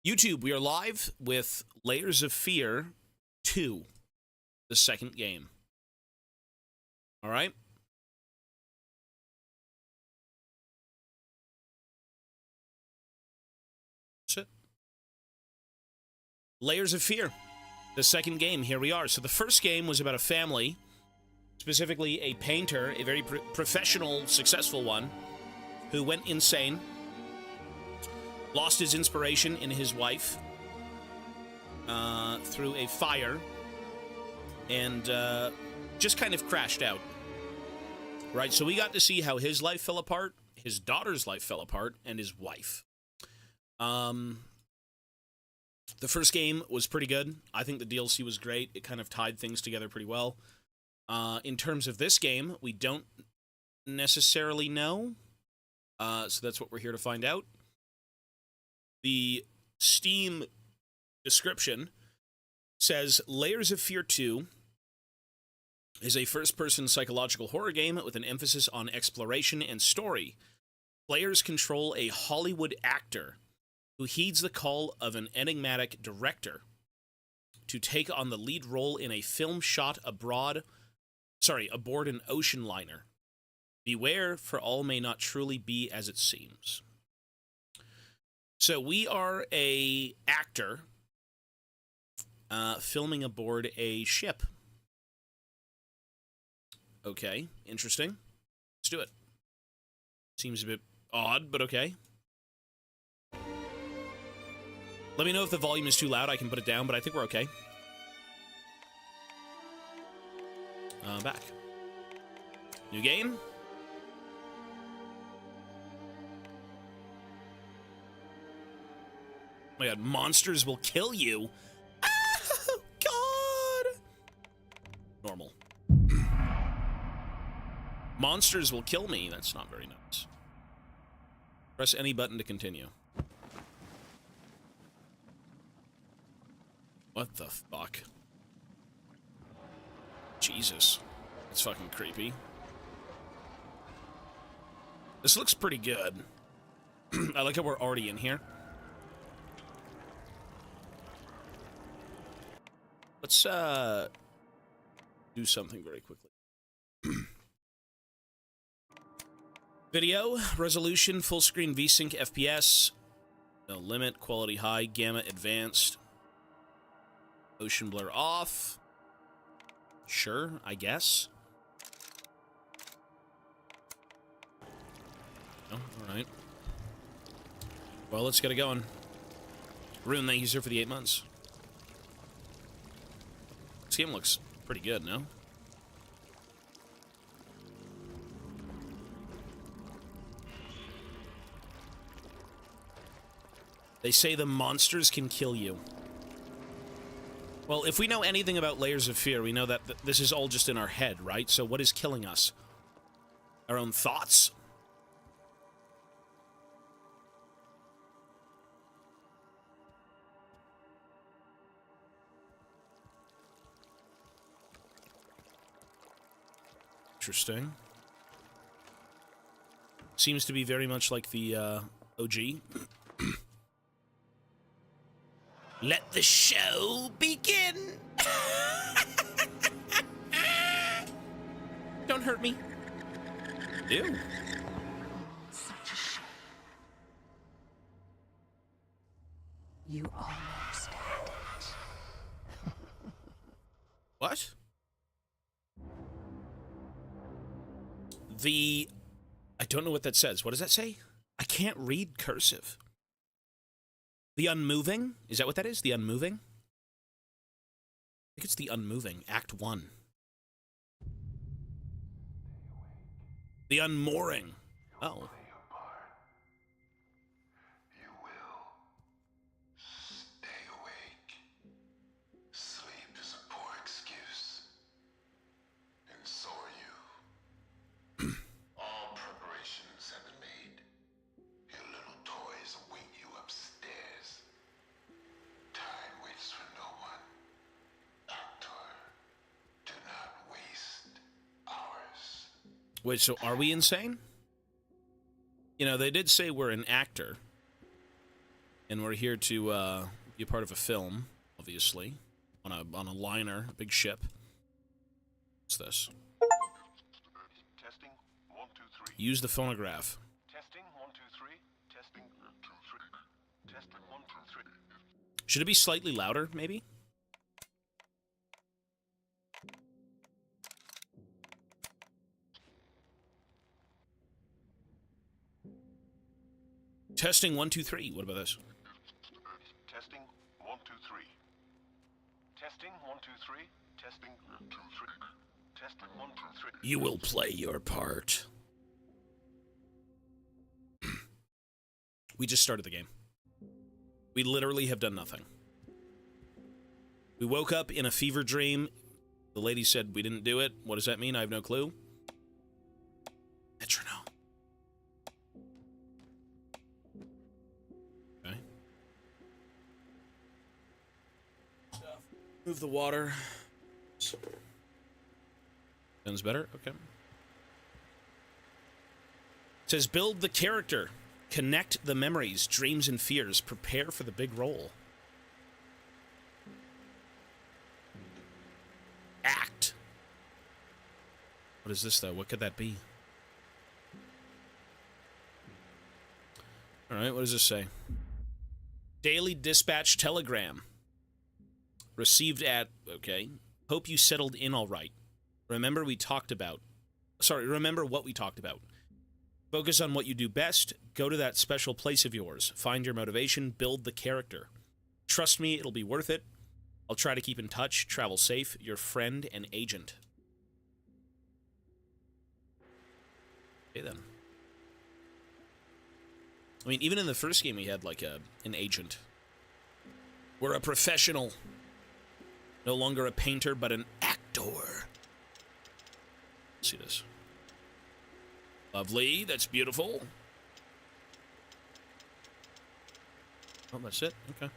YouTube, we are live with Layers of Fear 2, the second game. All right? That's it. Layers of Fear, the second game. Here we are. So the first game was about a family, specifically a painter, a very professional, successful one, who went insane, lost his inspiration in his wife through a fire, and just kind of crashed out. Right, so we got to see how his life fell apart, his daughter's life fell apart, and his wife. The first game was pretty good. I think the DLC was great. It kind of tied things together pretty well. In terms of this game, we don't necessarily know, so that's what we're here to find out. The Steam description says, Layers of Fear 2 is a first-person psychological horror game with an emphasis on exploration and story. Players control a Hollywood actor who heeds the call of an enigmatic director to take on the lead role in a film shot aboard an ocean liner. Beware, for all may not truly be as it seems. So we are a actor filming aboard a ship. Okay, interesting. Let's do it. Seems a bit odd, but okay. Let me know if the volume is too loud. I can put it down, but I think we're okay. Back. New game. Oh my god, monsters will kill you. Oh, God. Normal. Monsters will kill me. That's not very nice. Press any button to continue. What the fuck? Jesus. That's fucking creepy. This looks pretty good. I like how we're already in here. Let's, do something very quickly. Video, resolution, full screen VSync FPS, no limit, quality high, gamma advanced, motion blur off. Sure, I guess. Oh, alright. Well, let's get it going. Rune, thank you, sir, for the 8 months. This game looks pretty good, no? They say the monsters can kill you. Well, if we know anything about Layers of Fear, we know that this is all just in our head, right? So what is killing us? Our own thoughts? Interesting. Seems to be very much like the OG. Let the show begin! Don't hurt me. Ew. Such a shame. You almost had it. What? I don't know what that says. What does that say? I can't read cursive. The Unmoving? Is that what that is? The Unmoving? I think it's The Unmoving, Act 1. The Unmooring. Oh. You will stay awake. Sleep is a poor excuse. And so are you. All preparations have been made. Your little toys await you upstairs. Time waits for no one. Actor, do not waste hours. Wait, so are we insane? You know, they did say we're an actor. And we're here to be a part of a film, obviously, on a liner, a big ship. What's this? Testing 1 2 3. Use the phonograph. Testing 1 2 3. Testing 1 2 3. Testing 1 2 3. Should it be slightly louder, maybe? Testing 1 2 3. What about this? Testing 1 2 3. Testing 1 2 3. Testing 1 2 3. Testing 1 2 3. You will play your part. We just started the game. We literally have done nothing. We woke up in a fever dream. The lady said we didn't do it. What does that mean? I have no clue. Metronome. Okay. Move the water. Sounds better? Okay. It says build the character. Connect the memories, dreams, and fears. Prepare for the big role. Act. What is this, though? What could that be? Alright, what does this say? Daily Dispatch Telegram. Received at... Okay. Hope you settled in all right. Remember what we talked about. Focus on what you do best. Go to that special place of yours. Find your motivation. Build the character. Trust me, it'll be worth it. I'll try to keep in touch. Travel safe. Your friend and agent. Okay, then. I mean, even in the first game, we had, like, an agent. We're a professional. No longer a painter, but an actor. Let's see this. Lovely. That's beautiful. Oh, that's it? Okay.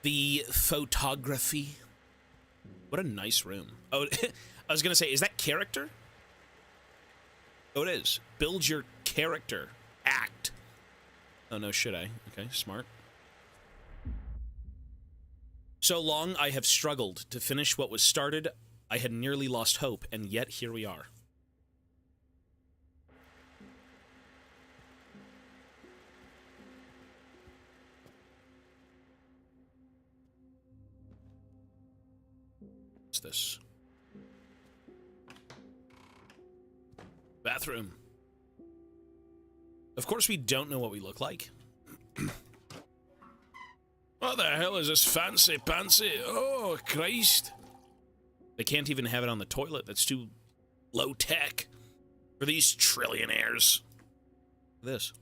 The photography. What a nice room. Oh, I was going to say, is that character? Oh, it is. Build your character. Act. Oh, no, should I? Okay, smart. So long I have struggled to finish what was started. I had nearly lost hope, and yet here we are. What's this? Bathroom. Of course we don't know what we look like. What the hell is this fancy pantsy? Oh, Christ. They can't even have it on the toilet. That's too low tech for these trillionaires. Look at this.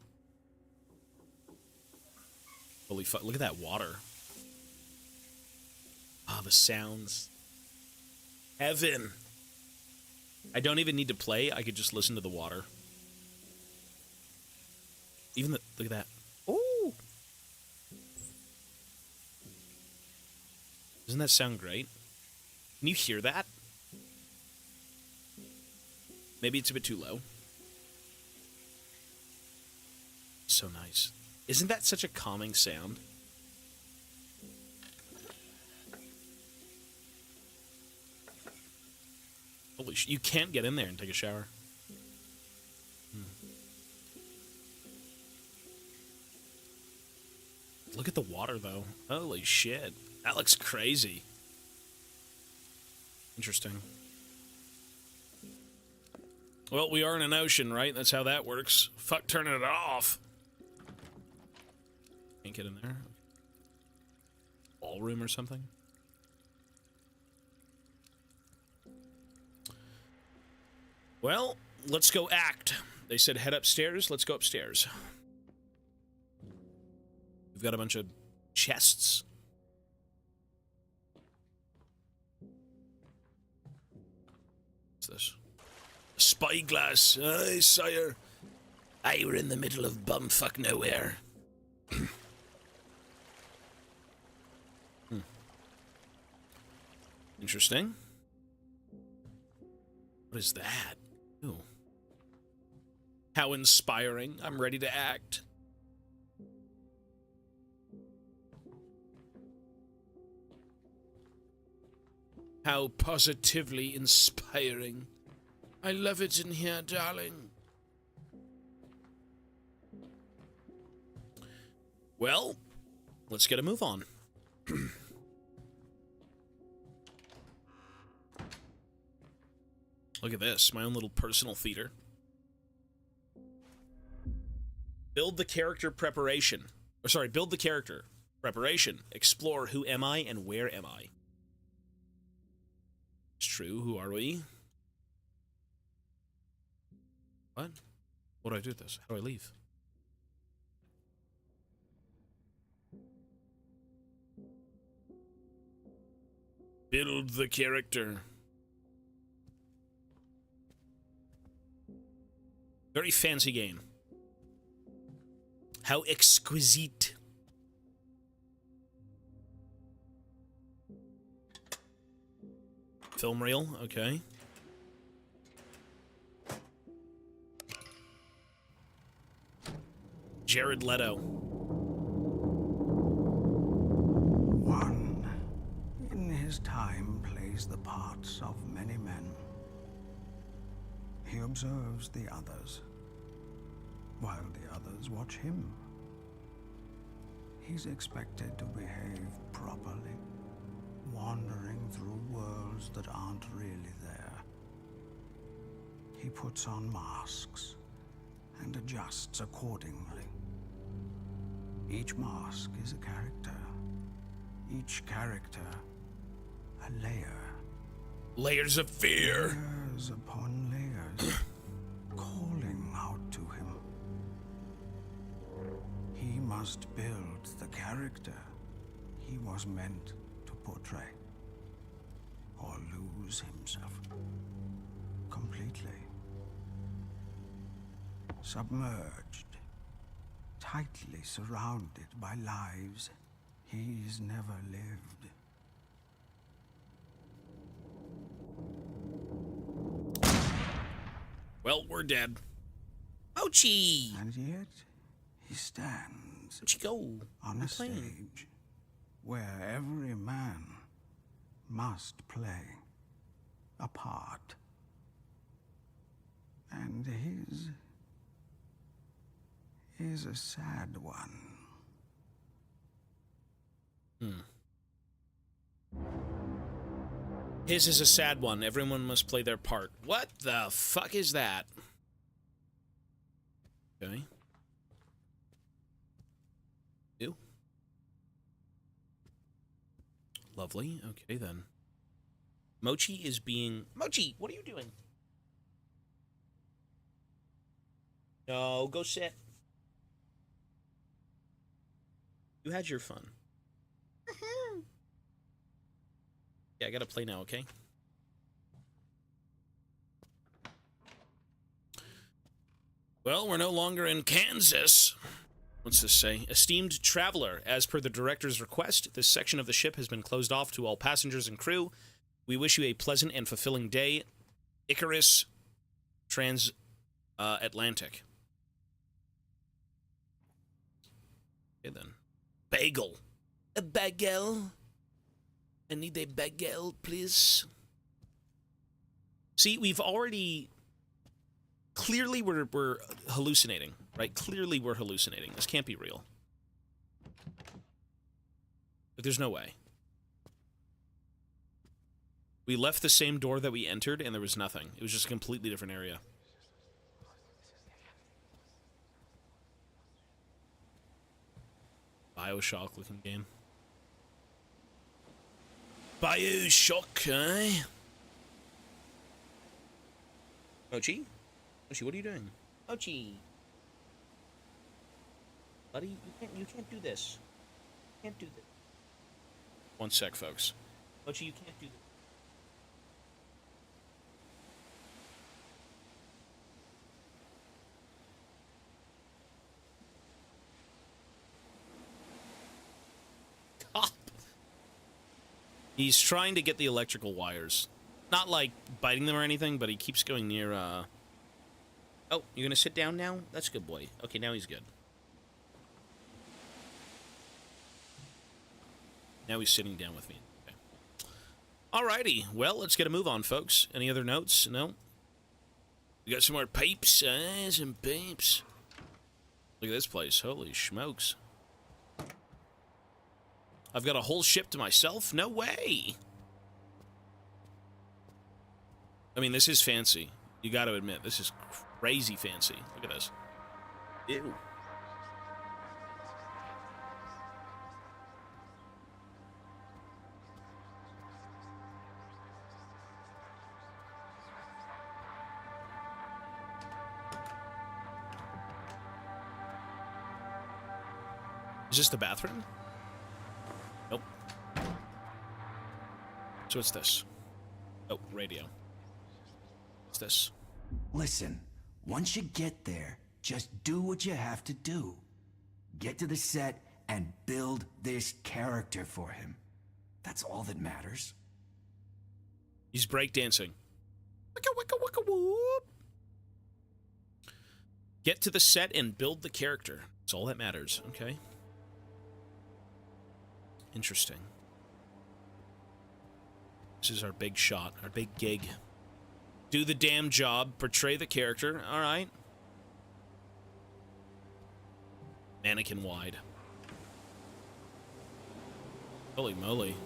Holy fuck, look at that water. Ah, the sounds. Heaven. I don't even need to play. I could just listen to the water. Even the, look at that. Oh. Doesn't that sound great? Can you hear that? Maybe it's a bit too low. So nice. Isn't that such a calming sound? Holy sh! You can't get in there and take a shower. Look at the water, though. Holy shit. That looks crazy. Interesting. Well, we are in an ocean, right? That's how that works. Fuck turning it off. Can't get in there. Ballroom or something? Well, let's go act. They said head upstairs. Let's go upstairs. We've got a bunch of chests. What's this? A spyglass. Aye, sire. Aye, we're in the middle of bumfuck nowhere. Interesting. What is that? Ooh. How inspiring. I'm ready to act. How positively inspiring. I love it in here, darling. Well, let's get a move on. Look at this, my own little personal theater. Build the character preparation. Or sorry, build the character. Preparation. Explore who am I and where am I. It's true, who are we? What? What do I do with this? How do I leave? Build the character. Very fancy game. How exquisite. Film reel, okay. Jared Leto. One, in his time, plays the parts of many men. He observes the others, while the others watch him. He's expected to behave properly, wandering through worlds that aren't really there. He puts on masks and adjusts accordingly. Each mask is a character. Each character, a layer. Layers of fear. Layers upon layers, calling out to him. He must build the character he was meant to portray, or lose himself completely. Submerged, tightly surrounded by lives he's never lived. Well, we're dead. Mochi! And yet, he stands Where'd you go? on I'm a playing. stage where every man must play a part. And his is a sad one. His is a sad one. Everyone must play their part. What the fuck is that? Okay. You. Lovely. Okay, then. Mochi is being... Mochi, what are you doing? No, go sit. You had your fun. Yeah, I gotta play now, okay? Well, we're no longer in Kansas. What's this say? Esteemed traveler, as per the director's request, this section of the ship has been closed off to all passengers and crew. We wish you a pleasant and fulfilling day. Icarus Atlantic. Okay, then. Bagel. A bagel. I need a bagel, please. See, we've already... Clearly we're hallucinating, right? Clearly we're hallucinating. This can't be real. But there's no way. We left the same door that we entered, and there was nothing. It was just a completely different area. Bioshock-looking game. Bioshock, eh? Mochi? Mochi, what are you doing? Mochi! Buddy, you can't do this. You can't do this. One sec, folks. Mochi, you can't do this. He's trying to get the electrical wires. Not like biting them or anything, but he keeps going near Oh, you're gonna sit down now? That's a good boy. Okay, now he's good. Now he's sitting down with me. Okay. Alrighty. Well, let's get a move on, folks. Any other notes? No? We got some more pipes. Some pipes. Look at this place. Holy smokes. I've got a whole ship to myself? No way! I mean, this is fancy. You gotta admit, this is crazy fancy. Look at this. Ew. Is this the bathroom? Nope. So what's this? Oh, radio. What's this? Listen, once you get there, just do what you have to do. Get to the set and build this character for him. That's all that matters. He's breakdancing. Wicka, wicka, wicka, whoop. Get to the set and build the character. That's all that matters. Okay. Interesting. This is our big shot, our big gig. Do the damn job, portray the character. All right. Mannequin wide. Holy moly.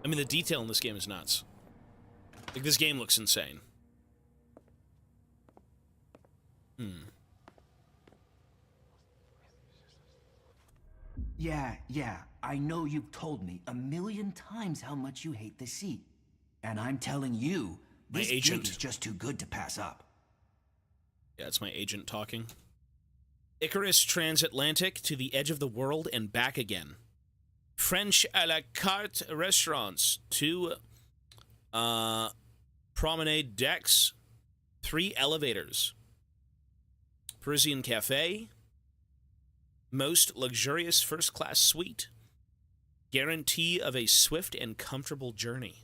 I mean, the detail in this game is nuts. Like, this game looks insane. Yeah, I know you've told me 1,000,000 times how much you hate the seat. And I'm telling you, this gig agent. is just too good to pass up. Yeah, it's my agent talking. Icarus Transatlantic to the edge of the world and back again. French a la carte restaurants, 2 promenade decks, 3 elevators, Parisian cafe, most luxurious first-class suite, guarantee of a swift and comfortable journey.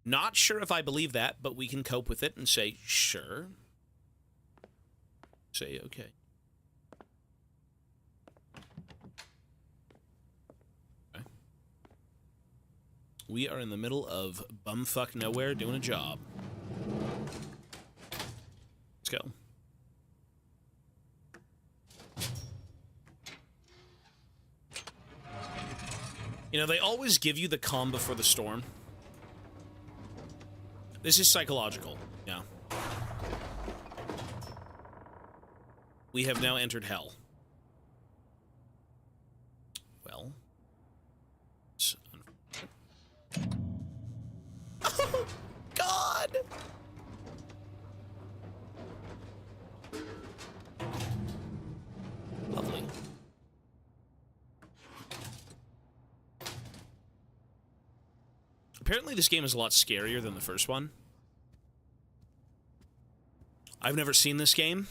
Not sure if I believe that, but we can cope with it and say, sure. Say, okay. We are in the middle of bumfuck nowhere doing a job. Let's go. You know, they always give you the calm before the storm. This is psychological. Yeah. We have now entered hell. Well. Oh, God! Lovely. Apparently this game is a lot scarier than the first one. I've never seen this game.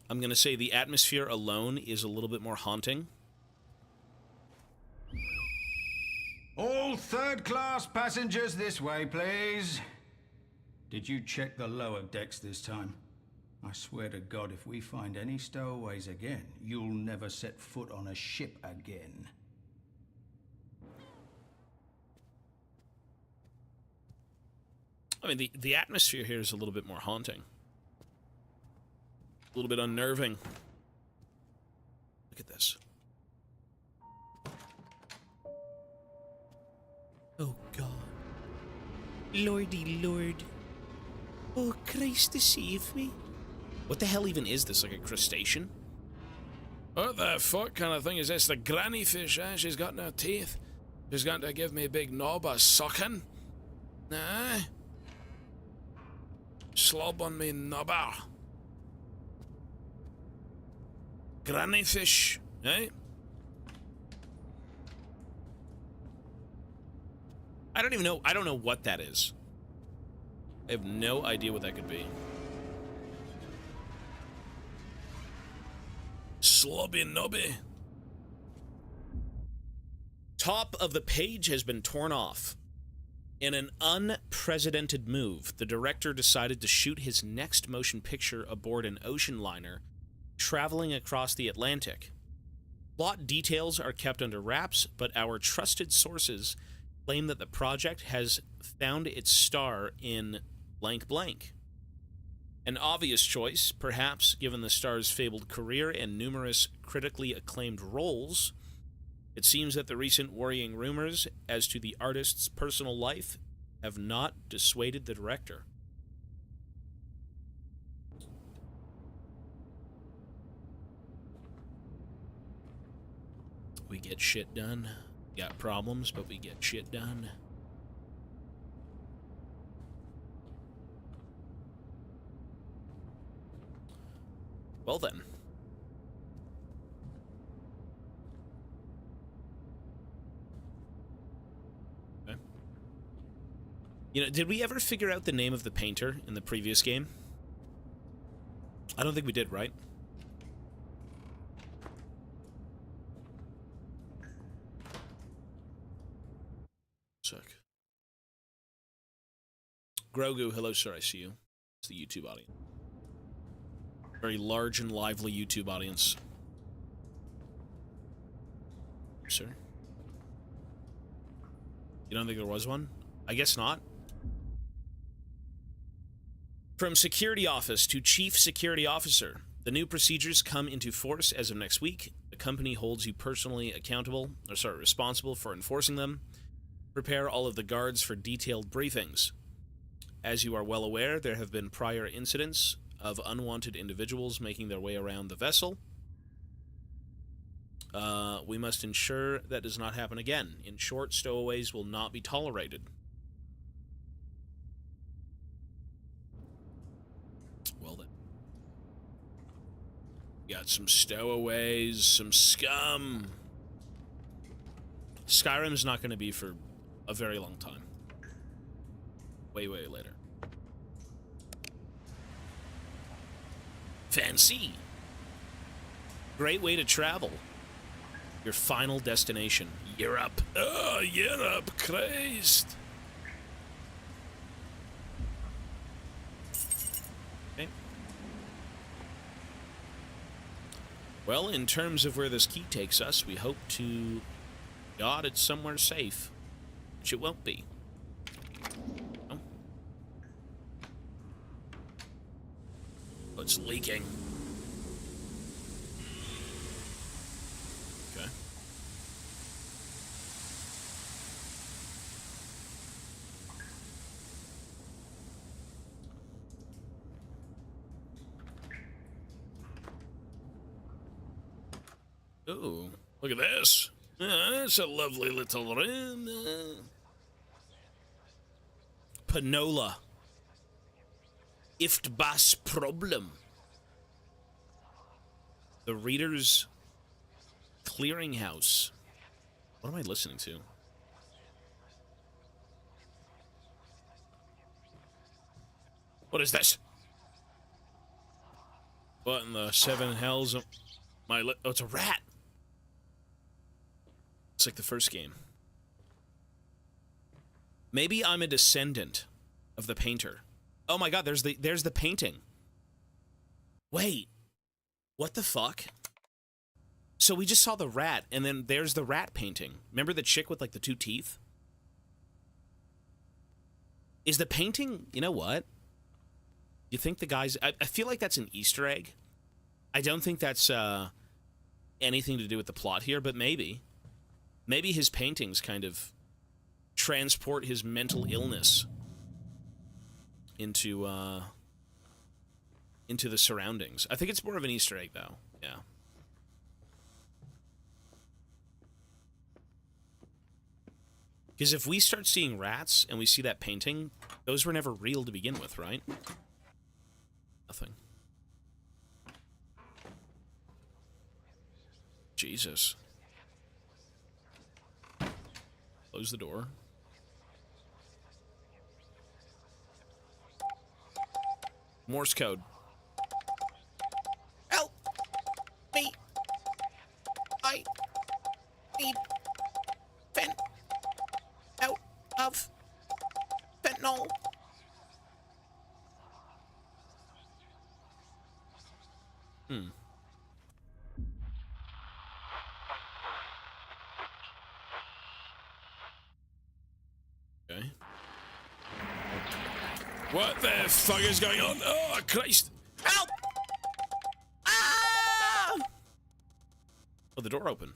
I'm going to say the atmosphere alone is a little bit more haunting. All third-class passengers this way, please. Did you check the lower decks this time? I swear to God, if we find any stowaways again, you'll never set foot on a ship again. I mean, the atmosphere here is a little bit more haunting. A little bit unnerving. Look at this. Oh, God. Lordy Lord. Oh, Christ, save me. What the hell even is this? Like a crustacean? What the fuck kind of thing is this? The granny fish, eh? She's got no teeth. She's going to give me a big knob of sucking. Nah. Slob on me knobber. Granny fish, eh? I don't even know. I don't know what that is. I have no idea what that could be. Slobby nobby. Top of the page has been torn off. In an unprecedented move, the director decided to shoot his next motion picture aboard an ocean liner traveling across the Atlantic. Plot details are kept under wraps, but our trusted sources claim that the project has found its star in blank blank. An obvious choice, perhaps, given the star's fabled career and numerous critically acclaimed roles. It seems that the recent worrying rumors as to the artist's personal life have not dissuaded the director. We get shit done. Got problems, but we get shit done. Well then. Okay. You know, did we ever figure out the name of the painter in the previous game? I don't think we did, right? Sick. Grogu, hello sir, I see you. It's the YouTube audience. Very large and lively YouTube audience. Sir? You don't think there was one? I guess not. From security office to chief security officer, the new procedures come into force as of next week. The company holds you personally responsible for enforcing them. Prepare all of the guards for detailed briefings. As you are well aware, there have been prior incidents of unwanted individuals making their way around the vessel. We must ensure that does not happen again. In short, stowaways will not be tolerated. Well then. Got some stowaways, some scum. Skyrim's not going to be for a very long time. Way later. Fancy. Great way to travel. Your final destination, Europe. Oh, Europe, Christ. Okay. Well, in terms of where this key takes us, we hope to God it's somewhere safe, which it won't be. Oh. Oh, it's leaking. Okay. Ooh, look at this. It's a lovely little room. Panola. Iftbas problem. The Reader's Clearinghouse. What am I listening to? What is this? What in the seven hells of my oh, it's a rat. It's like the first game. Maybe I'm a descendant of the painter. Oh my god, there's the painting. Wait. What the fuck? So we just saw the rat, and then there's the rat painting. Remember the chick with like the two teeth? Is the painting, you know what? You think the guy's... I feel like that's an Easter egg. I don't think that's anything to do with the plot here, but maybe. Maybe his paintings kind of transport his mental illness into the surroundings. I think it's more of an Easter egg, though. Yeah. Because if we start seeing rats and we see that painting, those were never real to begin with, right? Nothing. Jesus. Close the door. Morse code. Help me. I need fent out of fentanyl. Okay. What the fuck is going on? Oh, Christ. Help! Ah! Oh, the door opened.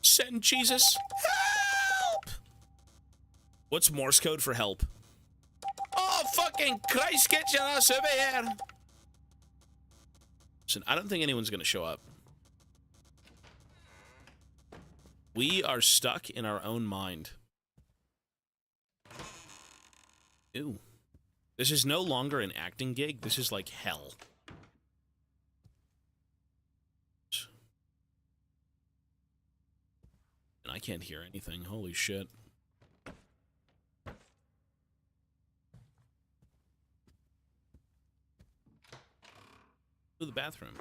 Send Jesus. Help! What's Morse code for help? Oh, fucking Christ, get your ass over here. Listen, I don't think anyone's going to show up. We are stuck in our own mind. Ew. This is no longer an acting gig. This is like hell. And I can't hear anything. Holy shit. Ooh, the bathroom.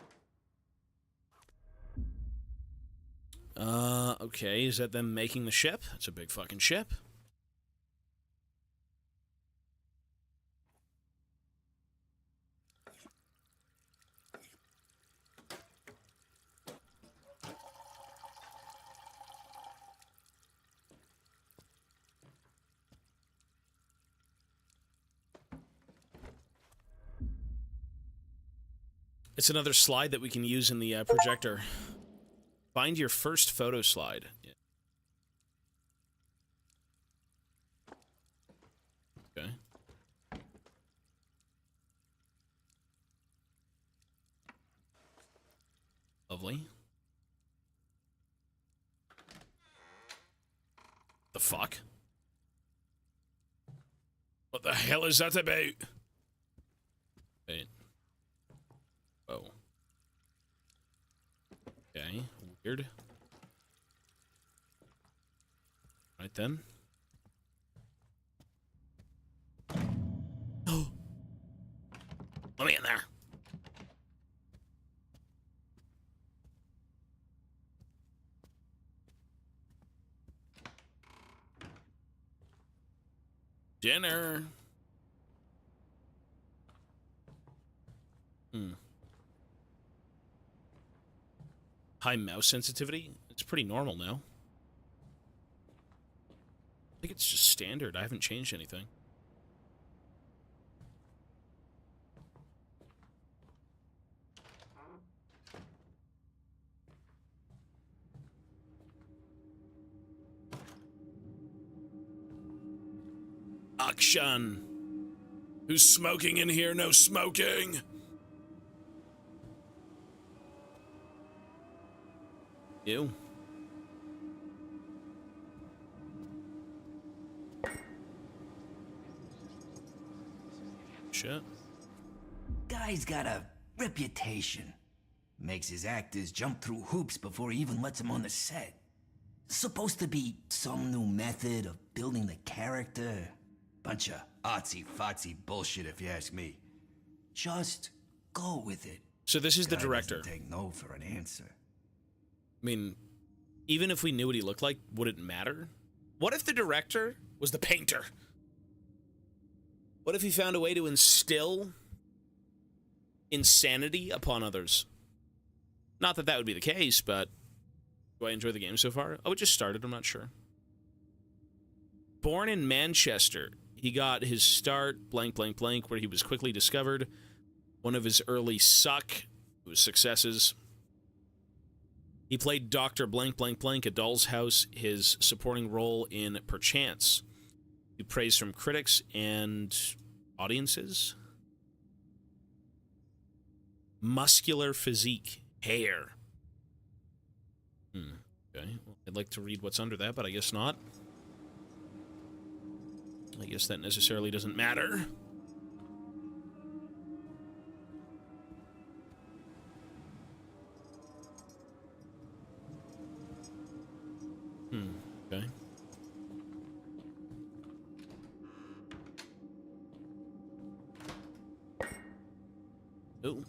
Okay. Is that them making the ship? It's a big fucking ship. It's another slide that we can use in the projector. Find your first photo slide. Yeah. Okay. Lovely. The fuck? What the hell is that about? Wait. Oh. Okay, weird. Right then. Oh. Let me in there. Dinner. High mouse sensitivity? It's pretty normal now. I think it's just standard. I haven't changed anything. Akshan. Who's smoking in here? No smoking. Ew. Shit. Guy's got a reputation. Makes his actors jump through hoops before he even lets them on the set. Supposed to be some new method of building the character. Bunch of artsy-fartsy bullshit, if you ask me. Just go with it. So this is the Guy director. doesn't take no for an answer. I mean, even if we knew what he looked like, would it matter? What if the director was the painter? What if he found a way to instill insanity upon others? Not that that would be the case, but do I enjoy the game so far? Oh, it just started, I'm not sure. Born in Manchester, he got his start, blank, blank, blank, where he was quickly discovered. One of his early successes. He played Dr. Blank, blank, blank, A Doll's House, his supporting role in Perchance. He praised from critics and audiences. Muscular physique, hair. Okay, well, I'd like to read what's under that, but I guess not. I guess that necessarily doesn't matter. Ooh.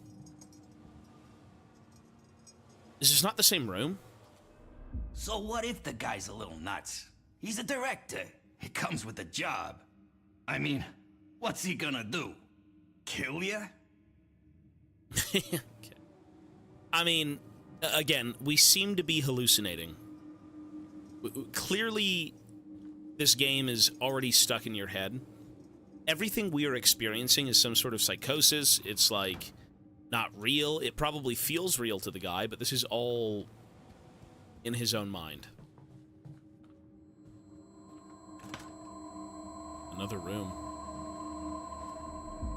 Is this not the same room? So what if the guy's a little nuts? He's a director. It comes with the job. I mean, what's he gonna do? Kill ya? Okay. I mean, again, we seem to be hallucinating. Clearly, this game is already stuck in your head. Everything we are experiencing is some sort of psychosis. It's like not real. It probably feels real to the guy, but this is all in his own mind. Another room.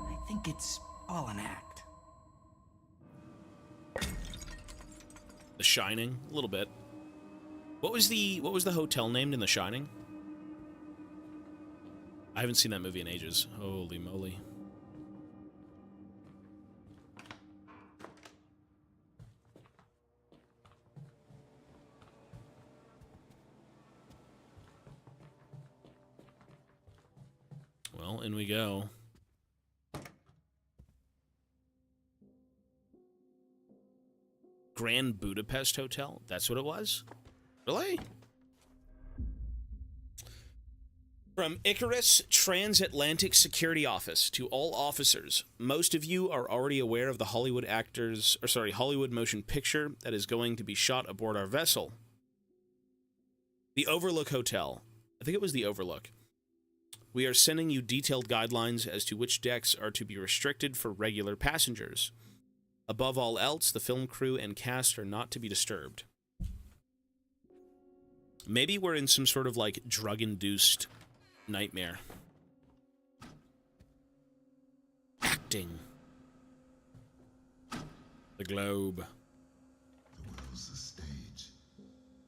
I think it's all an act. The Shining, a little bit. What was the hotel named in The Shining? I haven't seen that movie in ages. Holy moly. Well, in we go. Grand Budapest Hotel? That's what it was? Really? From Icarus Transatlantic Security Office to all officers, most of you are already aware of the Hollywood motion picture that is going to be shot aboard our vessel. The Overlook Hotel. I think it was the Overlook. We are sending you detailed guidelines as to which decks are to be restricted for regular passengers. Above all else, the film crew and cast are not to be disturbed. Maybe we're in some sort of, like, drug-induced nightmare. Acting. The Globe. The world's a stage,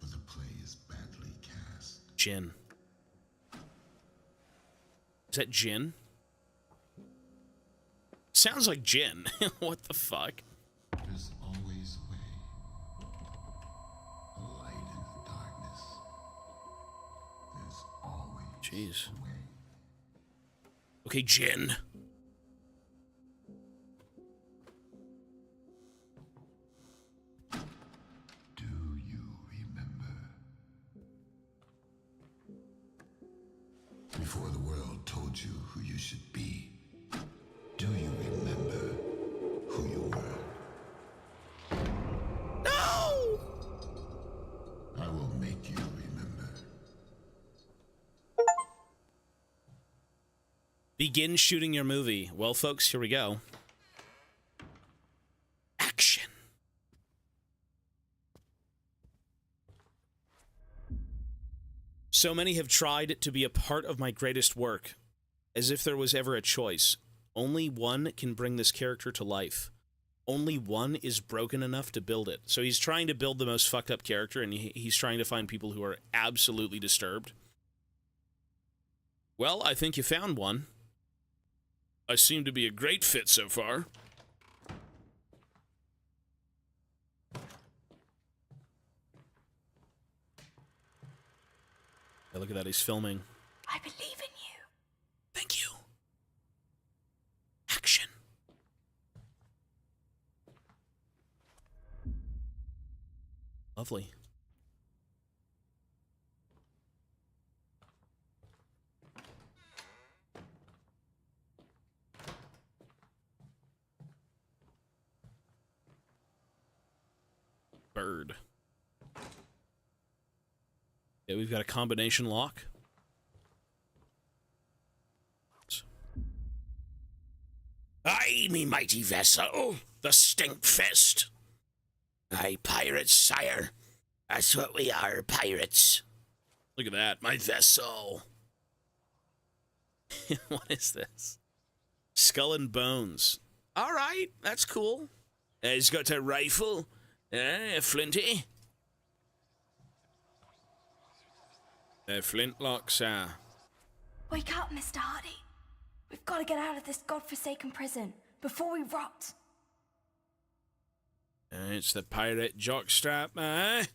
but the play is badly cast. Jin. Is that Jin? Sounds like Jin. What the fuck? There's always a way. A light in the darkness. There's always Jeez. a way. Okay, Jin. Do you remember? Before the world told you who you should be, do you remember who you were? No! I will make you remember. Begin shooting your movie. Well, folks, here we go. Action. So many have tried to be a part of my greatest work, as if there was ever a choice. Only one can bring this character to life. Only one is broken enough to build it. So he's trying to build the most fucked up character, and he's trying to find people who are absolutely disturbed. Well, I think you found one. I seem to be a great fit so far. Yeah, look at that, he's filming. I believe in you. Thank you. Action. Lovely. Bird. Yeah, we've got a combination lock. Aye, me mighty vessel, the Stinkfist. Aye, pirates, sire. That's what we are, pirates. Look at that, my vessel. What is this? Skull and Bones. All right, that's cool. He's got a rifle. A flinty. Flintlock, sir. Wake up, Mr. Hardy. We've got to get out of this godforsaken prison before we rot. It's the pirate jockstrap, eh?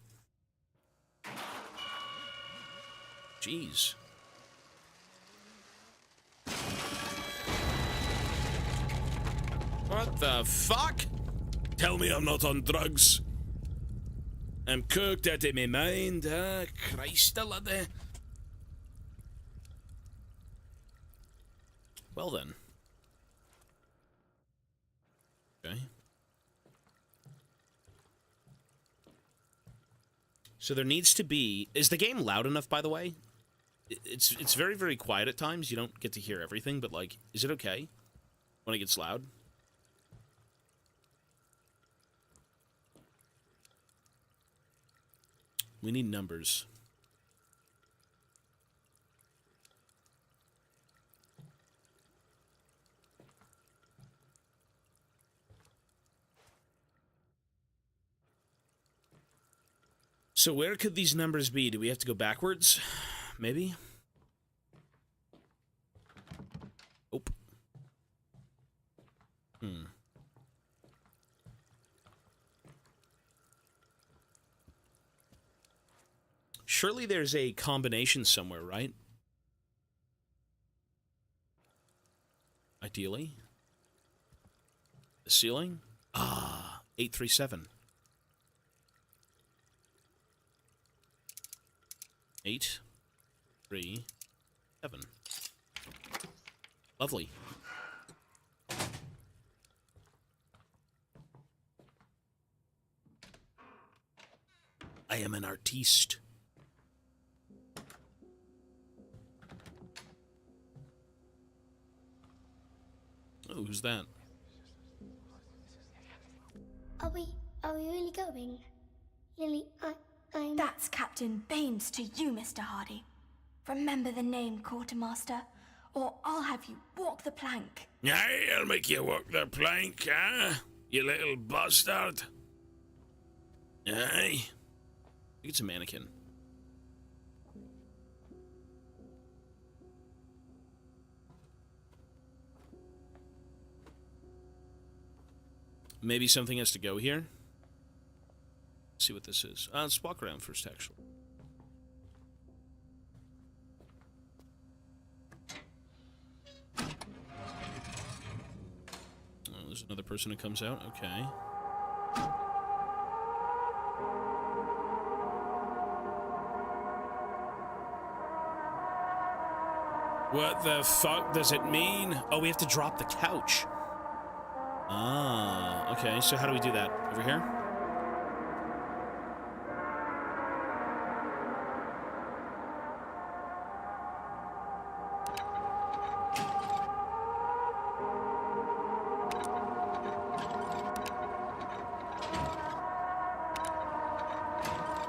Jeez. What the fuck? Tell me I'm not on drugs. I'm cooked out of my mind. Christ already. Well then. Okay. So there needs to be... Is the game loud enough, by the way? It's very, very quiet at times. You don't get to hear everything, but, like, is it okay when it gets loud? We need numbers. So where could these numbers be? Do we have to go backwards? Maybe? Oh. Surely there's a combination somewhere, right? Ideally. The ceiling? 837. 8, 3, 7. Lovely. I am an artiste. Oh, who's that? Are we really going? Lily, I'm... That's Captain Baines to you, Mr. Hardy. Remember the name, Quartermaster, or I'll have you walk the plank. Aye, I'll make you walk the plank, you little bastard. Aye. I think it's a mannequin. Maybe something has to go here. Let's see what this is. Let's walk around first, actually. Oh, there's another person who comes out. Okay. What the fuck does it mean? Oh, we have to drop the couch. Ah, okay. So how do we do that? Over here?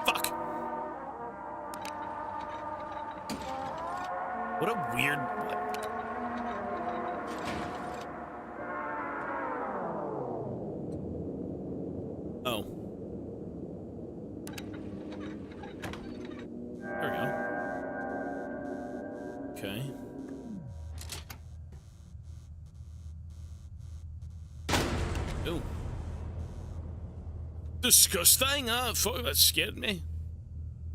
Fuck. What a weird... Oh. There we go. Okay. Ooh. Disgusting, huh? Fuck, that scared me.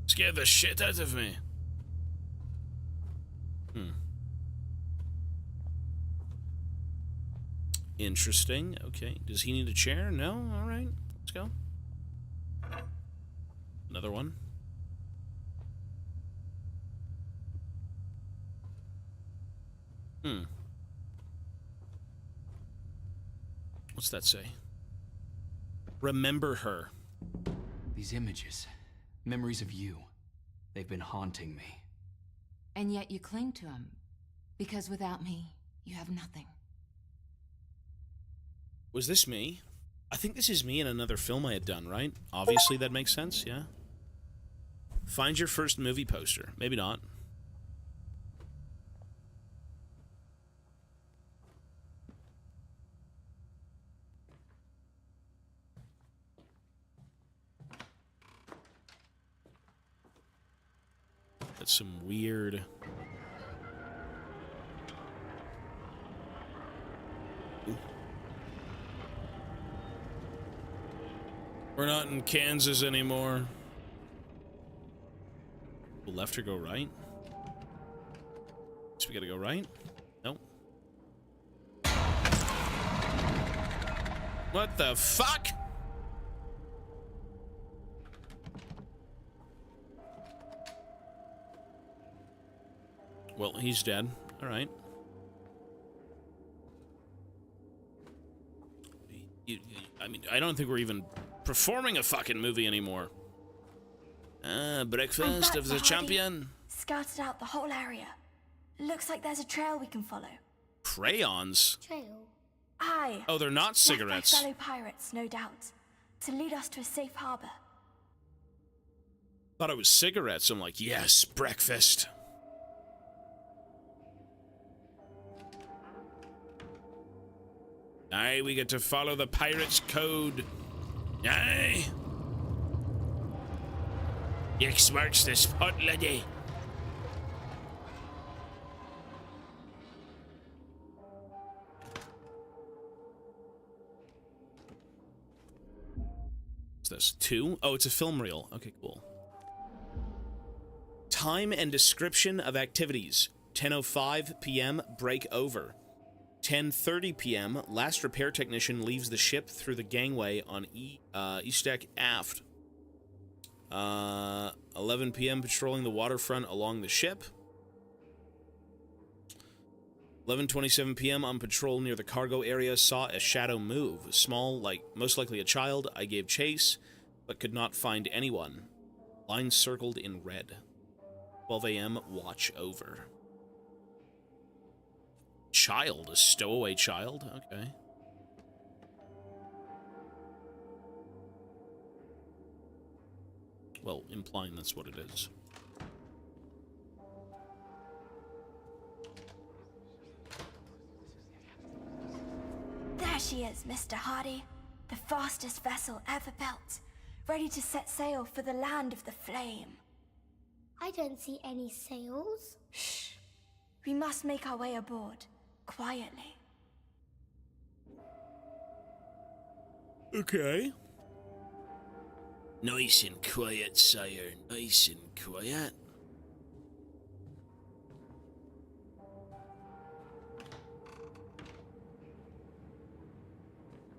Scared the shit out of me. Interesting. Okay. Does he need a chair? No? Alright. Let's go. Another one. What's that say? Remember her. These images, memories of you, they've been haunting me. And yet you cling to them, because without me, you have nothing. Was this me? I think this is me in another film I had done, right? Obviously that makes sense, yeah? Find your first movie poster. Maybe not. That's some weird... Ooh. We're not in Kansas anymore. Go left or go right? So we gotta go right? Nope. What the fuck? Well, he's dead. All right. I mean, I don't think we're even performing a fucking movie anymore. Breakfast of the champion. Scouted out the whole area. Looks like there's a trail we can follow. Crayons? Trail. Aye. Oh, they're not cigarettes. Left by fellow pirates, no doubt. To lead us to a safe harbor. Thought it was cigarettes. I'm like, yes, breakfast. Aye, we get to follow the pirates' code. Aye. X marks the spot, lady. What's this? 2? Oh, it's a film reel. Okay, cool. Time and description of activities. 10:05 p.m. break over. 10:30 p.m. last repair technician leaves the ship through the gangway on east deck aft. 11 p.m. patrolling the waterfront along the ship. 11:27 p.m. on patrol near the cargo area, saw a shadow move. Small, like most likely a child. I gave chase, but could not find anyone. Line circled in red. 12 a.m. watch over. Child, a stowaway child? Okay. Well, implying that's what it is. There she is, Mr. Hardy. The fastest vessel ever built. Ready to set sail for the land of the flame. I don't see any sails. Shh. We must make our way aboard. Quietly. Okay. Nice and quiet, sire. Nice and quiet.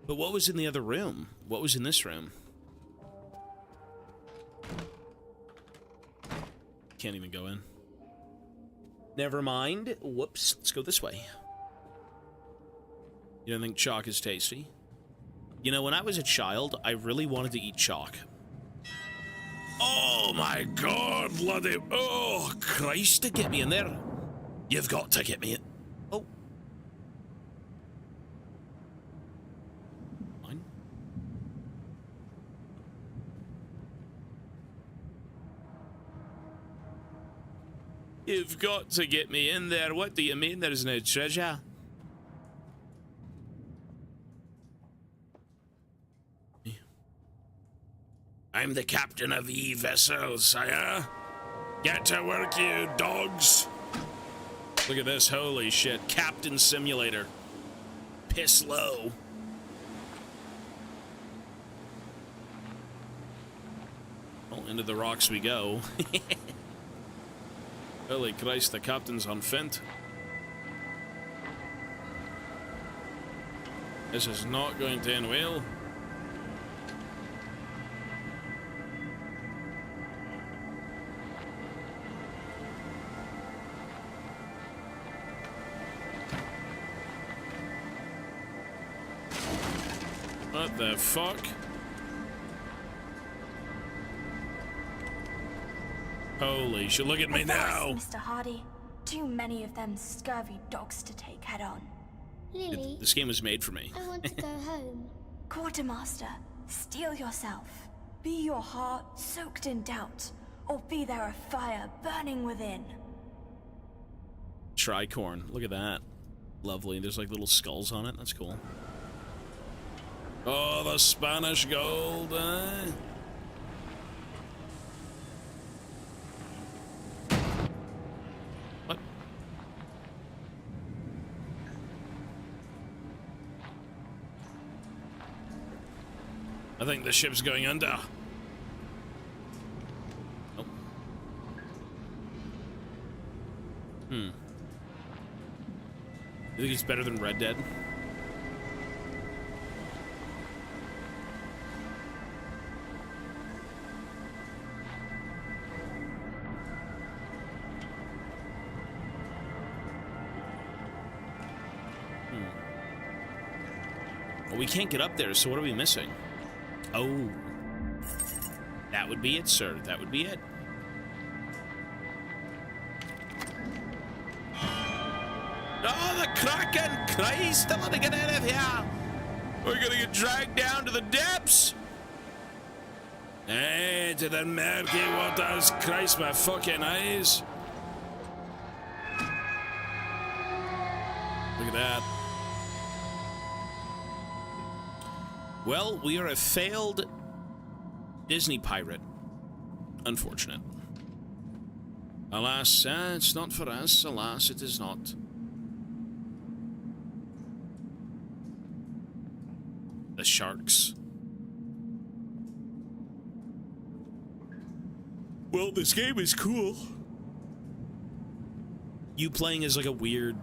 But what was in the other room? What was in this room? Can't even go in. Never mind. Whoops. Let's go this way. You don't think chalk is tasty? You know, when I was a child, I really wanted to eat chalk. Oh my god, bloody... Oh, Christ, to get me in there. You've got to get me in... Oh. Fine. You've got to get me in there. What do you mean there's no treasure? I'm the captain of the vessel, sire. Get to work, you dogs. Look at this, holy shit. Captain Simulator. Piss low. Well, into the rocks we go. Holy Christ, the captain's on Fint. This is not going to end well. What the fuck? Holy shit, look at me now! Mr. Hardy. Too many of them scurvy dogs to take head on. Lily, This game was made for me. I want to go home. Quartermaster, steel yourself. Be your heart soaked in doubt, or be there a fire burning within. Tricorn, look at that. Lovely, there's like little skulls on it, that's cool. Oh, the Spanish gold, eh? What? I think the ship's going under. Oh. You think it's better than Red Dead? Well, we can't get up there, so what are we missing? Oh. That would be it, sir. That would be it. Oh, the Kraken! Christ, I want to get out of here! We're gonna get dragged down to the depths! Hey, to the murky waters! Christ, my fucking eyes! Look at that. Well, we are a failed Disney pirate. Unfortunate. Alas, it's not for us. Alas, it is not. The sharks. Well, this game is cool. You playing as like a weird,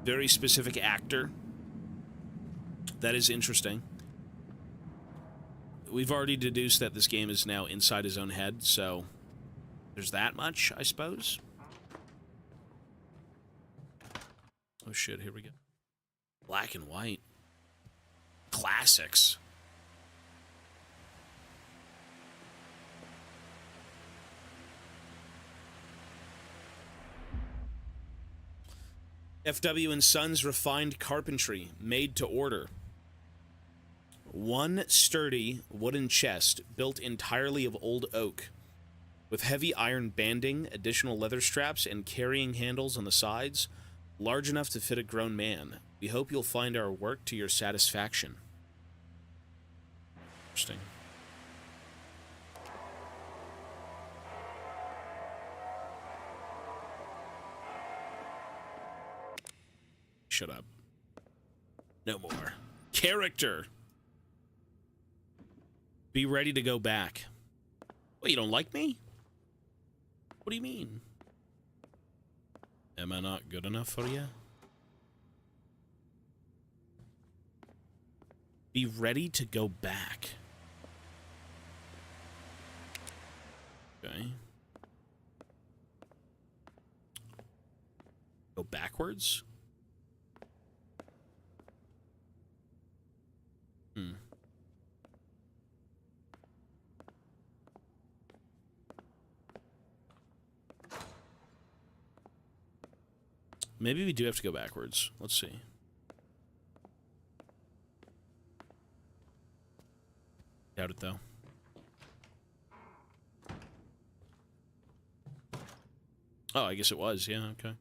very specific actor. That is interesting. We've already deduced that this game is now inside his own head, so there's that much, I suppose. Oh shit, here we go. Black and white. Classics. FW and Sons refined carpentry, made to order. One sturdy wooden chest built entirely of old oak, with heavy iron banding, additional leather straps, and carrying handles on the sides, large enough to fit a grown man. We hope you'll find our work to your satisfaction. Interesting. Shut up. No more. Character. Be ready to go back. What, you don't like me? What do you mean? Am I not good enough for you? Be ready to go back. Okay. Go backwards? Maybe we do have to go backwards. Let's see. Doubt it, though. Oh, I guess it was. Yeah, okay.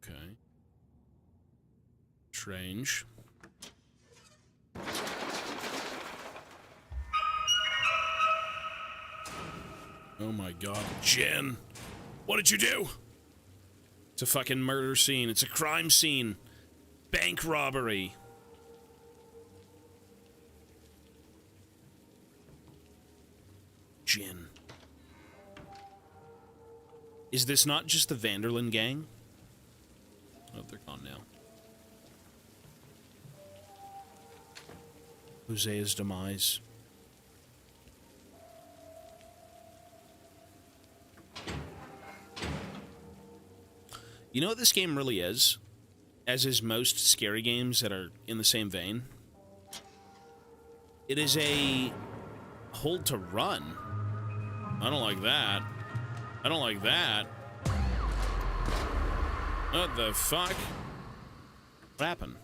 Okay. Strange. Oh my god, Jen! What did you do? It's a fucking murder scene. It's a crime scene. Bank robbery. Jen. Is this not just the Vanderlyn gang? Oh, they're gone now. Hosea's demise. You know what this game really is? As is most scary games that are in the same vein? It is a hold to run. I don't like that. I don't like that. What the fuck? What happened?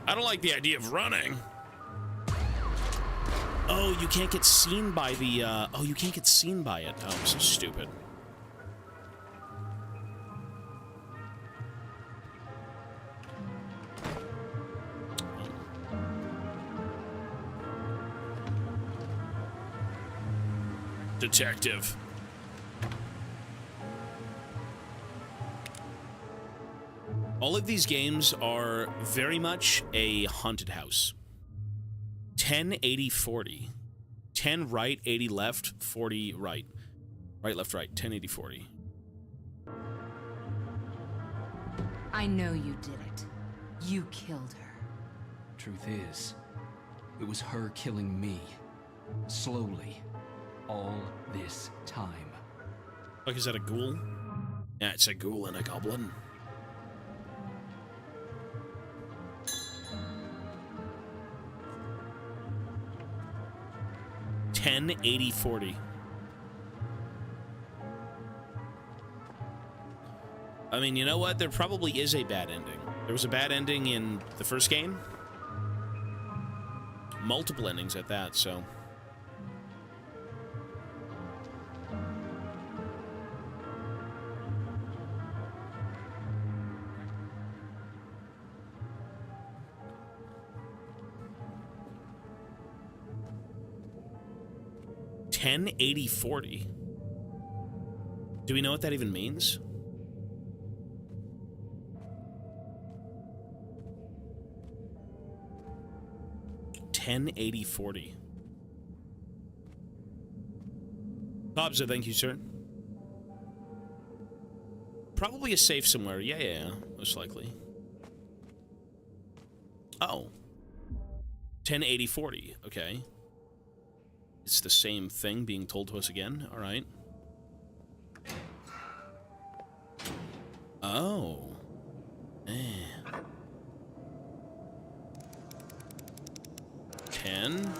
I don't like the idea of running. Oh, you can't get seen by the, oh, you can't get seen by it. Oh, I'm so stupid. Detective. All of these games are very much a haunted house. 10, 80, 40. 10 right, 80 left, 40 right. Right, left, right. 10, 80, 40. I know you did it. You killed her. Truth is, it was her killing me. Slowly. All this time. Like, is that a ghoul? Yeah, it's a ghoul and a goblin. $10, 80, 40. I mean, you know what? There probably is a bad ending. There was a bad ending in the first game. Multiple endings at that, so... $10, 80, 40. Do we know what that even means? $10, 80, 40. Hobbs, thank you, sir. Probably a safe somewhere. Yeah, most likely. Oh. 10, 80, 40. Okay. It's the same thing being told to us again. All right. Oh. Man. 10.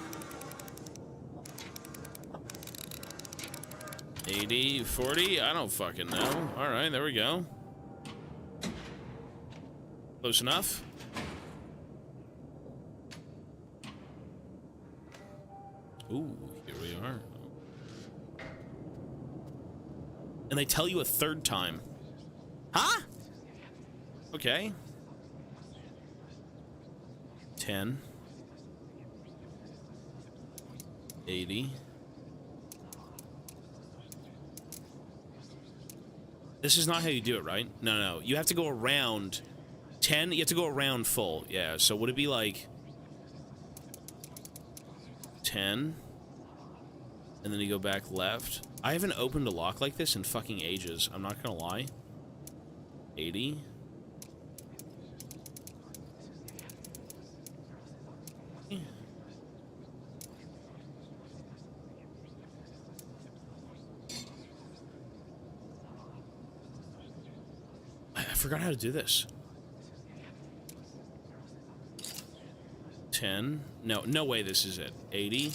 80, 40. I don't fucking know. All right, there we go. Close enough. Ooh, here we are. And they tell you a third time. Huh? Okay. 10. 80. This is not how you do it, right? No. You have to go around 10. You have to go around full. Yeah, so would it be like 10? And then you go back left. I haven't opened a lock like this in fucking ages. I'm not gonna lie. 80. I forgot how to do this. 10. No way this is it. 80.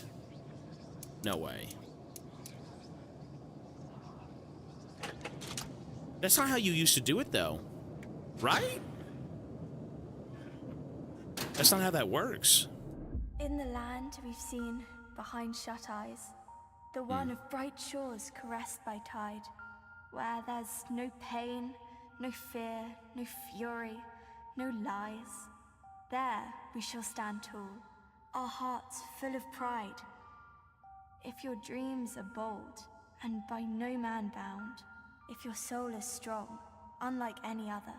No way. That's not how you used to do it, though. Right? That's not how that works. In the land we've seen behind shut eyes, the one of bright shores caressed by tide, where there's no pain, no fear, no fury, no lies. There we shall stand tall, our hearts full of pride. If your dreams are bold and by no man bound, if your soul is strong, unlike any other,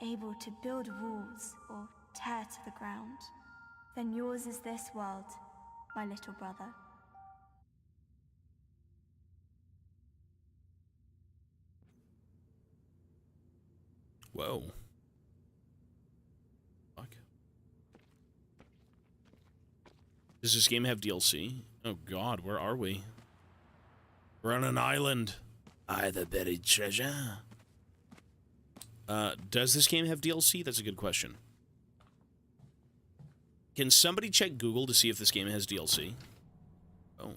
able to build walls or tear to the ground, then yours is this world, my little brother. Whoa. Fuck. Does this game have DLC? Oh god, where are we? We're on an island. The buried treasure. Does this game have DLC? That's a good question. Can somebody check Google to see if this game has DLC? Oh.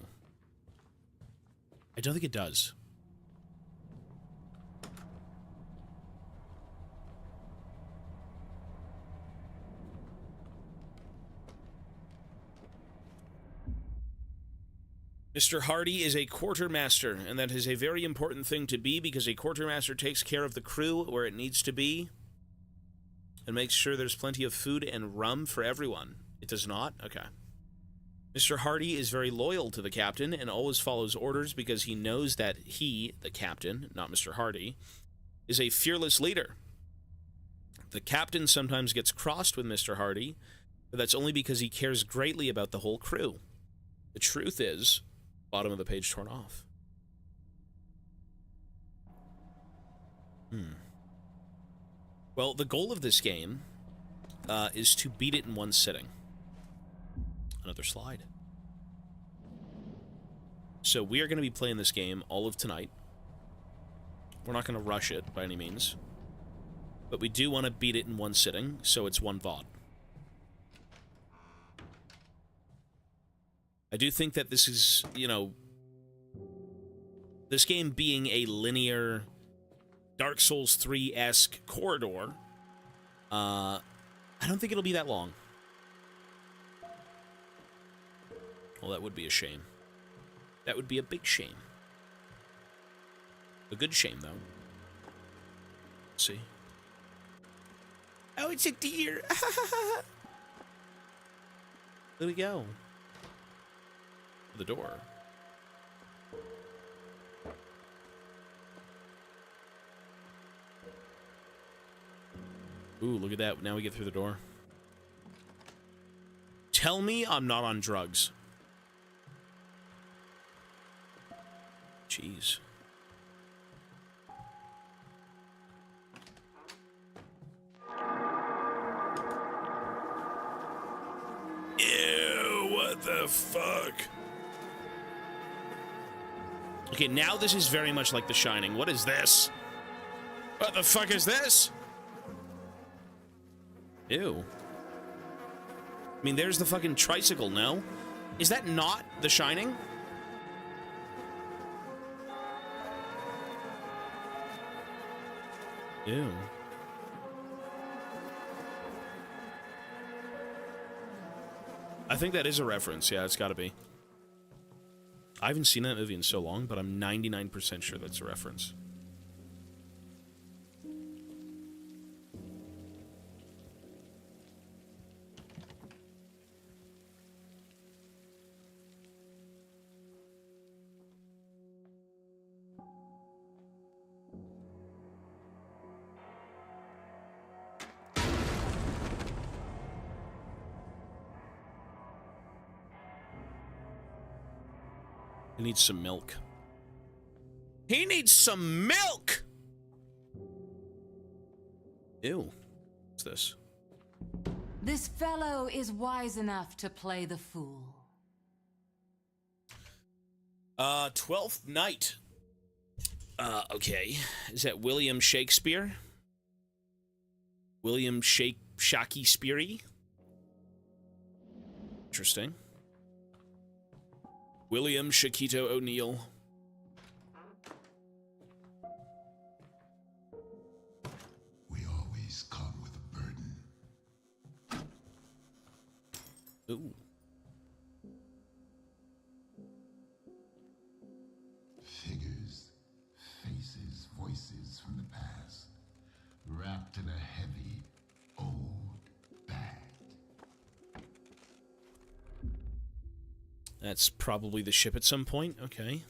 I don't think it does. Mr. Hardy is a quartermaster, and that is a very important thing to be because a quartermaster takes care of the crew where it needs to be and makes sure there's plenty of food and rum for everyone. It does not? Okay. Mr. Hardy is very loyal to the captain and always follows orders because he knows that he, the captain, not Mr. Hardy, is a fearless leader. The captain sometimes gets crossed with Mr. Hardy, but that's only because he cares greatly about the whole crew. The truth is, bottom of the page torn off. Well, the goal of this game is to beat it in one sitting. Another slide. So we are going to be playing this game all of tonight. We're not going to rush it by any means. But we do want to beat it in one sitting, so it's one VOD. I do think that this is, you know, this game being a linear Dark Souls 3-esque corridor, I don't think it'll be that long. Well, that would be a shame. That would be a big shame. A good shame, though. Let's see. Oh, it's a deer! There we go. The door. Ooh, look at that. Now we get through the door. Tell me I'm not on drugs. Jeez. Ew, what the fuck? Okay, now this is very much like The Shining. What is this? What the fuck is this? Ew. I mean, there's the fucking tricycle, no? Is that not The Shining? Ew. I think that is a reference. Yeah, it's gotta be. I haven't seen that movie in so long, but I'm 99% sure that's a reference. He needs some milk. He needs some milk! Ew. What's this? This fellow is wise enough to play the fool. 12th Night. Okay. Is that William Shakespeare? William Shakespeare? Interesting. William Shaquito O'Neal. We always come with a burden. Ooh. Figures, faces, voices from the past, wrapped in a heavy, old bag. That's probably the ship at some point. Okay.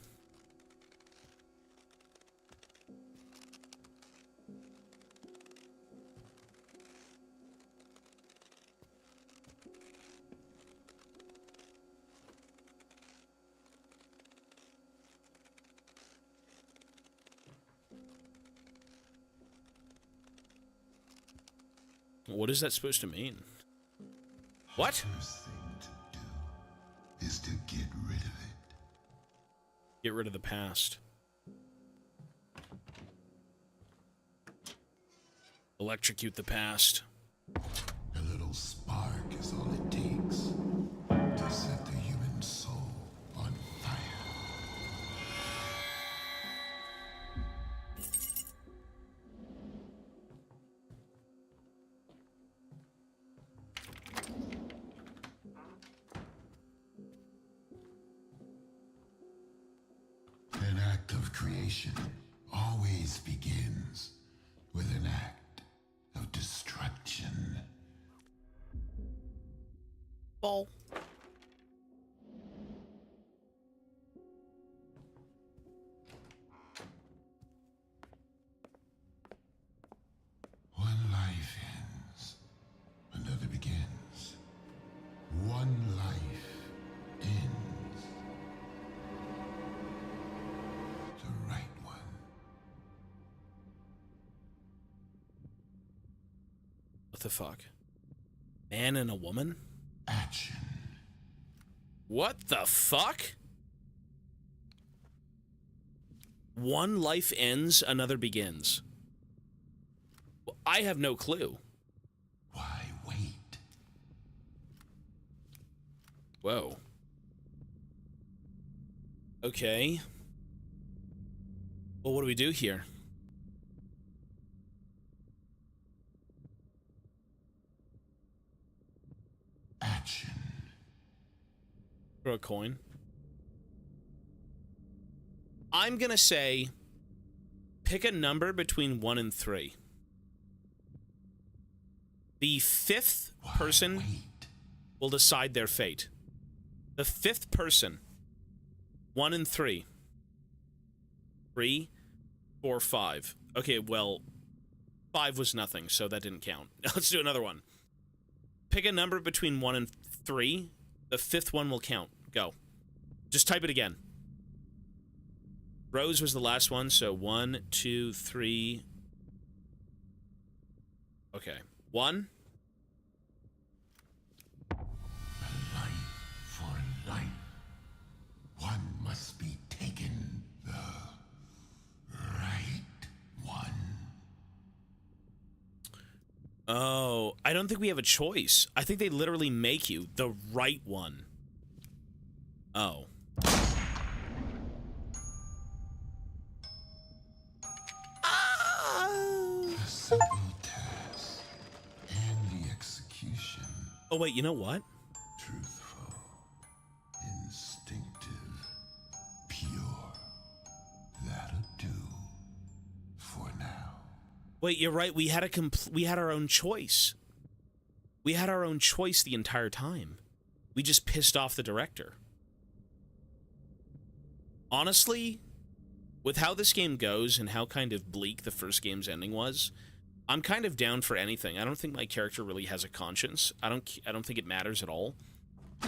What is that supposed to mean? What? First thing to do is to get rid of it. Get rid of the past. Electrocute the past. A little spark is all it takes to set the human soul on fire. An act of creation always begins with an act of destruction. Ball. One life ends, another begins. One life ends. The right one. the fuck? Man and a woman? Action. What the fuck? One life ends, another begins. I have no clue. Why wait? Whoa. Okay. Well, what do we do here? Action. Throw a coin. I'm gonna say pick a number between 1 and 3. The fifth person will decide their fate. The fifth person. 1 and 3. 3, 4, 5. Okay, well, 5 was nothing, so that didn't count. Let's do another one. Pick a number between 1 and 3. The fifth one will count. Go. Just type it again. Rose was the last one, so 1, 2, 3. Okay. 1. Life for life. One must be taken. The right one. Oh, I don't think we have a choice. I think they literally make you the right one. Oh. The simple task and the execution. Oh, wait, you know what? Truthful, instinctive, pure. That'll do for now. Wait, you're right. We had our own choice. We had our own choice the entire time. We just pissed off the director. Honestly, with how this game goes and how kind of bleak the first game's ending was, I'm kind of down for anything. I don't think my character really has a conscience. I don't think it matters at all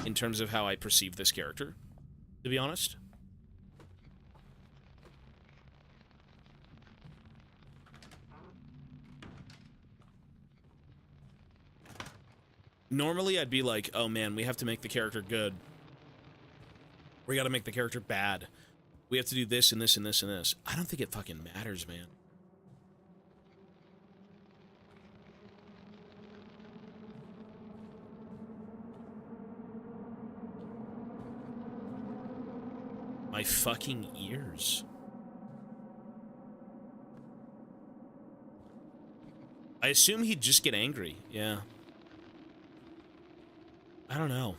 in terms of how I perceive this character, to be honest. Normally, I'd be like, oh man, we have to make the character good. We gotta make the character bad. We have to do this and this and this and this. I don't think it fucking matters, man. My fucking ears. I assume he'd just get angry, yeah. I don't know.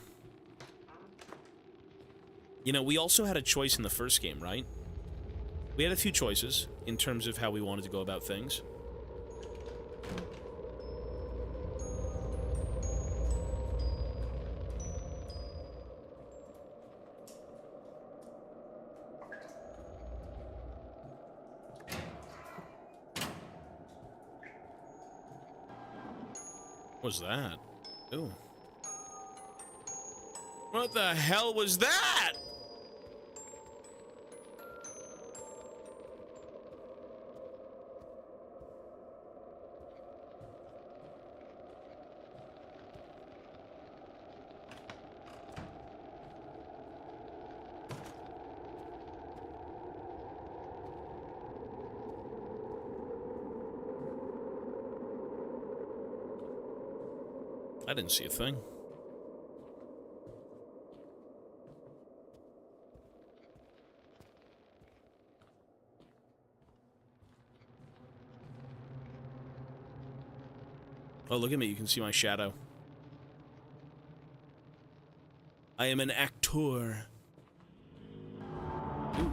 You know, we also had a choice in the first game, right? We had a few choices in terms of how we wanted to go about things. What was that? Ooh. What the hell was that? I didn't see a thing. Oh, look at me. You can see my shadow. I am an actor. Ooh.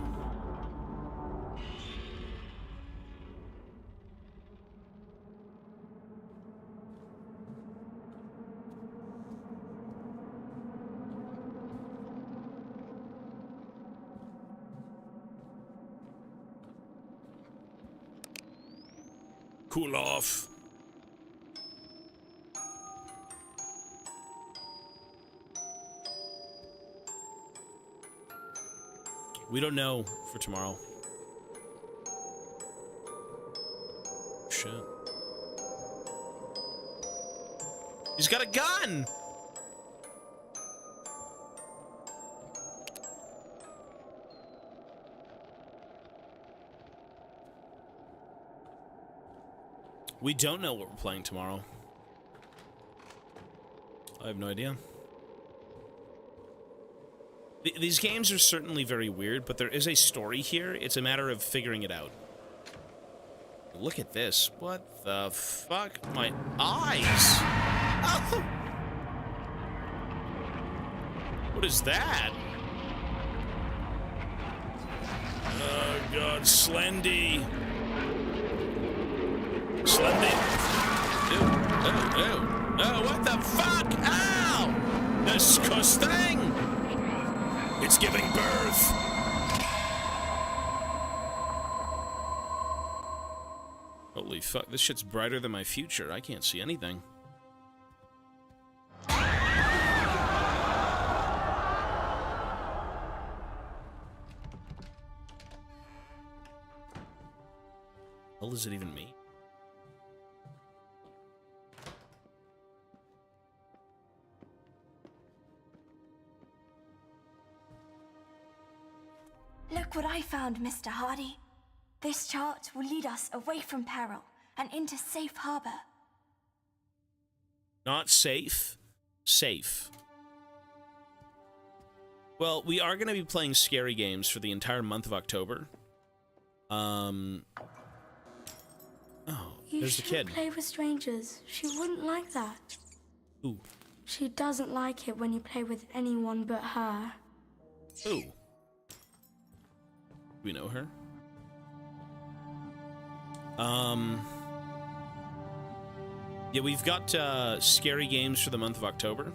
Cool off. We don't know for tomorrow. Shit. He's got a gun! We don't know what we're playing tomorrow. I have no idea. These games are certainly very weird, but there is a story here. It's a matter of figuring it out. Look at this. What the fuck? My eyes! Oh! What is that? Oh god, Slendy! Slendy! Ew, ew, ew. Oh, what the fuck? Ow! Disgusting! It's giving birth! Holy fuck, this shit's brighter than my future. I can't see anything. What does it even mean? Look what I found, Mr. Hardy. This chart will lead us away from peril and into safe harbor. Not safe. Safe. Well, we are going to be playing scary games for the entire month of October. Oh, there's the kid. You shouldn't play with strangers. She wouldn't like that. Ooh. She doesn't like it when you play with anyone but her. Ooh. We know her. Yeah, we've got scary games for the month of October.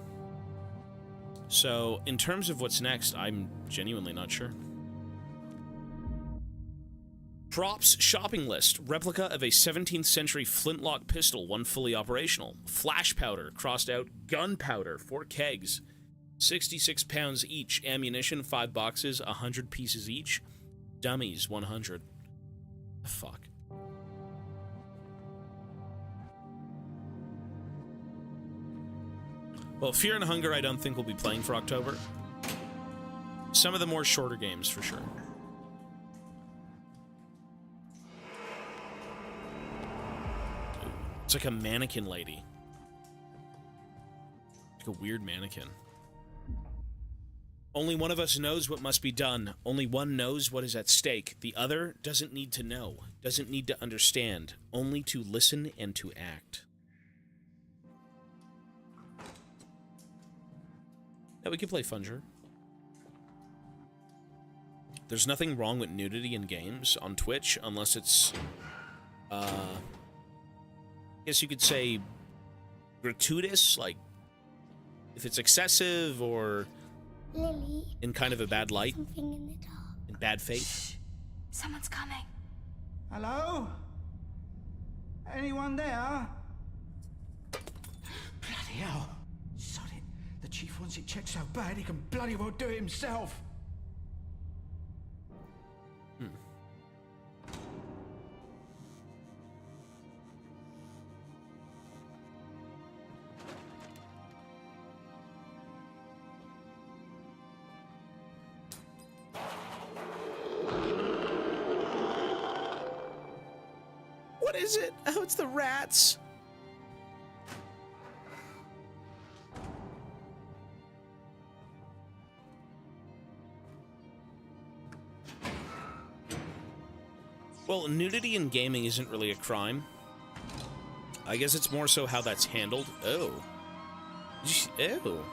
So, in terms of what's next, I'm genuinely not sure. Props shopping list. Replica of a 17th century flintlock pistol, one fully operational. Flash powder, crossed out. Gunpowder, 4 kegs. 66 pounds each. Ammunition, 5 boxes, 100 pieces each. Dummies, 100. Fuck. Well, Fear and Hunger I don't think we'll be playing for October. Some of the more shorter games, for sure. It's like a mannequin lady. Like a weird mannequin. Only one of us knows what must be done. Only one knows what is at stake. The other doesn't need to know, doesn't need to understand, only to listen and to act. Yeah, we could play Funger. There's nothing wrong with nudity in games on Twitch, unless it's, I guess you could say gratuitous, like, if it's excessive or Lily, in kind of a bad light, something in the dark. in bad faith. Someone's coming. Hello? Anyone there? Bloody hell. Sod it. The chief wants it checked so bad he can bloody well do it himself. What is it? Oh, it's the rats. Well, nudity in gaming isn't really a crime. I guess it's more so how that's handled. Oh. Ew.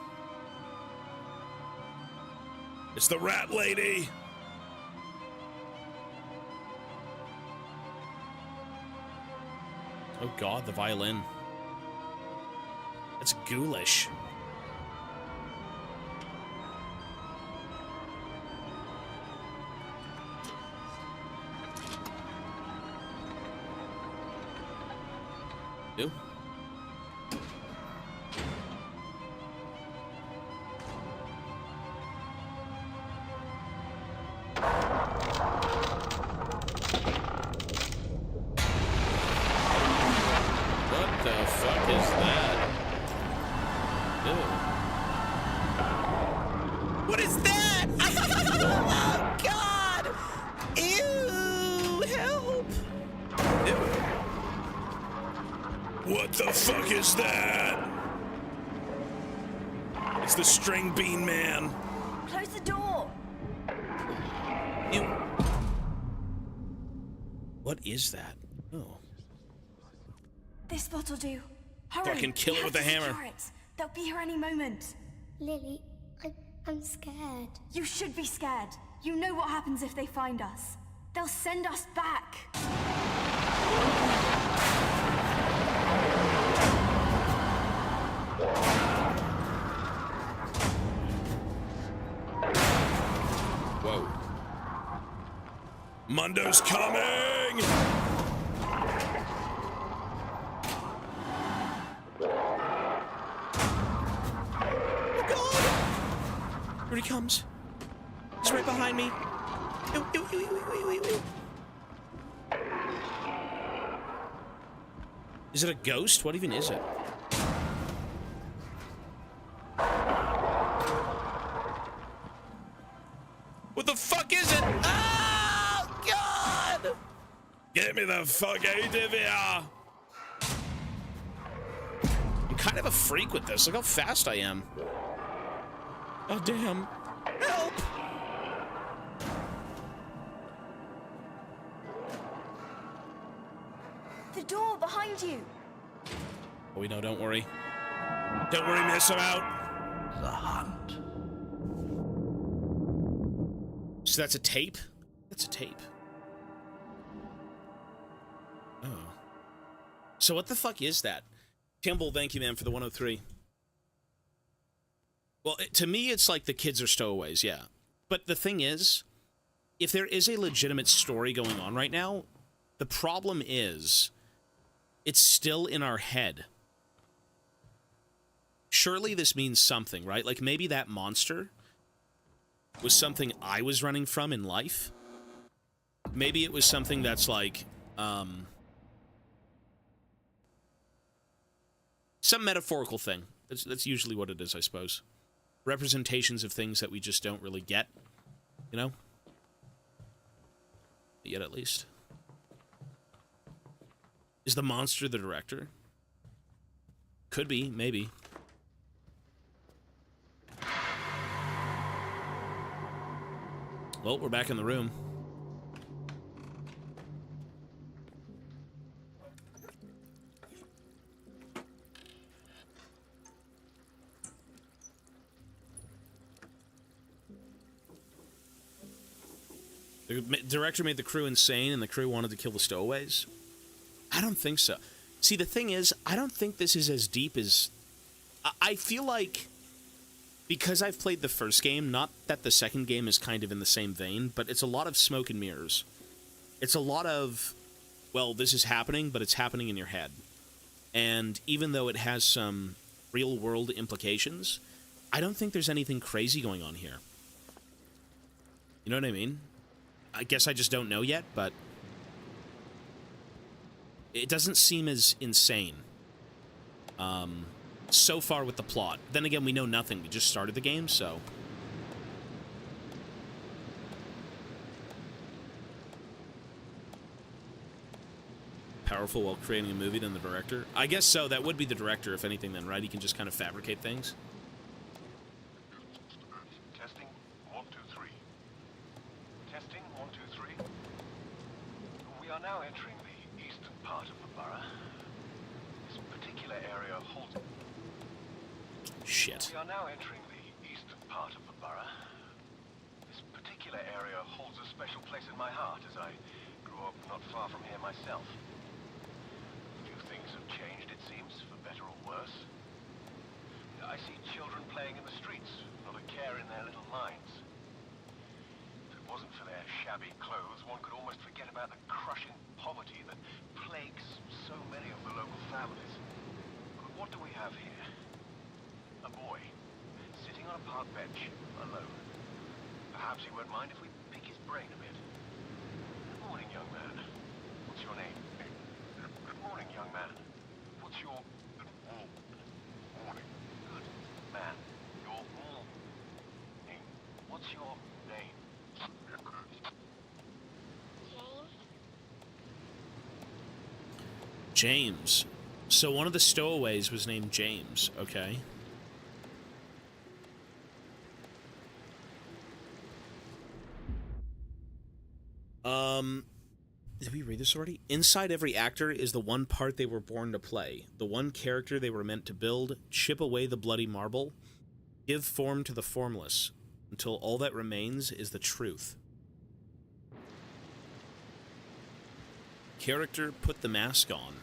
It's the rat lady. Oh god, the violin. That's ghoulish. Ew. What the fuck is that? What the fuck is that? It's the string bean man. Close the door. You. What is that? Oh. This spot will do. Hurry. Fucking kill We it with have the to hammer. secure it. They'll be here any moment. Lily, I'm scared. You should be scared. You know what happens if they find us. They'll send us back. Whoa. Mundo's coming! Oh god! Here he comes. He's right behind me. Ew, ew, ew, ew, ew, ew, ew. Is it a ghost? What even is it? What the fuck is it? Oh, God! Get me the fuck out of here! I'm kind of a freak with this. Look how fast I am. Oh, damn. Help! The door behind you. Oh, we know, don't worry. Don't worry, miss him out. The hunt. So that's a tape? That's a tape. Oh. So what the fuck is that? Kimball, thank you, man, for the 103. Well, to me, it's like the kids are stowaways, yeah. But the thing is, if there is a legitimate story going on right now, the problem is, it's still in our head. Surely this means something, right? Like, maybe that monster was something I was running from in life. Maybe it was something that's like, some metaphorical thing. That's usually what it is, I suppose. Representations of things that we just don't really get, you know? Yet, at least. Is the monster the director? Could be, maybe. Well, we're back in the room. The director made the crew insane and the crew wanted to kill the stowaways? I don't think so. See, the thing is, I don't think this is as deep as... I feel like... Because I've played the first game, not that the second game is kind of in the same vein, but it's a lot of smoke and mirrors. It's a lot of, well, this is happening, but it's happening in your head. And even though it has some real-world implications, I don't think there's anything crazy going on here. You know what I mean? I guess I just don't know yet, but... It doesn't seem as insane. So far with the plot. Then again, we know nothing. We just started the game, so... Powerful while creating a movie than the director? I guess so. That would be the director, if anything, then, right? He can just kind of fabricate things. Testing, 1, 2, 3. Testing, 1, 2, 3. We are now entering the eastern part of the borough. This particular area holds... Shit. We are now entering the eastern part of the borough. This particular area holds a special place in my heart, as I grew up not far from here myself. Few things have changed, it seems, for better or worse. I see children playing in the streets, not a care in their little minds. If it wasn't for their shabby clothes, one could almost forget about the crushing poverty that plagues so many of the local families. But what do we have here? A boy, sitting on a park bench, alone. Perhaps he won't mind if we pick his brain a bit. Good morning, young man. What's your name? Good morning, young man. What's your... morning. Good man. Your... name. What's your name? James? James. So one of the stowaways was named James, okay. Did we read this already? Inside every actor is the one part they were born to play, the one character they were meant to build, chip away the bloody marble, give form to the formless, until all that remains is the truth. Character, put the mask on.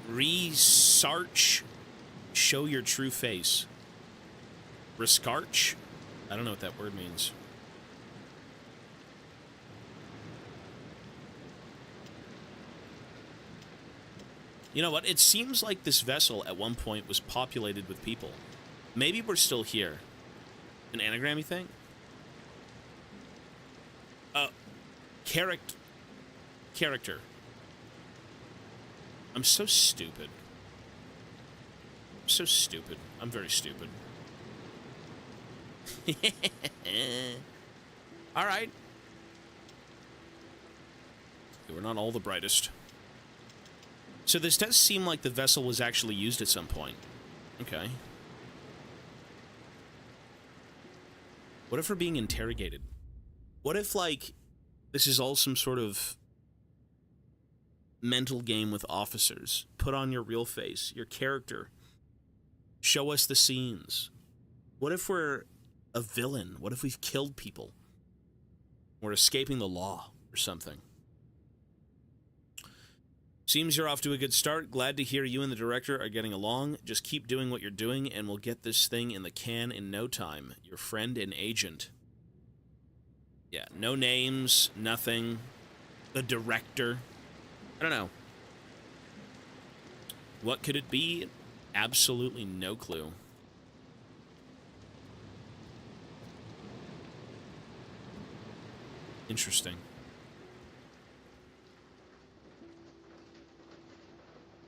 Research, show your true face. Riscarch? I don't know what that word means. You know what? It seems like this vessel at one point was populated with people. Maybe we're still here. An anagram, you think? Character. I'm so stupid. I'm so stupid. I'm very stupid. All right. We're not all the brightest. So this does seem like the vessel was actually used at some point. Okay. What if we're being interrogated? What if, like, this is all some sort of mental game with officers? Put on your real face, your character. Show us the scenes. What if we're a villain? What if we've killed people? We're escaping the law or something. Seems you're off to a good start. Glad to hear you and the director are getting along. Just keep doing what you're doing and we'll get this thing in the can in no time. Your friend and agent. Yeah, no names, nothing. The director. I don't know. What could it be? Absolutely no clue. Interesting.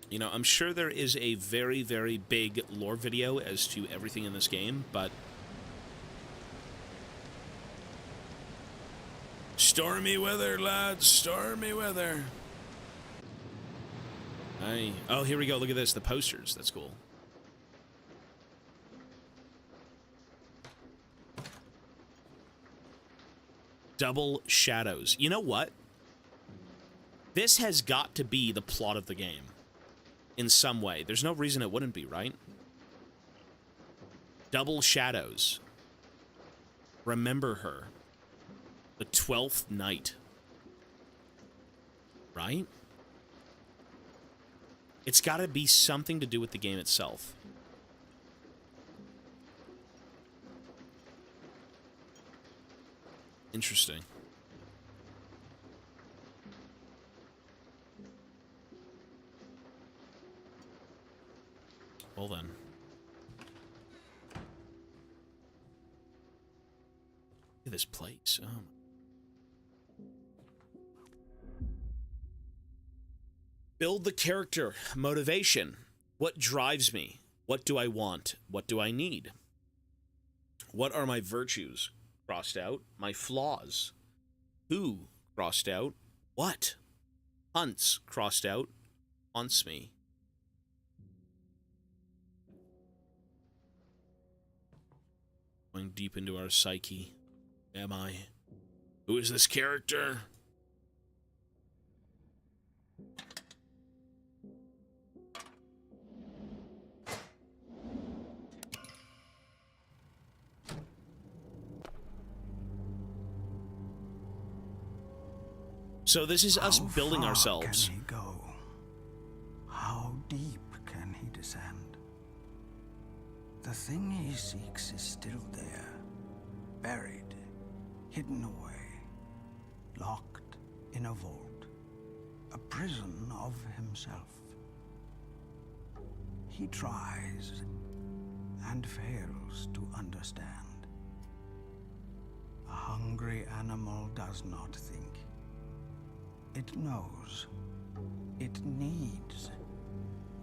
You know, I'm sure there is a very, very big lore video as to everything in this game, but... Stormy weather, lads. Stormy weather. Oh, here we go. Look at this. The posters. That's cool. Double Shadows. You know what? This has got to be the plot of the game. In some way. There's no reason it wouldn't be, right? Double Shadows. Remember her. The 12th night. Right? It's got to be something to do with the game itself. Interesting. Well then. Look at this place. Oh. Build the character. Motivation. What drives me? What do I want? What do I need? What are my virtues? Crossed out. My flaws. Who? Crossed out. What? Hunts. Crossed out. Haunts me. Going deep into our psyche. Am I? Who is this character? So this is us building ourselves. How far can he go? How deep can he descend? The thing he seeks is still there, buried, hidden away, locked in a vault, a prison of himself. He tries and fails to understand. A hungry animal does not think. It knows. It needs.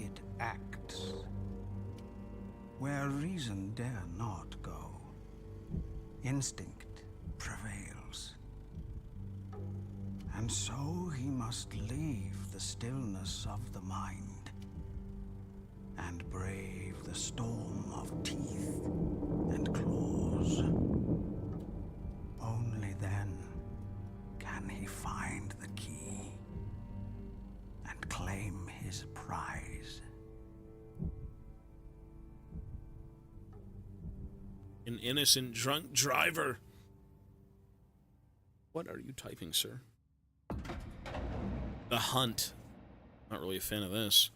It acts. Where reason dare not go, instinct prevails. And And so he must leave the stillness of the mind and brave the storm of teeth and claws. Only then can he find the key and claim his prize. An innocent drunk driver. What are you typing, sir? The Hunt. Not really a fan of this.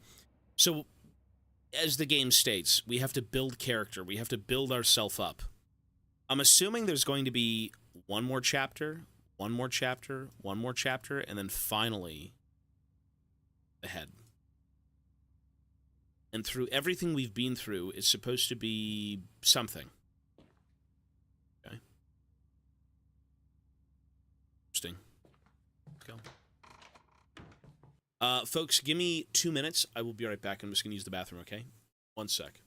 So, as the game states, we have to build character. We have to build ourselves up. I'm assuming there's going to be one more chapter, one more chapter, one more chapter, and then finally the head. And through everything we've been through, it's supposed to be something. Okay. Interesting. Let's go. Folks, give me 2 minutes. I will be right back. I'm just going to use the bathroom, okay? 1 sec.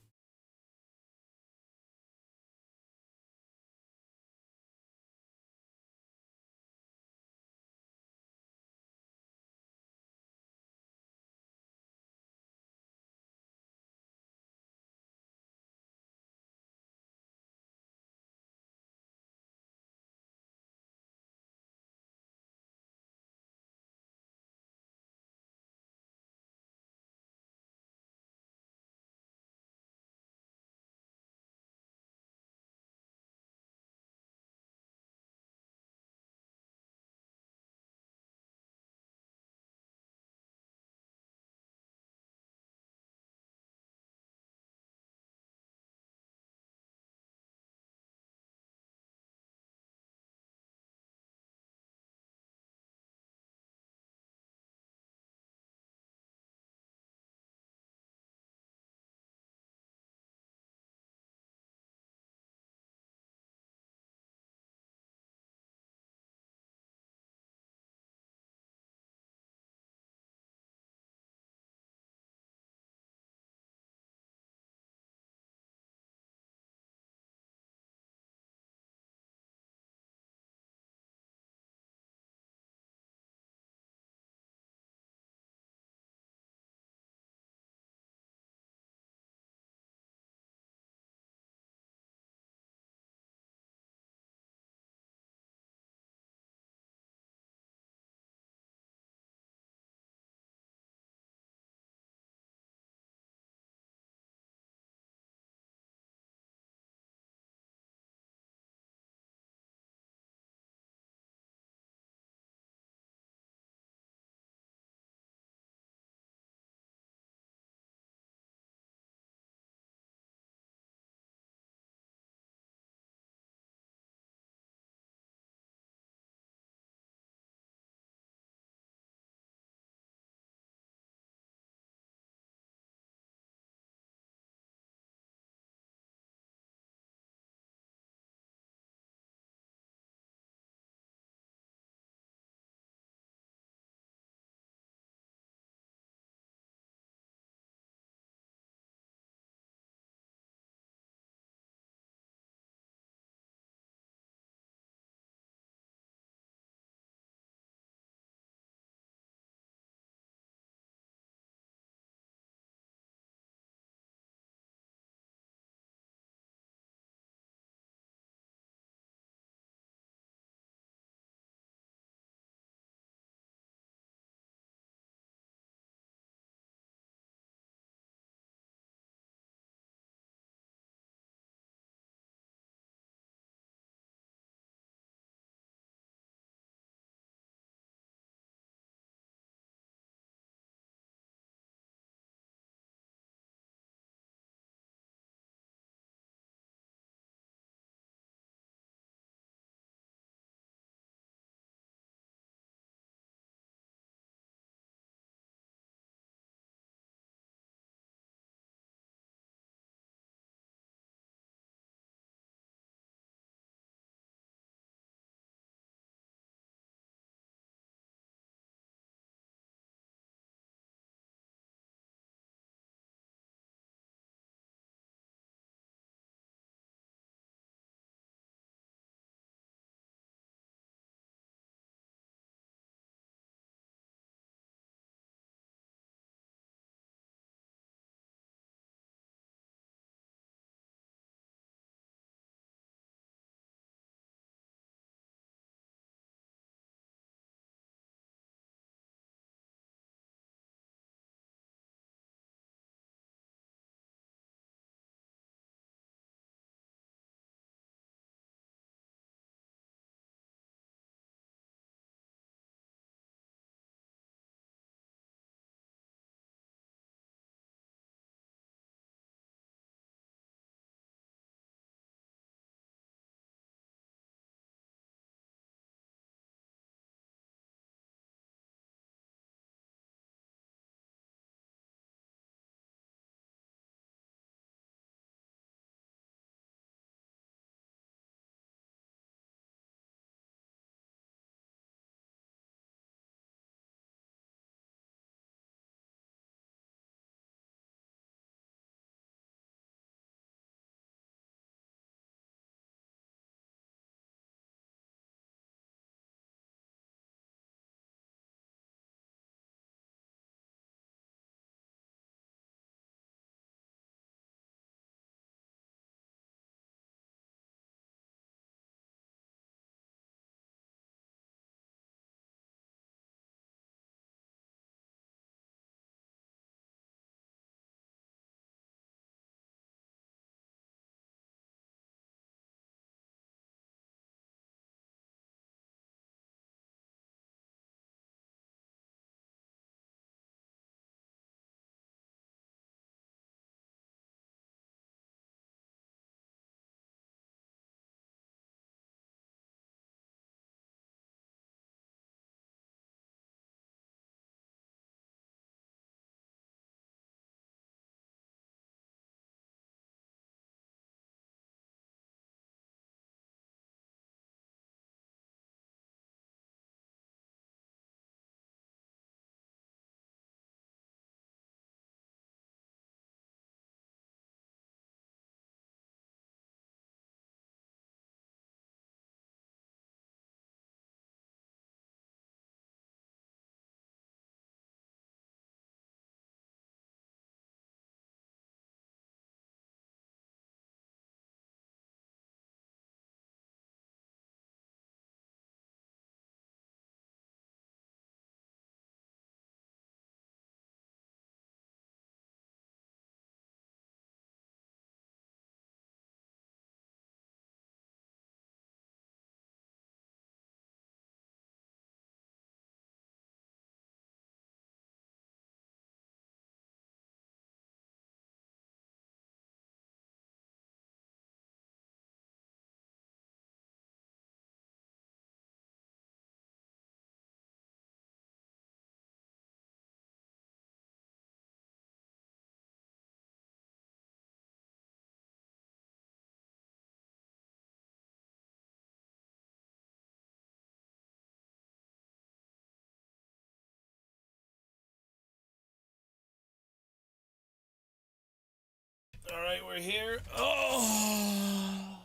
All right, we're here. Oh,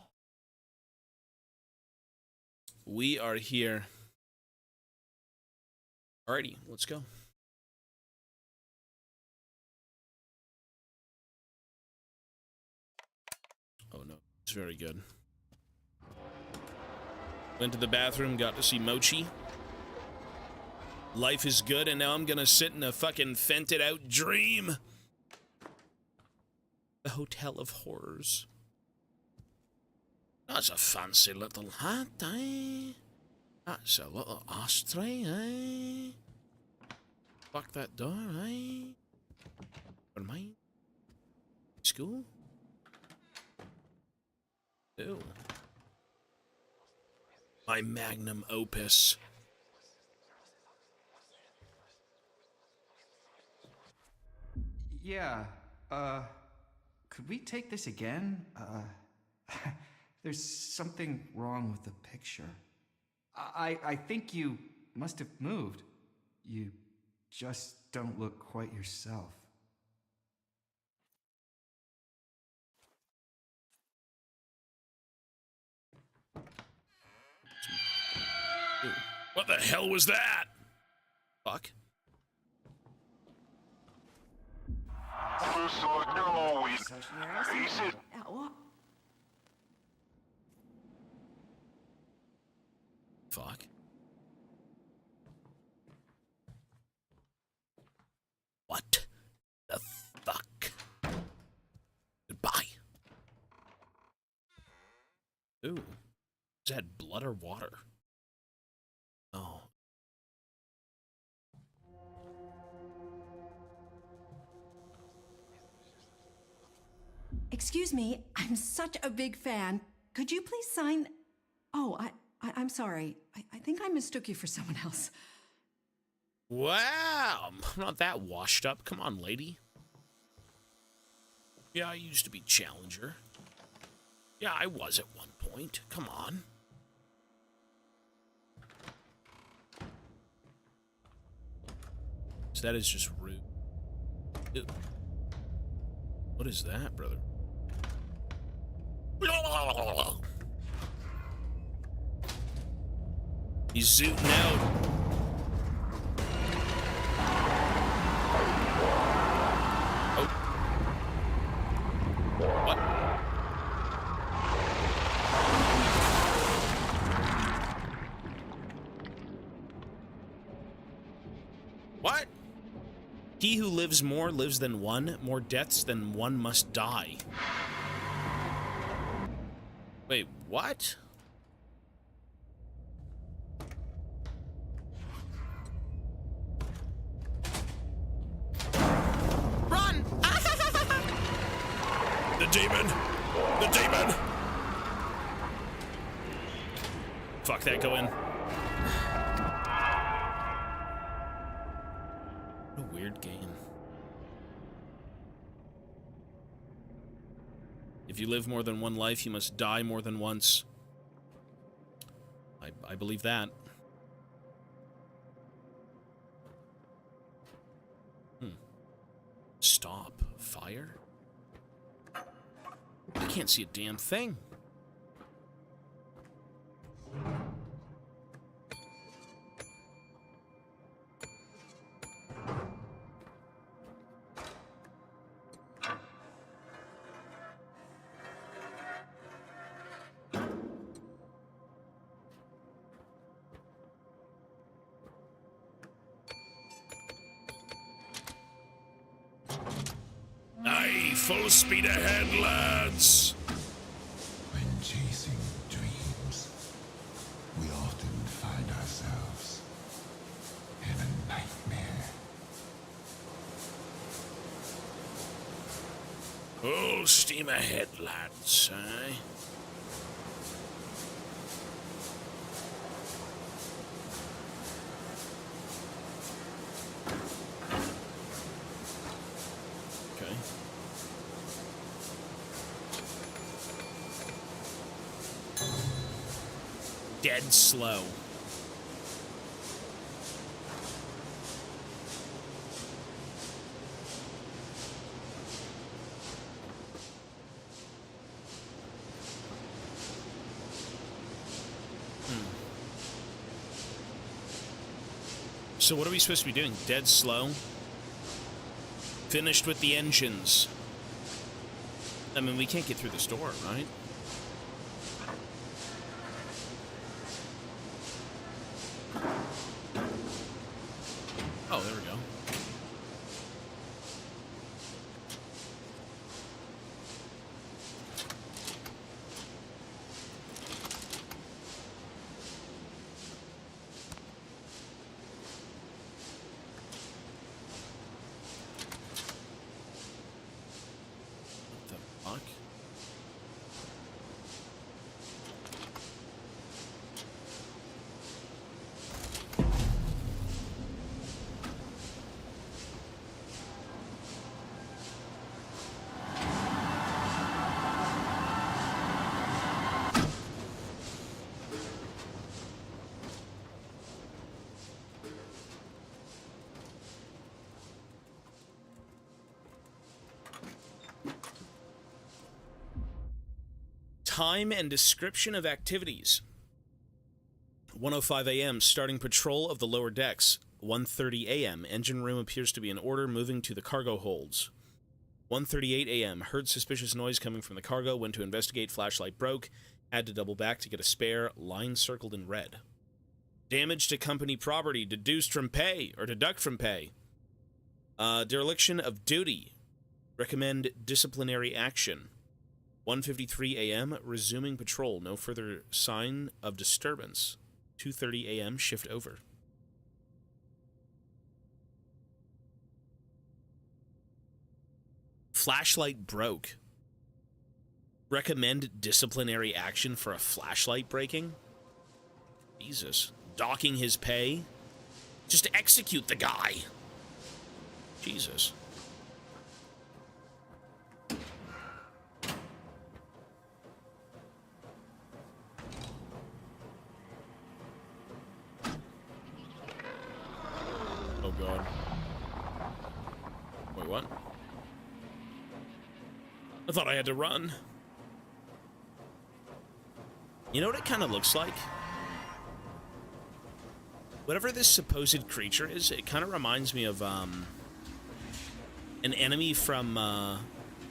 we are here. Alrighty, let's go. Oh no, it's very good. Went to the bathroom, got to see Mochi. Life is good, and now I'm gonna sit in a fucking fented out dream. The Hotel of Horrors. That's a fancy little hat, eh? That's a little ashtray, eh? Lock that door, eh? For mine? School? Ew. My magnum opus. Yeah, could we take this again? There's something wrong with the picture. I think you must have moved. You just don't look quite yourself. Ew. What the hell was that? Fuck. Fuck. What the fuck? Goodbye. Ooh. Is that blood or water? Oh. Excuse me, I'm such a big fan. Could you please sign... Oh, I'm sorry. I think I mistook you for someone else. Wow, I'm not that washed up. Come on, lady. Yeah, I used to be Challenger. Yeah, I was at one point. Come on. So that is just rude. Ew. What is that, brother? He's zooting out. Oh. What? What? He who lives more lives than one, more deaths than one must die. Wait, what? Run! The demon! The demon! Fuck that, go in. What a weird game. If you live more than one life, you must die more than once. I believe that. Stop. Fire? I can't see a damn thing. Aye, full speed ahead, lads! When chasing dreams, we often find ourselves in a nightmare. Full steam ahead, lads, eh? Okay. Dead slow. So what are we supposed to be doing? Dead slow? Finished with the engines. I mean, we can't get through this door, right? Oh, there we go. What the fuck? Time and description of activities. 1:05 a.m. Starting patrol of the lower decks. 1:30 a.m. Engine room appears to be in order, moving to the cargo holds. 1:38 a.m. Heard suspicious noise coming from the cargo. Went to investigate. Flashlight broke. Had to double back to get a spare. Line circled in red. Damage to company property. Deduced from pay or deduct from pay. Dereliction of duty. Recommend disciplinary action. 1:53 a.m. Resuming patrol. No further sign of disturbance. 2:30 a.m. Shift over. Flashlight broke. Recommend disciplinary action for a flashlight breaking? Jesus. Docking his pay? Just execute the guy. Jesus. Oh god. Wait, what? I thought I had to run. You know what it kind of looks like? Whatever this supposed creature is, it kind of reminds me of an enemy from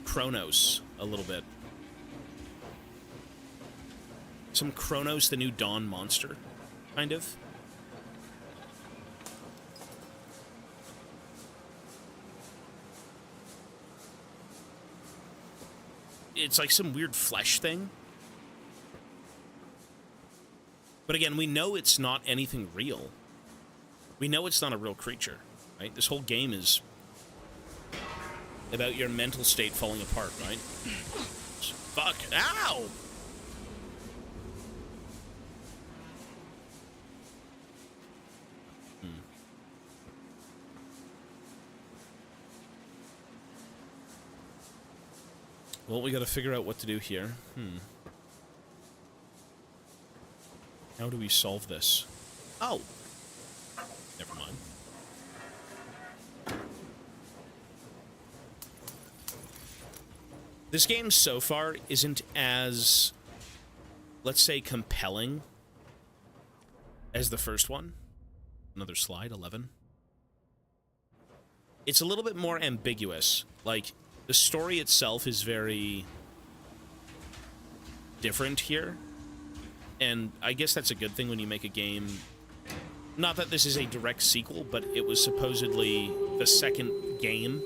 Chronos a little bit. Some Chronos the New Dawn monster, kind of. It's like some weird flesh thing. But again, we know it's not anything real. We know it's not a real creature, right? This whole game is about your mental state falling apart, right? Fuck. Ow! Well, we gotta figure out what to do here. How do we solve this? Oh! Never mind. This game so far isn't as, let's say, compelling as the first one. Another slide, 11. It's a little bit more ambiguous. Like, the story itself is very different here. And I guess that's a good thing when you make a game. Not that this is a direct sequel, but it was supposedly the second game.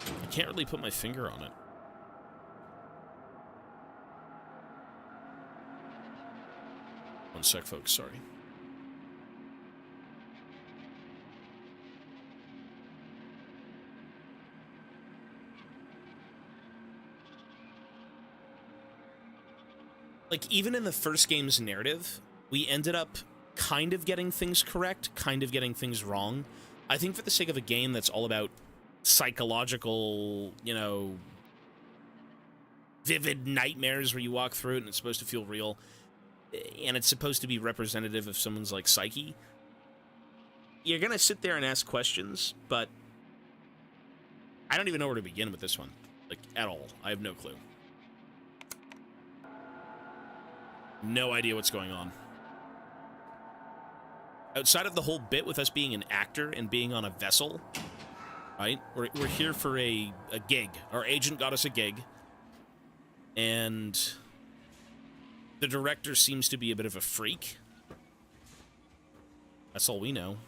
I can't really put my finger on it. One sec, folks, sorry. Like, even in the first game's narrative, we ended up kind of getting things correct, kind of getting things wrong. I think for the sake of a game that's all about psychological, you know, vivid nightmares where you walk through it and it's supposed to feel real, and it's supposed to be representative of someone's, like, psyche, you're gonna sit there and ask questions, but I don't even know where to begin with this one. Like, at all. I have no clue. No idea what's going on. Outside of the whole bit with us being an actor and being on a vessel, right? We're here for a gig. Our agent got us a gig. And the director seems to be a bit of a freak. That's all we know.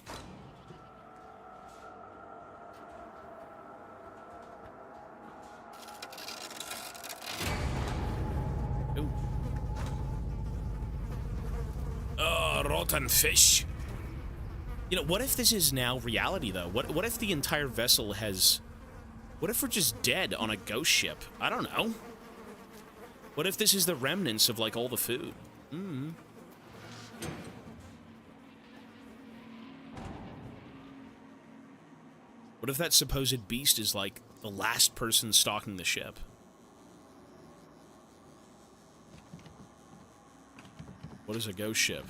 Ooh. Oh, rotten fish. You know, what if this is now reality, though? What if the entire vessel has... What if we're just dead on a ghost ship? I don't know. What if this is the remnants of, like, all the food? What if that supposed beast is, like, the last person stalking the ship? What is a ghost ship?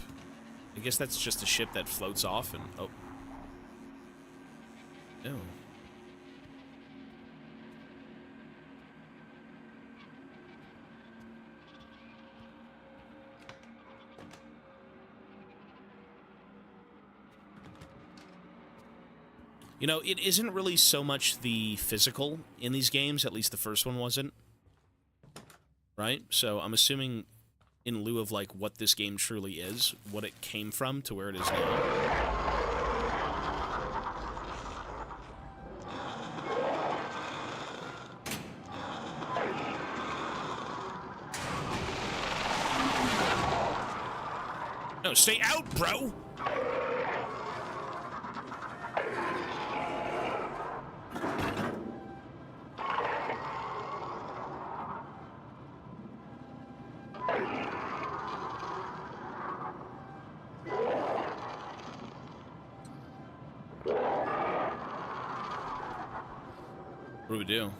I guess that's just a ship that floats off and... Oh. Oh. You know, it isn't really so much the physical in these games, at least the first one wasn't. Right? So I'm assuming in lieu of, like, what this game truly is, what it came from to where it is now. No, stay out, bro! What do we do?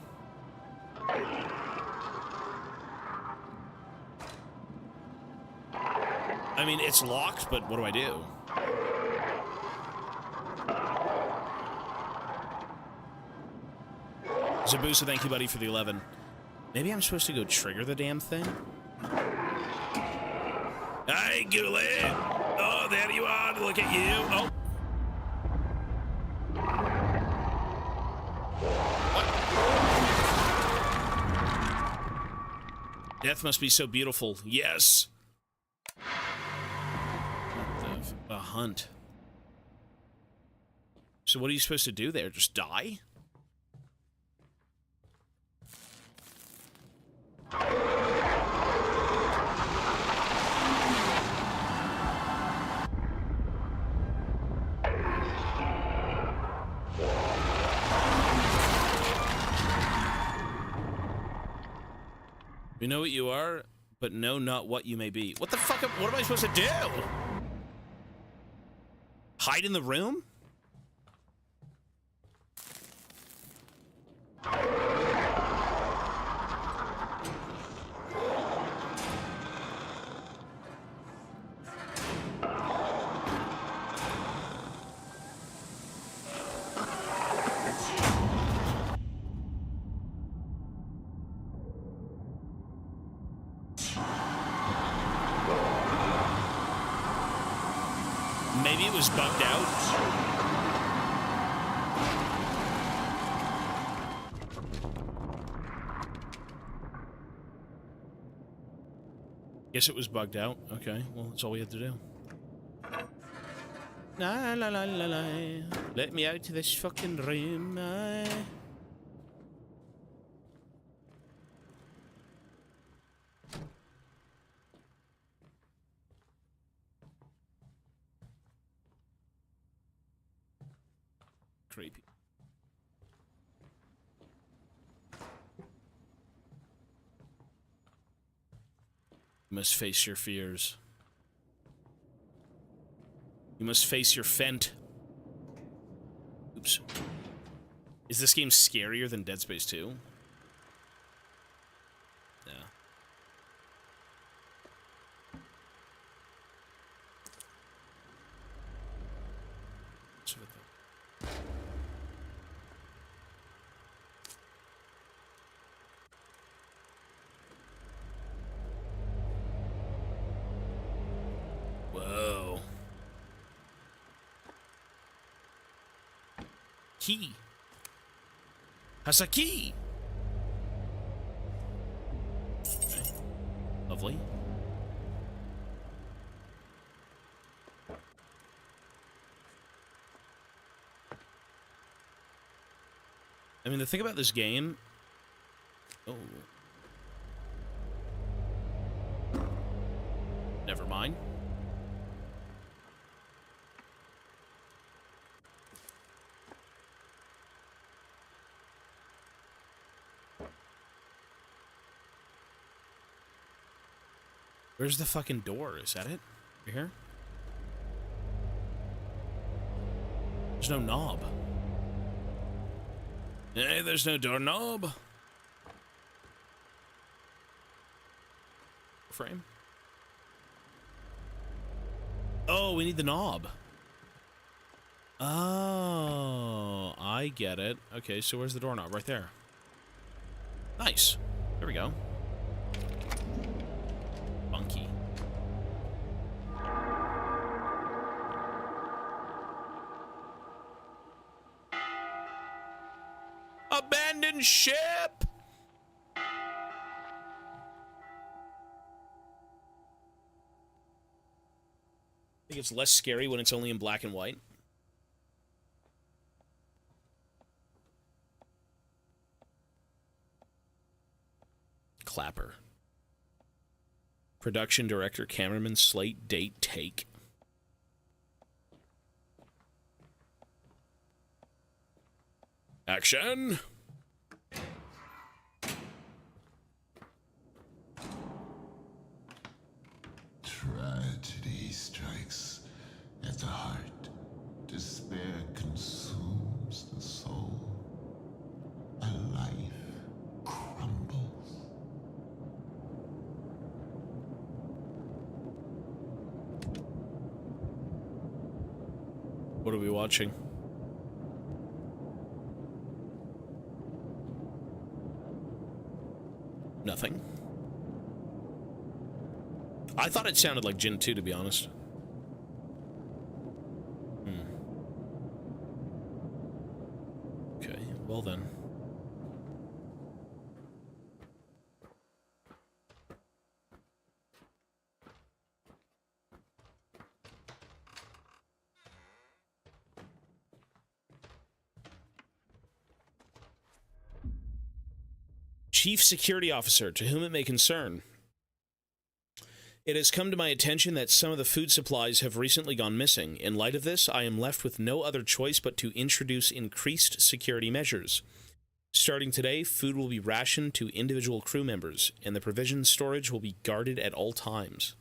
I mean, it's locked, but what do I do? Zabusa, thank you, buddy, for the 11. Maybe I'm supposed to go trigger the damn thing? Hey, Ghoulie! Oh, there you are! Look at you! Oh! Death must be so beautiful. Yes! What the... A hunt. So what are you supposed to do there? Just die? We know what you are, but know not what you may be. What the fuck? What am I supposed to do? Hide in the room? Maybe it was bugged out. Guess it was bugged out. Okay, well, that's all we had to do. La la la la la. Let me out to this fucking room. Creepy. You must face your fears. You must face your fent. Oops. Is this game scarier than Dead Space 2? Yeah. key. Has a key. Okay. Lovely. I mean, the thing about this game... Oh. Never mind. Where's the fucking door? Is that it? Right here? There's no knob. Hey, there's no doorknob. Frame. Oh, we need the knob. Oh, I get it. Okay, so where's the doorknob? Right there. Nice. There we go. Funky. Abandoned ship! I think it's less scary when it's only in black and white. Clapper. Production director, cameraman, slate, date, take. Action! Tragedy strikes at the heart. Despair consumes the soul. A life crumbles. What are we watching? Nothing. I thought it sounded like Djinn 2, to be honest. Okay, well then. Chief Security Officer, to whom it may concern. It has come to my attention that some of the food supplies have recently gone missing. In light of this, I am left with no other choice but to introduce increased security measures. Starting today, food will be rationed to individual crew members, and the provision storage will be guarded at all times.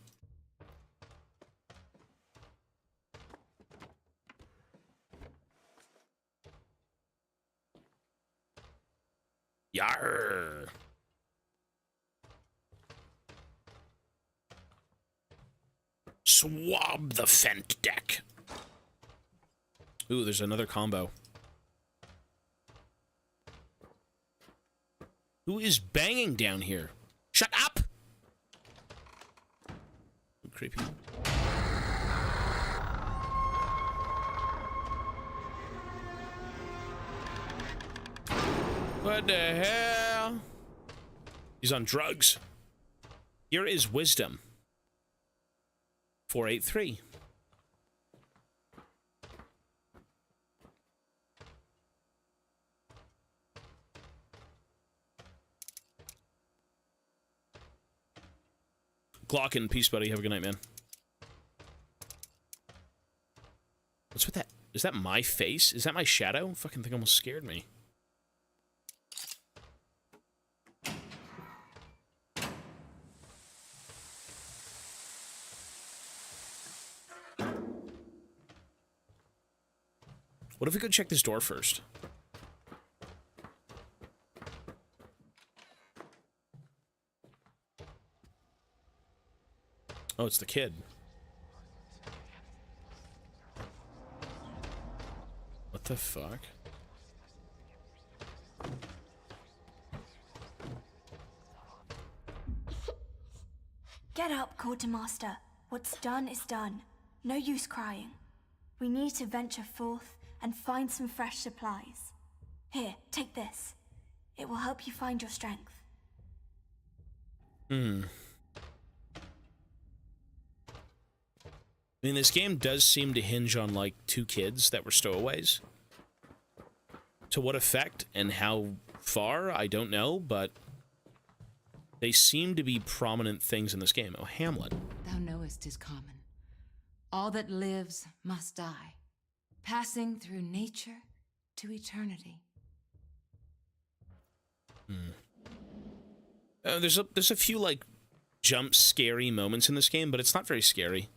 Yarr! Swab the Fent deck. Ooh, there's another combo. Who is banging down here? Shut up! Creepy. What the hell? He's on drugs. Here is wisdom. 483. Glocken, peace, buddy. Have a good night, man. What's with that? Is that my face? Is that my shadow? Fucking thing almost scared me. What if we go check this door first? Oh, it's the kid. What the fuck? Get up, Quartermaster. What's done is done. No use crying. We need to venture forth and find some fresh supplies. Here, take this. It will help you find your strength. I mean, this game does seem to hinge on, like, 2 kids that were stowaways. To what effect and how far, I don't know, but they seem to be prominent things in this game. Oh, Hamlet. Thou knowest is common. All that lives must die, passing through nature to eternity. There's a few, like, jump scary moments in this game, but it's not very scary.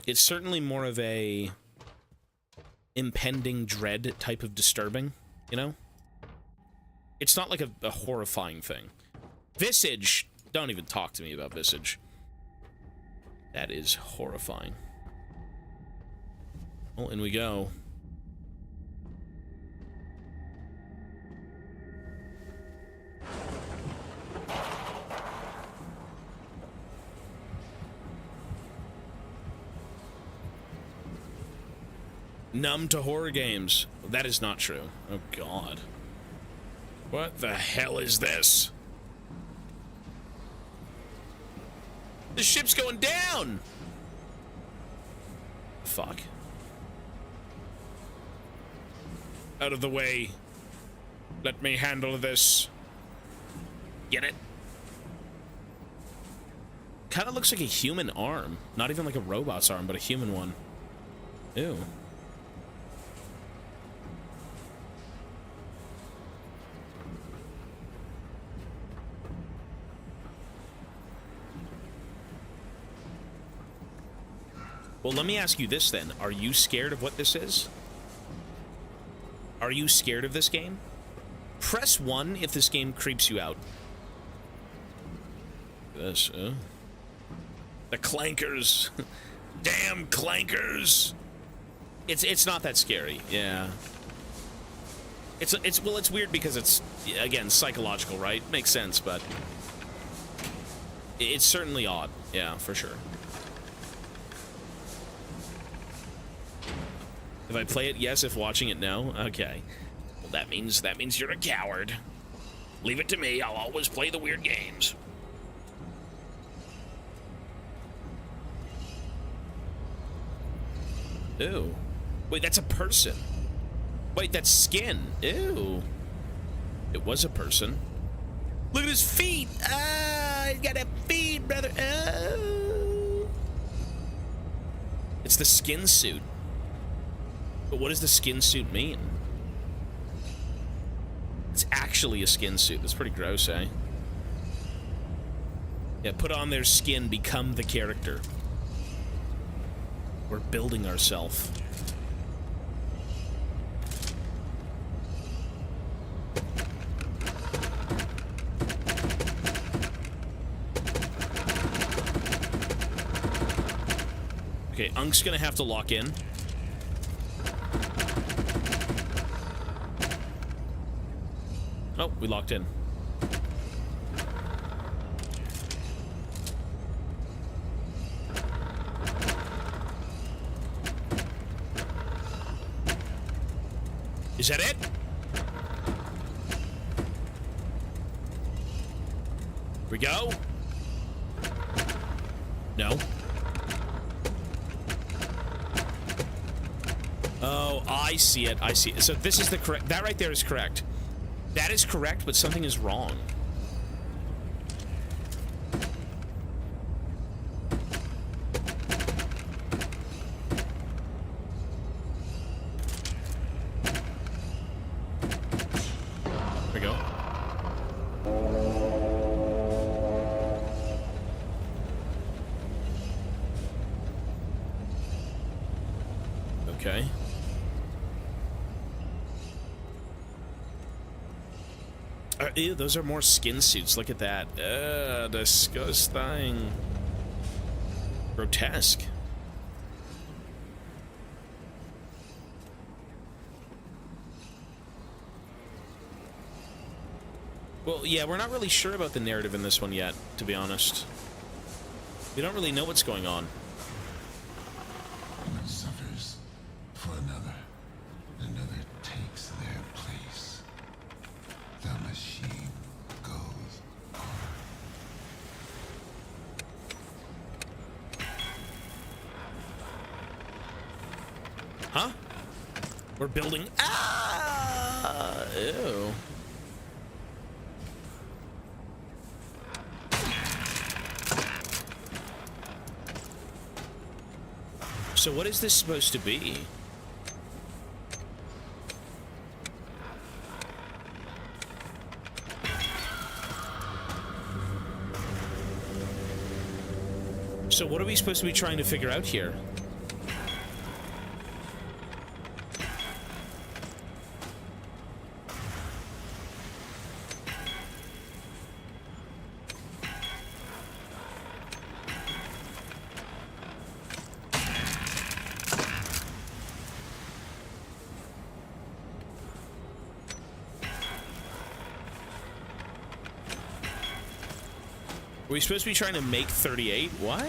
It's certainly more of a impending dread type of disturbing, you know? It's not like a horrifying thing. Visage! Don't even talk to me about Visage. That is horrifying. Well, in we go. Numb to horror games. That is not true. Oh, God. What the hell is this? The ship's going down! Fuck. Out of the way. Let me handle this. Get it? Kind of looks like a human arm. Not even like a robot's arm, but a human one. Ew. Well, let me ask you this then. Are you scared of what this is? Are you scared of this game? Press 1 if this game creeps you out. This, the clankers. Damn clankers. It's not that scary. Yeah. It's weird because it's, again, psychological, right? Makes sense, but it's certainly odd. Yeah, for sure. If I play it, yes. If watching it, no. Okay. Well, that means you're a coward. Leave it to me. I'll always play the weird games. Ew. Wait, that's a person. Wait, that's skin. Ew. It was a person. Look at his feet. Ah, he's got a feet, brother. Oh. It's the skin suit. But what does the skin suit mean? It's actually a skin suit. That's pretty gross, eh? Yeah, put on their skin, become the character. We're building ourselves. Okay, Unk's gonna have to lock in. Oh, we locked in. Is that it? We go? No. Oh, I see it. I see it. So this is the correct... That right there is correct. That is correct, but something is wrong. There we go. Okay. Ew, those are more skin suits. Look at that. Disgusting. Grotesque. Well, yeah, we're not really sure about the narrative in this one yet, to be honest. We don't really know what's going on. One suffers for another. Another takes their place. The machine goes on. Huh? We're building... Ah! Ew. So what is this supposed to be? So what are we supposed to be trying to figure out here? Are we supposed to be trying to make 38? What?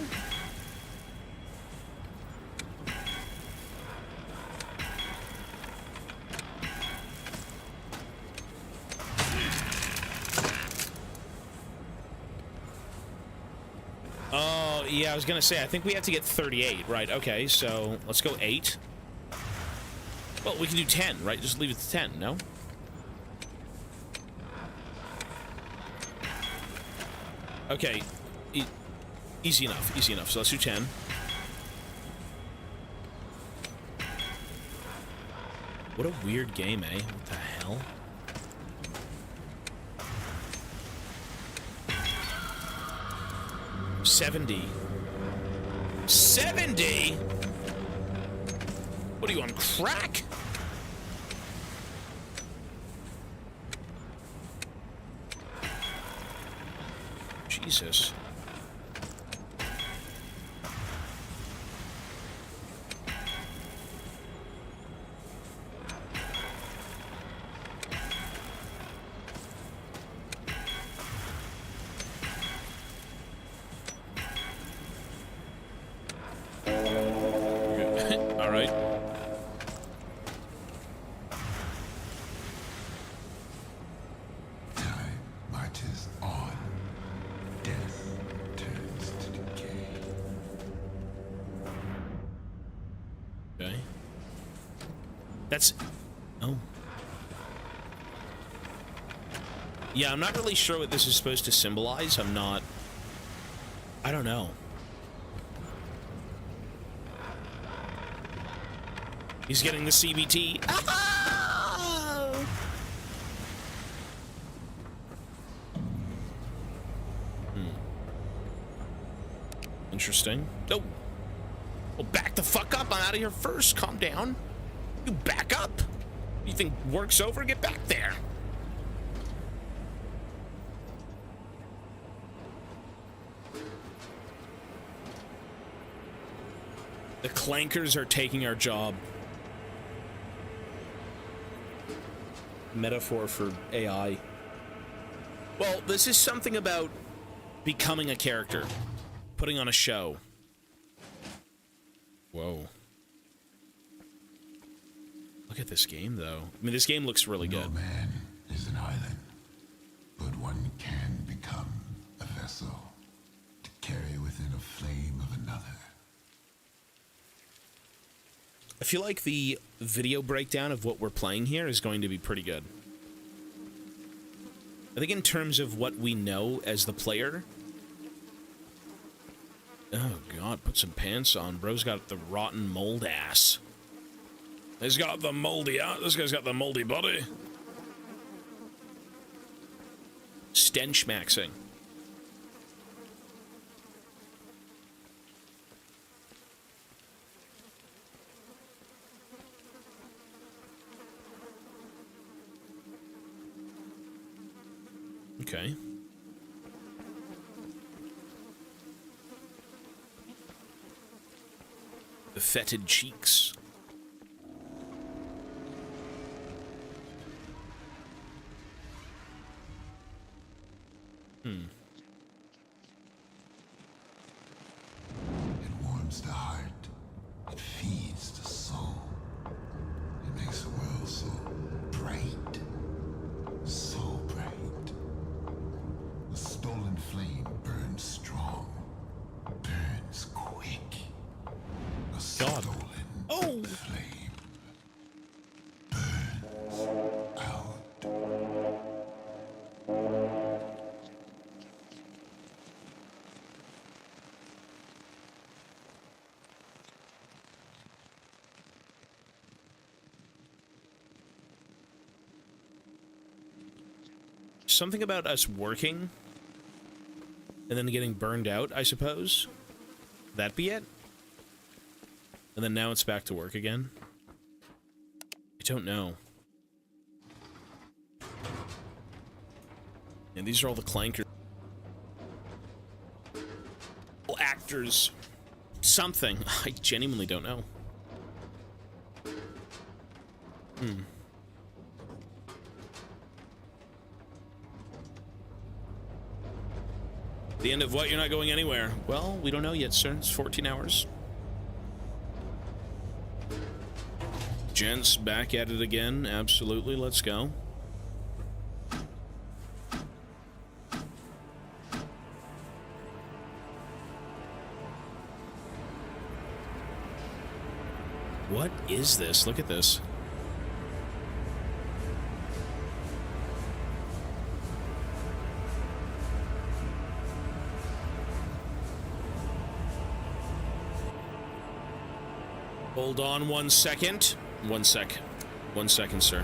Oh, yeah, I was gonna say, I think we have to get 38, right? Okay, so let's go 8. Well, we can do 10, right? Just leave it to 10, no? Okay, easy enough, easy enough. So let's do 10. What a weird game, eh? What the hell? $70. 70? What are you on crack? Jesus. All right. Time marches on. Death turns to decay. Okay. That's... Oh. Yeah, I'm not really sure what this is supposed to symbolize. I'm not... I don't know. He's getting the CBT. Ah! Interesting. Oh. Well, back the fuck up. I'm out of here first. Calm down. You back up. You think work's over? Get back there. The clankers are taking our job. Metaphor for AI. Well, this is something about becoming a character, putting on a show. Whoa. Look at this game, though. I mean, this game looks really good. No man is an island, but one can become a vessel to carry within a flame of another. I feel like the video breakdown of what we're playing here is going to be pretty good. I think in terms of what we know as the player... Oh god, put some pants on. Bro's got the rotten mold ass. He's got the moldy ass. This guy's got the moldy body. Stench maxing. Okay. The fetid cheeks. It warms the heart. It feeds the soul. It makes the world so bright. So bright. The stolen flame burns strong. Burns quick. A stolen flame burns out. Something about us working and then getting burned out, I suppose. That be it? And then now it's back to work again? I don't know. And these are all the clankers. Actors. Something. I genuinely don't know. The end of what? You're not going anywhere. Well, we don't know yet, sir. It's 14 hours. Gents, back at it again. Absolutely. Let's go. What is this? Look at this. Hold on 1 second. 1 sec. 1 second, sir.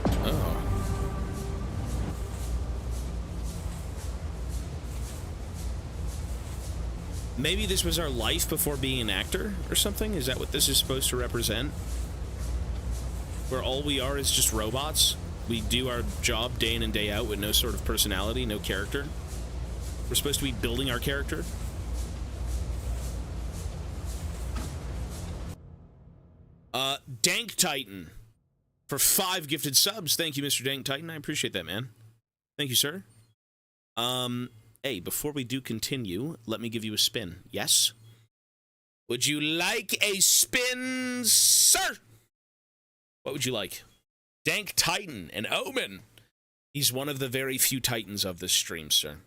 Oh. Maybe this was our life before being an actor or something? Is that what this is supposed to represent? Where all we are is just robots? We do our job day in and day out with no sort of personality, no character? We're supposed to be building our character? Dank Titan for 5 gifted subs. Thank you, Mr. Dank Titan. I appreciate that, man. Thank you, sir. Hey, before we do continue, let me give you a spin. Yes? Would you like a spin, sir? What would you like? Dank Titan, an Omen. He's one of the very few Titans of this stream, sir.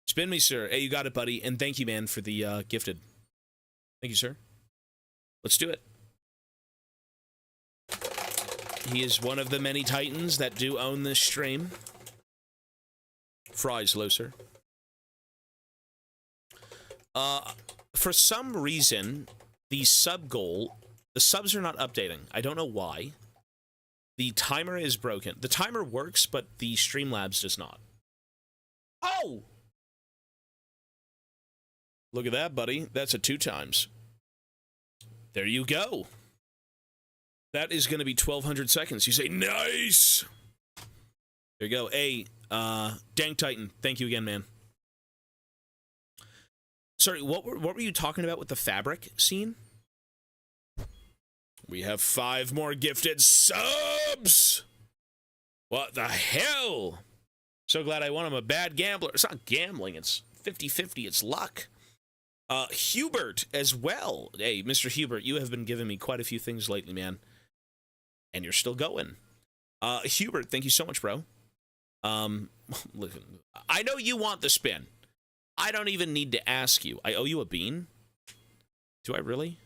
Spin me, sir. Hey, you got it, buddy. And thank you, man, for the gifted. Thank you, sir. Let's do it. He is one of the many Titans that do own this stream. Fries, hello, sir. For some reason, the sub goal, the subs are not updating. I don't know why. The timer is broken. The timer works, but the Streamlabs does not. Oh! Look at that, buddy. That's a 2 times. There you go. That is going to be 1,200 seconds. You say, nice! There you go. Hey, Dank Titan, thank you again, man. Sorry, what were you talking about with the fabric scene? We have 5 more gifted subs! What the hell? So glad I won. I'm a bad gambler. It's not gambling. It's 50-50. It's luck. Hubert as well. Hey, Mr. Hubert, you have been giving me quite a few things lately, man. And you're still going. Hubert, thank you so much, bro. Listen, I know you want the spin. I don't even need to ask you. I owe you a bean? Do I really?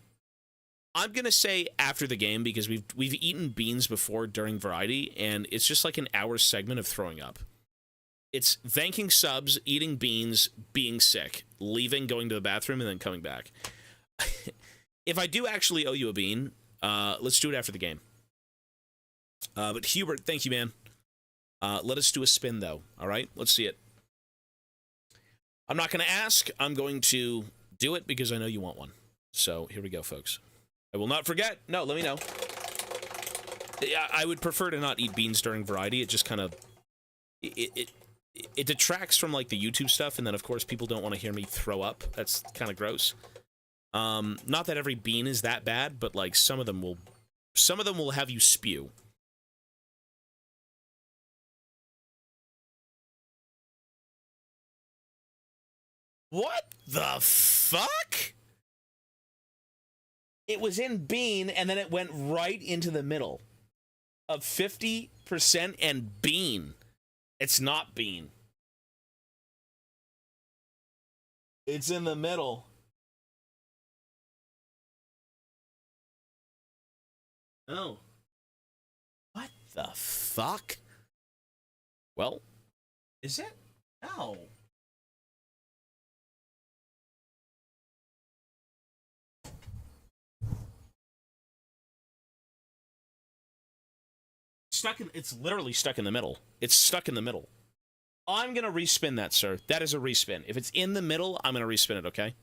I'm going to say after the game because we've eaten beans before during Variety, and it's just like an hour segment of throwing up. It's thanking subs, eating beans, being sick, leaving, going to the bathroom, and then coming back. If I do actually owe you a bean, let's do it after the game. But Hubert, thank you, man. Let us do a spin, though. All right? Let's see it. I'm not going to ask. I'm going to do it because I know you want one. So here we go, folks. I will not forget. No, let me know. I would prefer to not eat beans during Variety. It just kind of... It detracts from, like, the YouTube stuff, and then, of course, people don't want to hear me throw up. That's kind of gross. Not that every bean is that bad, but, like, some of them will have you spew. What the fuck? It was in bean, and then it went right into the middle of 50% and bean. It's not bean. It's in the middle. Oh. What the fuck? Well, is it? No. It's literally stuck in the middle. It's stuck in the middle. I'm gonna respin that, sir. That is a respin. If it's in the middle, I'm gonna respin it, okay?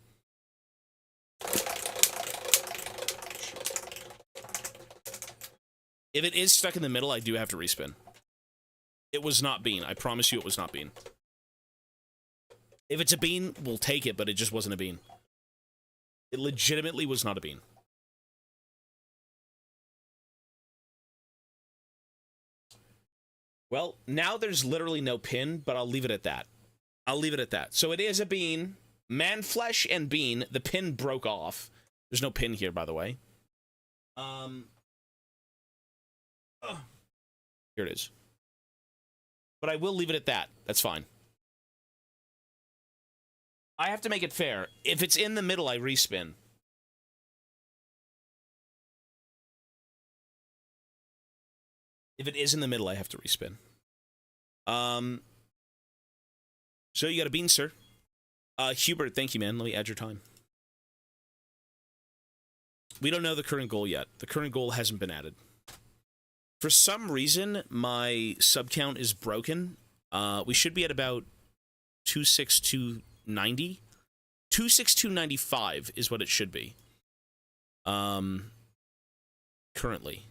If it is stuck in the middle, I do have to respin. It was not bean. I promise you it was not bean. If it's a bean, we'll take it, but it just wasn't a bean. It legitimately was not a bean. Well, now there's literally no pin, but I'll leave it at that. I'll leave it at that. So it is a bean. Man flesh and bean. The pin broke off. There's no pin here, by the way. Here it is. But I will leave it at that. That's fine. I have to make it fair. If it's in the middle, I respin. If it is in the middle, I have to respin. So you got a bean, sir. Hubert, thank you, man. Let me add your time. We don't know the current goal yet. The current goal hasn't been added. For some reason, my sub count is broken. We should be at about 26290. 26295 is what it should be. Currently.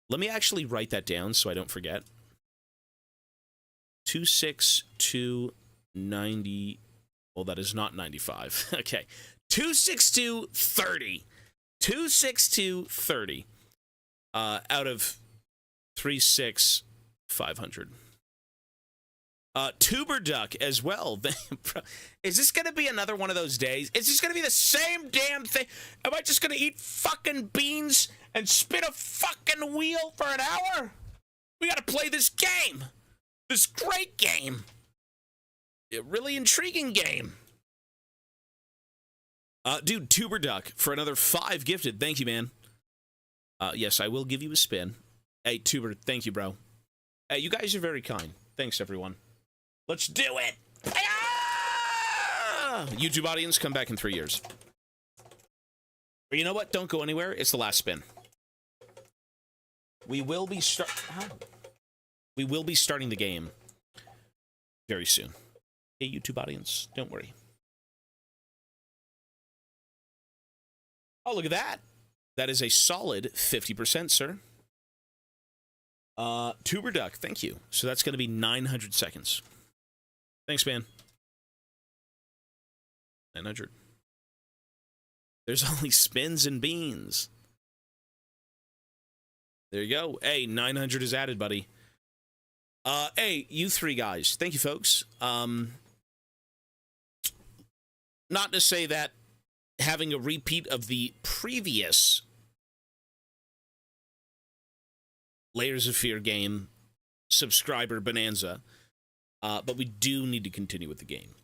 Let me actually write that down so I don't forget. 26290. Well, that is not 95. Okay. 26230. 26230. Out of 36500. Tuber Duck as well. Is this going to be another one of those days? Is this going to be the same damn thing? Am I just going to eat fucking beans and spin a fucking wheel for an hour? We got to play this game. This great game. A really intriguing game. Dude, Tuber Duck for another 5 gifted. Thank you, man. Yes, I will give you a spin. Hey, Tuber, thank you, bro. Hey, you guys are very kind. Thanks, everyone. Let's do it! Ah! YouTube audience, come back in 3 years. Or you know what? Don't go anywhere. It's the last spin. We will be We will be starting the game very soon. Hey, YouTube audience, don't worry. Oh, look at that. That is a solid 50%, sir. Tuber Duck, thank you. So that's going to be 900 seconds. Thanks, man. 900. There's only spins and beans. There you go. Hey, 900 is added, buddy. Hey, you 3 guys. Thank you, folks. Not to say that having a repeat of the previous Layers of Fear game subscriber bonanza, but we do need to continue with the game.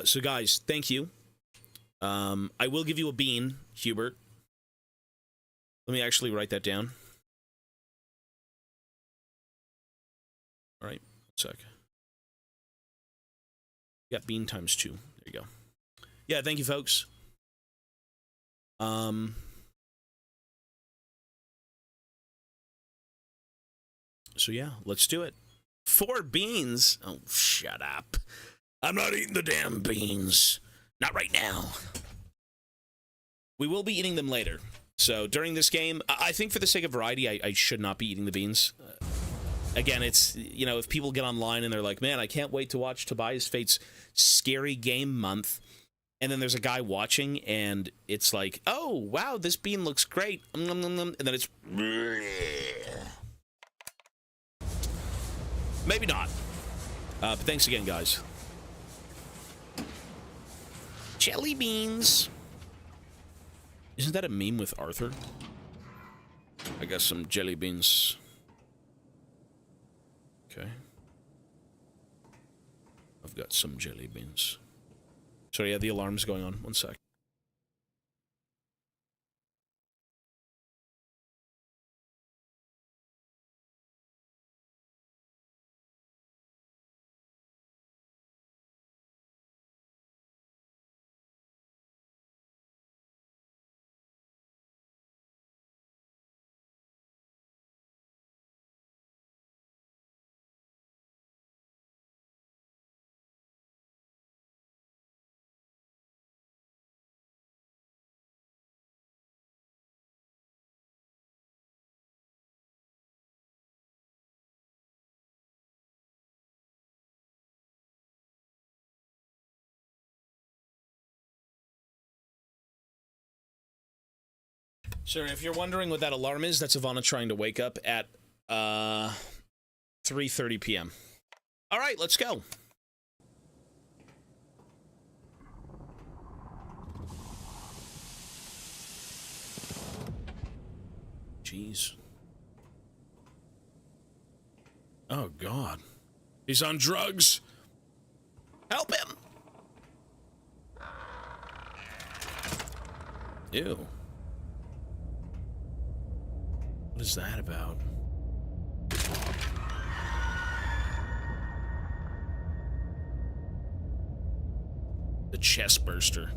So guys, thank you. I will give you a bean, Hubert. Let me actually write that down. All right, 1 sec. Got bean times 2. There you go. Yeah, thank you, folks. So yeah, let's do it. 4 beans? Oh, shut up. I'm not eating the damn beans. Not right now. We will be eating them later. So during this game, I think for the sake of variety, I should not be eating the beans. Again, it's, you know, if people get online and they're like, man, I can't wait to watch Tobias Fate's Scary Game Month. And then there's a guy watching and it's like, oh, wow, this bean looks great. And then it's... Maybe not. But thanks again, guys. Jelly beans. Isn't that a meme with Arthur? I got some jelly beans. Okay. I've got some jelly beans. Sorry, yeah, the alarm's going on. One sec. Sorry, if you're wondering what that alarm is, that's Ivana trying to wake up at 3:30 p.m. All right, let's go. Jeez. Oh, God. He's on drugs. Help him. Ew. What is that about? The chest burster.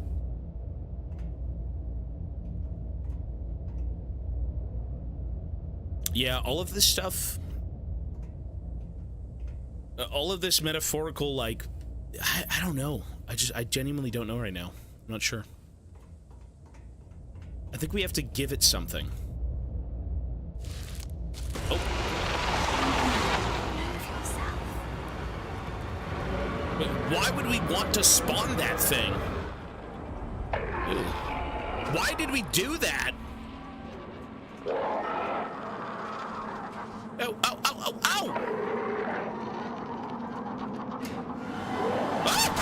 Yeah, all of this stuff, all of this metaphorical, like, I don't know. I genuinely don't know right now. I'm not sure. I think we have to give it something. Oh. Wait, why would we want to spawn that thing? Ew. Why did we do that? Oh, ow, ow, ow, ow! Ah!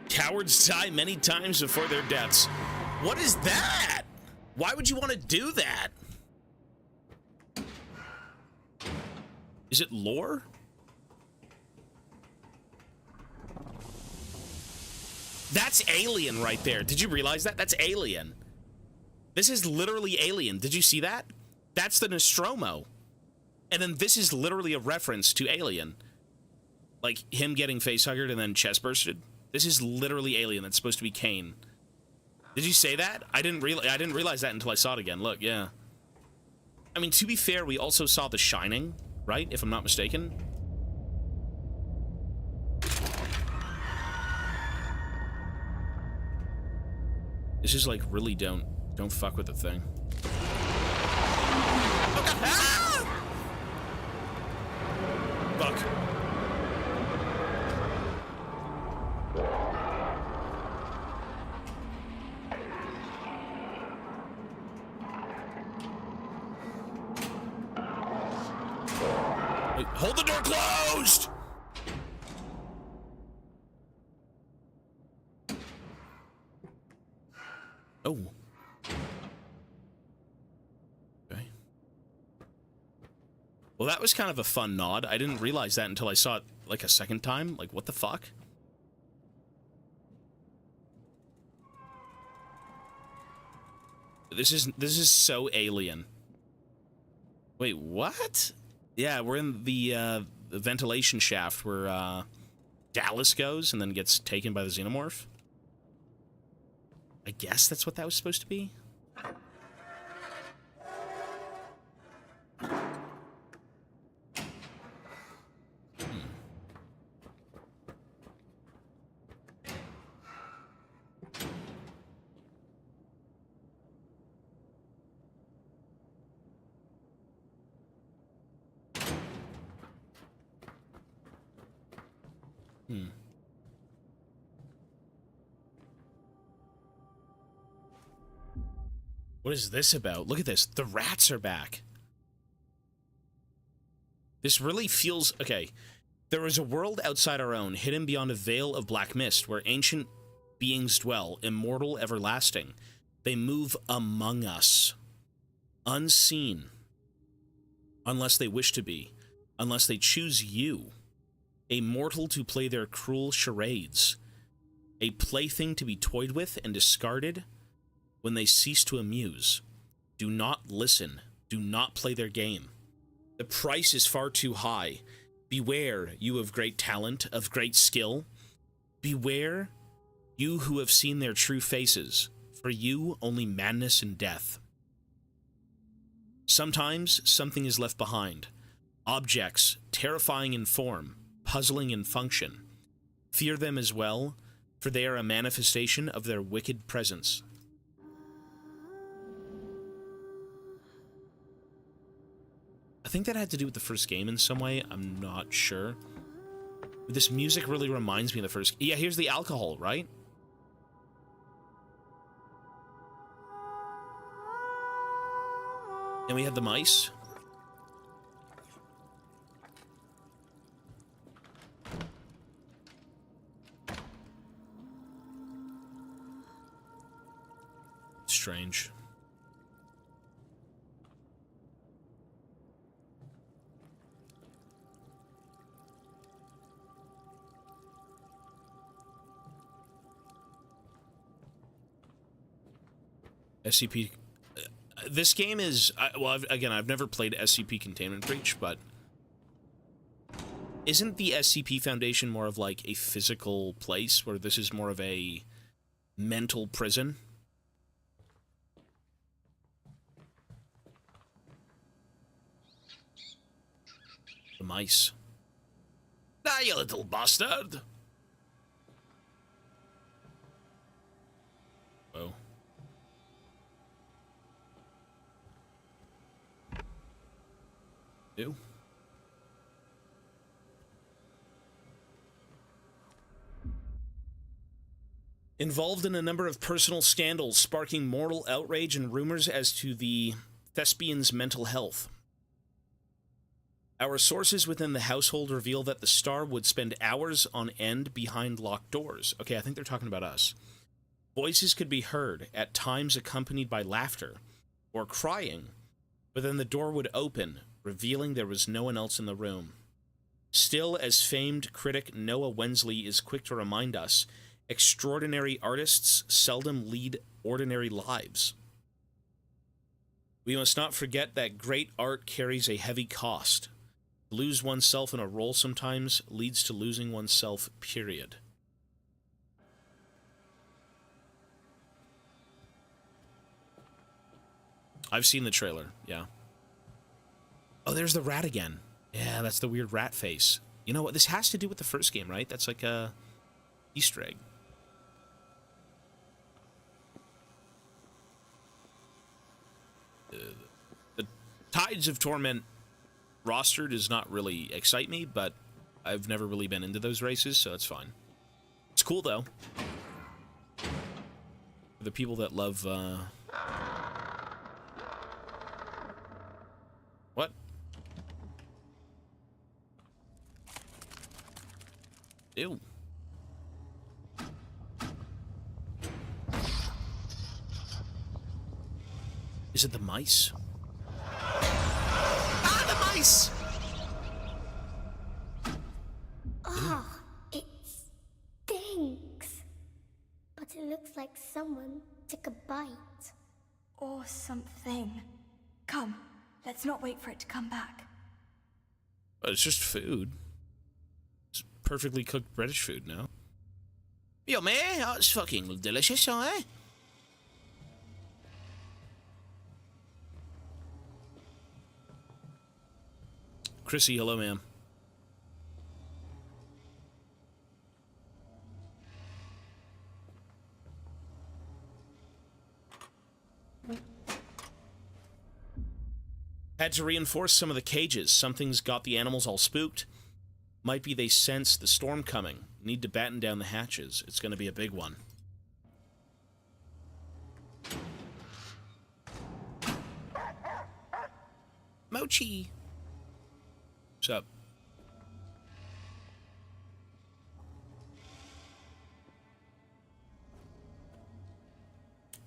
Cowards die many times before their deaths. What is that? Why would you want to do that? Is it lore? That's Alien right there. Did you realize that? That's Alien. This is literally Alien. Did you see that? That's the Nostromo. And then this is literally a reference to Alien. Like him getting facehuggered and then chest bursted. This is literally Alien. That's supposed to be Kane. Did you say that? I didn't realize that until I saw it again. Look, yeah. I mean, to be fair, we also saw The Shining, right? If I'm not mistaken. This is like really don't fuck with the thing. Ah! Fuck. Wait, hold the door closed! Oh. Okay. Well, that was kind of a fun nod. I didn't realize that until I saw it like a second time. Like, what the fuck? This is so Alien. Wait, what? Yeah, we're in the ventilation shaft where Dallas goes and then gets taken by the xenomorph. I guess that's what that was supposed to be. What is this about? Look at this. The rats are back. This really feels... Okay. There is a world outside our own, hidden beyond a veil of black mist, where ancient beings dwell, immortal, everlasting. They move among us. Unseen. Unless they wish to be. Unless they choose you. A mortal to play their cruel charades. A plaything to be toyed with and discarded when they cease to amuse. Do not listen. Do not play their game. The price is far too high. Beware, you of great talent, of great skill. Beware, you who have seen their true faces. For you, only madness and death. Sometimes, something is left behind. Objects, terrifying in form, puzzling in function. Fear them as well, for they are a manifestation of their wicked presence. I think that had to do with the first game in some way. I'm not sure. But this music really reminds me of the first... Yeah, here's the alcohol, right? And we had the mice. Strange. SCP. This game is well. Again, I've never played SCP Containment Breach, but isn't the SCP Foundation more of like a physical place, where this is more of a mental prison? The mice. Ah, you little bastard! Whoa. Do. Involved in a number of personal scandals, sparking mortal outrage and rumors as to the thespian's mental health. Our sources within the household reveal that the star would spend hours on end behind locked doors. Okay, I think they're talking about us. Voices could be heard, at times accompanied by laughter or crying, but then the door would open, revealing there was no one else in the room. Still, as famed critic Noah Wensley is quick to remind us, extraordinary artists seldom lead ordinary lives. We must not forget that great art carries a heavy cost. To lose oneself in a role sometimes leads to losing oneself, period. I've seen the trailer, yeah. Oh, there's the rat again. Yeah, that's the weird rat face. You know what? This has to do with the first game, right? That's like a Easter egg. The Tides of Torment roster does not really excite me, but I've never really been into those races, so that's fine. It's cool, though. For the people that love, What? Ew. Is it the mice? Ah, the mice! Oh, it stinks. But it looks like someone took a bite. Or something. Come, let's not wait for it to come back. But it's just food. It's perfectly cooked British food now. Yo, man, that's fucking delicious, eh? Chrissy, hello, ma'am. Had to reinforce some of the cages. Something's got the animals all spooked. Might be they sense the storm coming. Need to batten down the hatches. It's going to be a big one. Mochi. What's up?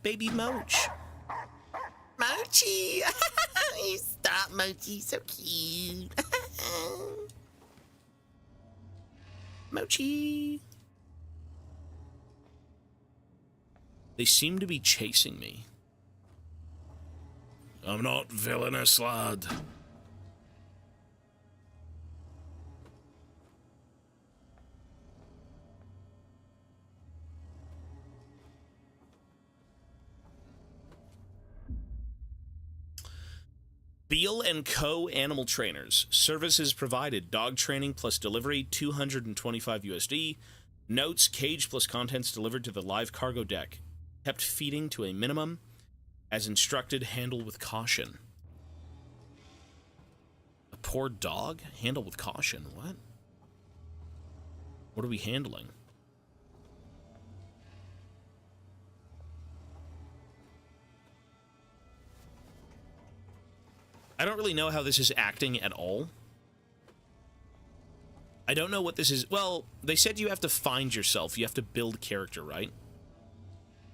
Baby Moch. Mochi! Stop, Mochi. So cute. Mochi. They seem to be chasing me. I'm not villainous, lad. Beal & Co. Animal Trainers. Services provided. Dog training plus delivery, 225 USD. Notes, cage plus contents delivered to the live cargo deck. Kept feeding to a minimum. As instructed, handle with caution. A poor dog? Handle with caution. What? What are we handling? I don't really know how this is acting at all. I don't know what this is. Well, they said you have to find yourself. You have to build character, right?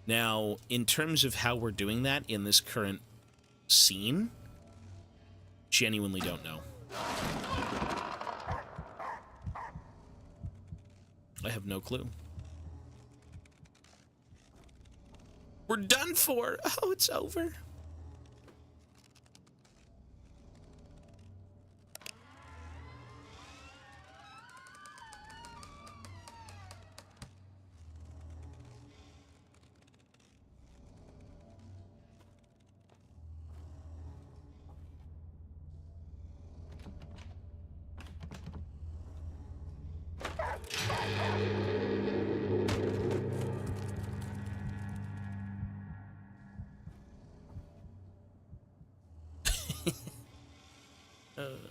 Now, in terms of how we're doing that in this current scene, genuinely don't know. I have no clue. We're done for. Oh, it's over.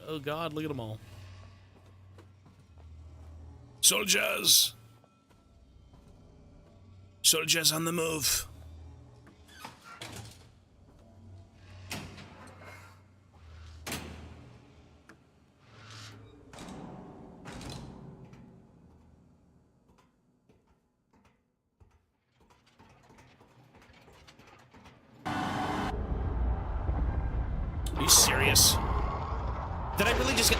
Oh God, look at them all. Soldiers! Soldiers on the move. Are you serious? Did I really just get...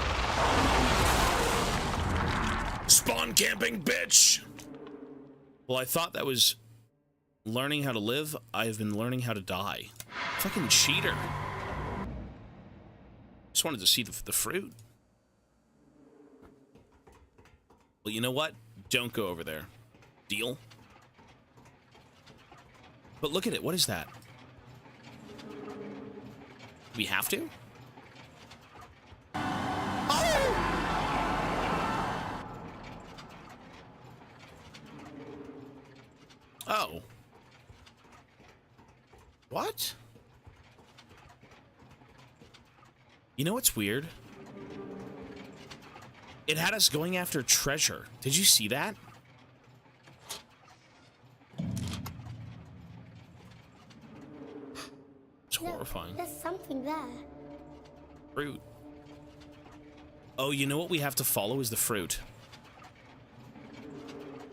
Spawn camping, bitch! Well, I thought that was learning how to live. I have been learning how to die. Fucking cheater. Just wanted to see the fruit. Well, you know what? Don't go over there. Deal? But look at it. What is that? We have to? Oh. What? You know what's weird? It had us going after treasure. Did you see that? It's horrifying. There's something there. Fruit. Oh, you know what we have to follow is the fruit.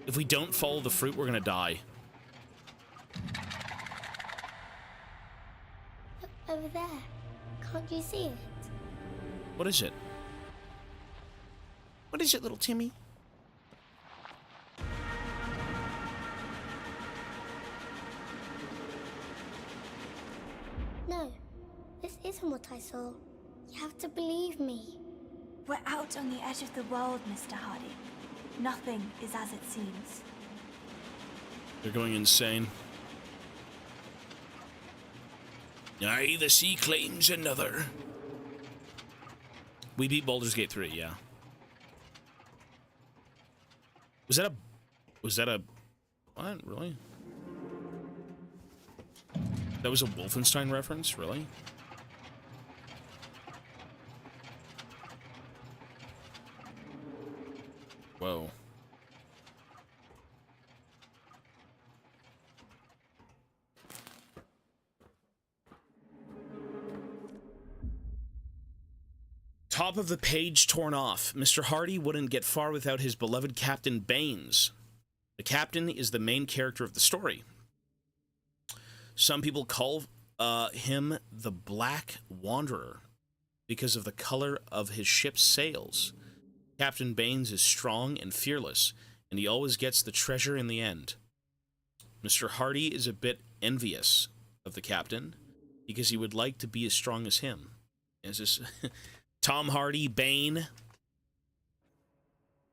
If we don't follow the fruit, we're gonna die. Look over there. Can't you see it? What is it? What is it, little Timmy? No, this isn't what I saw. You have to believe me. We're out on the edge of the world, Mr. Hardy. Nothing is as it seems. They're going insane. Aye, the sea claims another. We beat Baldur's Gate 3, yeah. Was that a... What? Really? That was a Wolfenstein reference? Really? Whoa. Top of the page torn off. Mr. Hardy wouldn't get far without his beloved Captain Baines. The captain is the main character of the story. Some people call him the Black Wanderer because of the color of his ship's sails. Captain Baines is strong and fearless, and he always gets the treasure in the end. Mr. Hardy is a bit envious of the captain because he would like to be as strong as him. Is this Tom Hardy, Bane?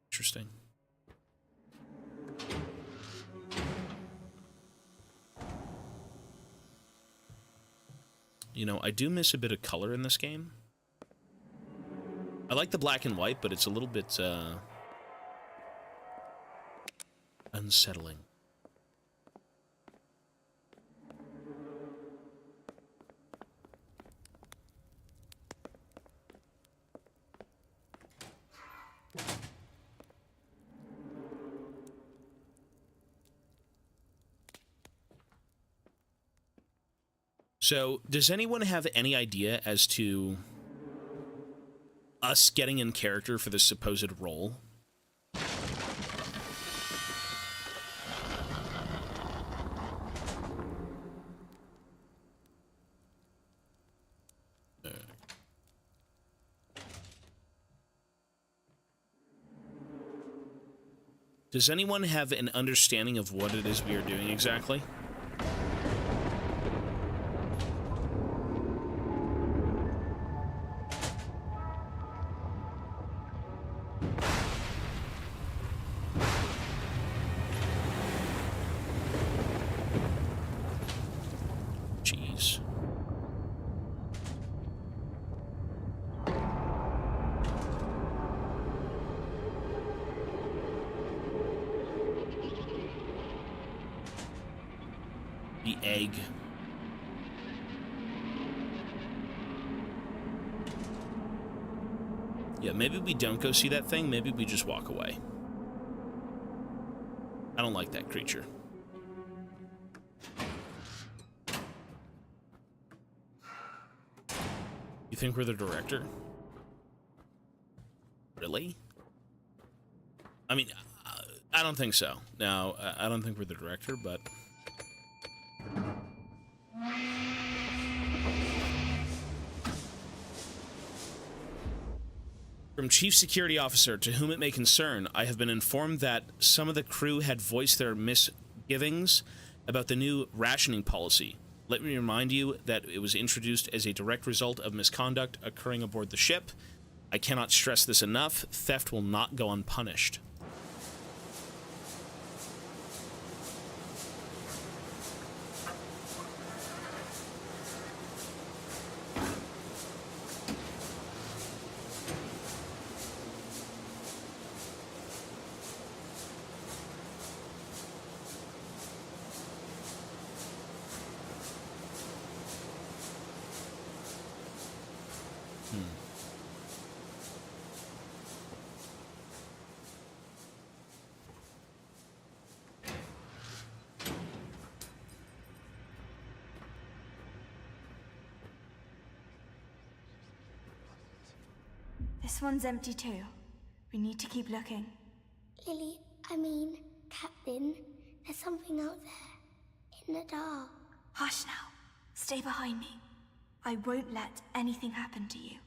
Interesting. You know, I do miss a bit of color in this game. I like the black and white, but it's a little bit unsettling. So, does anyone have any idea as to us getting in character for this supposed role? Does anyone have an understanding of what it is we are doing exactly? Jeez. The egg. Yeah, maybe we don't go see that thing. Maybe we just walk away. I don't like that creature. You think we're the director? Really? I mean, I don't think so. No, I don't think we're the director, but... From Chief Security Officer, to whom it may concern, I have been informed that some of the crew had voiced their misgivings about the new rationing policy. Let me remind you that it was introduced as a direct result of misconduct occurring aboard the ship. I cannot stress this enough. Theft will not go unpunished. This one's empty too. We need to keep looking. Lily, Captain, there's something out there. In the dark. Hush now. Stay behind me. I won't let anything happen to you.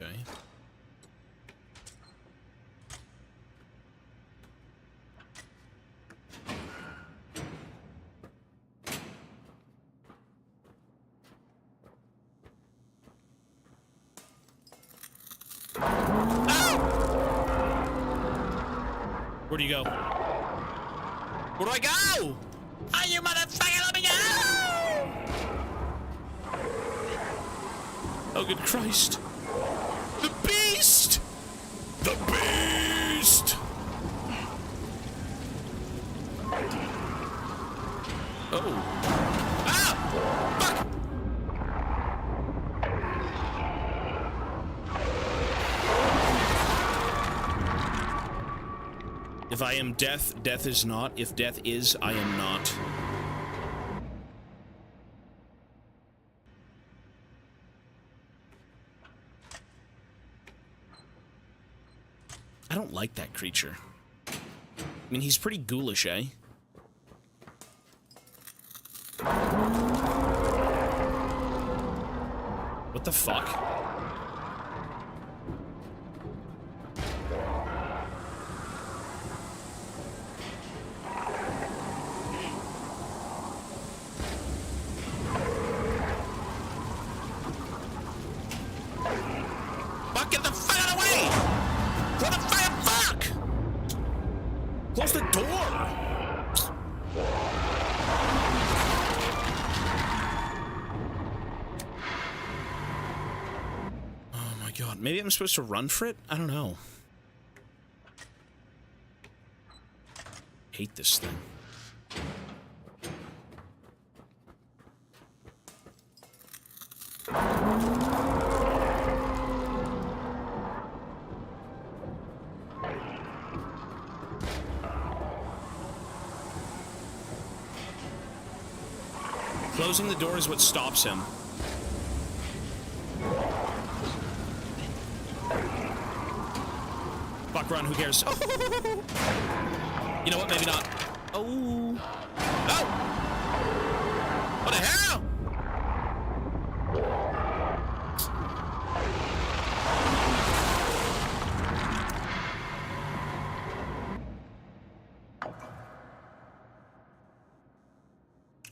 Okay. Where do you go? Where do I go? Oh, you motherfucker, let me go! Oh, good Christ. The beast! The beast! Oh. Ah! Fuck! If I am death, death is not. If death is, I am not. like that creature. I mean, he's pretty ghoulish, eh? What the fuck? Fuck, get the fuck out of the way! What the fuck? Close the door! Oh my god, maybe I'm supposed to run for it? I don't know. Hate this thing. Closing the door is what stops him. Fuck, run, who cares? Oh. You know what, maybe not. Oh. No! What the hell?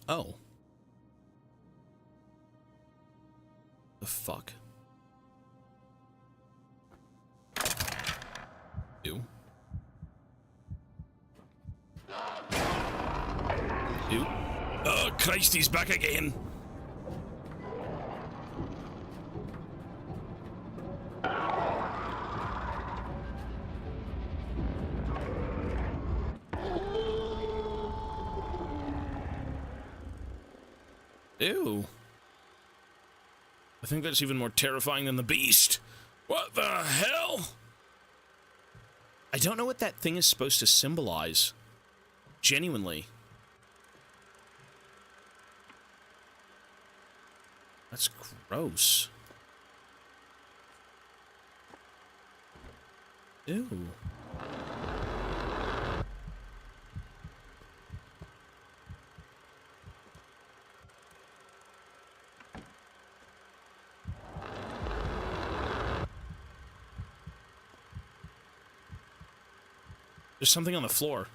Oh. The fuck? Ew. Ew. Oh, Christ, he's back again. Ew. I think that's even more terrifying than the beast. What the hell? I don't know what that thing is supposed to symbolize. Genuinely. That's gross. Ew. There's something on the floor.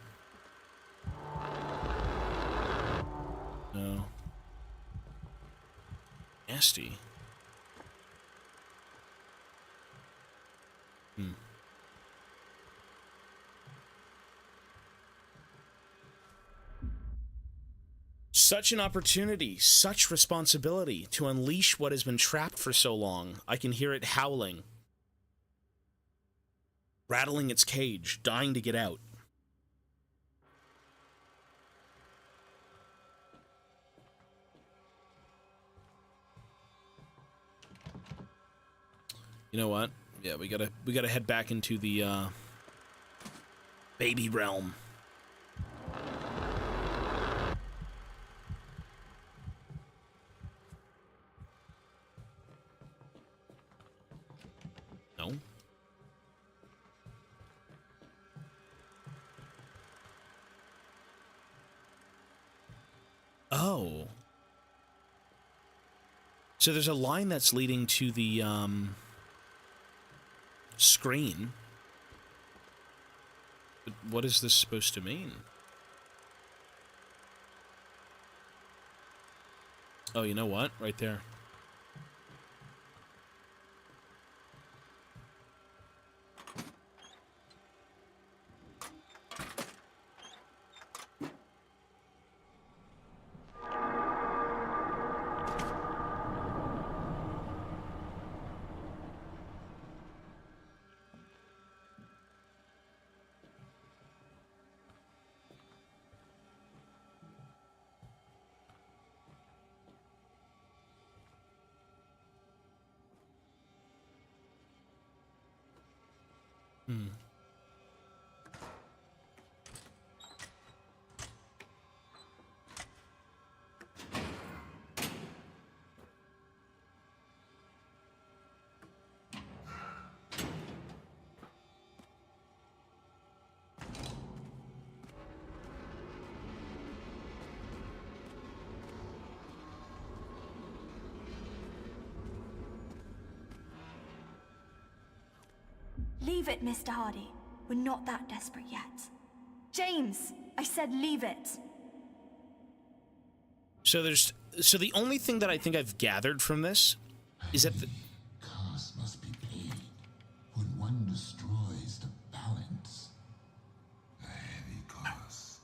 No. Nasty. Such an opportunity, such responsibility to unleash what has been trapped for so long. I can hear it howling. Rattling its cage, dying to get out. You know what? Yeah, we gotta head back into the baby realm. No. Oh. So there's a line that's leading to the screen. But what is this supposed to mean? Oh, you know what? Right there. Leave it, Mr. Hardy. We're not that desperate yet. James, I said leave it. So the only thing that I think I've gathered from this is that the Cost must be paid when one destroys the balance. A heavy cost.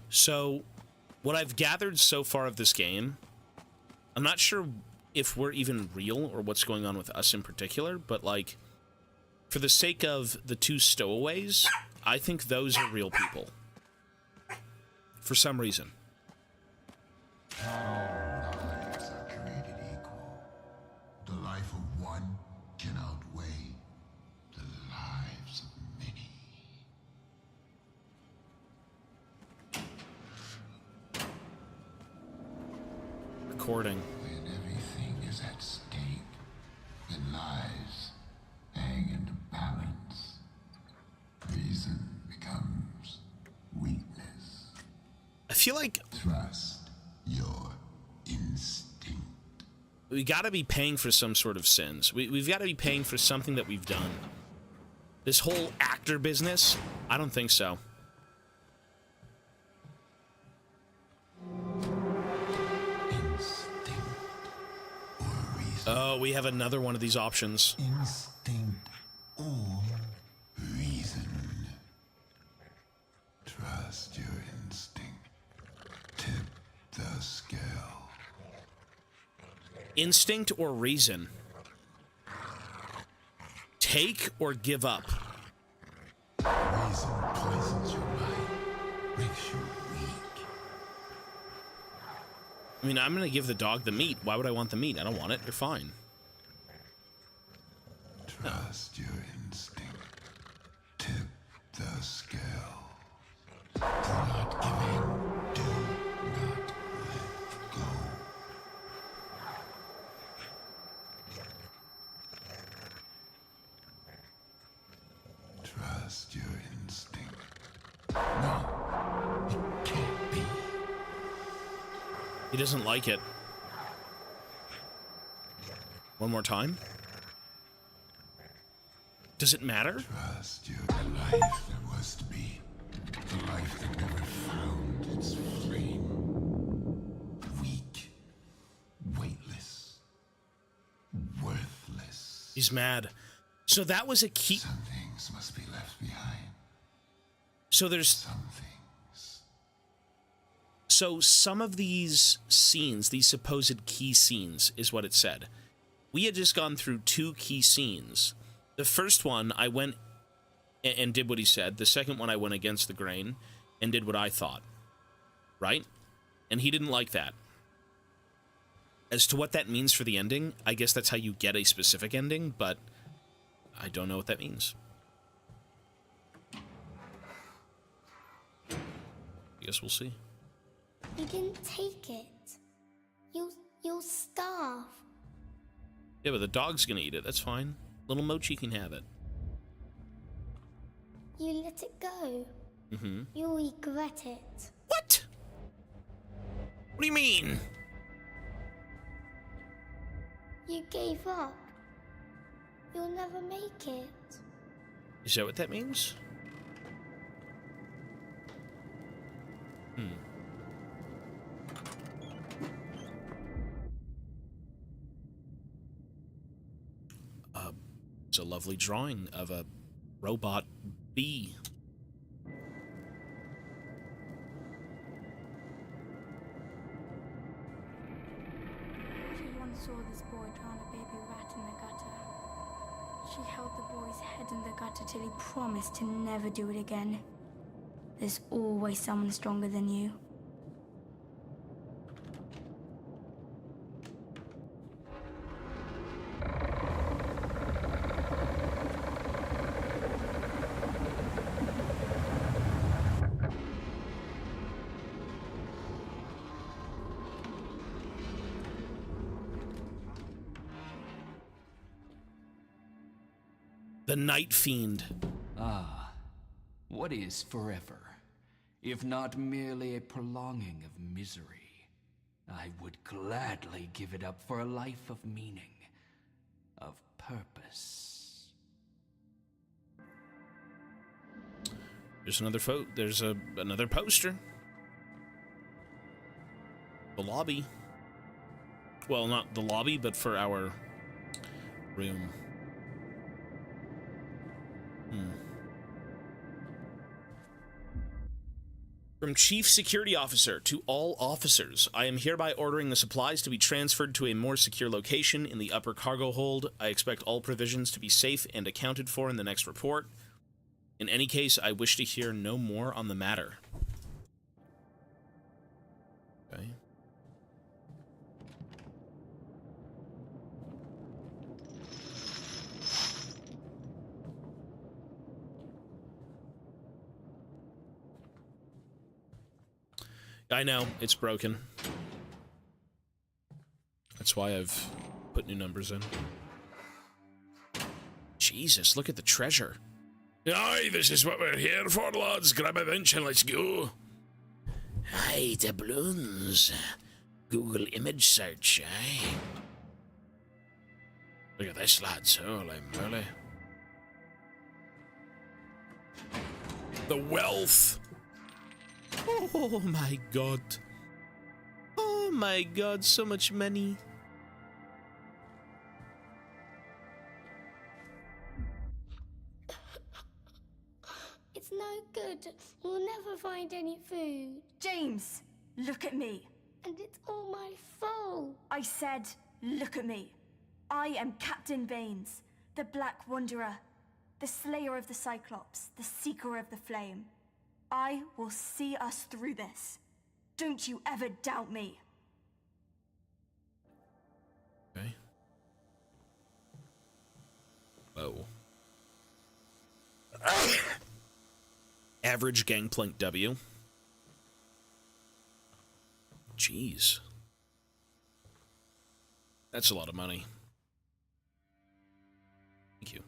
So, what I've gathered so far of this game, I'm not sure if we're even real or what's going on with us in particular, but like, for the sake of the two stowaways, I think those are real people. For some reason. All lives are created equal. The life of one can outweigh the lives of many. Recording. When everything is at stake, then lives hang in the balance. Reason becomes weakness. I feel like Trust your instinct. we gotta be paying for some sort of sins. We've gotta be paying for something that we've done. This whole actor business, I don't think so. Instinct or reason. Oh, we have another one of these options. Instinct or reason. Trust your instinct. Tip the scale. Instinct or reason? Take or give up? Reason poisons your mind, makes you weak. I mean, I'm gonna give the dog the meat. Why would I want the meat? I don't want it. You're fine. Trust your instinct. Tip the scale. Do not give in. Do not let go. Trust your instinct. No, it can't be. He doesn't like it. One more time. Does it matter? Trust your life that was to be. The life that never found its flame. Weak. Weightless. Worthless. He's mad. So that was a key. Some things must be left behind. So there's Some things. So some of these scenes, these supposed key scenes, is what it said. We had just gone through 2 key scenes. The first one, I went and did what he said. The second one, I went against the grain and did what I thought. Right? And he didn't like that. As to what that means for the ending, I guess that's how you get a specific ending, but I don't know what that means. I guess we'll see. You didn't take it. You'll starve. Yeah, but the dog's gonna eat it. That's fine. Little Mochi can have it. You let it go. Mm-hmm. You'll regret it. What? What do you mean? You gave up. You'll never make it. Is that what that means? It's a lovely drawing of a robot bee. She once saw this boy drown a baby rat in the gutter. She held the boy's head in the gutter till he promised to never do it again. There's always someone stronger than you. The Night Fiend. Ah, what is forever, if not merely a prolonging of misery? I would gladly give it up for a life of meaning, of purpose. There's another another poster. The lobby. Well, not the lobby, but for our room. From Chief Security Officer to all officers, I am hereby ordering the supplies to be transferred to a more secure location in the upper cargo hold. I expect all provisions to be safe and accounted for in the next report. In any case, I wish to hear no more on the matter. Okay. I know, it's broken. That's why I've put new numbers in. Jesus, look at the treasure. Aye, this is what we're here for, lads. Grab a bench and let's go. Aye, doubloons. Google image search, aye. Look at this, lads. Holy moly. The wealth. Oh my god. Oh my god, so much money. It's no good. We'll never find any food. James, look at me. And it's all my fault. I said, look at me. I am Captain Baines, the Black Wanderer, the Slayer of the Cyclops, the Seeker of the Flame. I will see us through this. Don't you ever doubt me. Okay. Whoa. Average gangplank W. Jeez. That's a lot of money. Thank you.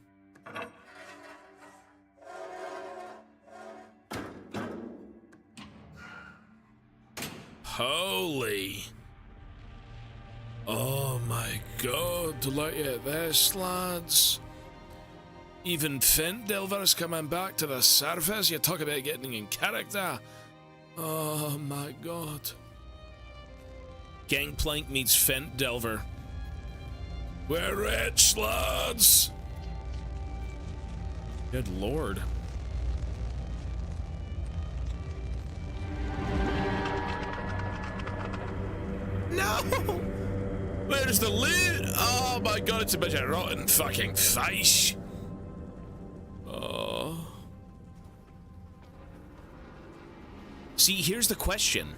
Holy. Oh my god, look at this, lads. Even Fent Delver's coming back to the surface. You talk about getting in character. Oh my god. Gangplank meets Fent Delver. We're rich, lads. Good lord. No! Where's the loot? Oh my god, it's a bunch of rotten fucking fish. Oh. See, here's the question.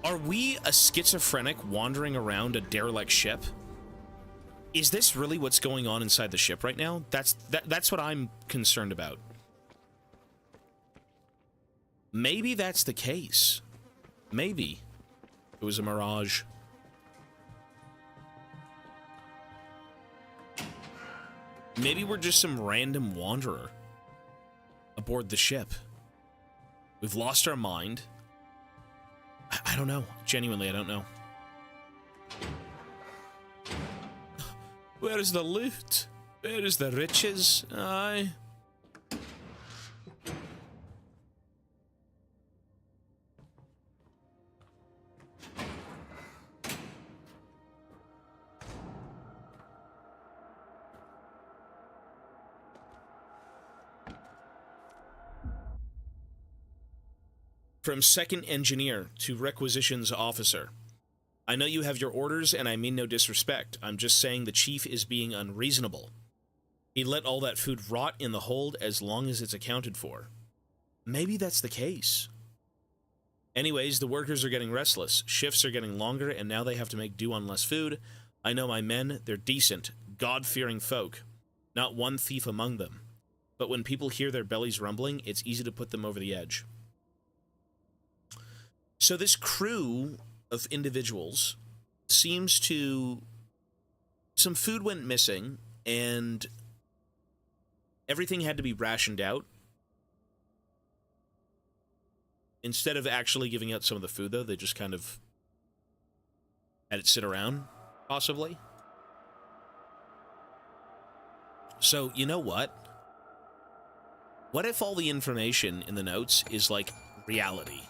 Are we a schizophrenic wandering around a derelict ship? Is this really what's going on inside the ship right now? That's what I'm concerned about. Maybe that's the case. Maybe it was a mirage. Maybe we're just some random wanderer aboard the ship. We've lost our mind. I don't know. Genuinely, I don't know. Where is the loot? Where is the riches? Aye. From second engineer to requisitions officer. I know you have your orders, and I mean no disrespect. I'm just saying the chief is being unreasonable. He let all that food rot in the hold as long as it's accounted for. Maybe that's the case. Anyways, the workers are getting restless. Shifts are getting longer, and now they have to make do on less food. I know my men, they're decent, God-fearing folk. Not one thief among them. But when people hear their bellies rumbling, it's easy to put them over the edge. So this crew of individuals seems to... Some food went missing, and everything had to be rationed out. Instead of actually giving out some of the food, though, they just kind of Had it sit around, possibly. So, you know what? What if all the information in the notes is, like, reality?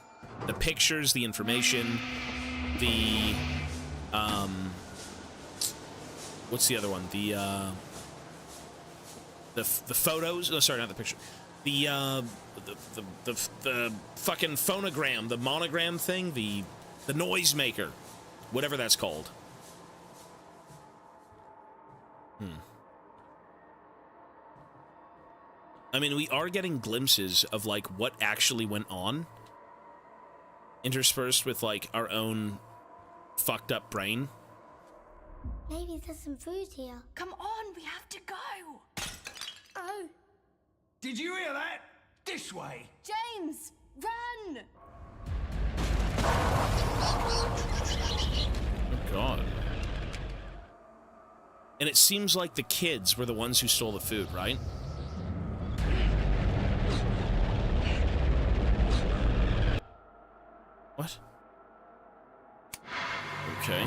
The pictures, the information, the, what's the other one? The photos? No, sorry, not the picture. The fucking phonogram, the monogram thing, the noisemaker. Whatever that's called. I mean, we are getting glimpses of, like, what actually went on, interspersed with, like, our own fucked up brain. Maybe there's some food here. Come on, we have to go. Oh. Did you hear that? This way. James, run! Oh, God. And it seems like the kids were the ones who stole the food, right? What? Okay.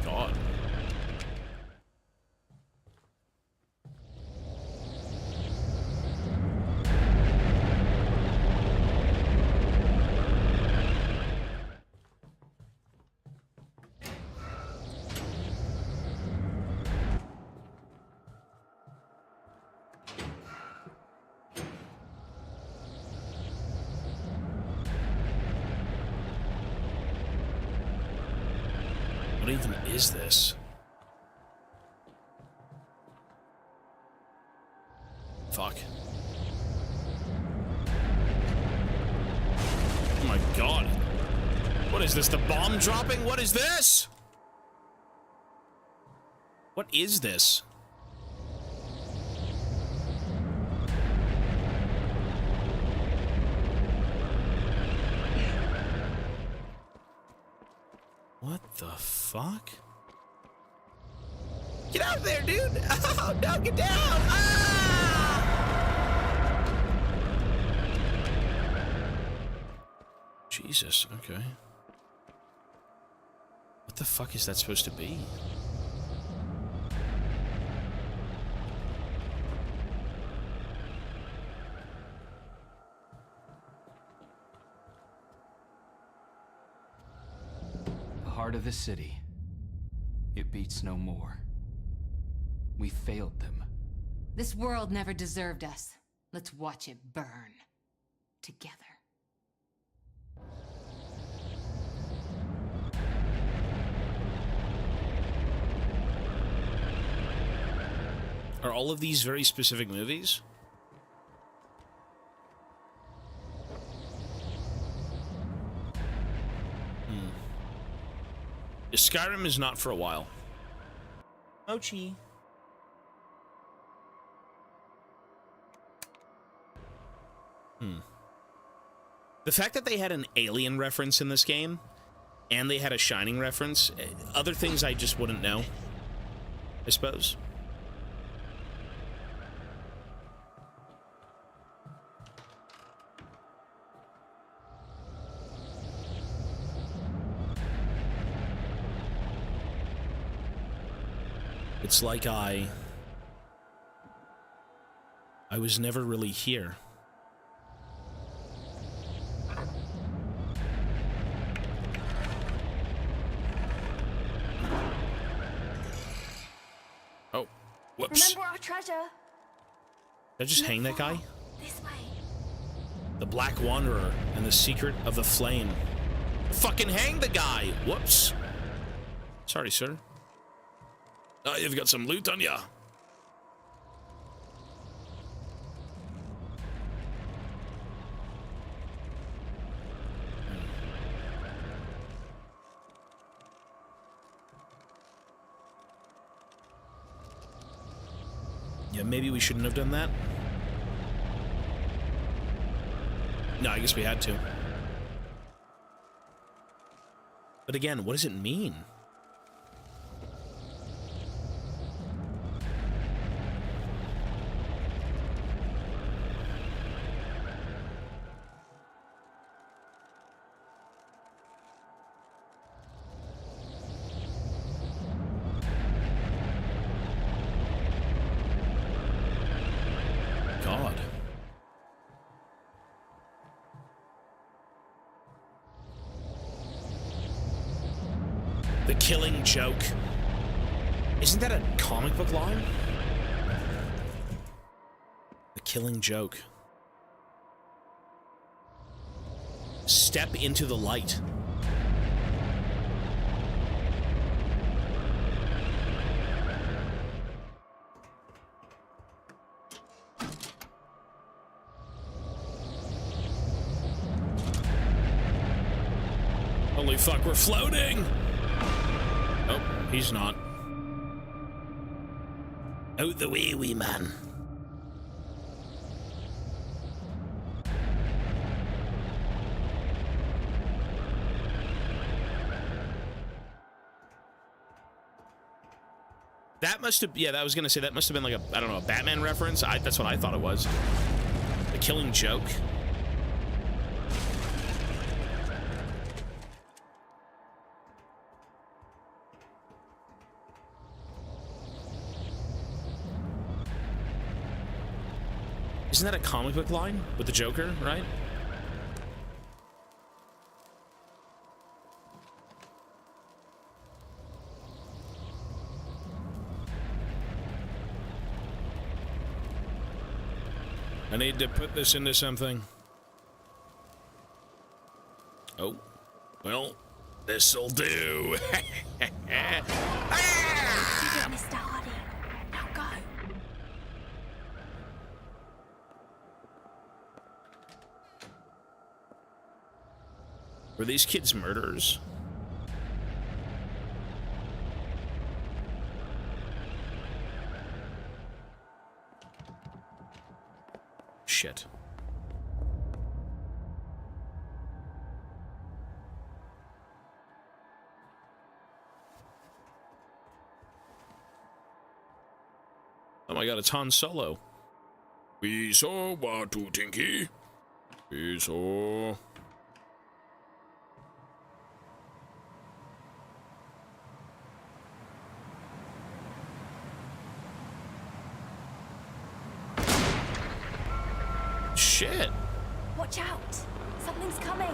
God. What even is this? Fuck. Oh my God. What is this? The bomb dropping? What is this? What is this? What the fuck? Get out there, dude! Oh, no, get down! Ah! Jesus, okay. What the fuck is that supposed to be? Heart of the city. It beats no more. We failed them. This world never deserved us. Let's watch it burn. Together. Are all of these very specific movies? Skyrim is not for a while. Mochi. The fact that they had an Alien reference in this game, and they had a Shining reference, other things I just wouldn't know, I suppose. It's like I was never really here. Oh, whoops. Remember our treasure. Did I just hang that guy? This way. The Black Wanderer and the Secret of the Flame. Fucking hang the guy! Whoops. Sorry, sir. Oh, you've got some loot on ya. Yeah, maybe we shouldn't have done that. No, I guess we had to. But again, what does it mean? Killing Joke. Isn't that a comic book line? The Killing Joke. Step into the light. Holy fuck, we're floating! Oh, he's not. Out the way, wee man. That must have, yeah, that was gonna say that must have been like a, I don't know, a Batman reference. That's what I thought it was. The Killing Joke. Isn't that a comic book line with the Joker, right? I need to put this into something. Oh, well, this'll do. Mr. Hardy, now go. Were these kids murderers? Shit. Oh my god, it's Han Solo. We saw Watu Tinky. We saw. Shit. Watch out! Something's coming.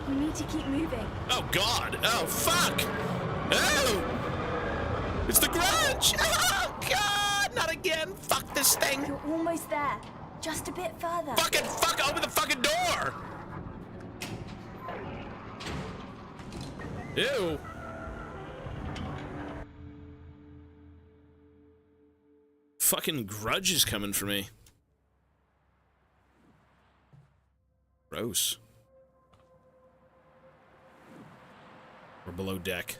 We need to keep moving. Oh god. Oh fuck. Oh. It's the Grudge. Oh god. Not again. Fuck this thing. You're almost there. Just a bit further. Fucking fuck. Open the fucking door. Ew. Fucking Grudge is coming for me. Gross. We're below deck.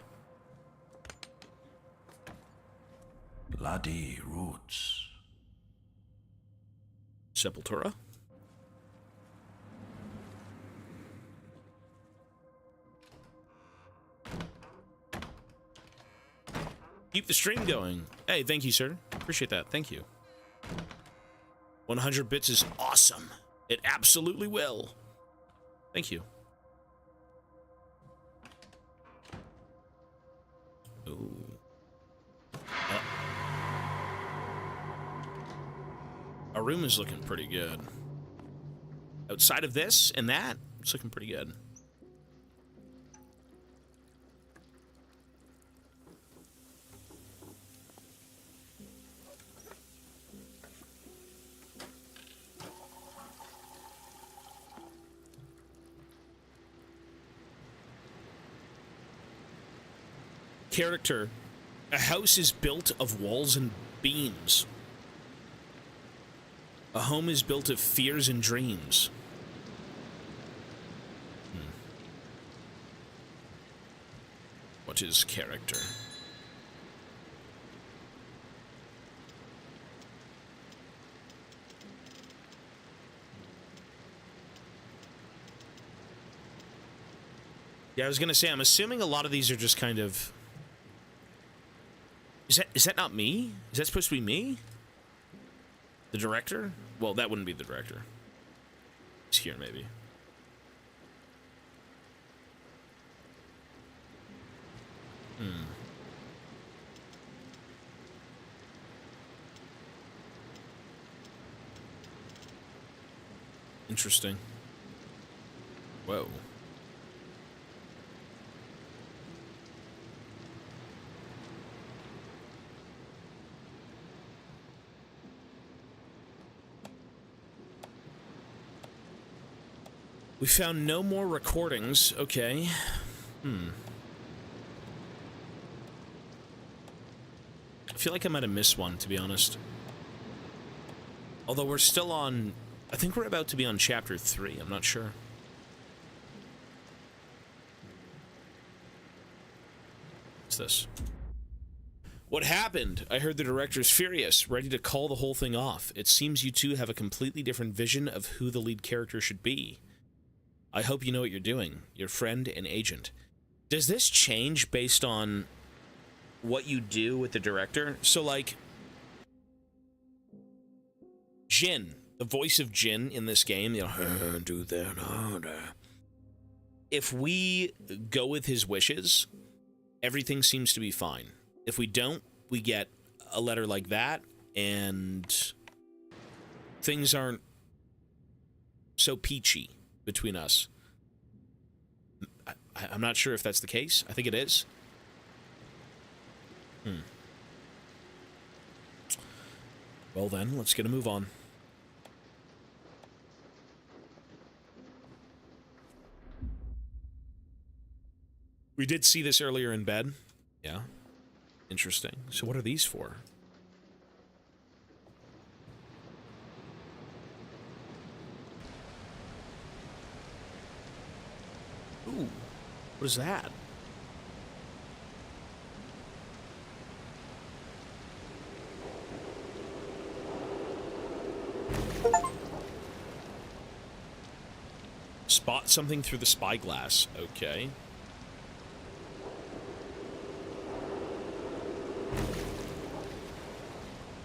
Bloody roots. Sepultura? Keep the stream going. Hey, thank you, sir. Appreciate that. Thank you. 100 bits is awesome. It absolutely will. Thank you. Ooh. Our room is looking pretty good. Outside of this and that, it's looking pretty good. Character. A house is built of walls and beams. A home is built of fears and dreams. What is character? Yeah, I was gonna say, I'm assuming a lot of these are just kind of... Is that not me? Is that supposed to be me? The director? Well, that wouldn't be the director. He's here, maybe. Interesting. Whoa. We found no more recordings. Okay. I feel like I might have missed one, to be honest. Although we're still on... I think we're about to be on chapter 3. I'm not sure. What's this? What happened? I heard the director's furious, ready to call the whole thing off. It seems you two have a completely different vision of who the lead character should be. I hope you know what you're doing. Your friend and agent. Does this change based on what you do with the director? So, like, Jin, the voice of Jin in this game, you know, do that. If we go with his wishes, everything seems to be fine. If we don't, we get a letter like that, and things aren't so peachy between us. I'm not sure if that's the case. I think it is. Well then, let's get a move on. We did see this earlier in bed. Yeah. Interesting. So what are these for? Ooh. What is that? Spot something through the spyglass. Okay.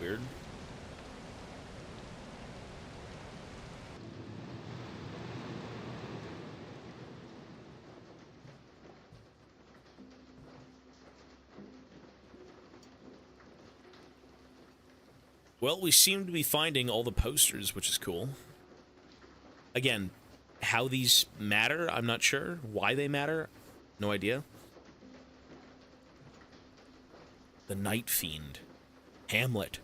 Weird. Well, we seem to be finding all the posters, which is cool. Again, how these matter, I'm not sure. Why they matter, no idea. The Night Fiend. Hamlet.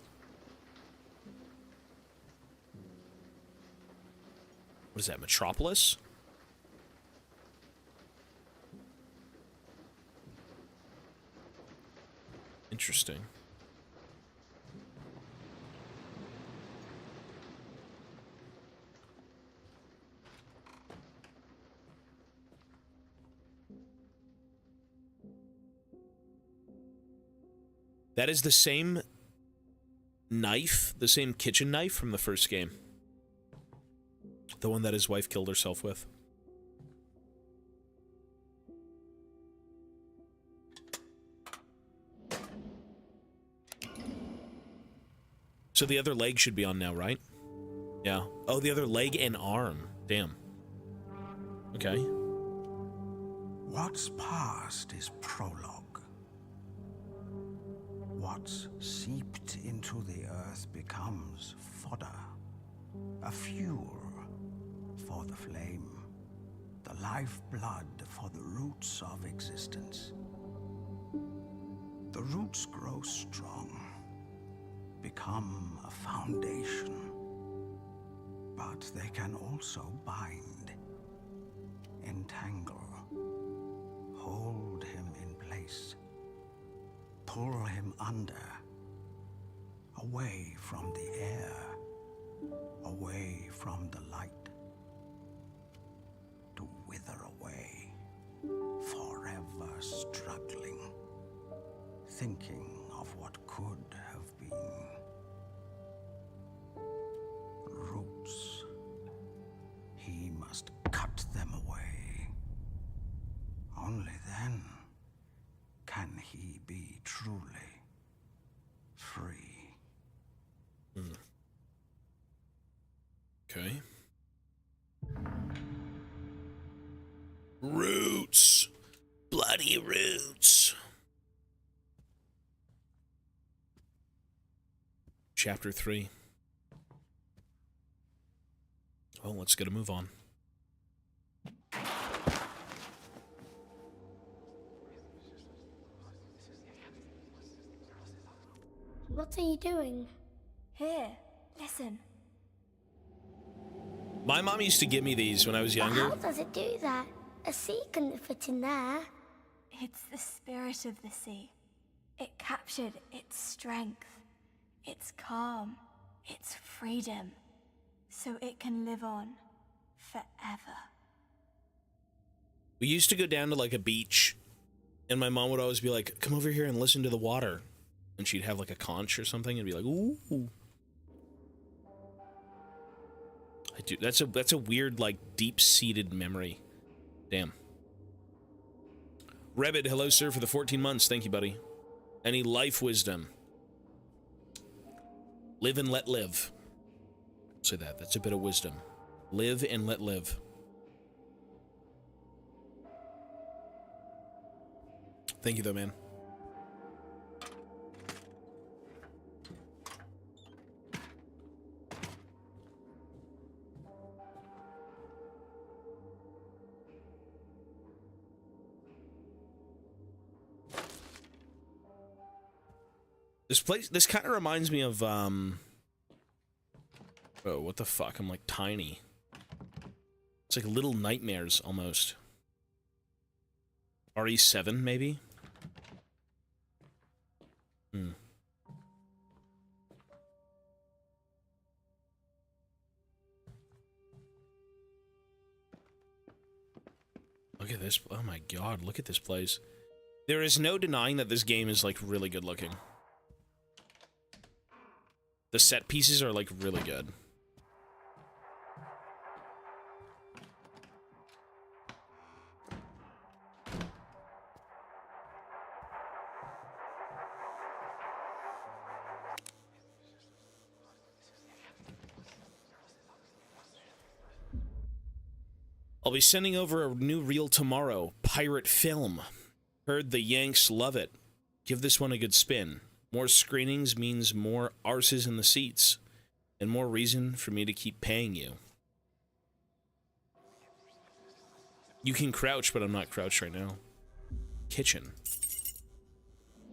What is that, Metropolis? Interesting. That is the same knife, the same kitchen knife from the first game. The one that his wife killed herself with. So the other leg should be on now, right? Yeah. Oh, the other leg and arm. Damn. Okay. What's past is prologue. What's seeped into the earth becomes fodder, a fuel for the flame, the lifeblood for the roots of existence. The roots grow strong, become a foundation, but they can also bind, entangle, hold him in place. Pull him under, away from the air, away from the light, to wither away, forever struggling, thinking of what could have been. Roots, he must cut them away. Only then can he be truly free. Okay. Roots. Bloody roots. Chapter 3. Well, let's get a move on. What are you doing? Here, listen. My mom used to give me these when I was But younger. how does it do that? A sea couldn't fit in there. It's the spirit of the sea. It captured its strength, its calm, its freedom, so it can live on forever. We used to go down to like a beach, and my mom would always be like, come over here and listen to the water. And she'd have like a conch or something and be like, ooh. I do. That's a weird, like, deep-seated memory. Damn. Rebid, hello, sir, for the 14 months. Thank you, buddy. Any life wisdom? Live and let live. Say that. That's a bit of wisdom. Live and let live. Thank you, though, man. This kind of reminds me of, oh, what the fuck? I'm like tiny. It's like Little Nightmares, almost. RE7, maybe? Look at this. Oh my god, look at this place. There is no denying that this game is, like, really good looking. The set pieces are, like, really good. I'll be sending over a new reel tomorrow. Pirate film. Heard the Yanks love it. Give this one a good spin. More screenings means more arses in the seats, and more reason for me to keep paying you. You can crouch, but I'm not crouched right now. Kitchen. Is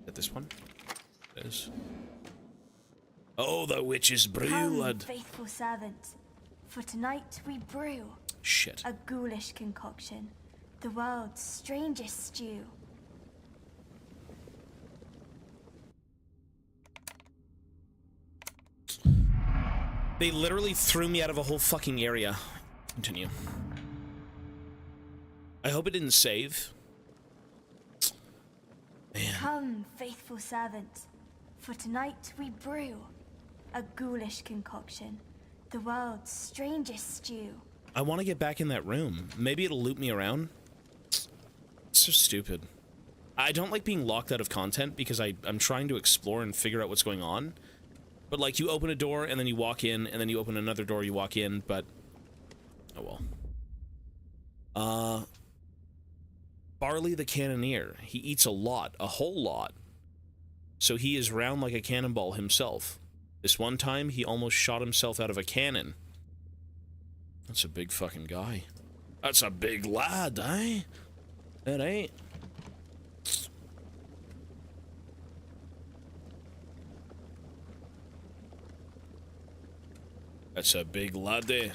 that this one? It is. Oh, the witch's brew, Come, lad. faithful servant, for tonight we brew. Shit. A ghoulish concoction, the world's strangest stew. They literally threw me out of a whole fucking area. Continue. I hope it didn't save. Man. Come, faithful servant, for tonight we brew. A ghoulish concoction, the world's strangest stew. I want to get back in that room. Maybe it'll loop me around. It's so stupid. I don't like being locked out of content because I'm trying to explore and figure out what's going on. But, like, you open a door, and then you walk in, and then you open another door, you walk in, but... Oh, well. Barley the Cannoneer. He eats a lot. A whole lot. So he is round like a cannonball himself. This one time, he almost shot himself out of a cannon. That's a big fucking guy. That's a big lad, eh? It ain't. That's a big laddie.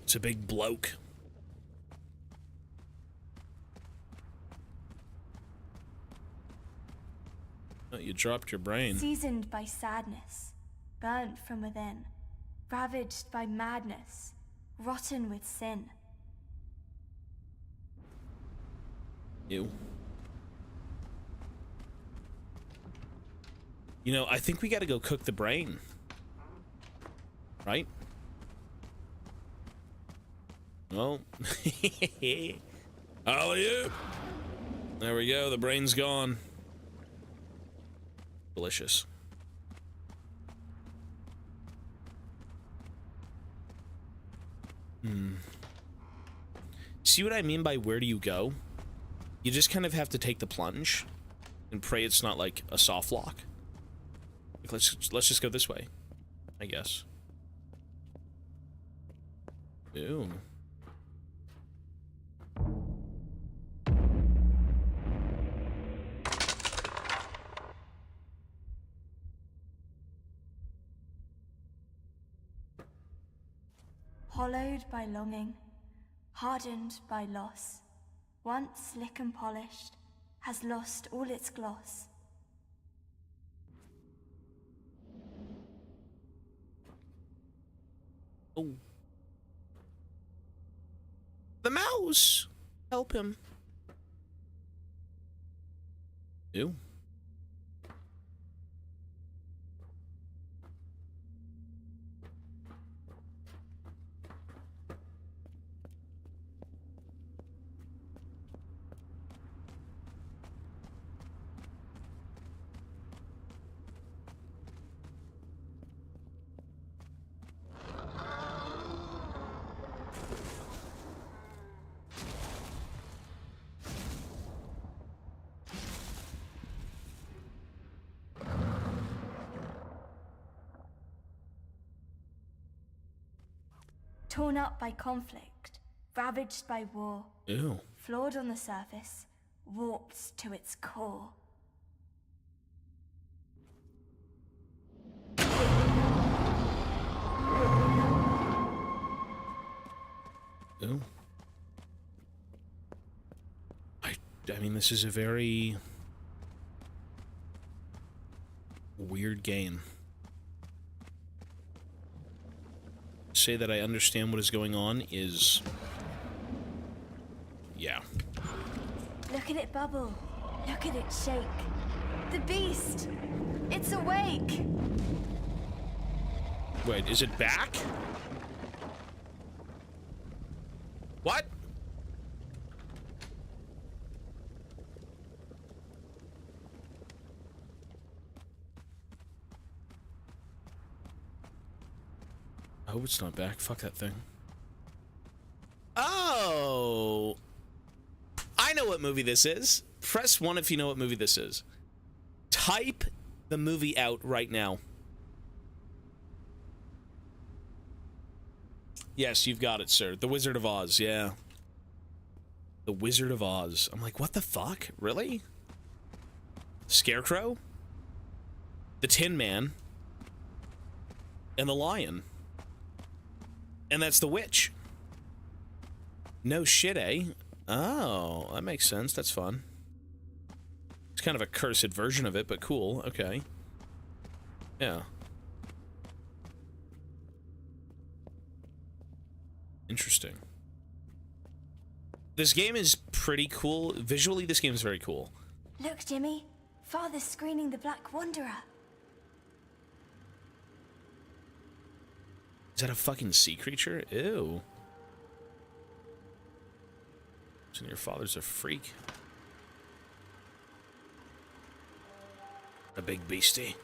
It's a big bloke. Oh, you dropped your brain. Seasoned by sadness, burnt from within, ravaged by madness, rotten with sin. Ew. You know, I think we gotta go cook the brain. Right? Well. Alley-oop! There we go, the brain's gone. Delicious. See what I mean by where do you go? You just kind of have to take the plunge and pray it's not like a soft lock. Like, let's just go this way, I guess. Ew. hollowed by longing, hardened by loss, once slick and polished, has lost all its gloss. Oh. The mouse! Help him. Ew. Torn up by conflict, ravaged by war, Ew. flawed on the surface, warped to its core. Ew. I mean, this is a very weird game. Say that I understand what is going on is... yeah. Look at it bubble. Look at it shake. The beast! It's awake! Wait, is it back? What? I hope it's not back. Fuck that thing. Oh! I know what movie this is. Press 1 if you know what movie this is. Type the movie out right now. Yes, you've got it, sir. The Wizard of Oz, yeah. The Wizard of Oz. I'm like, what the fuck? Really? Scarecrow? The Tin Man? And the Lion? And that's the witch. No shit, eh? Oh, that makes sense. That's fun. It's kind of a cursed version of it, but cool. Okay. Yeah. Interesting. This game is pretty cool. Visually, this game is very cool. Look, Jimmy. Father's screening the Black Wanderer. Is that a fucking sea creature? Ew. So your father's a freak. A big beastie.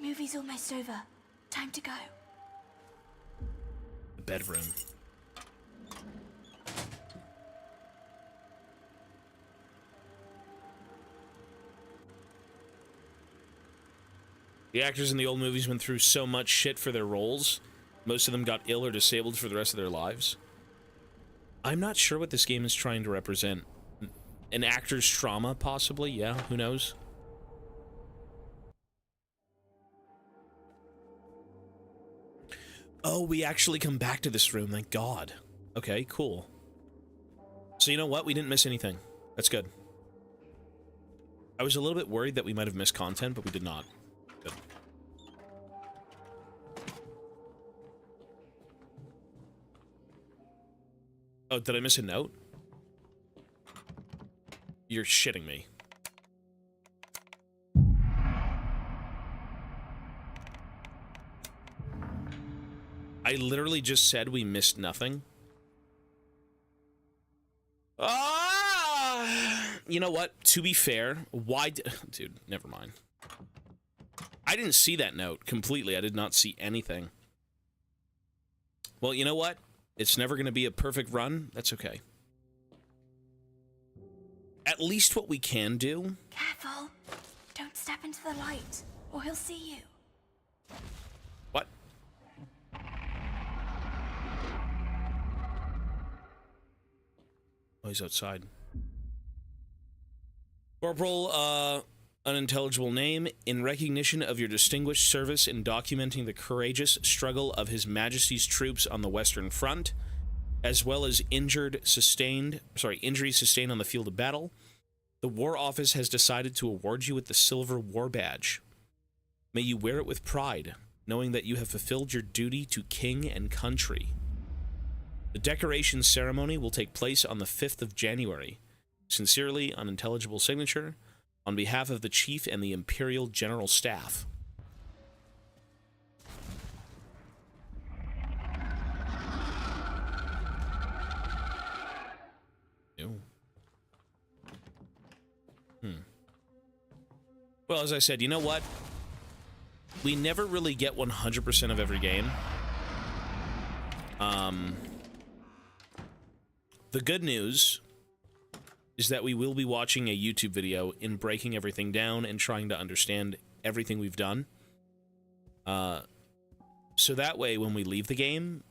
Movie's almost over. Time to go. The bedroom. The actors in the old movies went through so much shit for their roles. Most of them got ill or disabled for the rest of their lives. I'm not sure what this game is trying to represent. An actor's trauma, possibly? Yeah, who knows? Oh, we actually come back to this room, thank God. Okay, cool. So you know what? We didn't miss anything. That's good. I was a little bit worried that we might have missed content, but we did not. Good. Oh, did I miss a note? You're shitting me. I literally just said we missed nothing. You know what? To be fair, why dude, never mind. I didn't see that note completely. I did not see anything. Well, you know what? It's never going to be a perfect run. That's okay. At least what we can do... Careful. Don't step into the light, or he'll see you. What? Oh, he's outside. Corporal, Unintelligible name, in recognition of your distinguished service in documenting the courageous struggle of His Majesty's troops on the Western Front, as well as injuries sustained on the field of battle, the War Office has decided to award you with the Silver War Badge. May you wear it with pride, knowing that you have fulfilled your duty to king and country. The decoration ceremony will take place on the 5th of January. Sincerely, unintelligible signature, on behalf of the Chief and the Imperial General Staff. Ew. Well, as I said, you know what? We never really get 100% of every game. The good news is that we will be watching a YouTube video in breaking everything down and trying to understand everything we've done. So that way, when we leave the game,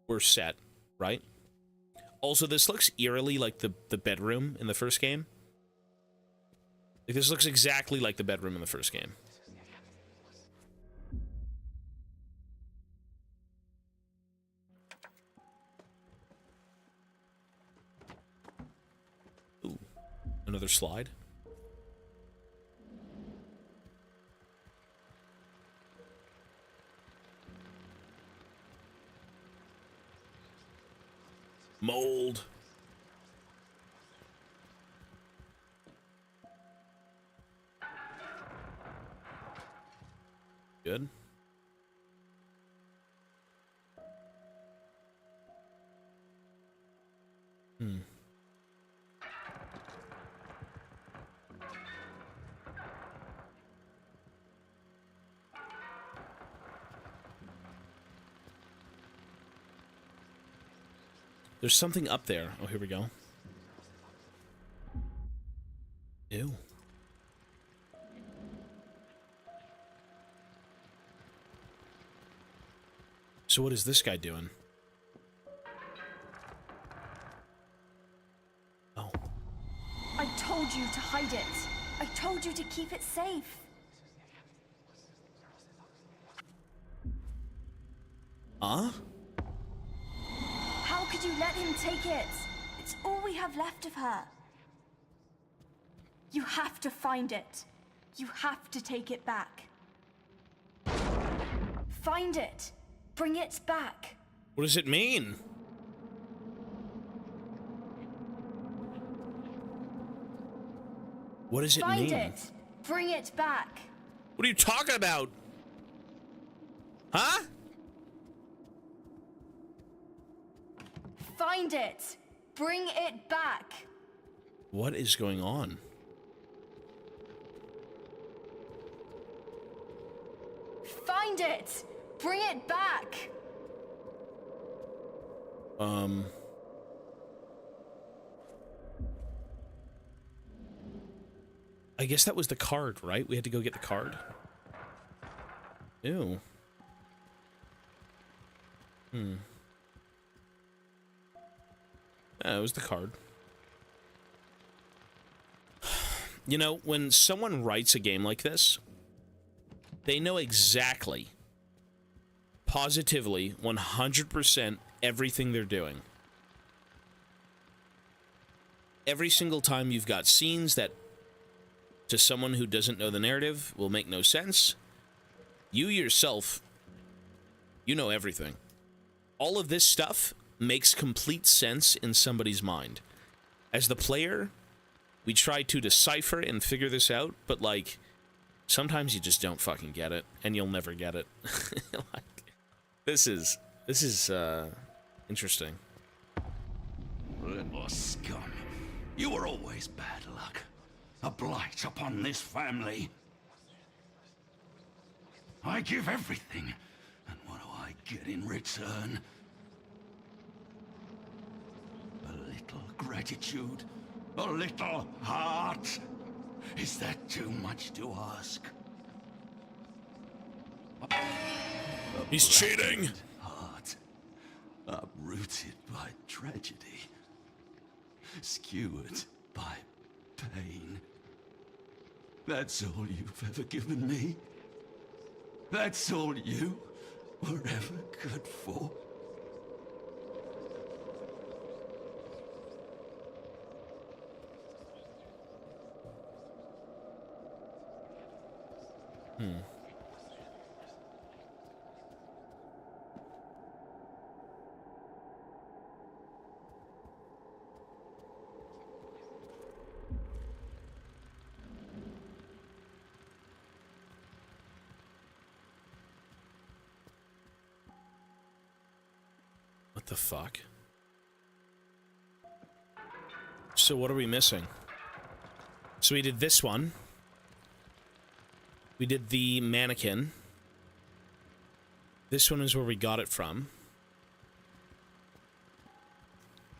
we're set, right? Also, this looks eerily like the bedroom in the first game. Like, this looks exactly like the bedroom in the first game. Ooh, another slide. Mold. Good. There's something up there. Oh, here we go. Ew. So what is this guy doing? Oh. I told you to hide it. I told you to keep it safe. Huh? How could you let him take it? It's all we have left of her. You have to find it. You have to take it back. Find it. Bring it back. What does it mean? What does it mean? Find it. Bring it back. What are you talking about? Huh? Find it. Bring it back. What is going on? Find it. Bring it back. I guess that was the card, right? We had to go get the card. Ew. Yeah, it was the card. You know, when someone writes a game like this, they know exactly, positively, 100% everything they're doing. Every single time you've got scenes that, to someone who doesn't know the narrative, will make no sense, you yourself, you know everything. All of this stuff makes complete sense in somebody's mind. As the player, we try to decipher and figure this out, but, like, sometimes you just don't fucking get it, and you'll never get it. Like, this is interesting. Little scum. You were always bad luck. A blight upon this family. I give everything, and what do I get in return? A little gratitude? A little heart? Is that too much to ask? He's cheating! Heart, uprooted by tragedy, skewered by pain. That's all you've ever given me. That's all you were ever good for. What the fuck? So what are we missing? So we did this one. We did the mannequin. This one is where we got it from.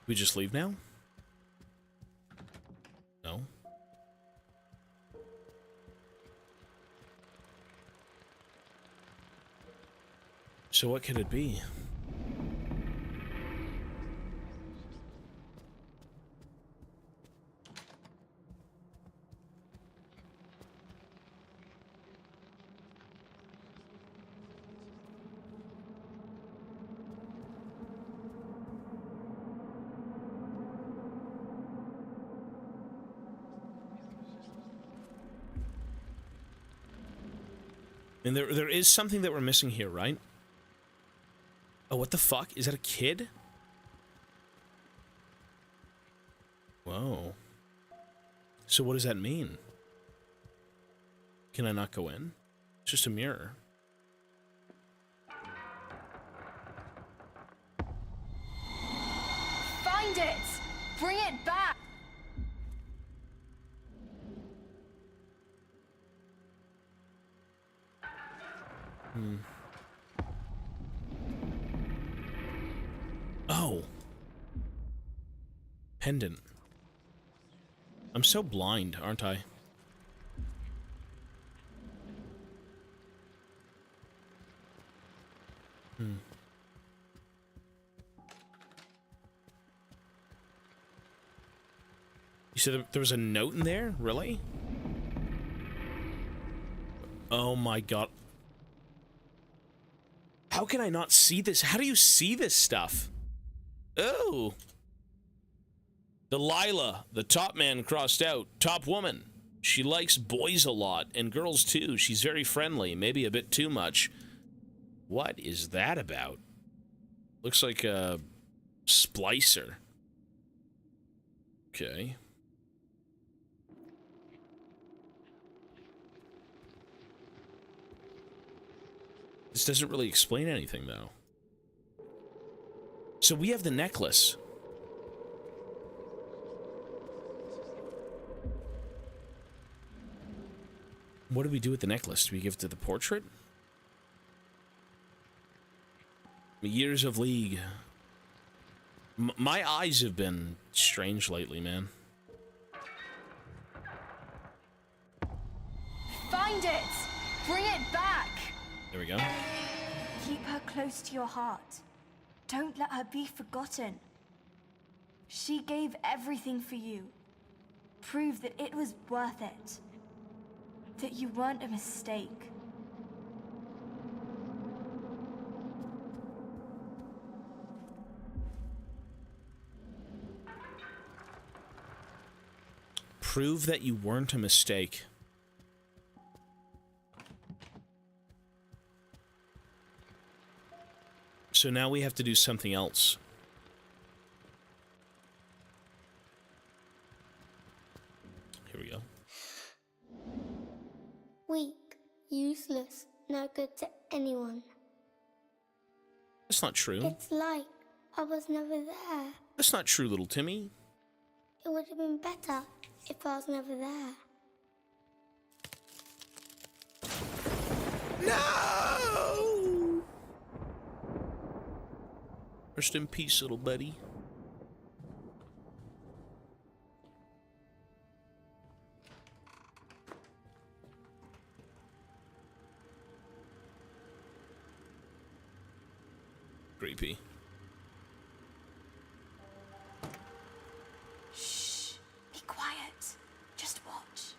We just leave now? No. So what could it be? And there is something that we're missing here, right? Oh, what the fuck? Is that a kid? Whoa. So what does that mean? Can I not go in? It's just a mirror. Find it! Bring it back! Oh. Pendant. I'm so blind, aren't I? You said there was a note in there? Really? Oh my god. How can I not see this? How do you see this stuff? Oh. Delilah, the top man crossed out. Top woman. She likes boys a lot, and girls too. She's very friendly, maybe a bit too much. What is that about? Looks like a splicer. Okay. This doesn't really explain anything, though. So we have the necklace. What do we do with the necklace? Do we give it to the portrait? Years of League. My eyes have been strange lately, man. Find it! Bring it back! There we go. Keep her close to your heart. Don't let her be forgotten. She gave everything for you. Prove that it was worth it. That you weren't a mistake. Prove that you weren't a mistake. So now we have to do something else. Here we go. Weak, useless, no good to anyone. That's not true. It's like I was never there. That's not true, little Timmy. It would have been better if I was never there. No! Rest in peace, little buddy. Creepy. Shh. Be quiet. Just watch.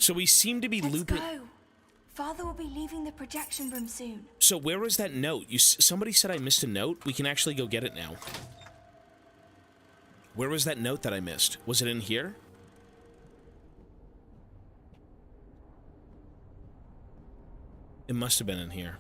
So we seem to be looping. Let's go. Father will be leaving the projection room soon. So where was that note? Somebody said I missed a note. We can actually go get it now. Where was that note that I missed? Was it in here? It must have been in here.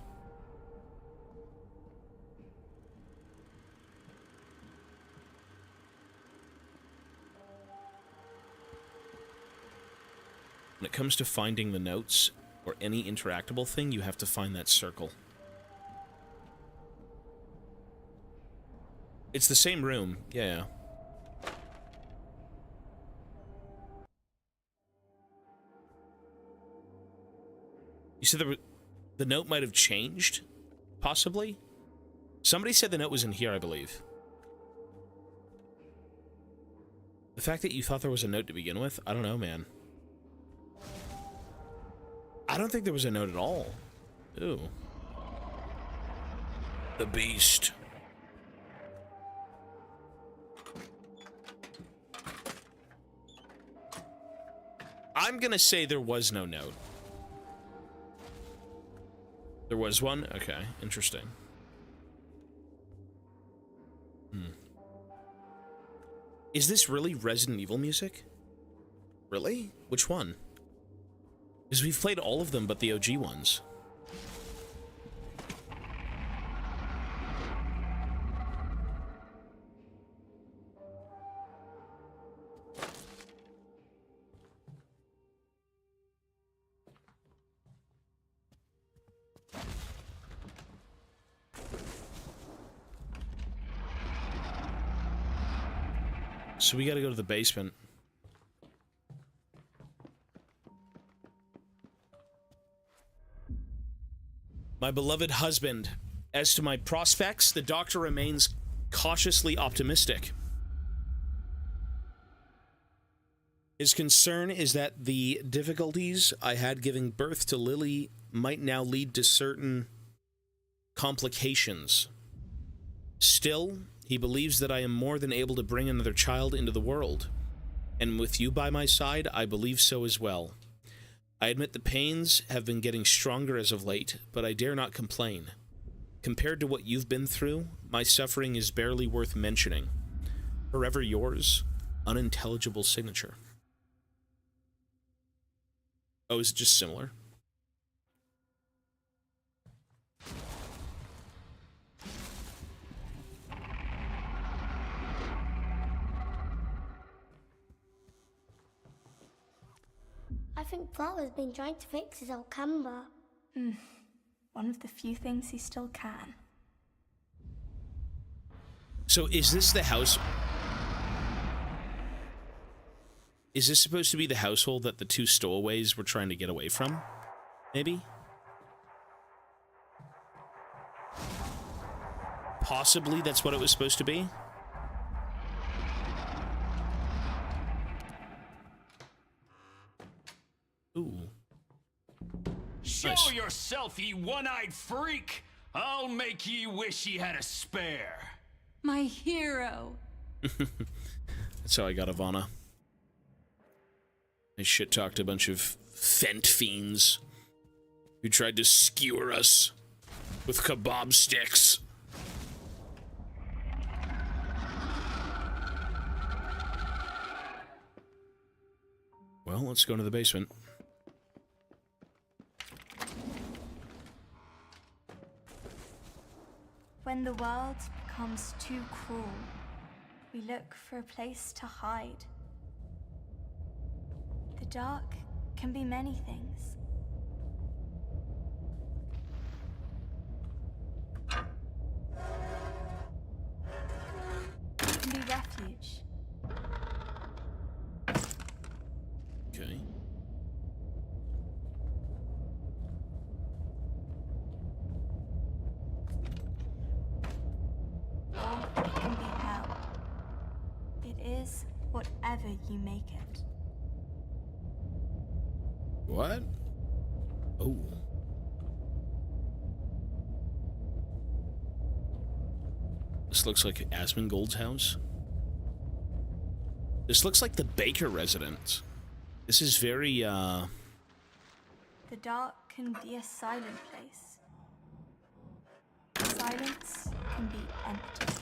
When it comes to finding the notes or any interactable thing, you have to find that circle. It's the same room. Yeah. You said the note might have changed? Possibly? Somebody said the note was in here, I believe. The fact that you thought there was a note to begin with? I don't know, man. I don't think there was a note at all. Ooh. The beast. I'm gonna say there was no note. There was one? Okay, interesting. Is this really Resident Evil music? Really? Which one? Because we've played all of them but the OG ones. So we gotta go to the basement. My beloved husband. As to my prospects, the doctor remains cautiously optimistic. His concern is that the difficulties I had giving birth to Lily might now lead to certain complications. Still, he believes that I am more than able to bring another child into the world. And with you by my side, I believe so as well. I admit the pains have been getting stronger as of late, but I dare not complain. Compared to what you've been through, my suffering is barely worth mentioning. Forever yours, unintelligible signature. Oh, is it just similar? I think Father's been trying to fix his old camera. One of the few things he still can. So is this the house? Is this supposed to be the household that the two stowaways were trying to get away from? Maybe? Possibly that's what it was supposed to be? Ooh. Show Nice. yourself, ye one-eyed freak! I'll make ye wish ye had a spare. My hero. That's how I got Ivana. I shit-talked a bunch of Fent fiends who tried to skewer us with kebab sticks. Well, let's go into the basement. When the world becomes too cruel, we look for a place to hide. The dark can be many things. It can be refuge. Okay. Or it can be hell. It is whatever you make it. What? Oh. This looks like Asmongold's house. This looks like the Baker residence. This is very, The dark can be a silent place. Silence can be empty.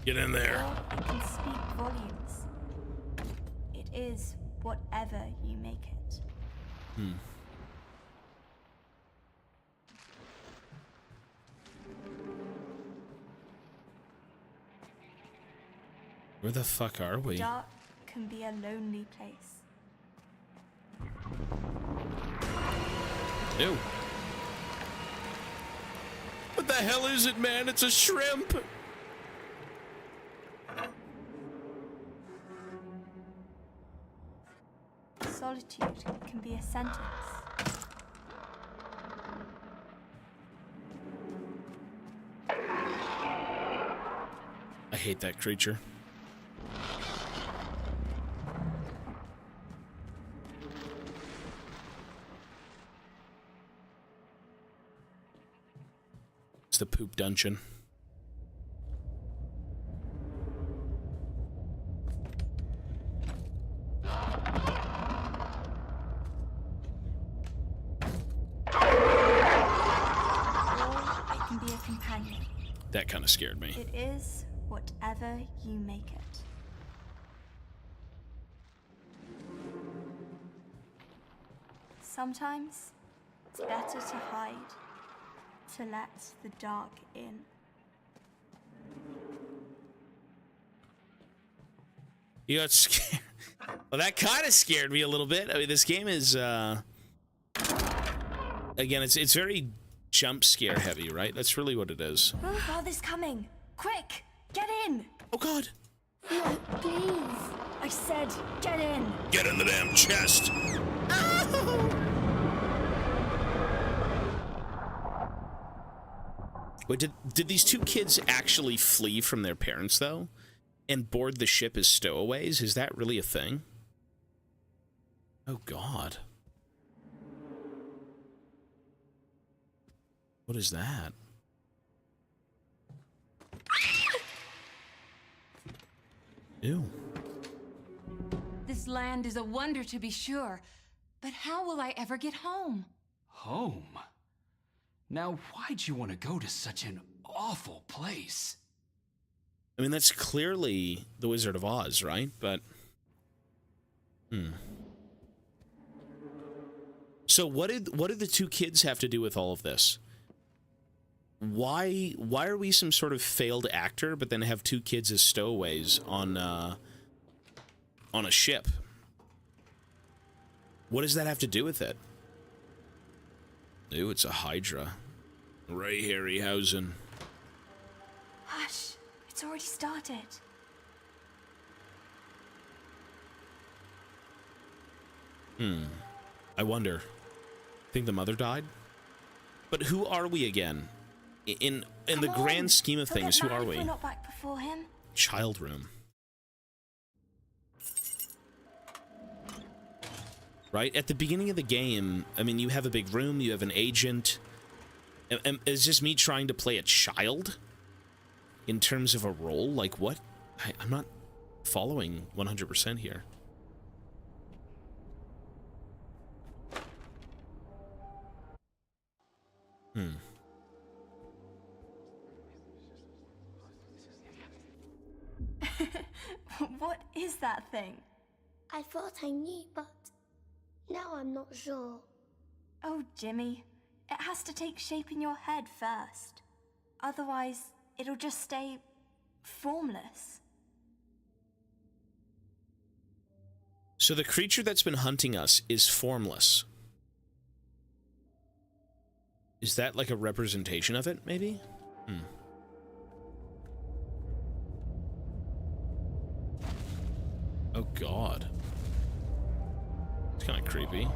Get in there. Or it can speak volumes. It is whatever you make it. Where the fuck are we? Dark can be a lonely place. Ew. What the hell is it, man? It's a shrimp. Solitude can be a sentence. I hate that creature. It's the poop dungeon. Or it can be a companion. That kind of scared me. It is whatever you make it. Sometimes it's better to hide, to let the dark in. You got scared. Well, that kind of scared me a little bit. I mean, this game is, again, it's very jump scare heavy, right? That's really what it is. Oh, Father's coming! Quick, get in! Oh God! No, please. I said, get in! Get in the damn chest! Wait, did these two kids actually flee from their parents, though? And board the ship as stowaways? Is that really a thing? Oh, God. What is that? Ew. This land is a wonder to be sure, but how will I ever get home? Home? Now, why'd you want to go to such an awful place? I mean, that's clearly the Wizard of Oz, right? But... So what did the two kids have to do with all of this? Why are we some sort of failed actor, but then have two kids as stowaways on a ship? What does that have to do with it? Ooh, it's a Hydra. Ray Harryhausen. Hush, it's already started. I wonder. Think the mother died? But who are we again? In the grand scheme of things, who are we? We're not back before him. Child room. Right? At the beginning of the game, I mean, you have a big room, you have an agent. Is this me trying to play a child? In terms of a role? Like, what? I'm not following 100% here. What is that thing? I thought I knew, but now I'm not sure. Oh, Jimmy. It has to take shape in your head first. Otherwise, it'll just stay formless. So the creature that's been hunting us is formless. Is that like a representation of it, maybe? Oh, God. It's kind of creepy.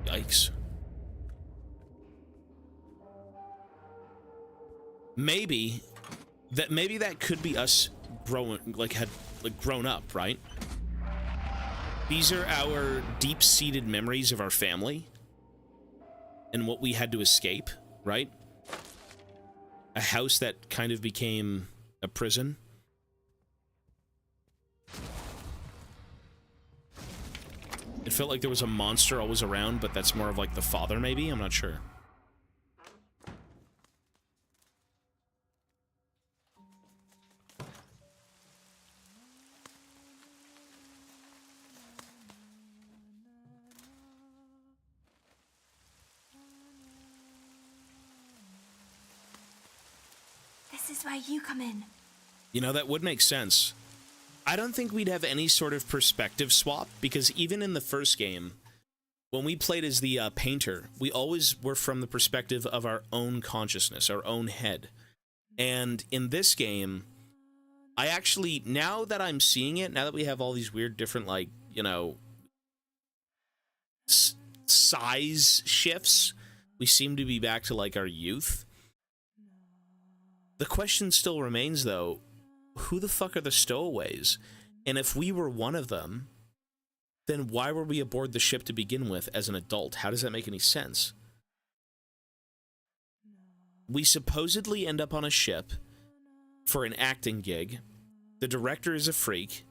Yikes. Maybe that could be us grown up, right? These are our deep-seated memories of our family and what we had to escape, right? a house that kind of became a prison. It felt like there was a monster always around, but that's more of like the father, maybe? I'm not sure. This is where you come in. You know, that would make sense. I don't think we'd have any sort of perspective swap, because even in the first game, when we played as the painter, we always were from the perspective of our own consciousness, our own head. And in this game, I actually, now that I'm seeing it, now that we have all these weird different, like, you know, size shifts, we seem to be back to, like, our youth. The question still remains, though, who the fuck are the stowaways? And if we were one of them, then why were we aboard the ship to begin with as an adult? How does that make any sense? We supposedly end up on a ship for an acting gig. The director is a freak.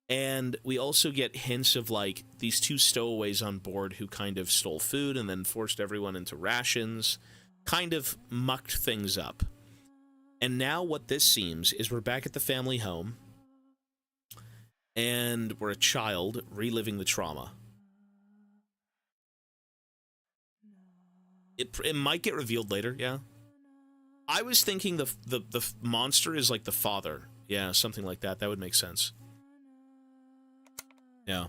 And we also get hints of, like, these two stowaways on board who kind of stole food and then forced everyone into rations. Kind of mucked things up. And now what this seems is we're back at the family home, and we're a child reliving the trauma. It might get revealed later, yeah. I was thinking the monster is like the father. Yeah, something like that. That would make sense. Yeah.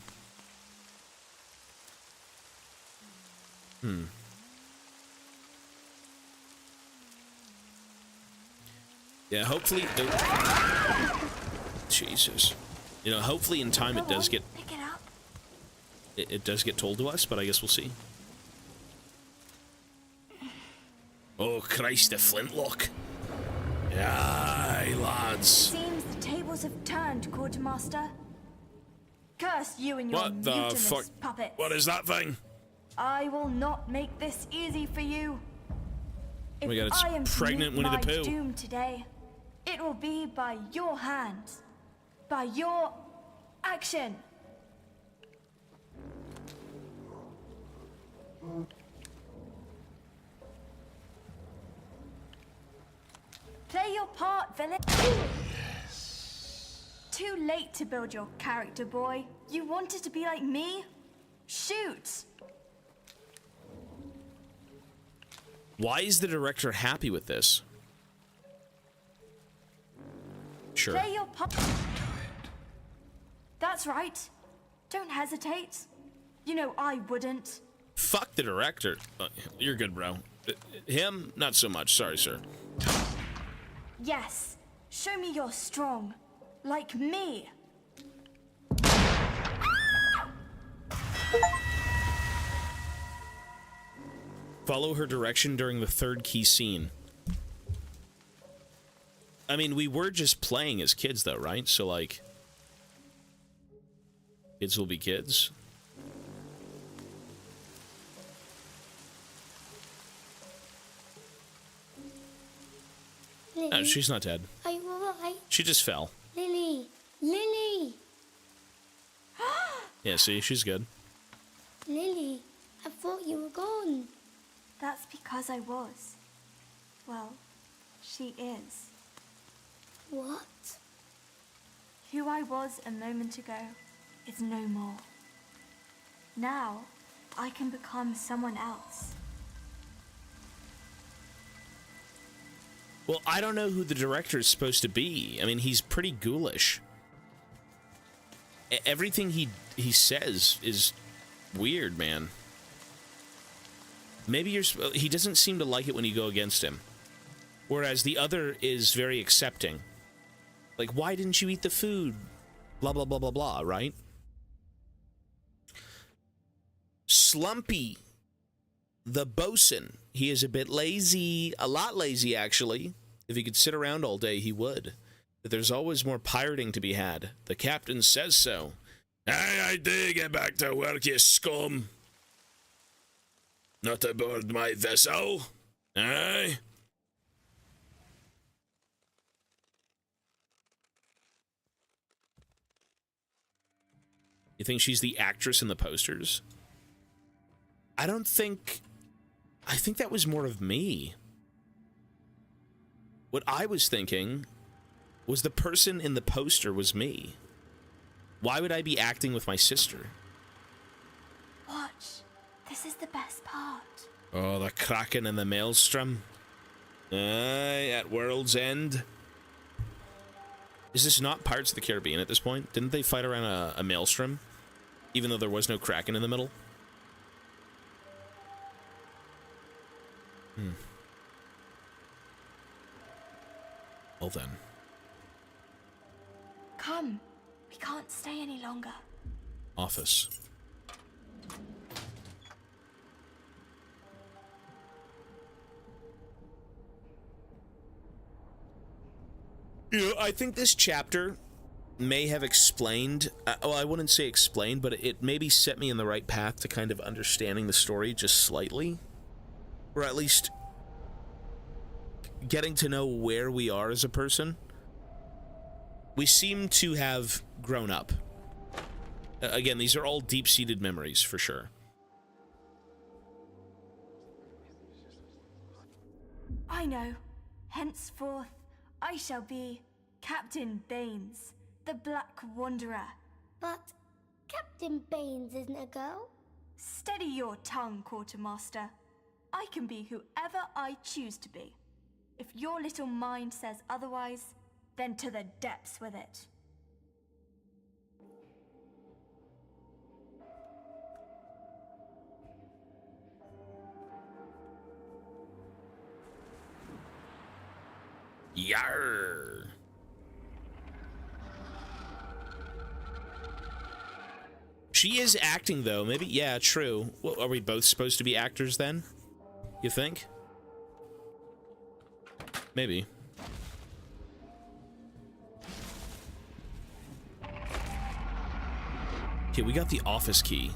Yeah, hopefully... Jesus. You know, hopefully in time it does get... Pick it up. It does get told to us, but I guess we'll see. Oh, Christ, the flintlock. Aye, lads. Seems the tables have turned, Quartermaster. Curse you and your What the mutinous fuck? puppets. What is that thing? I will not make this easy for you. Oh my God, it's I am pregnant to meet Winnie the my Pooh. doom today, it will be by your hands, by your action. Play your part, villain. Yes. Too late to build your character, boy. You wanted to be like me? Shoot. Why is the director happy with this? Sure. Play your part. That's right. Don't hesitate. You know I wouldn't. Fuck the director. You're good, bro. Him, not so much. Sorry, sir. Yes. Show me you're strong. Like me. Follow her direction during the third key scene. I mean, we were just playing as kids, though, right? So, like... kids will be kids. Lily, No, she's not dead. are you alright? She just fell. Lily! Lily! Yeah, see? She's good. Lily, I thought you were gone. That's because I was. Well, she is. What? Who I was a moment ago is no more. Now, I can become someone else. Well, I don't know who the director is supposed to be. I mean, he's pretty ghoulish. Everything he says is weird, man. Maybe he doesn't seem to like it when you go against him. Whereas the other is very accepting. Like, why didn't you eat the food? Blah, blah, blah, blah, blah, right? Slumpy, the bosun. He is a bit lazy, a lot lazy, actually. If he could sit around all day, he would. But there's always more pirating to be had. The captain says so. Aye, I do get back to work, you scum. Not aboard my vessel. Aye. You think she's the actress in the posters? I think that was more of me. What I was thinking was the person in the poster was me. Why would I be acting with my sister? Watch. This is the best part. Oh, the Kraken and the Maelstrom. Aye, at World's End. Is this not Pirates of the Caribbean at this point? Didn't they fight around a Maelstrom? Even though there was no Kraken in the middle? Well then. Come. We can't stay any longer. Office. You know, I think this chapter may have explained, well, I wouldn't say explained, but it maybe set me in the right path to kind of understanding the story just slightly. Or at least getting to know where we are as a person. We seem to have grown up. Again, these are all deep-seated memories, for sure. I know. Henceforth, I shall be Captain Baines, the Black Wanderer. But Captain Baines isn't a girl. Steady your tongue, Quartermaster. I can be whoever I choose to be. If your little mind says otherwise, then to the depths with it. Yarr. She is acting, though. Maybe, yeah, true. Well, are we both supposed to be actors, then? You think? Maybe. Okay, we got the office key.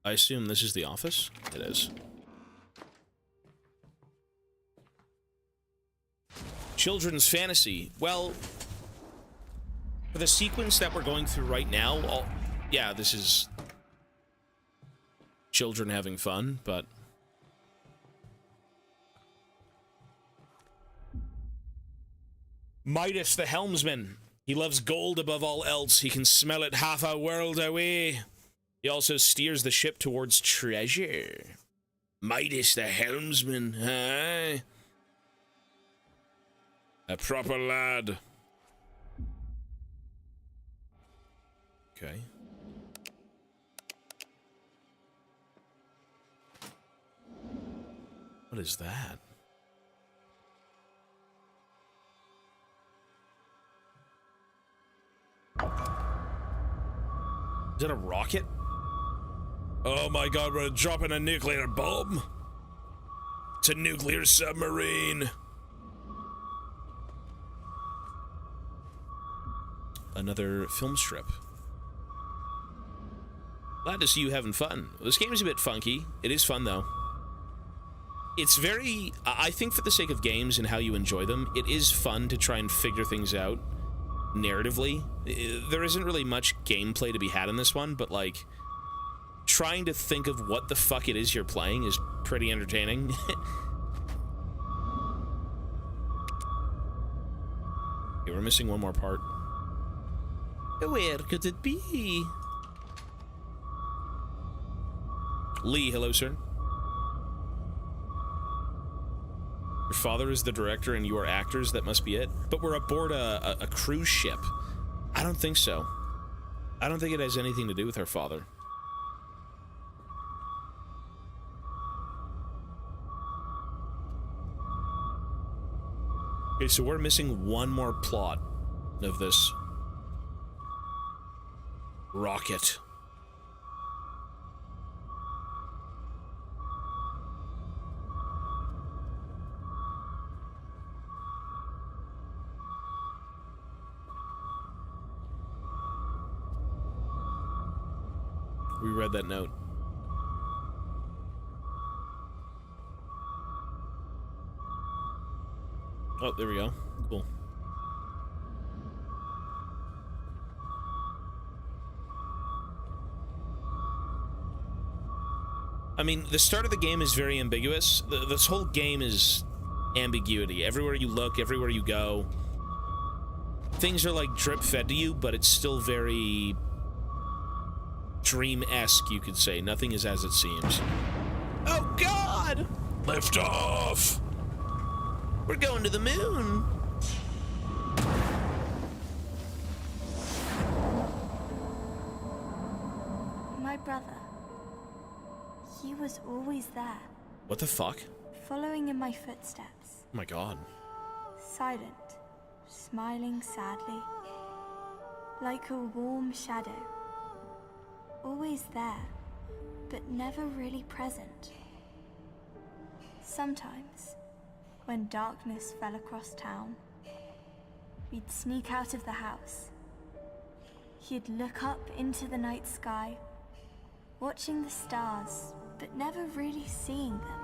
I assume this is the office? It is. Children's fantasy. Well, for the sequence that we're going through right now, yeah, this is children having fun, but Midas the helmsman. He loves gold above all else. He can smell it half a world away. He also steers the ship towards treasure. Midas the helmsman, huh? A proper lad. Okay. What is that? Is that a rocket? Oh my god, we're dropping a nuclear bomb. It's a nuclear submarine. Another film strip. Glad to see you having fun. This game is a bit funky. It is fun, though. It's very... I think for the sake of games and how you enjoy them, it is fun to try and figure things out narratively. There isn't really much gameplay to be had in this one, but, like, trying to think of what the fuck it is you're playing is pretty entertaining. Okay, we're missing one more part. Where could it be? Lee, hello, sir. Your father is the director and you are actors, that must be it. But we're aboard a cruise ship. I don't think so. I don't think it has anything to do with our father. Okay, so we're missing one more plot of this rocket. We read that note. Oh, there we go. Cool. I mean, the start of the game is very ambiguous. This whole game is ambiguity. Everywhere you look, everywhere you go, things are like drip-fed to you, but it's still very dream-esque, you could say. Nothing is as it seems. Oh, God! Lift off! We're going to the moon! My brother. He was always there, What the fuck? following in my footsteps. Oh my God. Silent, smiling sadly, like a warm shadow. Always there, but never really present. Sometimes, when darkness fell across town, we'd sneak out of the house. He'd look up into the night sky, watching the stars, but never really seeing them.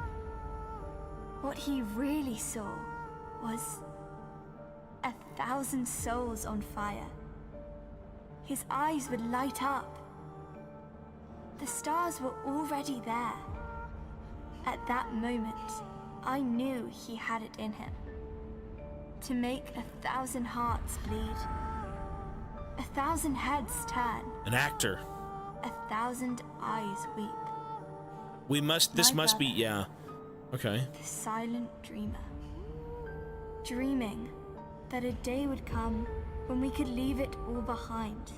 What he really saw was 1,000 souls on fire. His eyes would light up. The stars were already there. At that moment, I knew he had it in him. To make 1,000 hearts bleed. 1,000 heads turn. An actor. 1,000 eyes weep. This must be, yeah. Okay. The silent dreamer. Dreaming that a day would come when we could leave it all behind.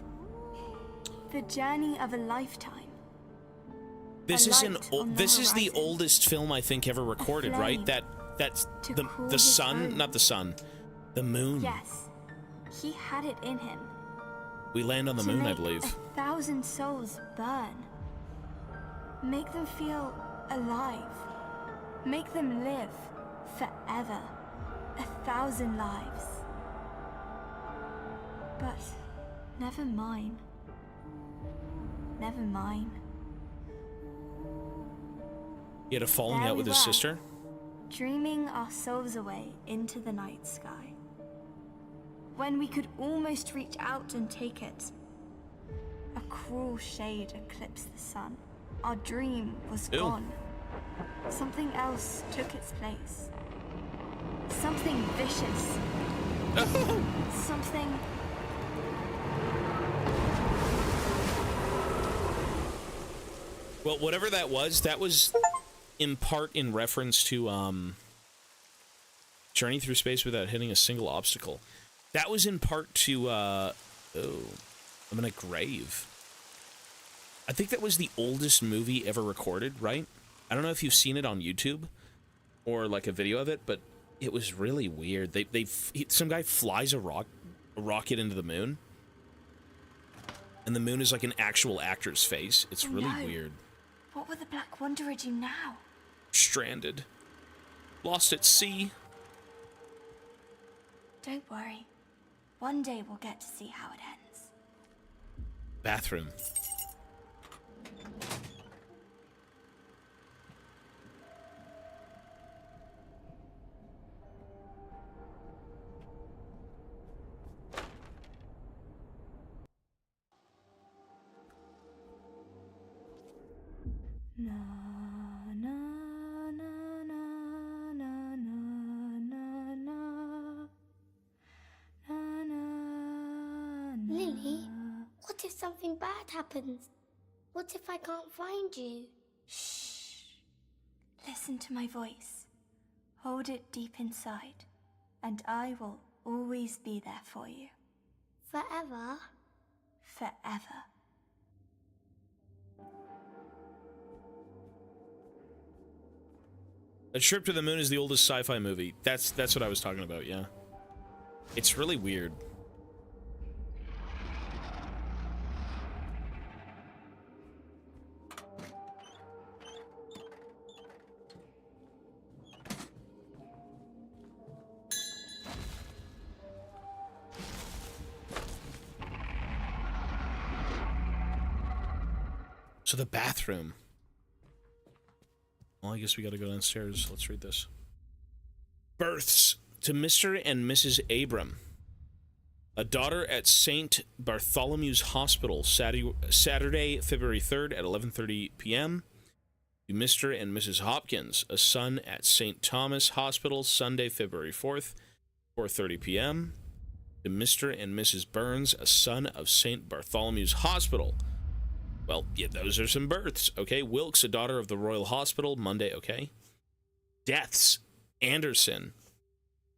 The journey of a lifetime. This is the oldest film I think ever recorded, right? That's the sun, not the sun. The moon. Yes. He had it in him. We land on the moon, I believe. 1,000 souls burn. Make them feel alive. Make them live forever. 1,000 lives. But never mine. Never mine. He had a falling There out we with his were, sister? Dreaming our souls away into the night sky. When we could almost reach out and take it, a cruel shade eclipsed the sun. Our dream was gone. Something else took its place. Something vicious. Something... Well, whatever that was in part in reference to Journey Through Space Without Hitting a Single Obstacle. That was in part to I'm in a grave. I think that was the oldest movie ever recorded, right? I don't know if you've seen it on YouTube or like a video of it, but it was really weird. Some guy flies a rocket into the moon, and the moon is like an actual actor's face. It's really weird. What will the Black Wanderer do now? Stranded. Lost at sea. Don't worry. One day we'll get to see how it ends. Bathroom. Na na na na na na na na na. Lily, what if something bad happens? What if I can't find you? Shh. Listen to my voice. Hold it deep inside, and I will always be there for you. Forever? Forever. A Trip to the Moon is the oldest sci-fi movie. That's what I was talking about, yeah. It's really weird. So the bathroom. Well, I guess we gotta go downstairs. Let's read this. Births to Mr. and Mrs. Abram. A daughter at St. Bartholomew's Hospital, Saturday, February 3rd at 11:30 p.m. To Mr. and Mrs. Hopkins, a son at St. Thomas Hospital, Sunday, February 4th, 4:30 p.m. To Mr. and Mrs. Burns, a son of St. Bartholomew's Hospital. Well, yeah, those are some births. Okay, Wilkes, a daughter of the Royal Hospital, Monday, okay. Deaths, Anderson,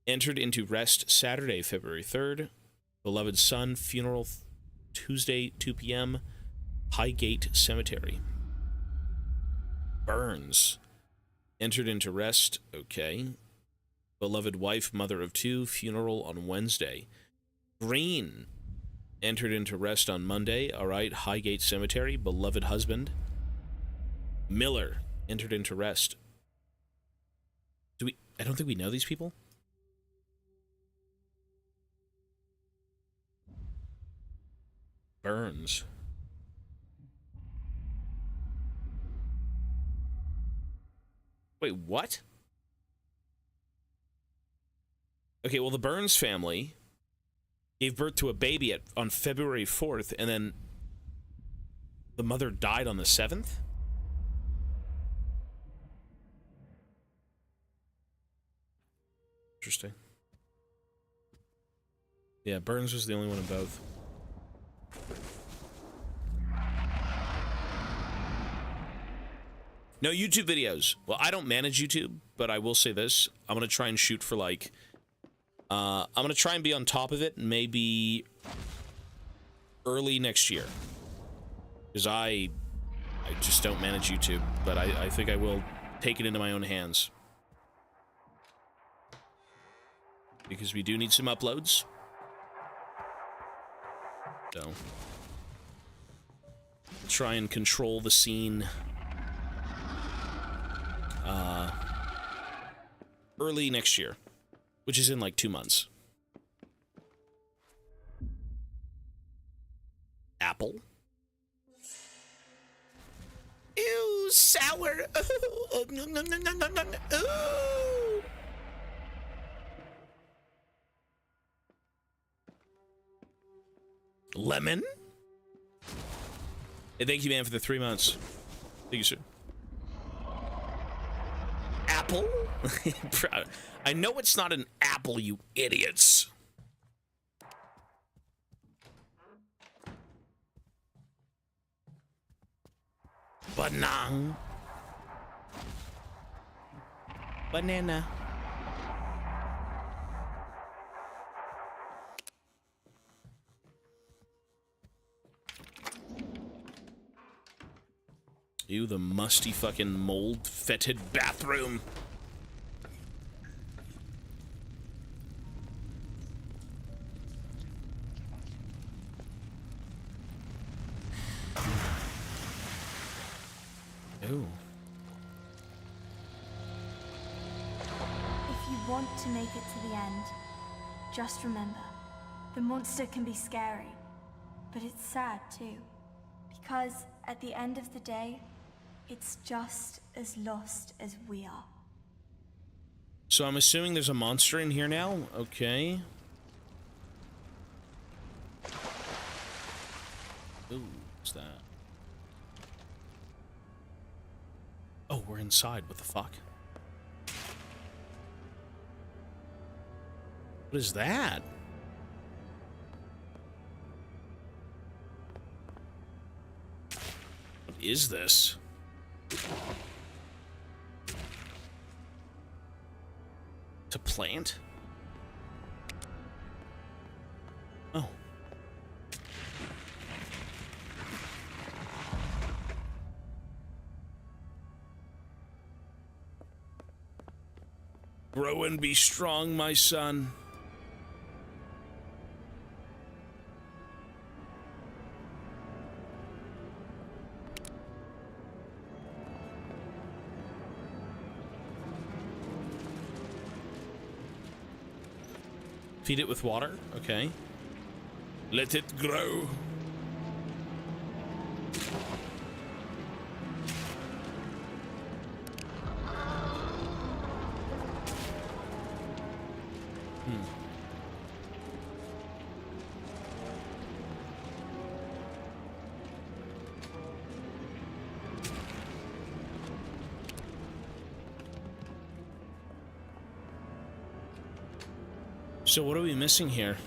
entered into rest Saturday, February 3rd. Beloved son, funeral Tuesday, 2 p.m., Highgate Cemetery. Burns, entered into rest, okay. Beloved wife, mother of two, funeral on Wednesday. Green, entered into rest on Monday, all right, Highgate Cemetery. Beloved husband. Miller, entered into rest. I don't think we know these people. Burns. Wait, what? Okay, well, the Burns family gave birth to a baby on February 4th, and then the mother died on the 7th? Interesting. Yeah, Burns was the only one in both. No YouTube videos. Well, I don't manage YouTube, but I will say this. I'm going to try and shoot for, like... I'm going to try and be on top of it, maybe early next year. Because I just don't manage YouTube, but I think I will take it into my own hands. Because we do need some uploads. So... try and control the scene... early next year, which is in like 2 months. Apple. Ew, sour. Oh, no, no, no, no, no, no, no. Ooh. Lemon. Hey, thank you, man, for the 3 months. Thank you, sir. Apple? I know it's not an apple, you idiots. Banana. Banana. Ew, the musty fucking mold-fetid bathroom. Ooh. If you want to make it to the end, just remember, the monster can be scary, but it's sad too. Because at the end of the day, it's just as lost as we are. So I'm assuming there's a monster in here now? Okay. Ooh, what's that? Oh, we're inside. What the fuck? What is that? What is this? To plant? Oh. Grow and be strong, my son. Feed it with water? Okay. Let it grow. So what are we missing here?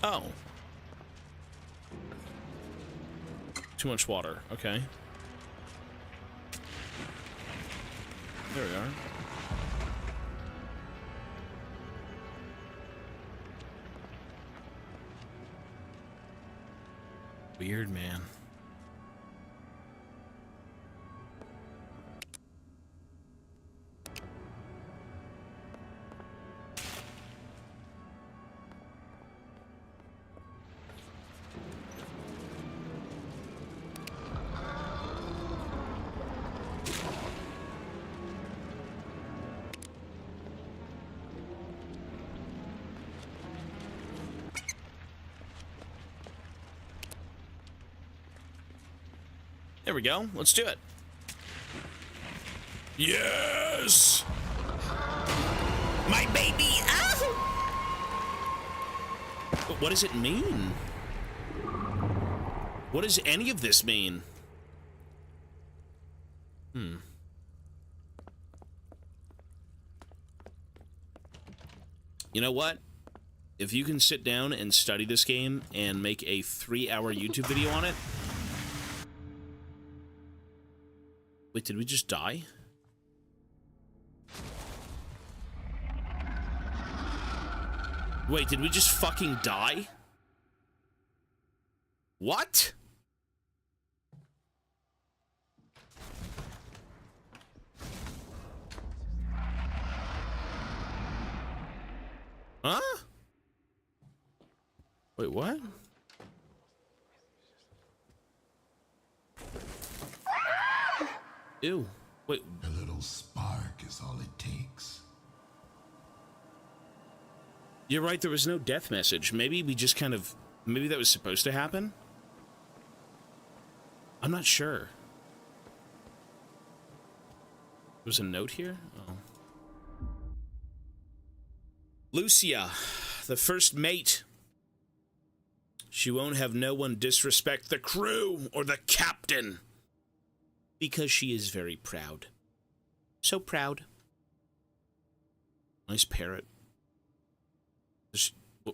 Oh. Too much water. Okay. There we are. Weird, man. There we go. Let's do it. Yes! My baby! Ow! But what does it mean? What does any of this mean? You know what? If you can sit down and study this game and make a 3-hour YouTube video on it... Wait, did we just die? Wait, did we just fucking die? What? Huh? Wait, what? Ew. Wait. A little spark is all it takes. You're right, there was no death message. Maybe we just kind of... Maybe that was supposed to happen? I'm not sure. There's a note here? Oh. Lucia, the first mate. She won't have no one disrespect the crew or the captain. Because she is very proud. So proud. Nice parrot.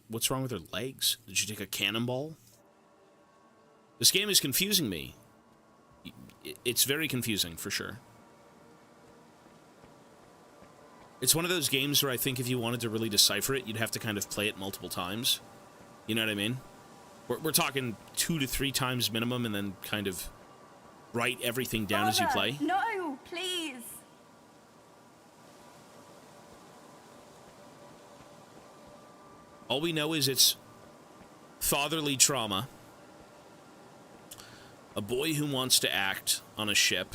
What's wrong with her legs? Did she take a cannonball? This game is confusing me. It's very confusing, for sure. It's one of those games where I think if you wanted to really decipher it, you'd have to kind of play it multiple times. You know what I mean? We're talking 2 to 3 times minimum, and then kind of write everything down as you play. No, please. All we know is it's fatherly trauma, a boy who wants to act on a ship.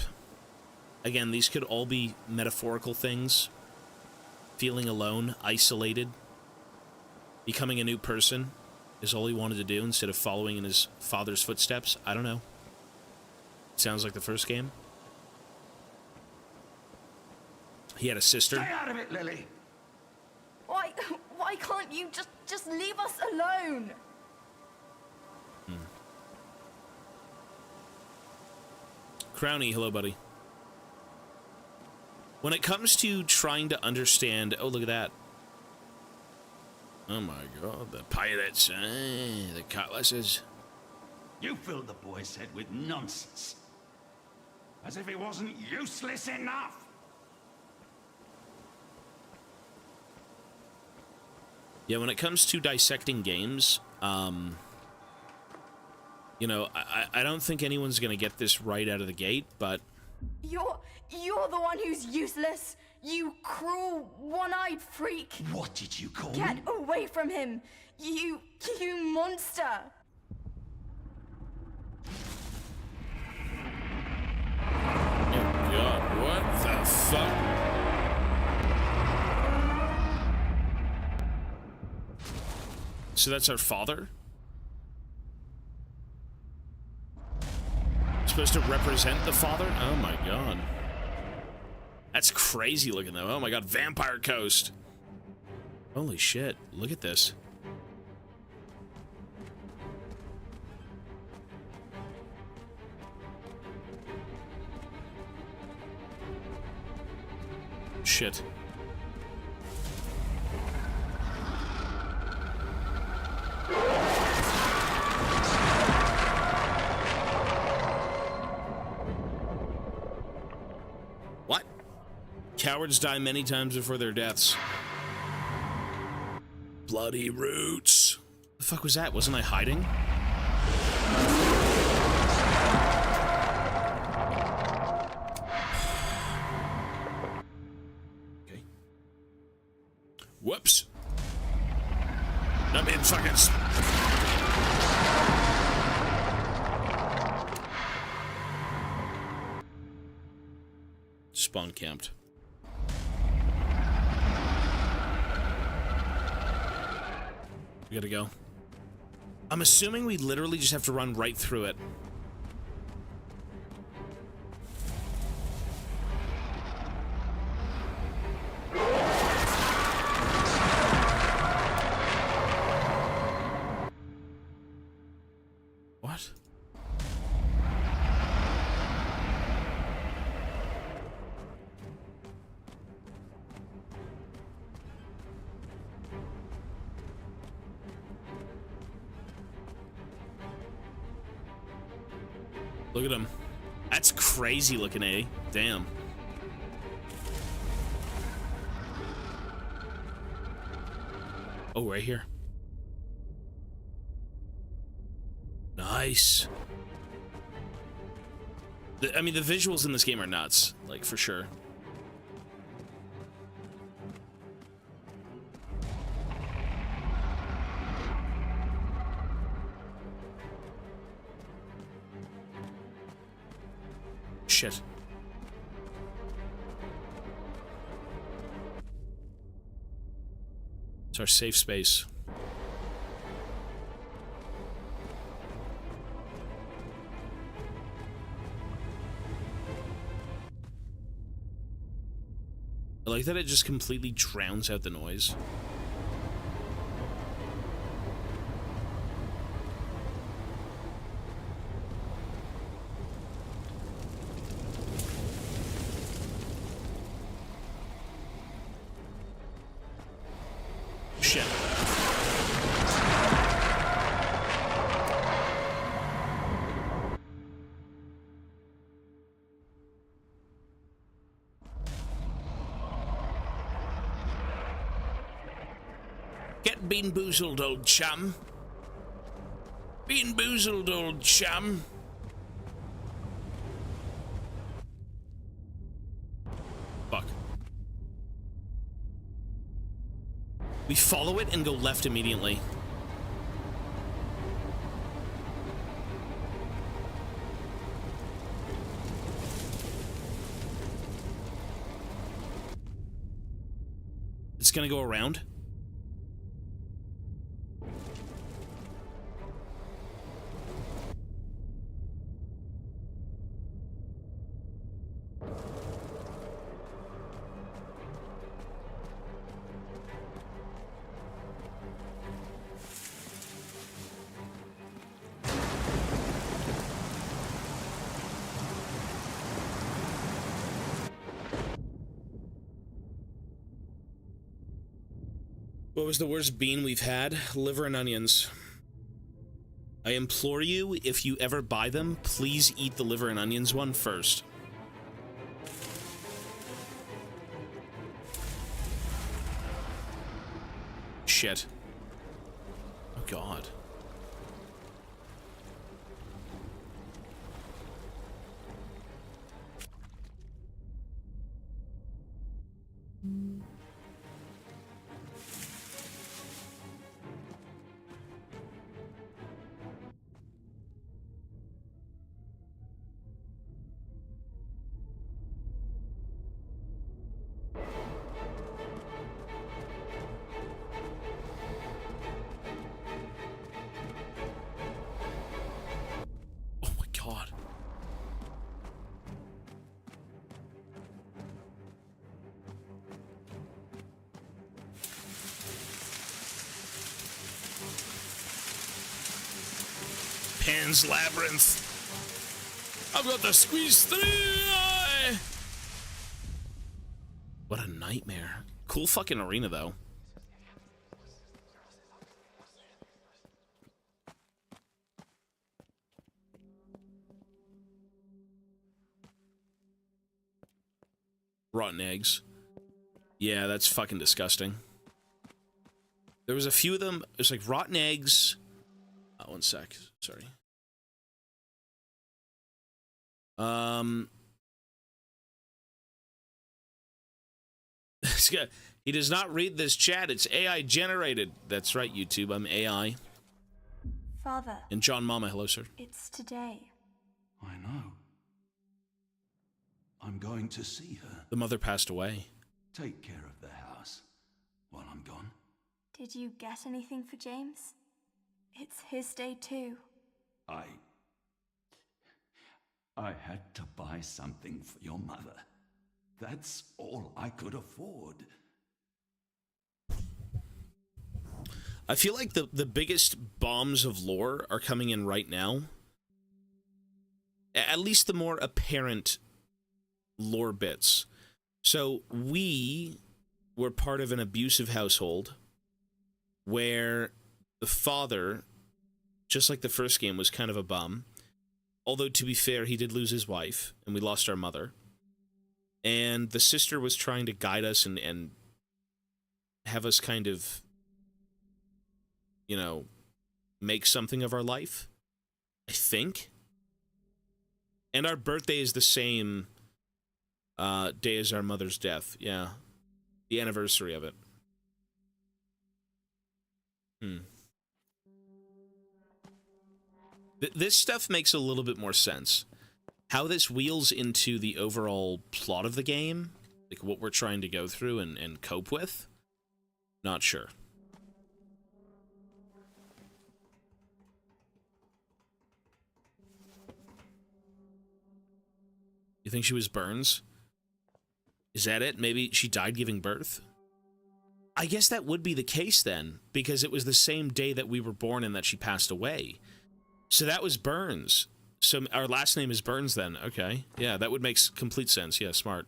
Again, these could all be metaphorical things. Feeling alone, isolated, becoming a new person is all he wanted to do instead of following in his father's footsteps. I don't know. Sounds like the first game. He had a sister. Stay out of it, Lily. Why can't you just leave us alone? Crowny, hello, buddy. When it comes to trying to understand... Oh, look at that. Oh, my God. The pirates, the cutlasses. You filled the boy's head with nonsense. As if he wasn't useless enough. Yeah, when it comes to dissecting games, you know, I don't think anyone's going to get this right out of the gate, but... You're the one who's useless. You cruel, one-eyed freak. What did you call me? Get away from him. You monster. Oh, God, what the fuck? So that's our father? Supposed to represent the father? Oh my God. That's crazy looking though. Oh my God, Vampire Coast. Holy shit, look at this. Shit. What? Cowards die many times before their deaths. Bloody roots. The fuck was that? Wasn't I hiding? Okay. Whoops. Not being fucking... Spawn camped. We gotta go. I'm assuming we literally just have to run right through it. What? Look at him. That's crazy looking, eh? Damn. Oh, right here. Nice. I mean, the visuals in this game are nuts. Like, for sure. Shit. It's our safe space. I like that it just completely drowns out the noise. Shit. Get bean boozled, old chum. Bean boozled, old chum. Fuck. We follow it and go left immediately. It's gonna go around. What was the worst bean we've had? Liver and onions. I implore you, if you ever buy them, please eat the liver and onions one first. Shit. Oh, God. Pan's Labyrinth. I've got the squeeze 3. What a night. nightmare. Cool fucking arena, though. Rotten eggs. Yeah, that's fucking disgusting. There was a few of them. It was like rotten eggs. Oh, one sec. Sorry. He does not read this chat. It's AI generated. That's right, YouTube. I'm AI. Father. And John Mama, hello, sir. It's today. I know. I'm going to see her. The mother passed away. Take care of the house while I'm gone. Did you get anything for James? It's his day too. I had to buy something for your mother. That's all I could afford. I feel like the biggest bombs of lore are coming in right now. At least the more apparent lore bits. So we were part of an abusive household where the father, just like the first game, was kind of a bum. Although, to be fair, he did lose his wife, and we lost our mother. And the sister was trying to guide us and have us kind of, you know, make something of our life, I think. And our birthday is the same day as our mother's death. Yeah. The anniversary of it. This stuff makes a little bit more sense. How this wheels into the overall plot of the game, like what we're trying to go through and cope with, not sure. You think she was Burns? Is that it? Maybe she died giving birth? I guess that would be the case then, because it was the same day that we were born and that she passed away. So that was Burns. So our last name is Burns then. Okay. Yeah, that would make complete sense. Yeah, smart.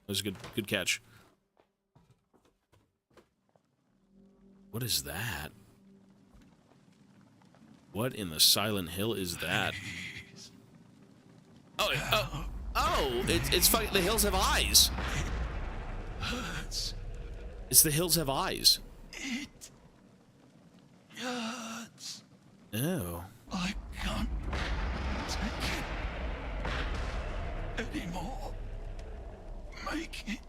That was a good catch. What is that? What in the Silent Hill is that? Oh, it's fucking, the hills have eyes. Hurts. It's the hills have eyes. It hurts. Oh. I can't take it anymore. Make it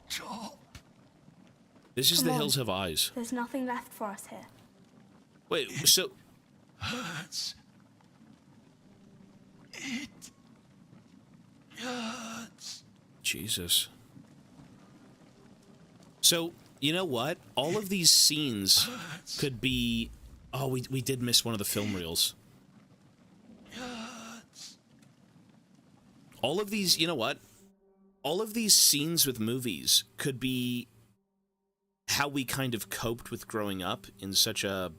stop. This is Come the on. hills have eyes. There's nothing left for us here. Wait, so Hurts. It hurts. Jesus. So, you know what? All of these scenes could be... Oh, we did miss one of the film reels. All of these, you know what? All of these scenes with movies could be how we kind of coped with growing up in such a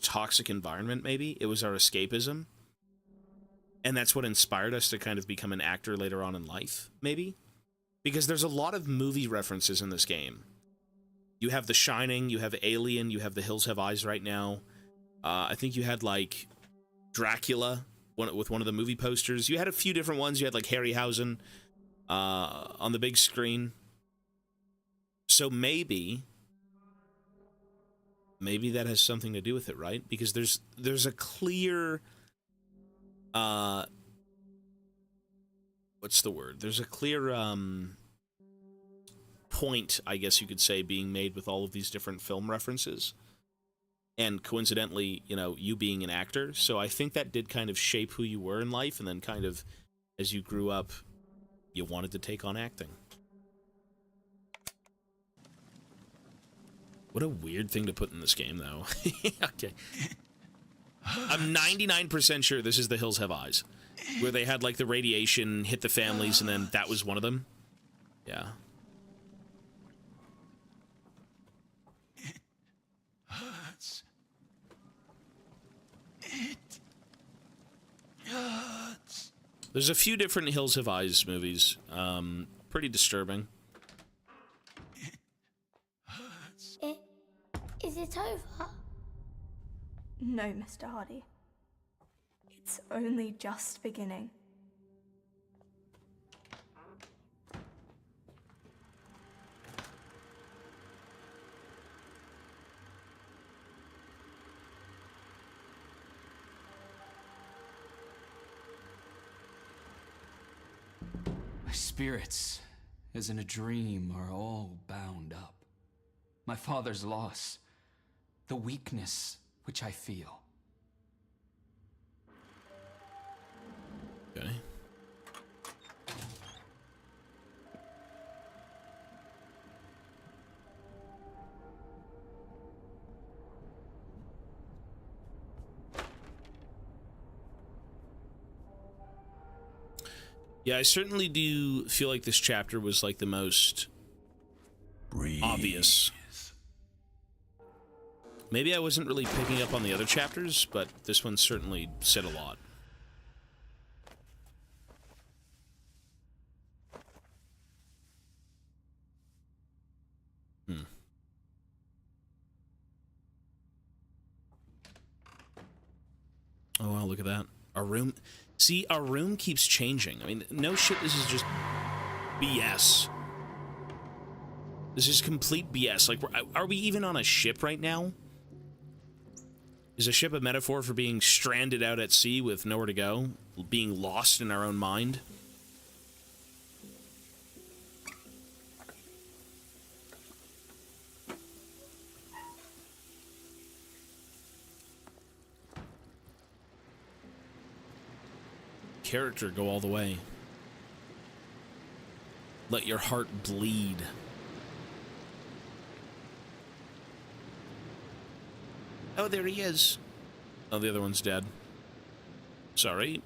toxic environment, maybe. It was our escapism. And that's what inspired us to kind of become an actor later on in life, maybe? Because there's a lot of movie references in this game. You have The Shining, you have Alien, you have The Hills Have Eyes right now. I think you had, like, Dracula with one of the movie posters. You had a few different ones. You had, like, Harryhausen on the big screen. So maybe that has something to do with it, right? Because there's a clear... what's the word? There's a clear, point, I guess you could say, being made with all of these different film references. And coincidentally, you know, you being an actor. So I think that did kind of shape who you were in life, and then kind of, as you grew up, you wanted to take on acting. What a weird thing to put in this game, though. Okay. I'm 99% sure this is The Hills Have Eyes, where they had, like, the radiation hit the families, and then that was one of them. Yeah. It hurts. It hurts. There's a few different Hills Have Eyes movies. Pretty disturbing. Is it over? No, Mr. Hardy. It's only just beginning. My spirits, as in a dream, are all bound up. My father's loss, the weakness which I feel. Okay. Yeah, I certainly do feel like this chapter was like the most obvious. Maybe I wasn't really picking up on the other chapters, but this one certainly said a lot. Oh, wow, look at that. Our room... See, our room keeps changing. I mean, no shit, this is just BS. This is complete BS. Like, are we even on a ship right now? Is a ship a metaphor for being stranded out at sea with nowhere to go? Being lost in our own mind? Character go all the way. Let your heart bleed. Oh, there he is. Oh, the other one's dead. Sorry.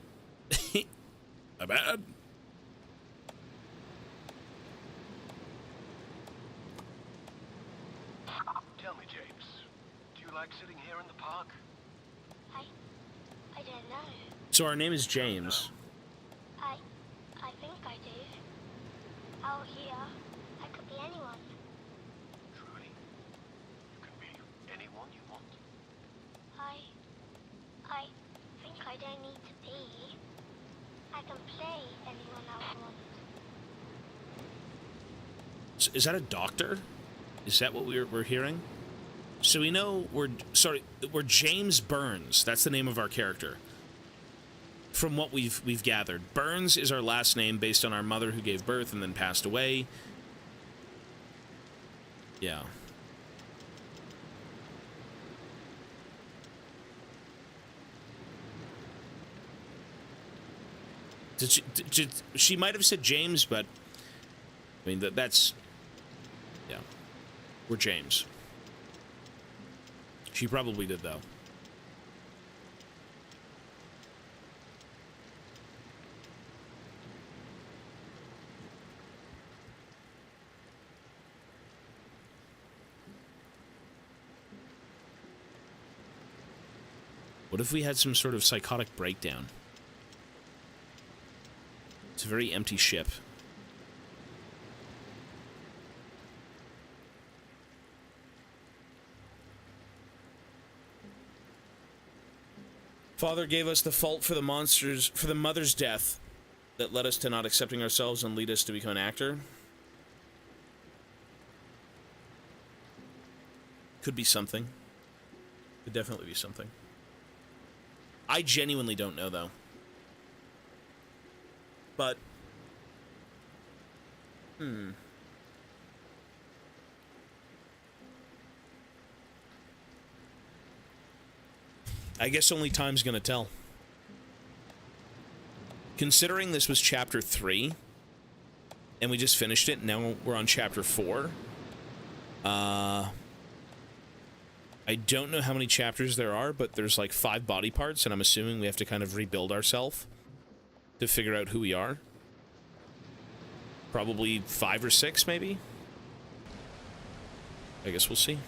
My bad. Tell me, James, do you like sitting here in the park? I don't know. So our name is James. I think I do. Out here, I could be anyone. Truly? You can be anyone you want? I think I don't need to be. I can play anyone I want. So is that a doctor? Is that what we're hearing? So we know we're James Burns. That's the name of our character. From what we've gathered, Burns is our last name based on our mother who gave birth and then passed away. Yeah. She might have said James, but I mean that's yeah. We're James. She probably did though. What if we had some sort of psychotic breakdown? It's a very empty ship. Father gave us the fault for the monsters, for the mother's death that led us to not accepting ourselves and lead us to become an actor. Could be something. Could definitely be something. I genuinely don't know, though. But... I guess only time's gonna tell. Considering this was chapter 3, and we just finished it, and now we're on chapter 4, I don't know how many chapters there are, but there's like 5 body parts, and I'm assuming we have to kind of rebuild ourselves to figure out who we are. Probably 5 or 6, maybe? I guess we'll see.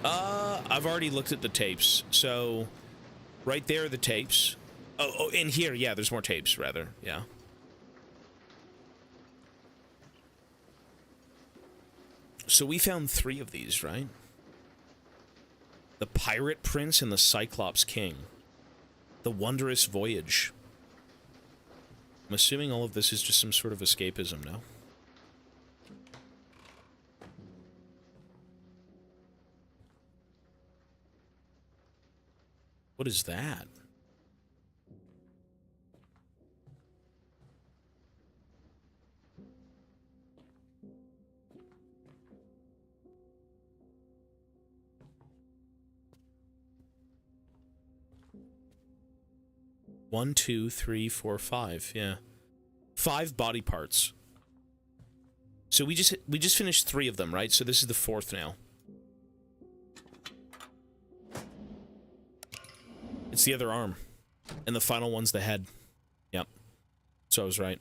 I've already looked at the tapes. So, right there are the tapes. Oh, in here, yeah, there's more tapes, rather. Yeah. So we found 3 of these, right? The Pirate Prince and the Cyclops King. The Wondrous Voyage. I'm assuming all of this is just some sort of escapism, no? What is that? One, 2, 3, 4, 5. Yeah, 5 body parts. So we just finished 3 of them, right? So this is the 4th now. It's the other arm, and the final one's the head. Yep. So I was right.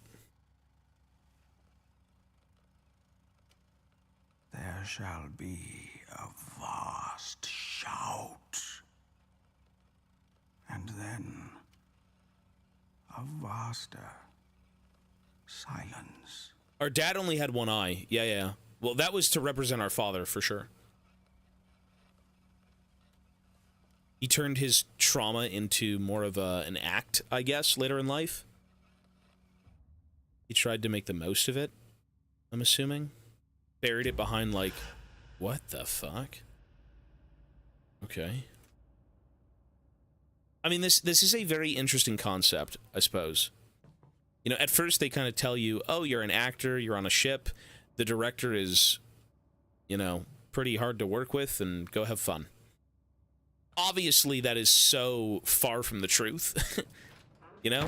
There shall be a vast shout, and then a vaster silence. Our dad only had one eye. Yeah, yeah. Well, that was to represent our father, for sure. He turned his trauma into more of an act, I guess, later in life. He tried to make the most of it, I'm assuming. Buried it behind, like, what the fuck? Okay. I mean, this is a very interesting concept, I suppose. You know, at first they kind of tell you, oh, you're an actor, you're on a ship, the director is, you know, pretty hard to work with, and go have fun. Obviously, that is so far from the truth, you know?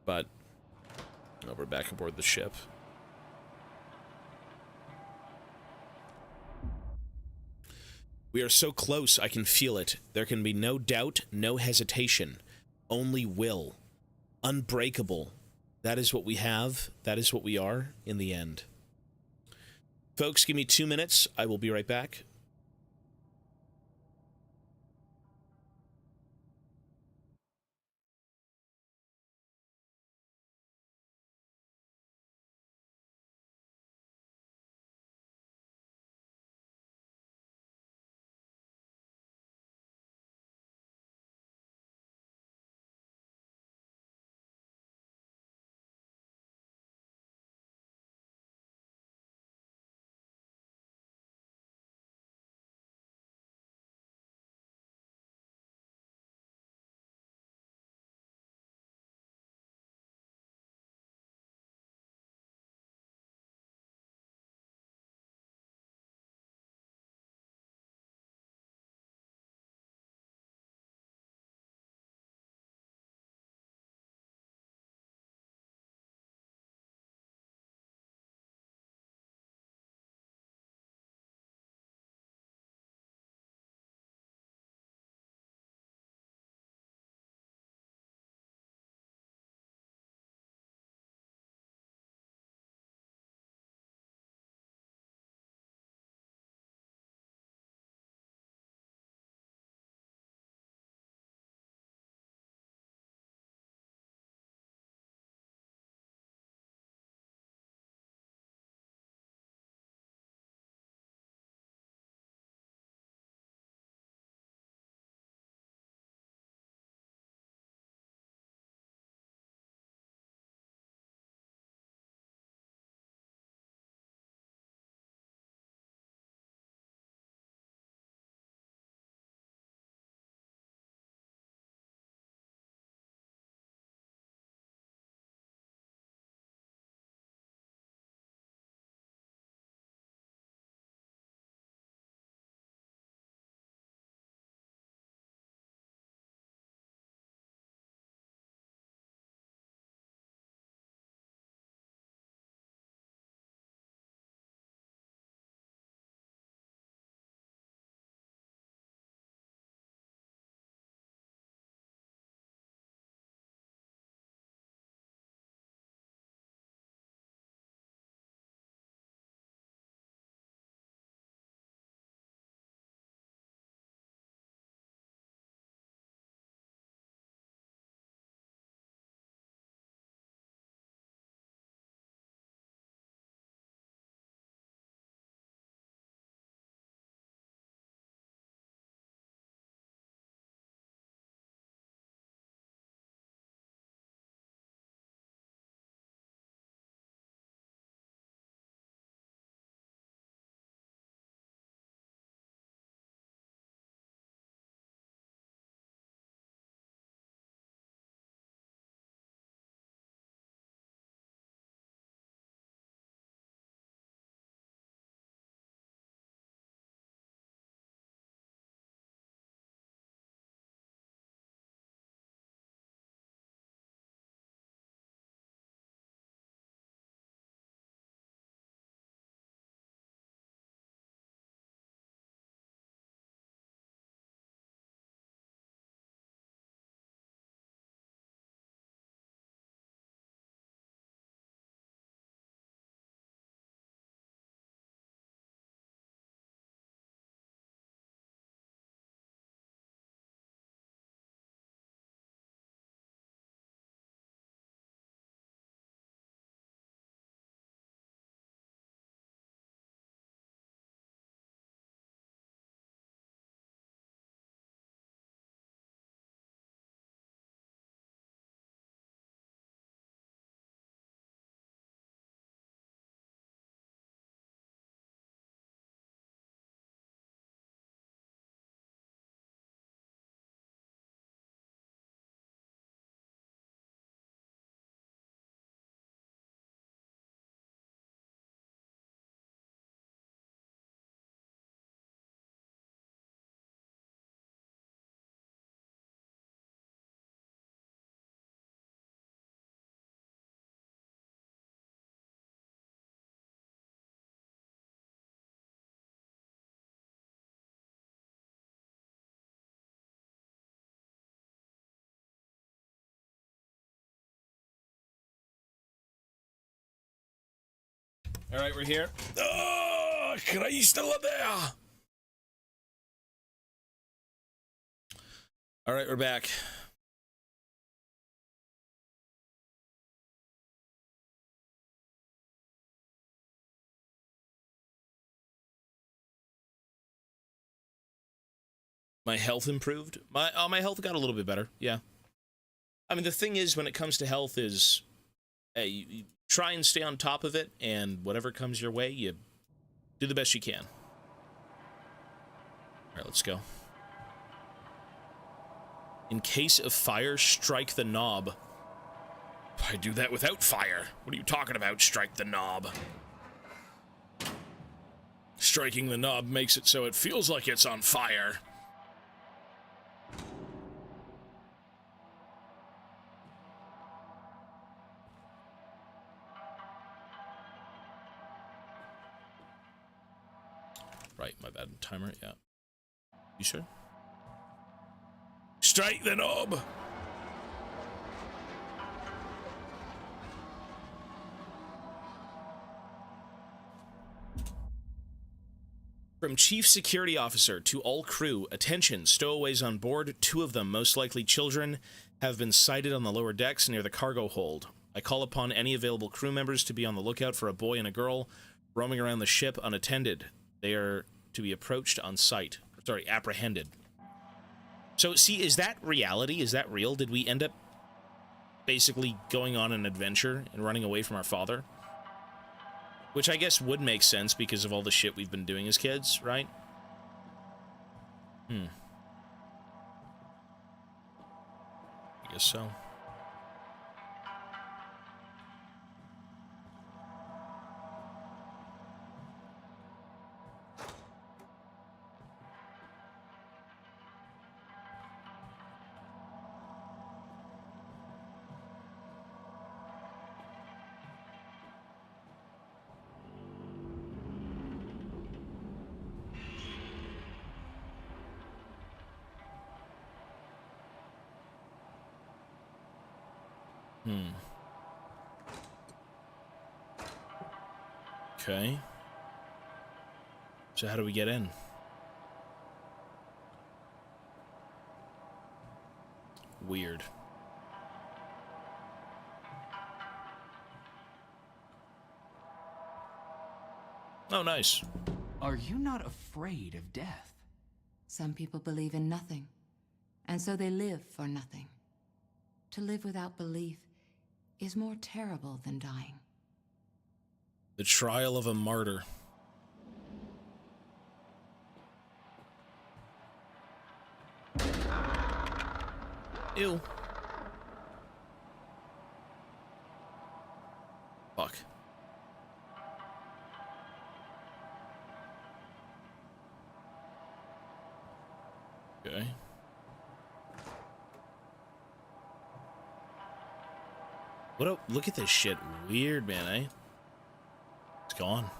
But, oh, we're back aboard the ship. We are so close, I can feel it. There can be no doubt, no hesitation, only will. Unbreakable. That is what we have. That is what we are in the end. Folks, give me 2 minutes. I will be right back. All right, we're here. Oh, Christ, still there. All right, we're back. My health improved. My health got a little bit better. Yeah. I mean, the thing is, when it comes to health, is you try and stay on top of it, and whatever comes your way, you do the best you can. All right, let's go. In case of fire, strike the knob. I do that without fire. What are you talking about, strike the knob? Striking the knob makes it so it feels like it's on fire. Right, my bad. Timer, yeah. You sure? Strike the knob! From Chief Security Officer to all crew, attention, stowaways on board, 2 of them, most likely children, have been sighted on the lower decks near the cargo hold. I call upon any available crew members to be on the lookout for a boy and a girl roaming around the ship unattended. They are to be approached on sight. Sorry, apprehended. So, see, is that reality? Is that real? Did we end up basically going on an adventure and running away from our father? Which I guess would make sense because of all the shit we've been doing as kids, right? I guess so. Okay. So how do we get in? Weird. Oh, nice. Are you not afraid of death? Some people believe in nothing, and so they live for nothing. To live without belief is more terrible than dying. The trial of a martyr. Ew. Fuck. Okay. What up? Look at this shit. Weird, man, eh? It's gone.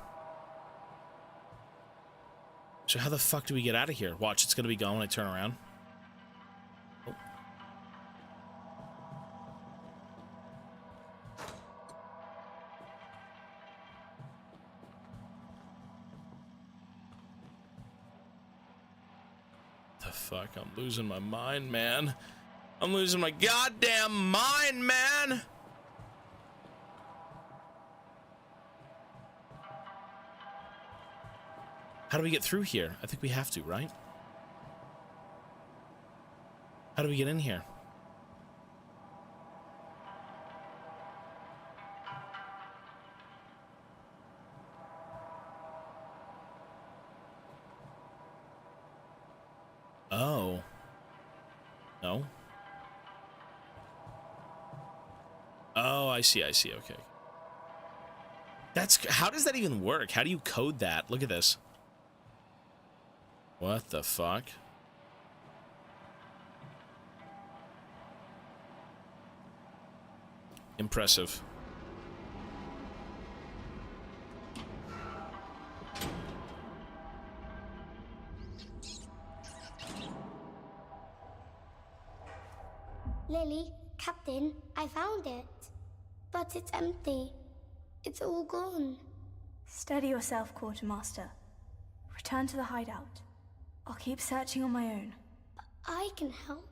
So how the fuck do we get out of here? Watch, it's gonna be gone when I turn around. Oh. The fuck? I'm losing my mind, man. I'm losing my goddamn mind, man! How do we get through here? I think we have to, right? How do we get in here? Oh. No? Oh, I see, okay. How does that even work? How do you code that? Look at this. What the fuck? Impressive. Lily, Captain, I found it. But it's empty. It's all gone. Steady yourself, Quartermaster. Return to the hideout. I'll keep searching on my own. I can help.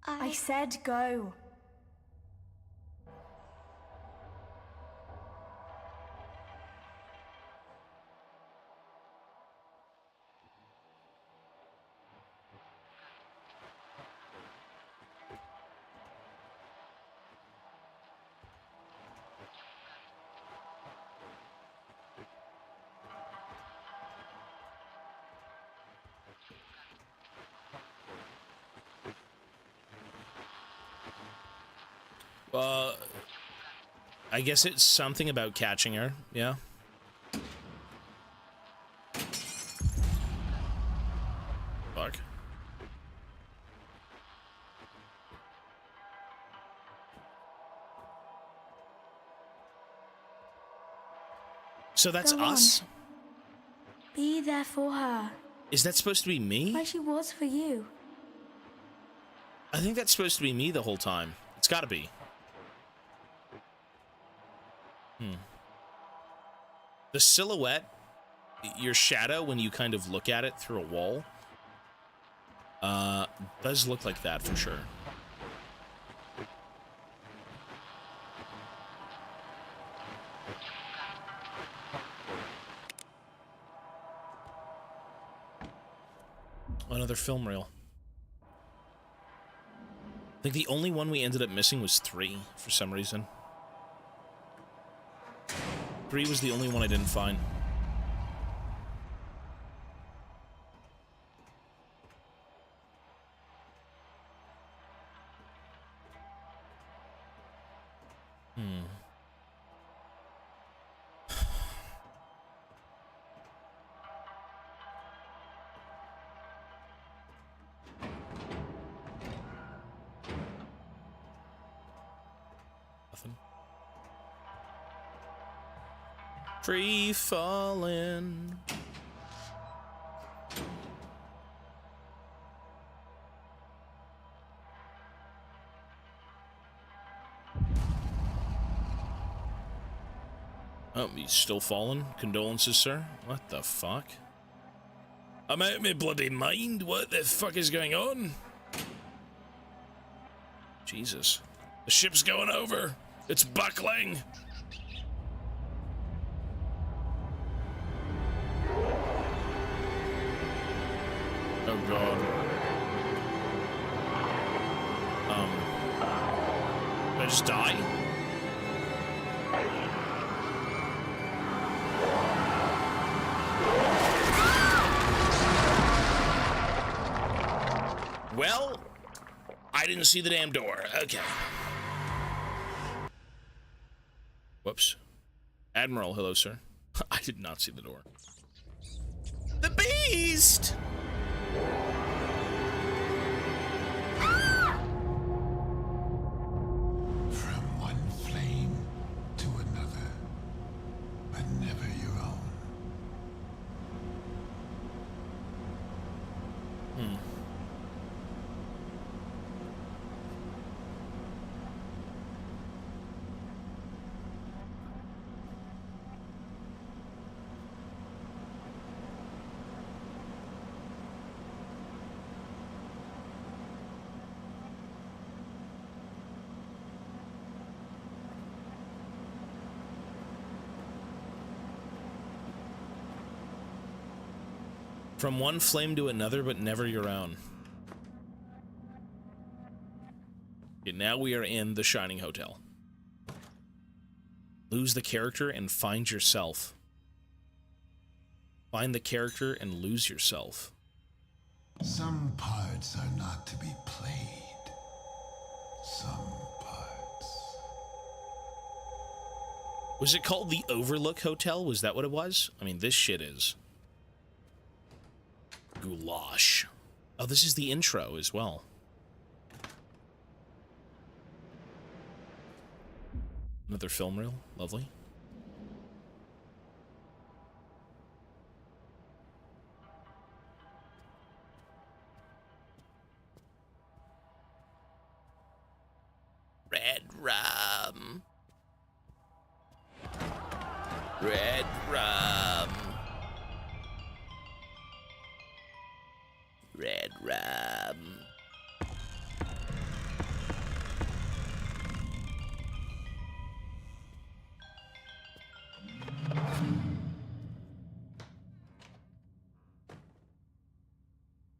I said go. I guess it's something about catching her, yeah. Fuck. So that's Go on. us? Be there for her. Is that supposed to be me? Like she was for you. I think that's supposed to be me the whole time. It's gotta be. The silhouette, your shadow, when you kind of look at it through a wall, does look like that for sure. Another film reel. I think the only one we ended up missing was 3 for some reason. 3 was the only one I didn't find. Nothing. Free falling. Oh, he's still falling? Condolences, sir? What the fuck? I'm out of my bloody mind. What the fuck is going on? Jesus. The ship's going over. It's buckling. Oh god. Did I just die? Well, I didn't see the damn door. Okay. Whoops. Admiral, hello, sir. I did not see the door. The beast! From one flame to another, but never your own. From one flame to another, but never your own. Okay, now we are in the Shining Hotel. Lose the character and find yourself. Find the character and lose yourself. Some parts are not to be played. Some parts. Was it called the Overlook Hotel? Was that what it was? I mean, this shit is. Goulash. Oh, this is the intro as well. Another film reel. Lovely. Red rum. Red rum. Red rum.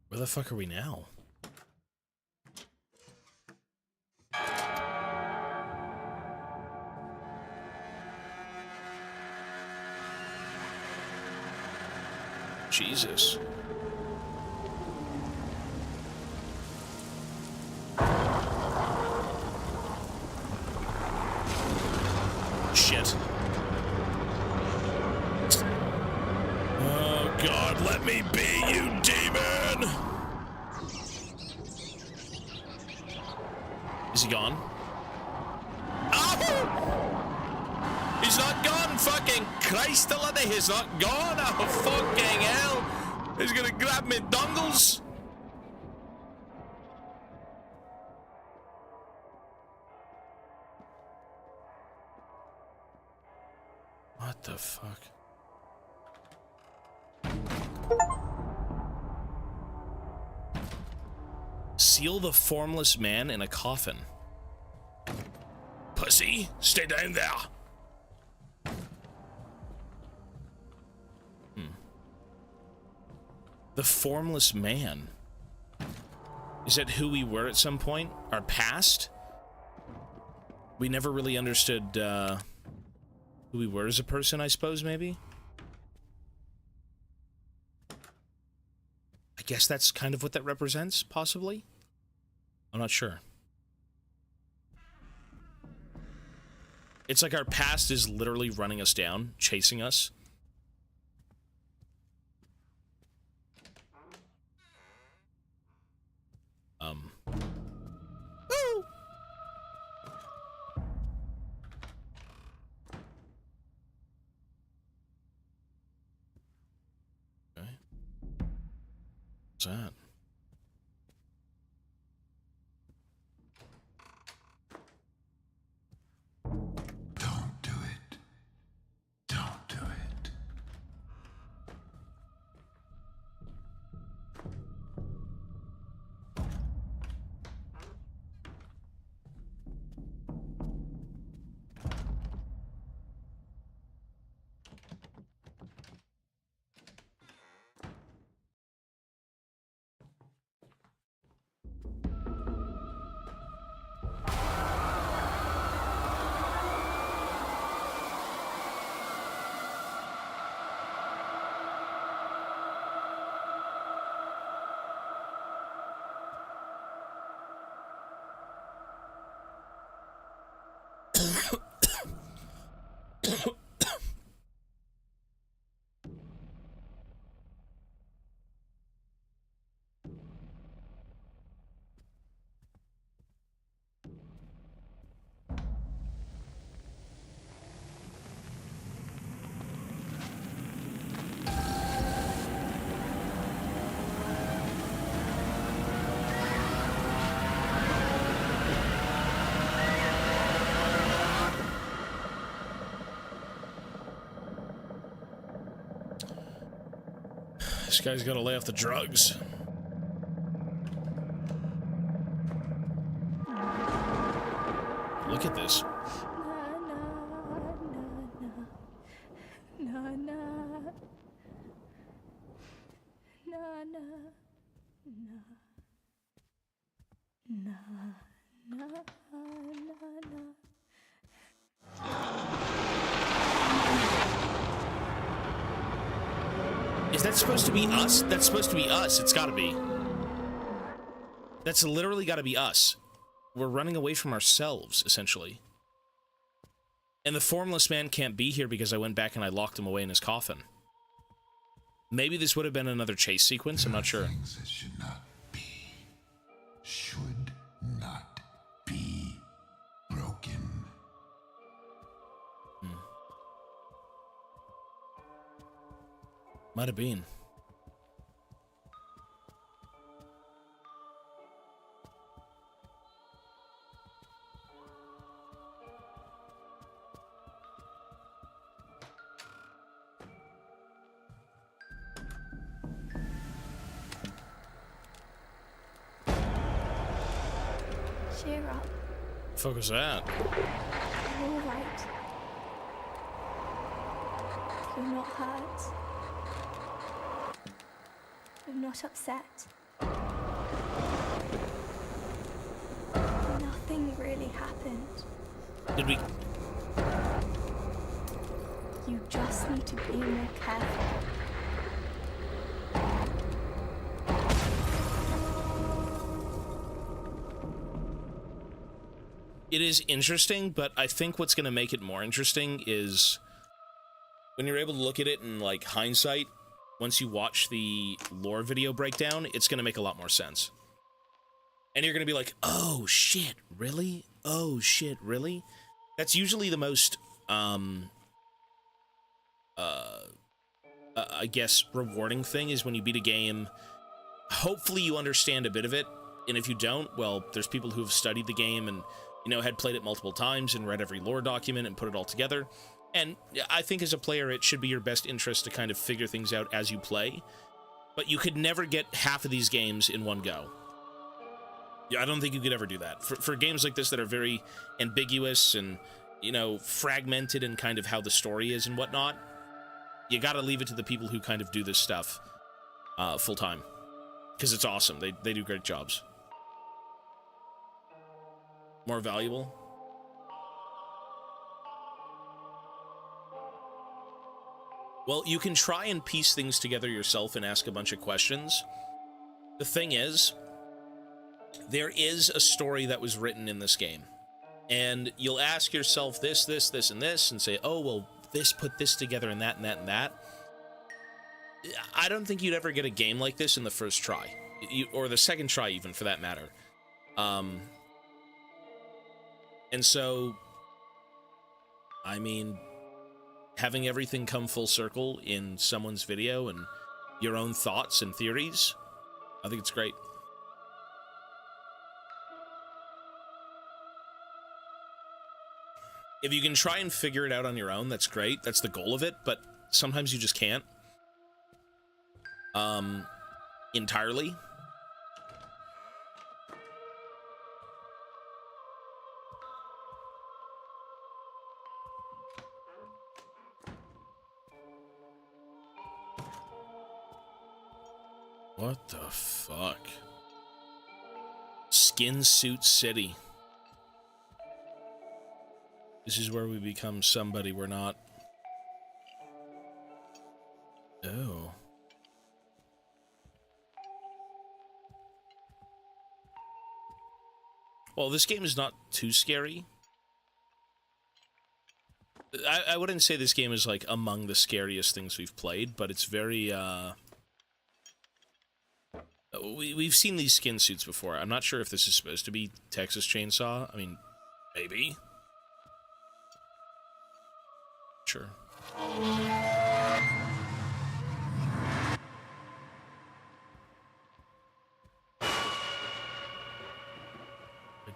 Where the fuck are we now? Jesus. Shit. Oh God, let me be, you demon! Is he gone? Oh! He's not gone, fucking Christ already, he's not gone, oh fucking hell! He's gonna grab me dongles! What the fuck? Seal the formless man in a coffin. Pussy, stay down there. The formless man. Is that who we were at some point? Our past? We never really understood, who we were as a person, I suppose, maybe? I guess that's kind of what that represents, possibly? I'm not sure. It's like our past is literally running us down, chasing us. Woo! Okay. What's that? Don't do it. Don't do it. This guy's gotta lay off the drugs. Look at this. Is that supposed to be us? That's supposed to be us. It's gotta be. That's literally gotta be us. We're running away from ourselves, essentially. And the formless man can't be here because I went back and I locked him away in his coffin. Maybe this would have been another chase sequence, I'm not sure. Things that should not be. Should not be broken. Might have been. Cheer up. Fuck was that? You're all right. You're not hurt. You're not upset. Nothing really happened. Did we? You just need to be more careful. It is interesting, but I think what's going to make it more interesting is when you're able to look at it in, like, hindsight, once you watch the lore video breakdown, it's going to make a lot more sense. And you're going to be like, oh, shit, really? Oh, shit, really? That's usually the most, I guess, rewarding thing is when you beat a game. Hopefully you understand a bit of it, and if you don't, well, there's people who have studied the game and, you know, had played it multiple times and read every lore document and put it all together. And I think as a player, it should be your best interest to kind of figure things out as you play. But you could never get half of these games in one go. Yeah, I don't think you could ever do that. For games like this that are very ambiguous and, you know, fragmented in kind of how the story is and whatnot, you gotta leave it to the people who kind of do this stuff full-time. Because it's awesome. They do great jobs. More valuable? Well, you can try and piece things together yourself and ask a bunch of questions. The thing is, there is a story that was written in this game. And you'll ask yourself this, and this, and say, oh, well, this put this together and that, and that, and that. I don't think you'd ever get a game like this in the first try. Or the second try, even, for that matter. And so, I mean, having everything come full circle in someone's video and your own thoughts and theories, I think it's great. If you can try and figure it out on your own, that's great. That's the goal of it, but sometimes you just can't. Entirely. What the fuck? Skin Suit City. This is where we become somebody we're not. Oh. Well, this game is not too scary. I wouldn't say this game is, like, among the scariest things we've played, but it's very, We've seen these skin suits before. I'm not sure if this is supposed to be Texas Chainsaw. I mean, maybe. Sure. I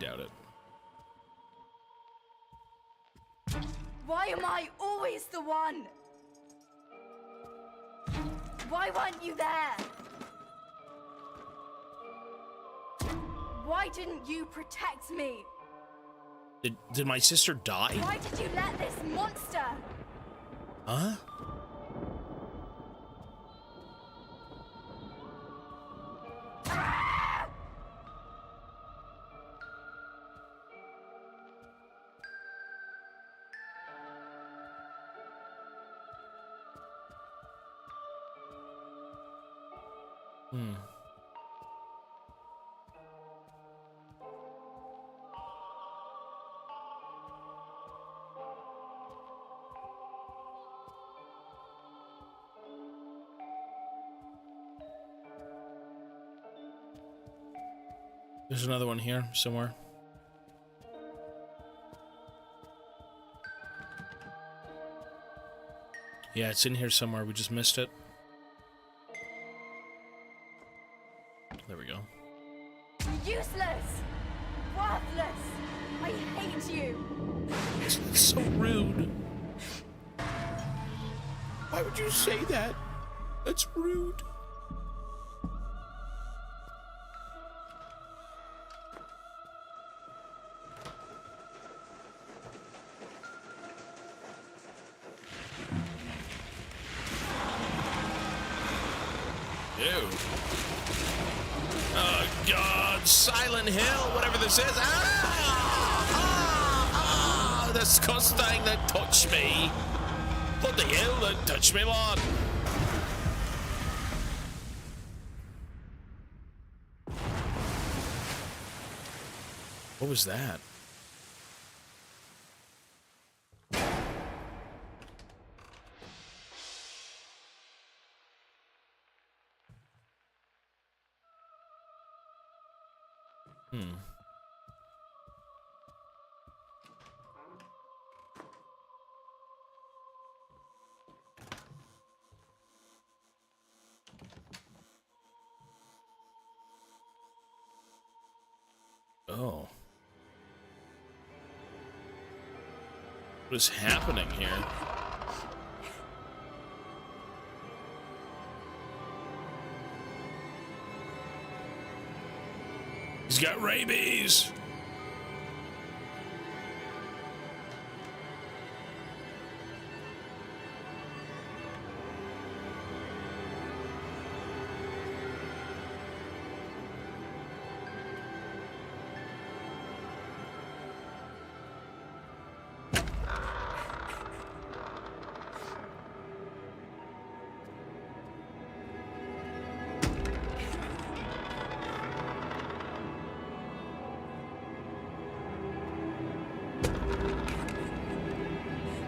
doubt it. Why am I always the one? Why weren't you there? Why didn't you protect me? Did my sister die? Why did you let this monster? Huh? There's another one here somewhere. Yeah, it's in here somewhere. We just missed it. There we go. Useless! Worthless! I hate you! It's so rude. Why would you say that? That's rude. Silent Hill, whatever this is. This cuss thing that touched me. Bloody hell, that touched me, lad. What was that? Oh. What is happening here? He's got rabies.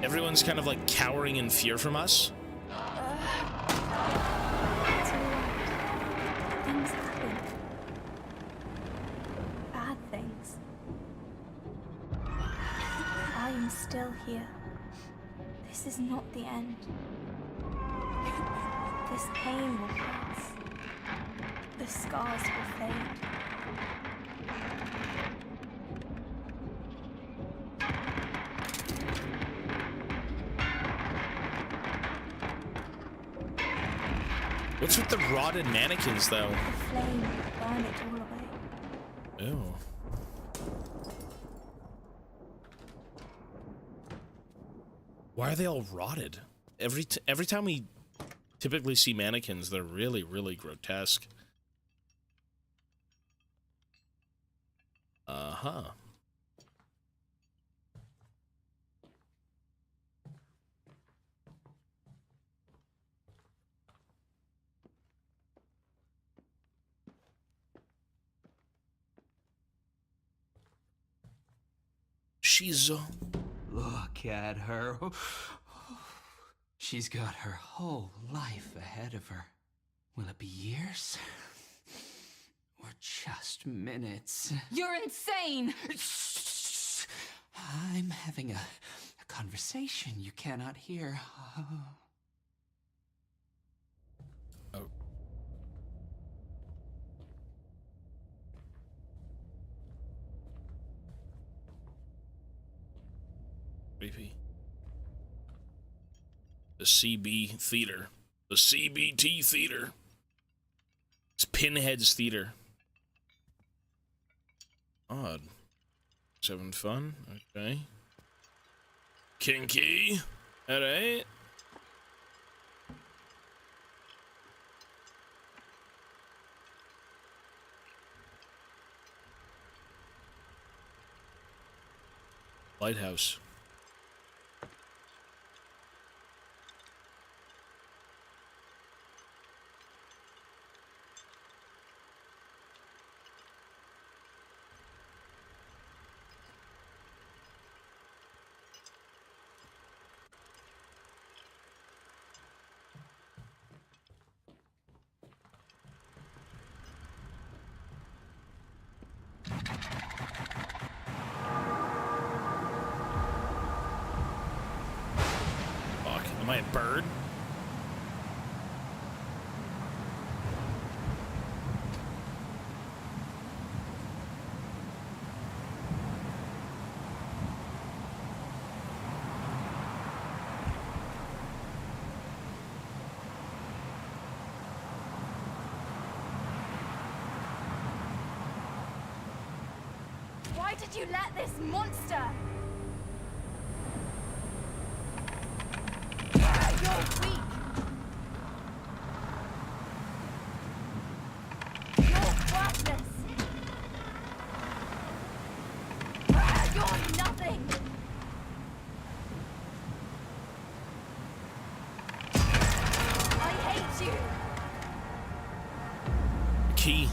Everyone's kind of like cowering in fear from us. Things happen. Bad things. I am still here. This is not the end. This pain will pass. The scars will fade. What's with the rotted mannequins, though? The flame will burn it all away. Ew. Why are they all rotted? Every time we typically see mannequins, they're really, really grotesque. Uh-huh. She's Look at her. She's got her whole life ahead of her. Will it be years? Or just minutes? You're insane! I'm having a conversation you cannot hear. Oh. Creepy. The CB Theater. The CBT Theater. It's Pinhead's Theater. Odd. It's having fun. Okay. Kinky. Alright. Lighthouse. Am I a bird? Why did you let this monster? You're weak. You're worthless. buddy.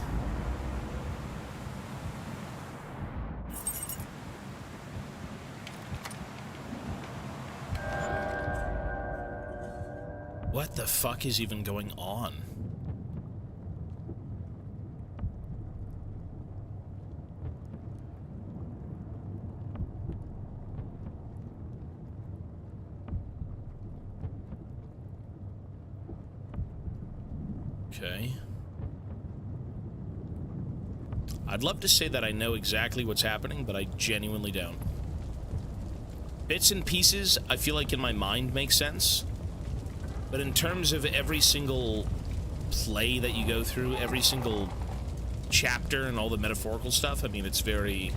What the fuck is even going on? Okay. I'd love to say that I know exactly what's happening, but I genuinely don't. Bits and pieces, I feel like in my mind make sense. But in terms of every single play that you go through, every single chapter and all the metaphorical stuff, I mean, it's very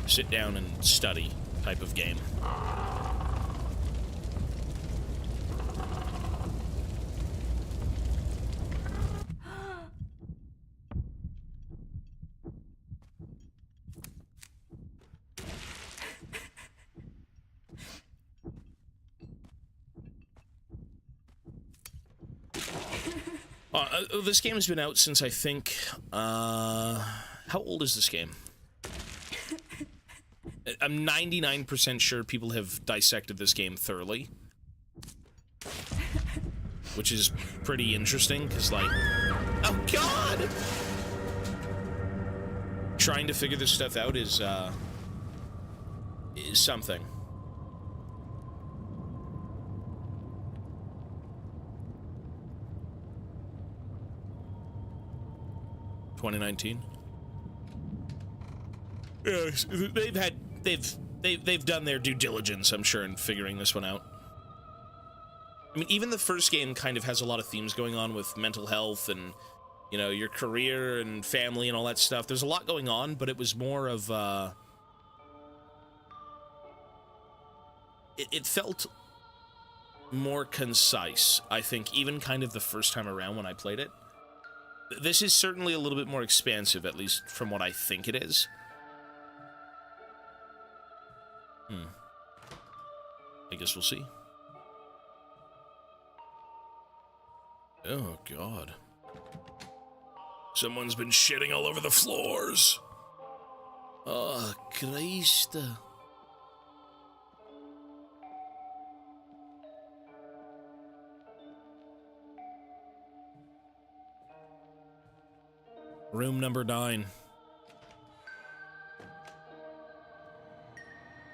sit down and study type of game. This game has been out since I think, how old is this game? I'm 99% sure people have dissected this game thoroughly. Which is pretty interesting, because, like, oh god! Trying to figure this stuff out is something. ...2019. Yes, they've done their due diligence, I'm sure, in figuring this one out. I mean, even the first game kind of has a lot of themes going on with mental health and, you know, your career and family and all that stuff. There's a lot going on, but it was more of, it felt more concise, I think, even kind of the first time around when I played it. This is certainly a little bit more expansive, at least from what I think it is. I guess we'll see. Oh, God. Someone's been shitting all over the floors. Oh, Christ. Room number 9.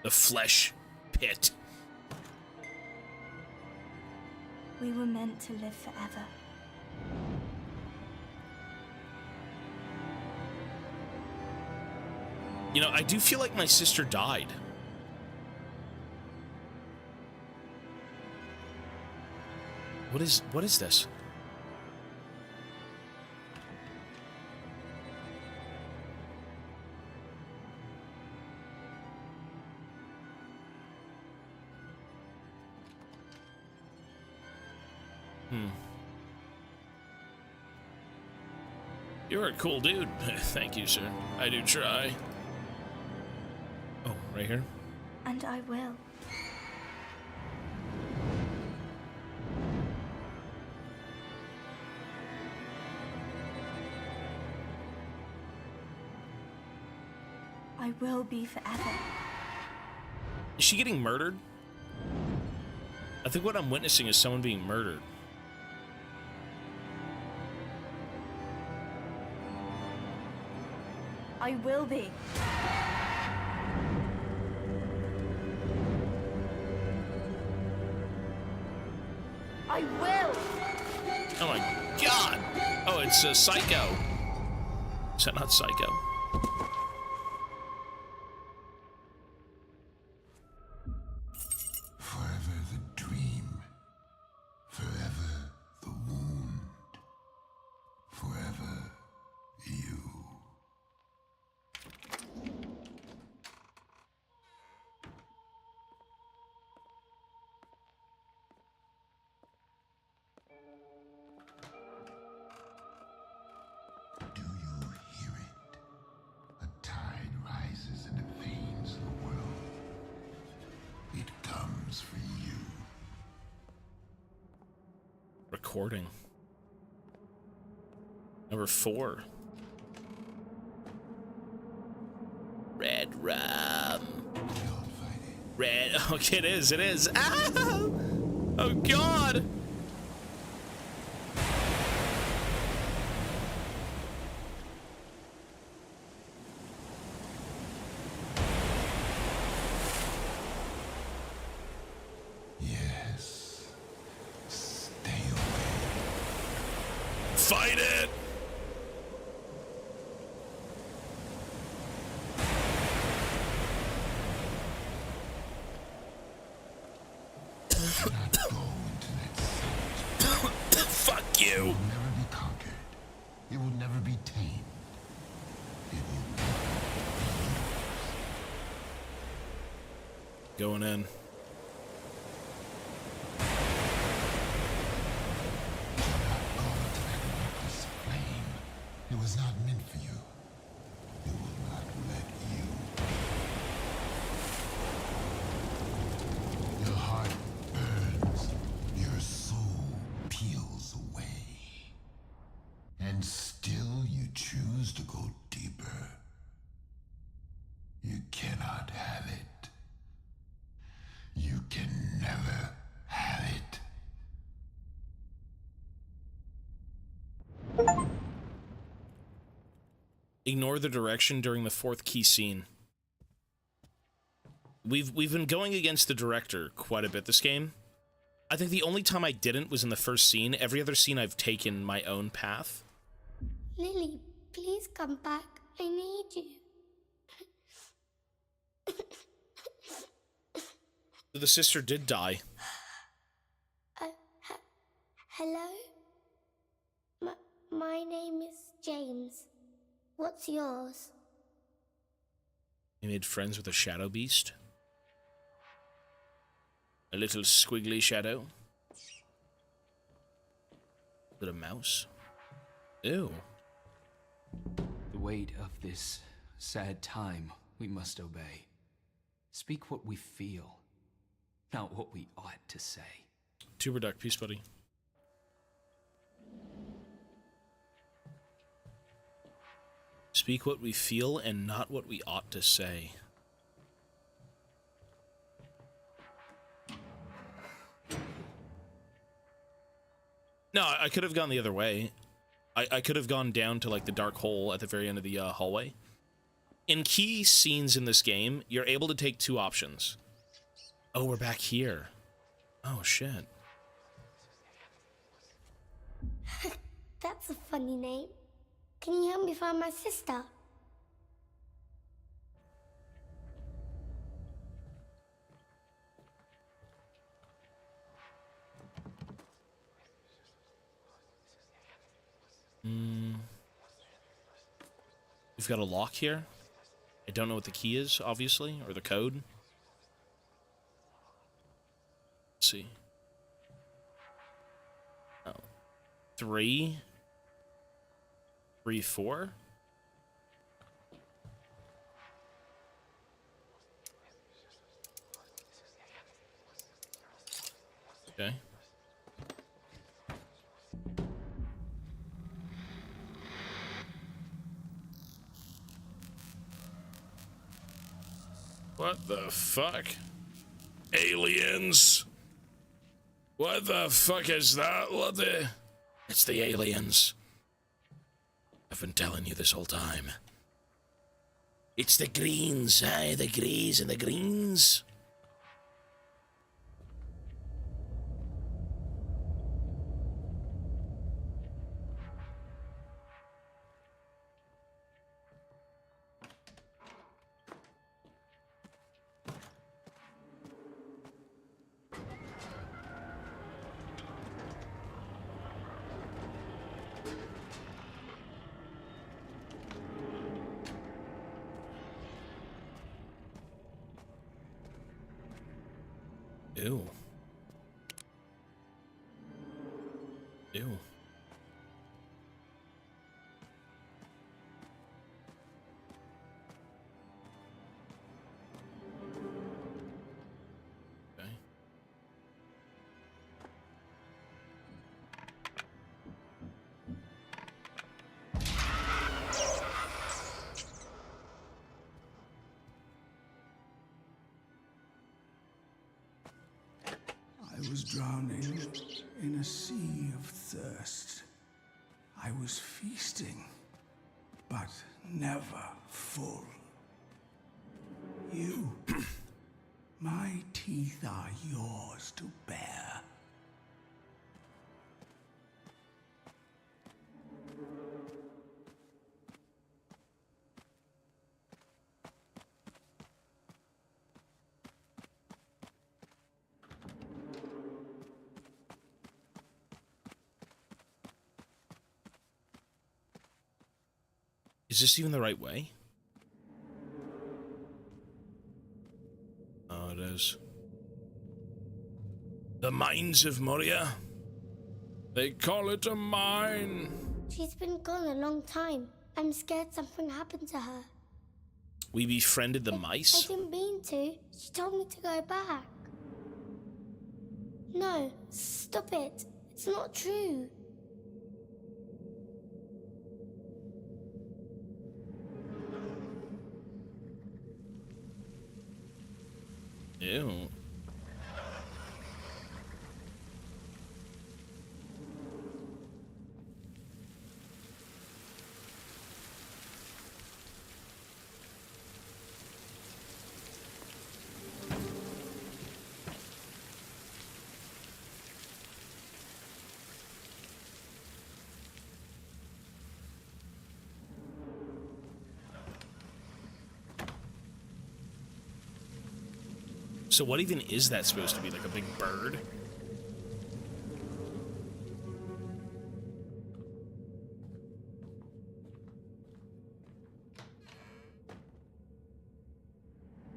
The flesh pit. We were meant to live forever. You know, I do feel like my sister died. What is this? You're a cool dude. Thank you, sir. I do try. Oh, right here? And I will. I will be forever. Is she getting murdered? I think what I'm witnessing is someone being murdered. I will be. I will. Oh my god! Oh, it's Psycho. Is that not Psycho? Forever the dream. Forever the wound. Forever you. Do you hear it? A tide rises and it veins the world. It comes for you. Recording. A Number 4. Red rum. Red. Okay, it is. It is. Ah! Oh God. Yes. Stay away. Fight it. Fuck you. It will never be conquered. It will never be tamed. It will never be Going in. reckless flame. It was not meant for you. It will not let you. Your heart burns. Your soul peels away. And still you choose to go deeper. You cannot have it. You can never have it. Ignore the direction during the 4th key scene. We've been going against the director quite a bit this game. I think the only time I didn't was in the first scene. Every other scene I've taken my own path. Lily, please come back. I need you. The sister did die. Hello? My name is James. What's yours? You made friends with a shadow beast? A little squiggly shadow? Is it a mouse? Ew. The weight of this sad time we must obey. Speak what we feel, not what we ought to say. Tuber Duck, peace, buddy. Speak what we feel and not what we ought to say. No, I could have gone the other way. I could have gone down to like the dark hole at the very end of the hallway. In key scenes in this game, you're able to take 2 options. Oh, we're back here. Oh, shit. That's a funny name. Can you help me find my sister? We've got a lock here. I don't know what the key is, obviously, or the code. Let's see. Oh. 3, 4. Okay. What the fuck? Aliens? What the fuck is that? What the... It's the aliens. I've been telling you this whole time. It's the greens, aye, the greys and the greens. Ew. Ew. Okay. drowning in a sea of thirst. I was feasting, but never full. You, my teeth are yours to bear. Is this even the right way? Oh, it is. The Mines of Moria. They call it a mine. She's been gone a long time. I'm scared something happened to her. We befriended the mice? I didn't mean to. She told me to go back. No, stop it. It's not true. Ew. So what even is that supposed to be? Like a big bird?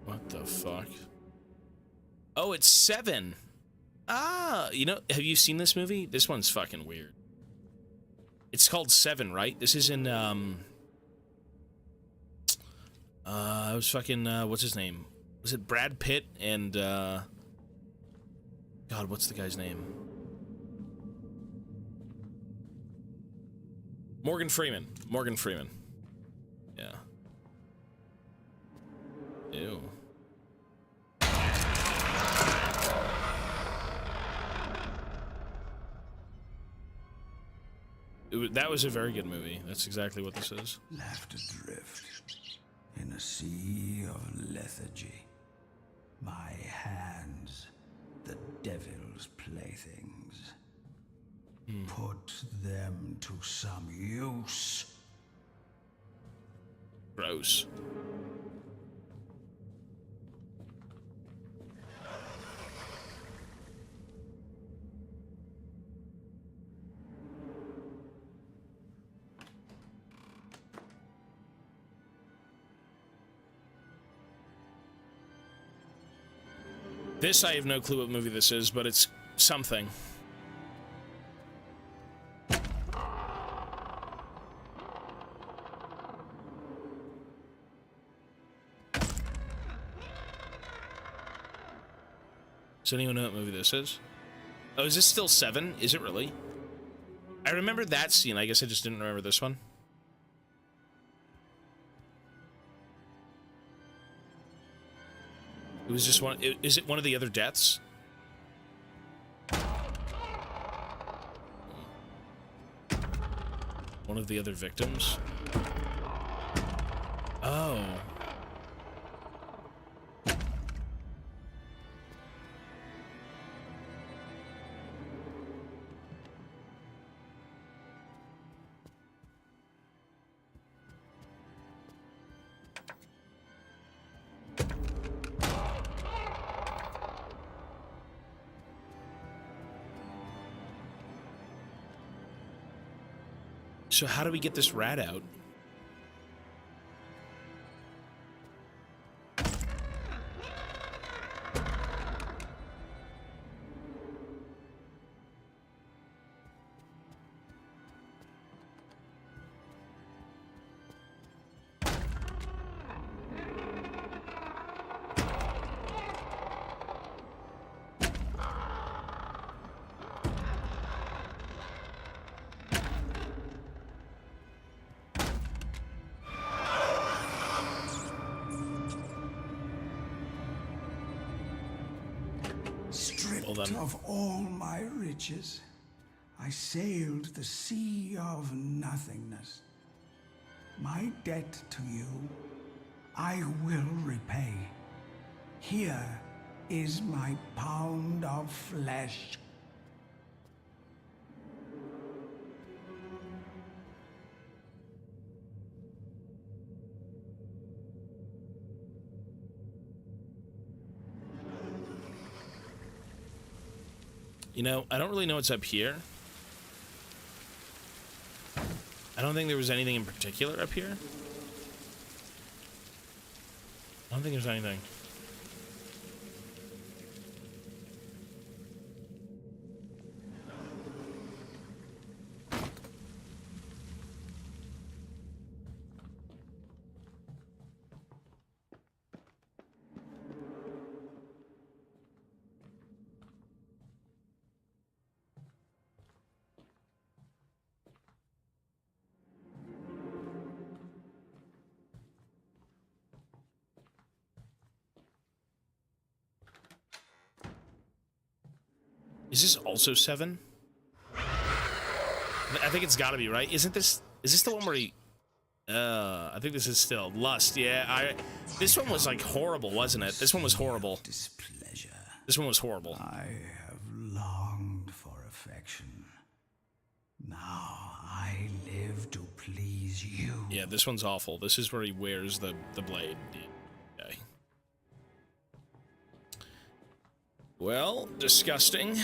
What the fuck? Oh, it's 7. Ah, you know, have you seen this movie? This one's fucking weird. It's called 7, right? This is in, I was fucking, what's his name? Was it Brad Pitt and, God, what's the guy's name? Morgan Freeman. Morgan Freeman. Yeah. Ew. That was a very good movie. That's exactly what this is. Left adrift in a sea of lethargy. My hands, the devil's playthings. Put them to some use. Gross. This, I have no clue what movie this is, but it's something. Does anyone know what movie this is? Oh, is this still 7? Is it really? I remember that scene. I guess I just didn't remember this one. It was just one. Is it one of the other deaths? One of the other victims? Oh. So how do we get this rat out? Well done. of all my riches, I sailed the sea of nothingness. My debt to you, I will repay. Here is my pound of flesh. You know, I don't really know what's up here. I don't think there was anything in particular up here. I don't think there's anything. Is this also 7? I think it's gotta be, right? Isn't this... Is this the one where he... I think this is still Lust, yeah. This one was, like, horrible, wasn't it? This one was horrible. Displeasure. This one was horrible. I have longed for affection. Now I live to please you. Yeah, this one's awful. This is where he wears the blade. Okay. Well, disgusting.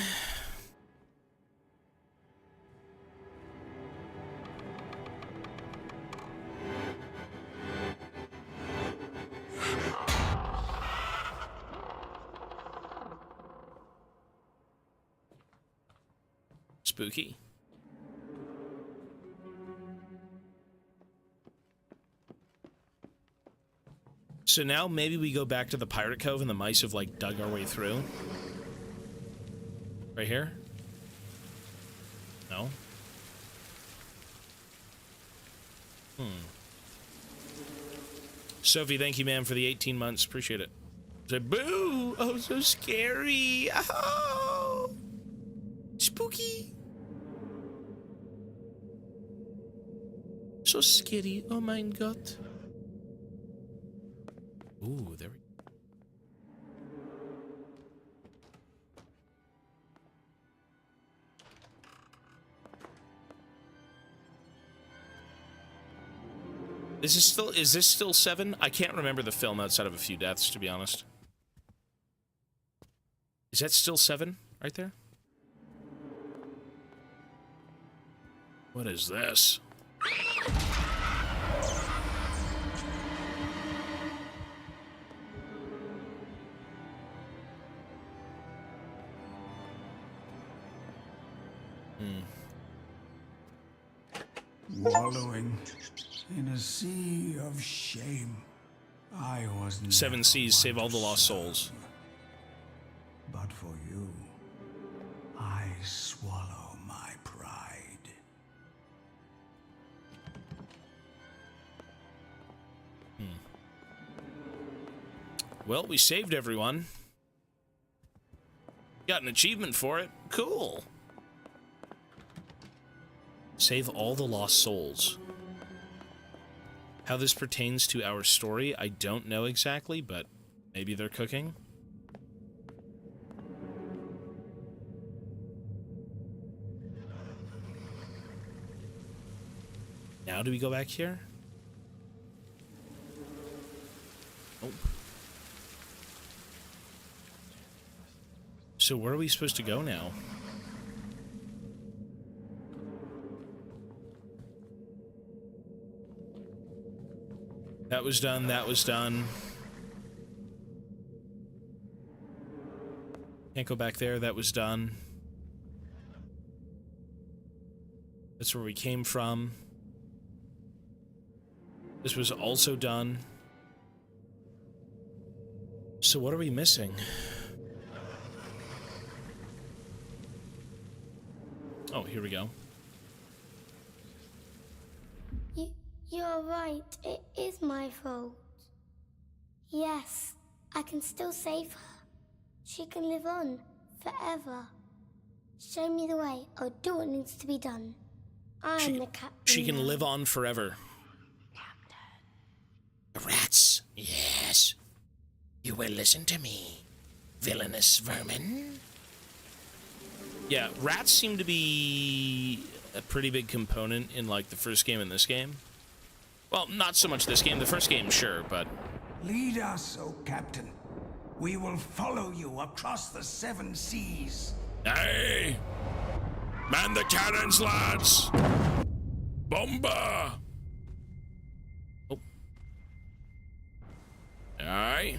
Spooky. So now maybe we go back to the Pirate Cove and the mice have, like, dug our way through. Right here? No? Sophie, thank you, ma'am, for the 18 months. Appreciate it. Say, boo! Oh, so scary! Oh! Spooky! So scary. Oh my god. Ooh, there we go. Is this still 7? I can't remember the film outside of a few deaths, to be honest. Is that still 7 right there? What is this? Wallowing in a sea of shame. I was 7 seas, save all the lost souls. But for you, I swallow my pride. Well, we saved everyone. Got an achievement for it. Cool. Save all the lost souls. How this pertains to our story, I don't know exactly, but maybe they're cooking. Now do we go back here? Nope. So where are we supposed to go now? That was done, that was done. Can't go back there, that was done. That's where we came from. This was also done. So what are we missing? Oh, here we go. You're right, it is my fault. Yes, I can still save her. She can live on, forever. Show me the way. I'll do what needs to be done. I'm the captain. She can now. live on forever. Rats, yes. You will listen to me, villainous vermin. Yeah, rats seem to be a pretty big component in, like, the first game and this game. Well, not so much this game. The first game, sure, but... Lead us, O Captain. We will follow you across the 7 seas. Aye! Man the cannons, lads! Bomba! Oh. Aye.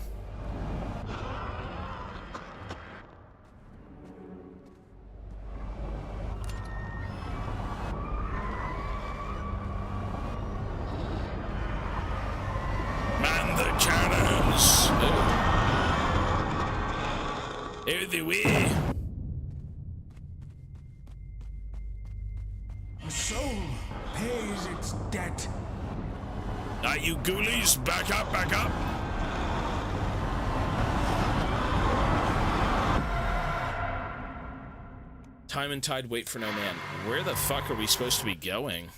Man the cannons! Out the way! A soul pays its debt. Aye, you ghoulies, back up, back up! Time and tide wait for no man. Where the fuck are we supposed to be going?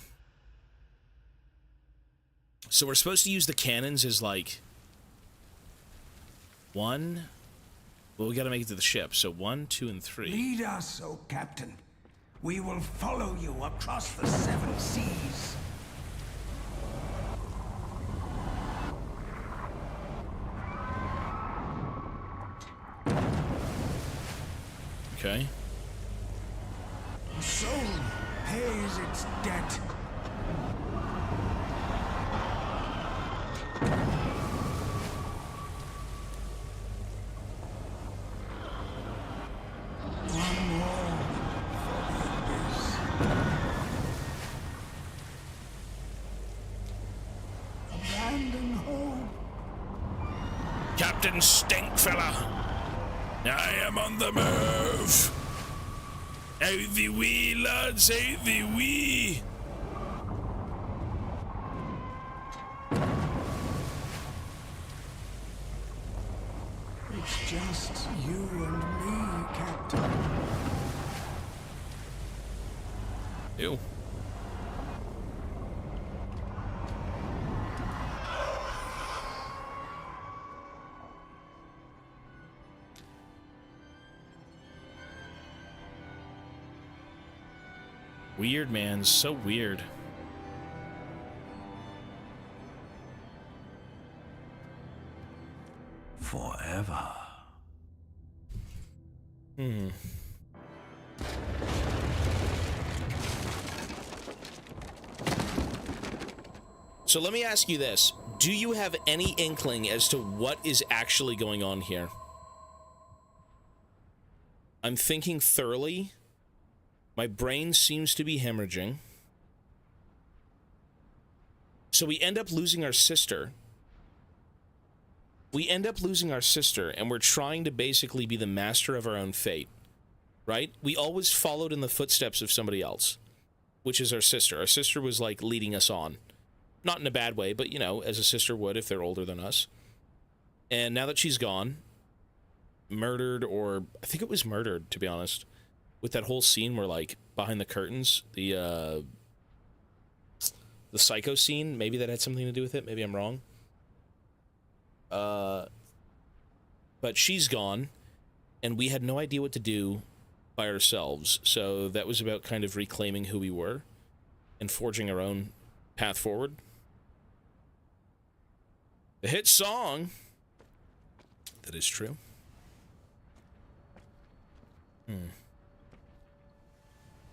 So we're supposed to use the cannons as, like... 1... Well, we gotta make it to the ship. So 1, 2, and 3. Lead us, O Captain. We will follow you across the 7 seas. Okay. A soul pays its debt. One more for the abyss. Abandon hope. Captain Stinkfella! I am on the move! Out the way, lads, out the way! It's just you and me, Captain. Ew. Weird, man. So weird. Forever. So let me ask you this. Do you have any inkling as to what is actually going on here? I'm thinking thoroughly. My brain seems to be hemorrhaging. So we end up losing our sister. We end up losing our sister, and we're trying to basically be the master of our own fate. Right? We always followed in the footsteps of somebody else, which is our sister. Our sister was, like, leading us on. Not in a bad way, but, you know, as a sister would if they're older than us. And now that she's gone, murdered, or I think it was murdered, to be honest, with that whole scene where, like, behind the curtains, the psycho scene, maybe that had something to do with it. Maybe I'm wrong. But she's gone, and we had no idea what to do by ourselves. So that was about kind of reclaiming who we were and forging our own path forward. The hit song. That is true.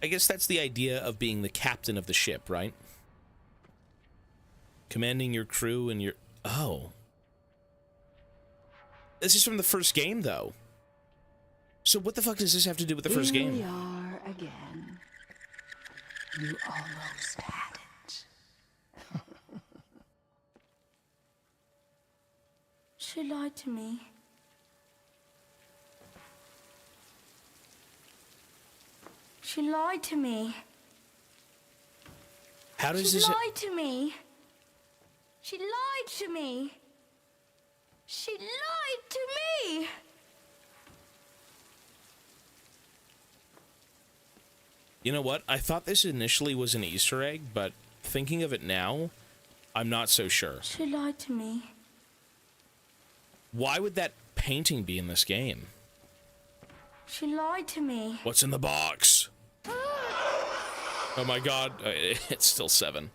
I guess that's the idea of being the captain of the ship, right? Commanding your crew and your... Oh. This is from the first game, though. So what the fuck does this have to do with the first game? Here we are again. You almost had it. She lied to me. She lied to me. How does She this... lied to me. She lied to me. She lied to me. You know what? I thought this initially was an Easter egg, but thinking of it now, I'm not so sure. She lied to me. Why would that painting be in this game? She lied to me. What's in the box? Oh my god, it's still 7.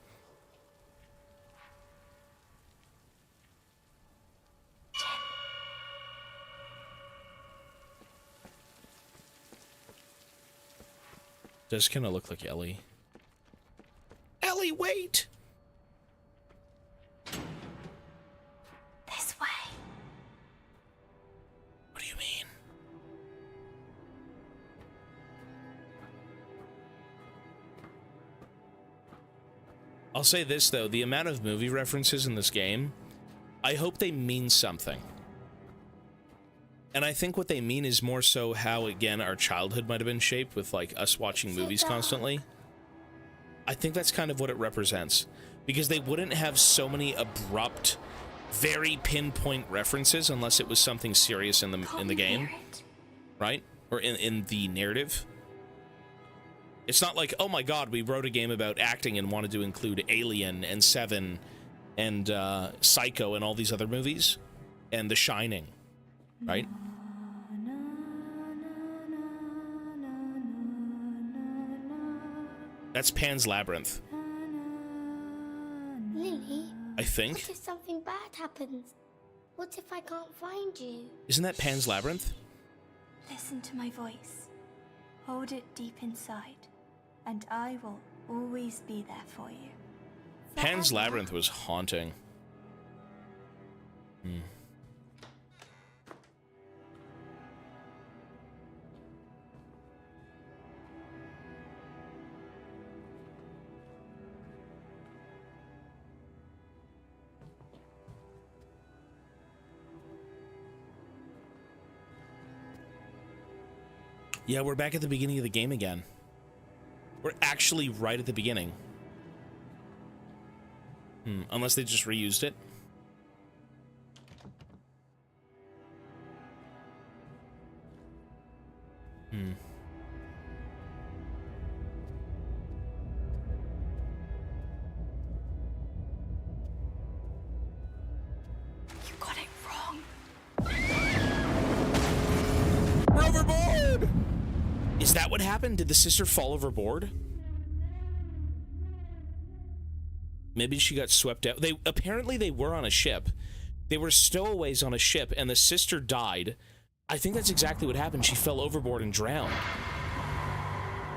Does kind of look like Ellie. Ellie, wait! This way. What do you mean? I'll say this, though. The amount of movie references in this game, I hope they mean something. And I think what they mean is more so how, again, our childhood might have been shaped with, like, us watching movies constantly. I think that's kind of what it represents. Because they wouldn't have so many abrupt, very pinpoint references unless it was something serious in the game. Right? Or in the narrative. It's not like, oh my god, we wrote a game about acting and wanted to include Alien and Seven and Psycho and all these other movies. And The Shining. Right? That's Pan's Labyrinth. Lily? I think. What if something bad happens? What if I can't find you? Isn't that Pan's Labyrinth? Listen to my voice. Hold it deep inside, and I will always be there for you. Pan's Labyrinth was haunting. Yeah, we're back at the beginning of the game again. We're actually right at the beginning. Unless they just reused it. You got it wrong. We're overboard! Is that what happened? Did the sister fall overboard? Maybe she got swept out. Apparently they were on a ship. They were stowaways on a ship, and the sister died. I think that's exactly what happened. She fell overboard and drowned.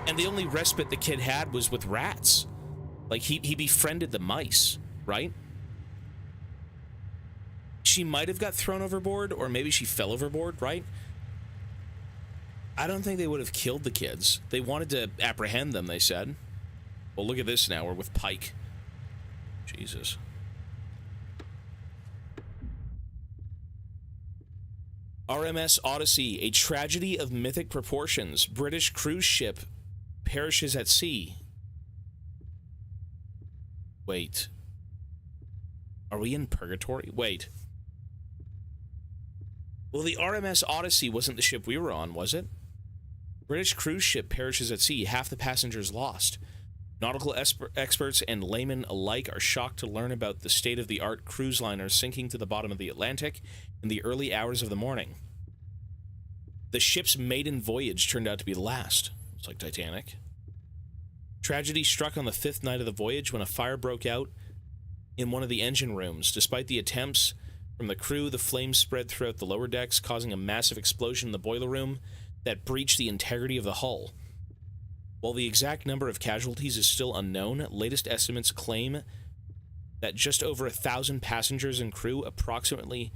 And the only respite the kid had was with rats. Like, he befriended the mice, right? She might have got thrown overboard, or maybe she fell overboard, right? I don't think they would have killed the kids. They wanted to apprehend them, they said. Well, look at this now. We're with Pike. Jesus. RMS Odyssey, a tragedy of mythic proportions. British cruise ship perishes at sea. Wait. Are we in purgatory? Wait. Well, the RMS Odyssey wasn't the ship we were on, was it? British cruise ship perishes at sea. Half the passengers lost. Nautical experts and laymen alike are shocked to learn about the state-of-the-art cruise liner sinking to the bottom of the Atlantic in the early hours of the morning. The ship's maiden voyage turned out to be the last. It's like Titanic. Tragedy struck on the 5th night of the voyage when a fire broke out in one of the engine rooms. Despite the attempts from the crew, the flames spread throughout the lower decks, causing a massive explosion in the boiler room that breached the integrity of the hull. While the exact number of casualties is still unknown, latest estimates claim that just over 1,000 passengers and crew, approximately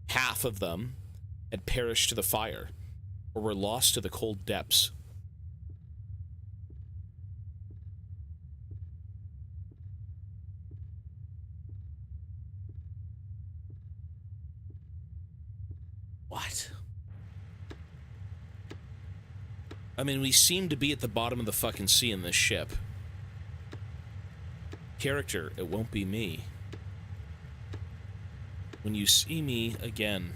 half of them, had perished to the fire or were lost to the cold depths. What? I mean, we seem to be at the bottom of the fucking sea in this ship. Character, it won't be me. When you see me again.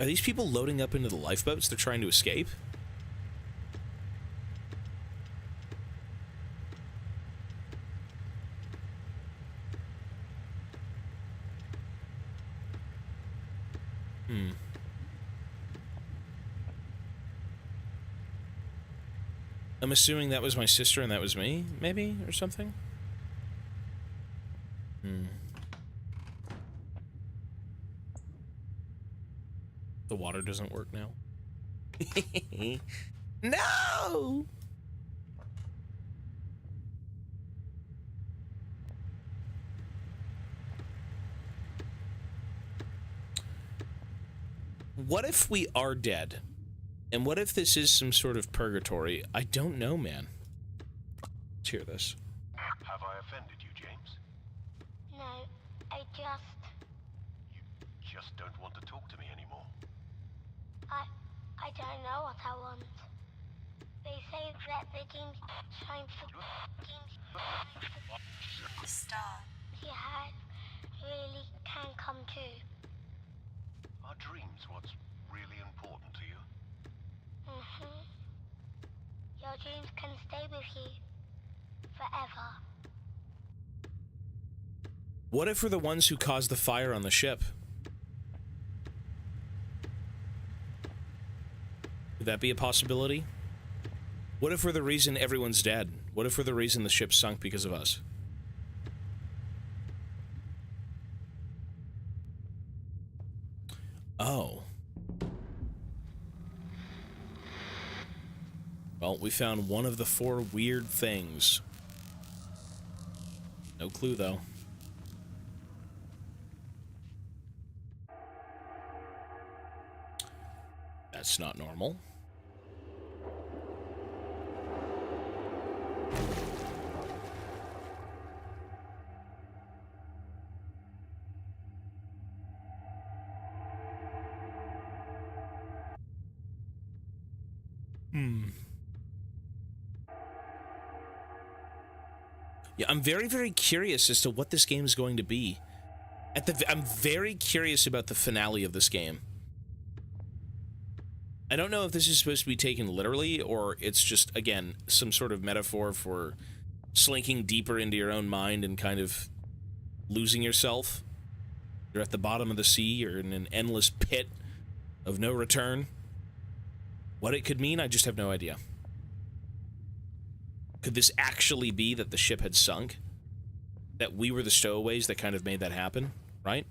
Are these people loading up into the lifeboats? They're trying to escape? I'm assuming that was my sister and that was me, maybe, or something? The water doesn't work now. No! What if we are dead? And what if this is some sort of purgatory? I don't know, man. Let's hear this. Have I offended you, James? No, I just... You just don't want to talk to me anymore. I don't know what I want. They say that the game's trying for... The star. He has really can come true. Are dreams what's really important to you? Your dreams can stay with you forever. What if we're the ones who caused the fire on the ship? Could that be a possibility? What if we're the reason everyone's dead? What if we're the reason the ship sunk because of us? Oh. Well, we found one of the 4 weird things. No clue, though. That's not normal. Yeah, I'm very, very curious as to what this game is going to be. I'm very curious about the finale of this game. I don't know if this is supposed to be taken literally, or it's just, again, some sort of metaphor for slinking deeper into your own mind and kind of losing yourself. You're at the bottom of the sea, you're in an endless pit of no return. What it could mean, I just have no idea. Could this actually be that the ship had sunk? That we were the stowaways that kind of made that happen, right?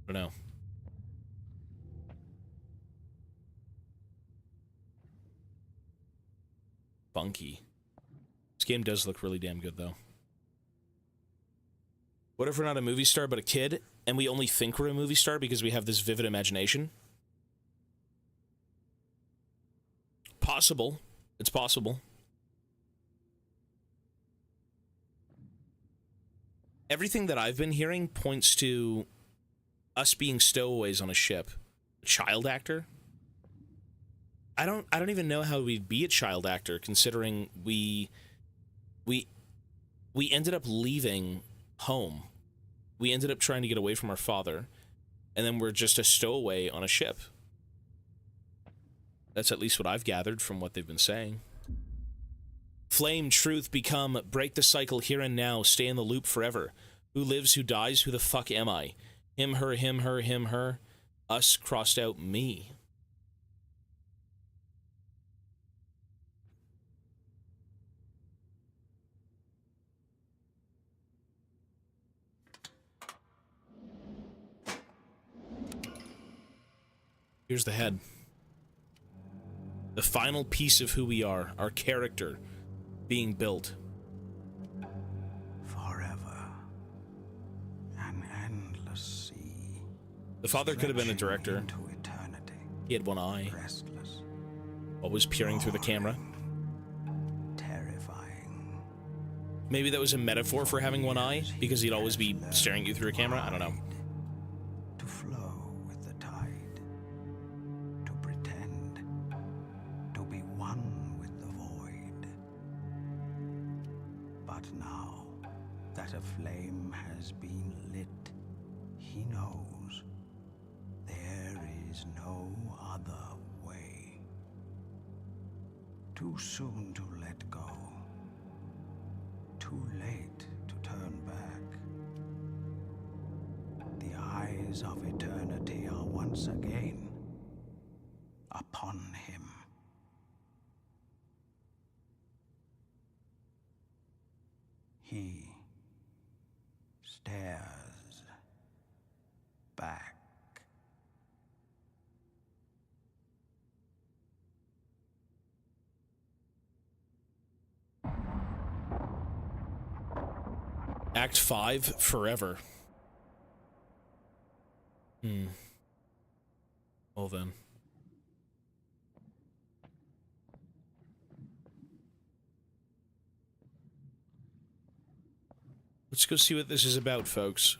I don't know. Funky. This game does look really damn good, though. What if we're not a movie star but a kid, and we only think we're a movie star because we have this vivid imagination? Possible. It's possible. Everything that I've been hearing points to us being stowaways on a ship. A child actor? I don't even know how we'd be a child actor, considering we ended up leaving home. We ended up trying to get away from our father, and then we're just a stowaway on a ship. That's at least what I've gathered from what they've been saying. Flame, truth, become, break the cycle here and now, stay in the loop forever. Who lives, who dies, who the fuck am I? Him, her, him, her, him, her. Us crossed out me. Here's the head. The final piece of who we are, our character, being built. Forever. An endless sea. The father could have been a director. Into eternity. He had one eye. Restless. Always peering through the camera. Terrifying. Maybe that was a metaphor for having one eye, because he'd always be staring at you through a camera? I don't know. To flow with the tide. To pretend. To be one with the void. But now that a flame has been lit, he knows there is no other way. Too soon to let go. Too late to turn back. The eyes of eternity are once again upon him. He stares back. Act 5, forever. Well then. Let's go see what this is about, folks.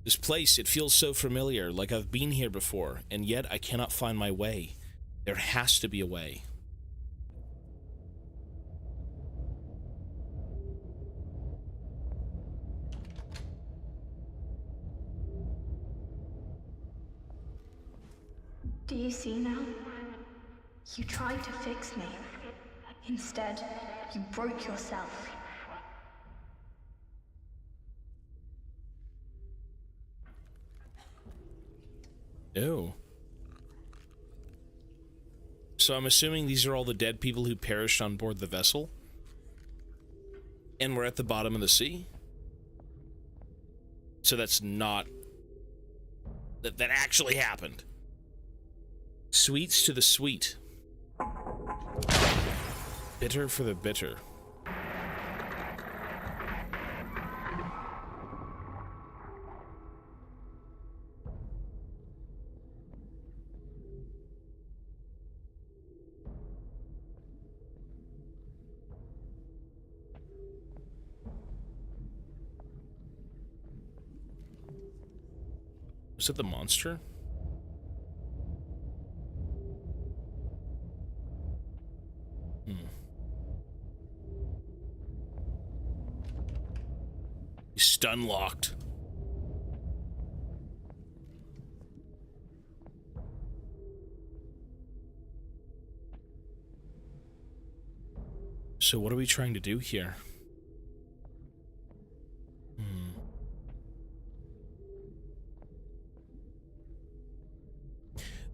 This place, it feels so familiar, like I've been here before, and yet I cannot find my way. There has to be a way. Do you see now? You tried to fix me. Instead, you broke yourself. Ew. So I'm assuming these are all the dead people who perished on board the vessel? And we're at the bottom of the sea? So that's not... That actually happened. Sweets to the sweet. Bitter for the bitter. Was it the monster? He's stun locked. So what are we trying to do here?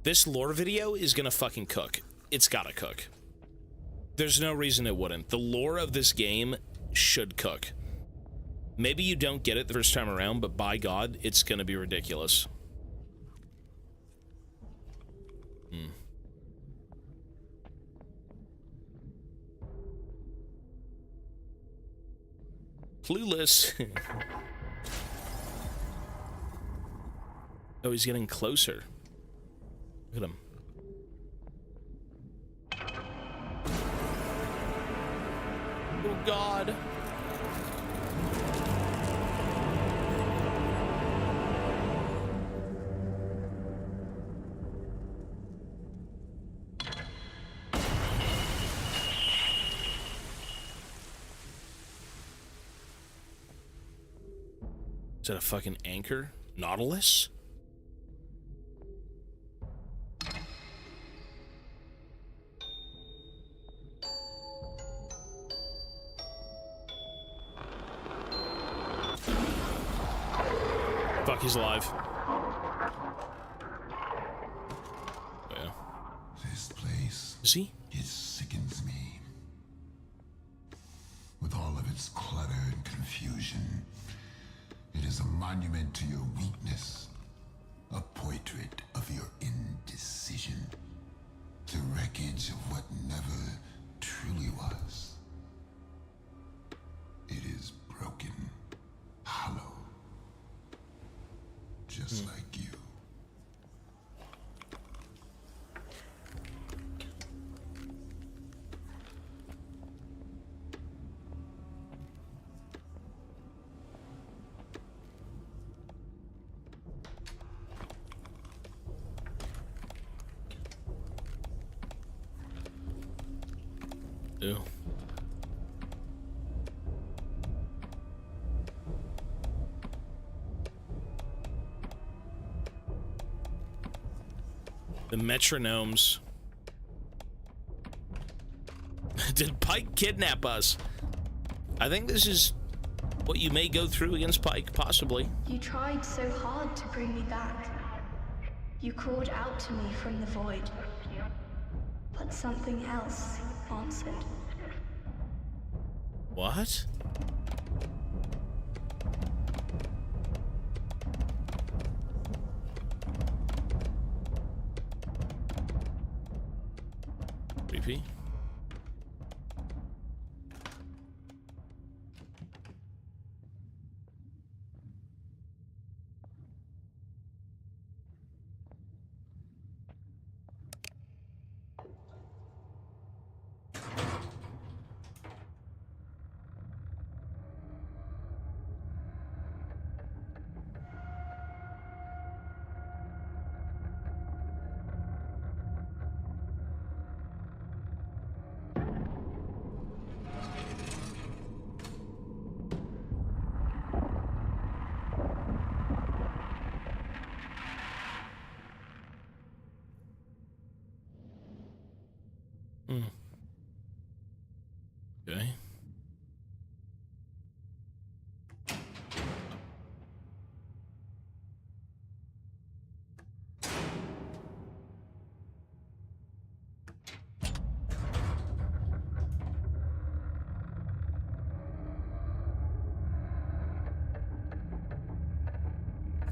This lore video is gonna fucking cook. It's gotta cook. There's no reason it wouldn't. The lore of this game should cook. Maybe you don't get it the first time around, but by God, it's gonna be ridiculous. Clueless. Oh, he's getting closer. Look at him. Oh, God. Is that a fucking anchor? Nautilus? Fuck, he's alive. Yeah. This place. Is he? It sickens me. With all of its clutter and confusion, it is a monument to your weakness, a portrait of your indecision, the wreckage of what never truly was. It is broken, hollow, just like you. Ew. The metronomes. Did Pike kidnap us? I think this is what you may go through against Pike, possibly. You tried so hard to bring me back. You called out to me from the void. But something else answered. What? Creepy. Okay.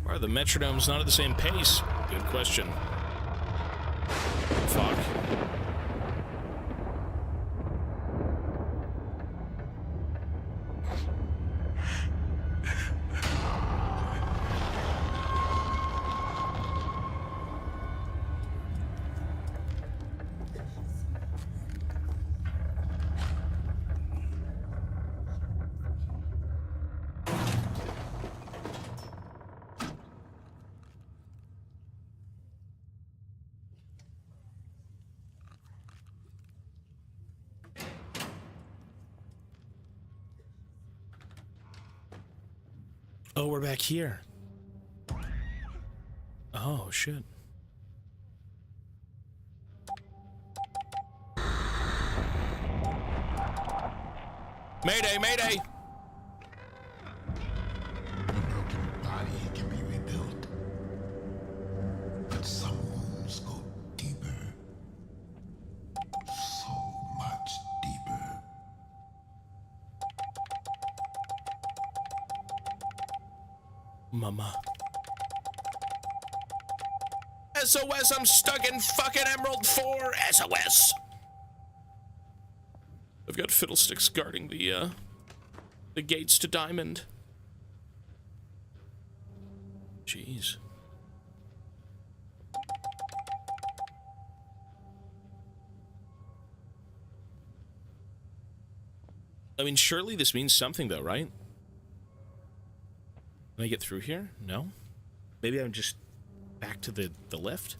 Why are the metronomes not at the same pace? Good question. Fuck. Oh, we're back here. Oh, shit. Mayday, mayday! A broken body can be rebuilt. But some wounds go deeper. So much deeper. Mama. SOS, I'm stuck in fucking Emerald 4. SOS. I've got fiddlesticks guarding the gates to Diamond. Jeez. I mean, surely this means something though, right? Can I get through here? No? Maybe I'm just back to the lift?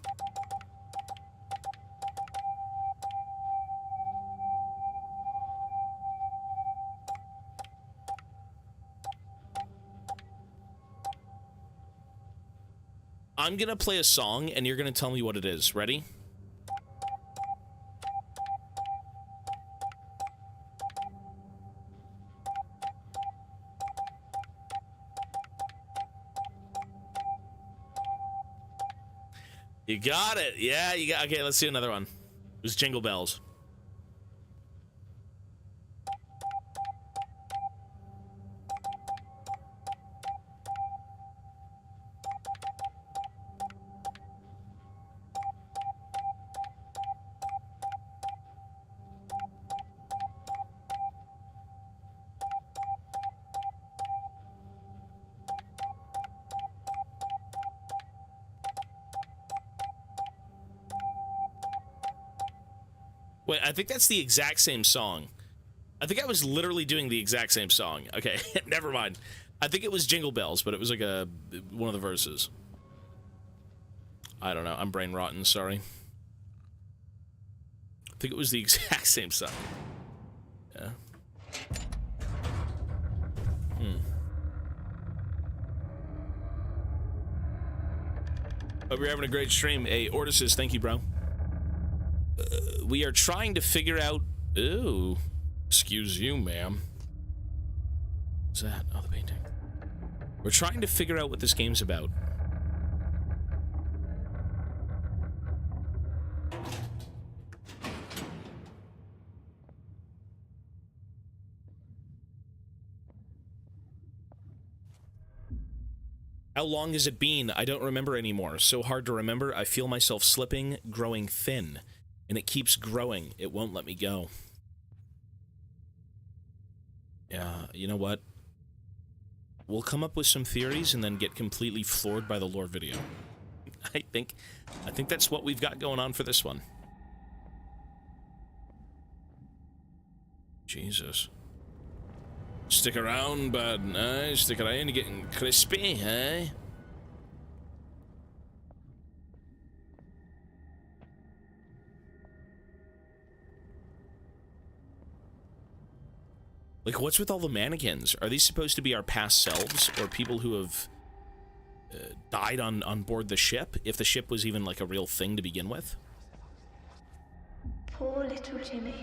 I'm gonna play a song and you're gonna tell me what it is. Ready? You got it. Yeah, you got. Okay, let's see another one. It was Jingle Bells. Wait, I think that's the exact same song. I think I was literally doing the exact same song. Okay, never mind. I think it was Jingle Bells, but it was like one of the verses. I don't know. I'm brain rotten, sorry. I think it was the exact same song. Yeah. Hope you're having a great stream. Hey, Ortisis, thank you, bro. We are trying to figure out... Ooh. Excuse you, ma'am. What's that? Oh, the painting. We're trying to figure out what this game's about. How long has it been? I don't remember anymore. So hard to remember. I feel myself slipping, growing thin. And it keeps growing. It won't let me go. Yeah, you know what? We'll come up with some theories and then get completely floored by the lore video. I think that's what we've got going on for this one. Jesus. Stick around, bud. Stick around, you're getting crispy, eh? Like, what's with all the mannequins? Are these supposed to be our past selves, or people who have died on board the ship, if the ship was even, like, a real thing to begin with? Poor little Jimmy.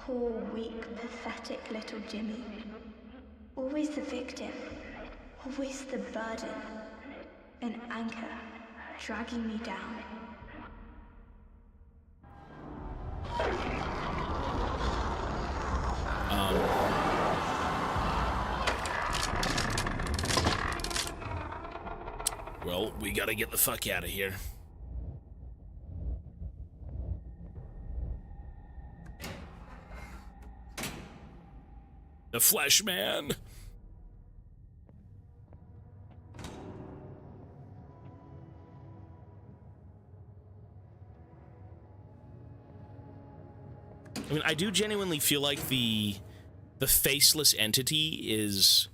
Poor, weak, pathetic little Jimmy. Always the victim. Always the burden. An anchor dragging me down. Well, we gotta get the fuck out of here. The Flesh Man. I mean, I do genuinely feel like the faceless entity is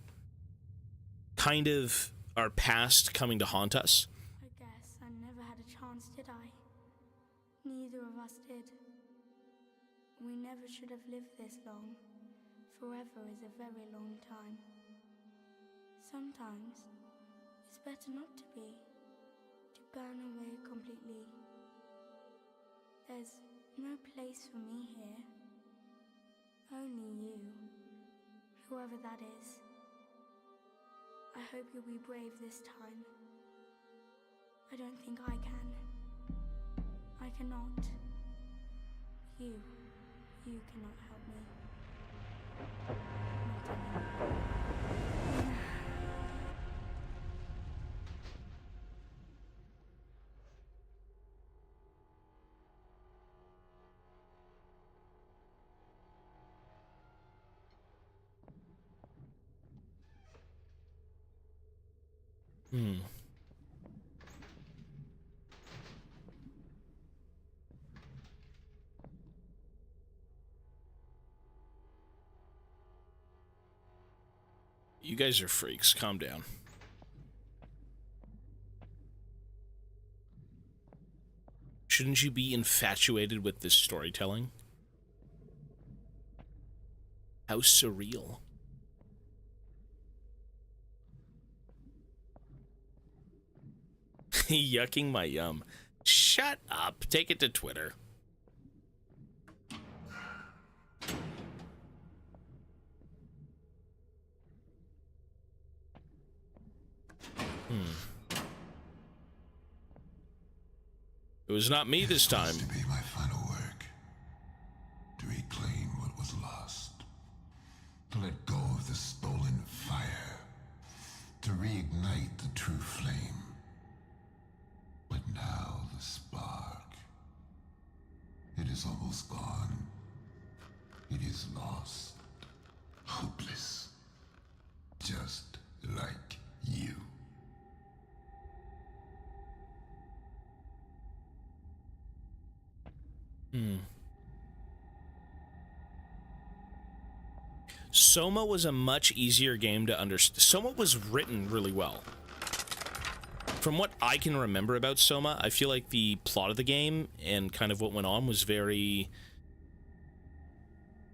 kind of our past coming to haunt us. I guess I never had a chance, did I? Neither of us did. We never should have lived this long. Forever is a very long time. Sometimes it's better not to be, to burn away completely. There's no place for me here. Only you, whoever that is. I hope you'll be brave this time. I don't think I can. I cannot. You cannot help me. Not anymore. You guys are freaks. Calm down. Shouldn't you be infatuated with this storytelling? How surreal. Yucking my yum. Shut up. Take it to Twitter. It was not me this time. To be my final work. To reclaim what was lost. To let go of the stolen fire. To reignite the true flame. But now the spark. It is almost gone. It is lost. Hopeless. Just like you. Soma was a much easier game to understand. Soma was written really well. From what I can remember about Soma, I feel like the plot of the game and kind of what went on was very...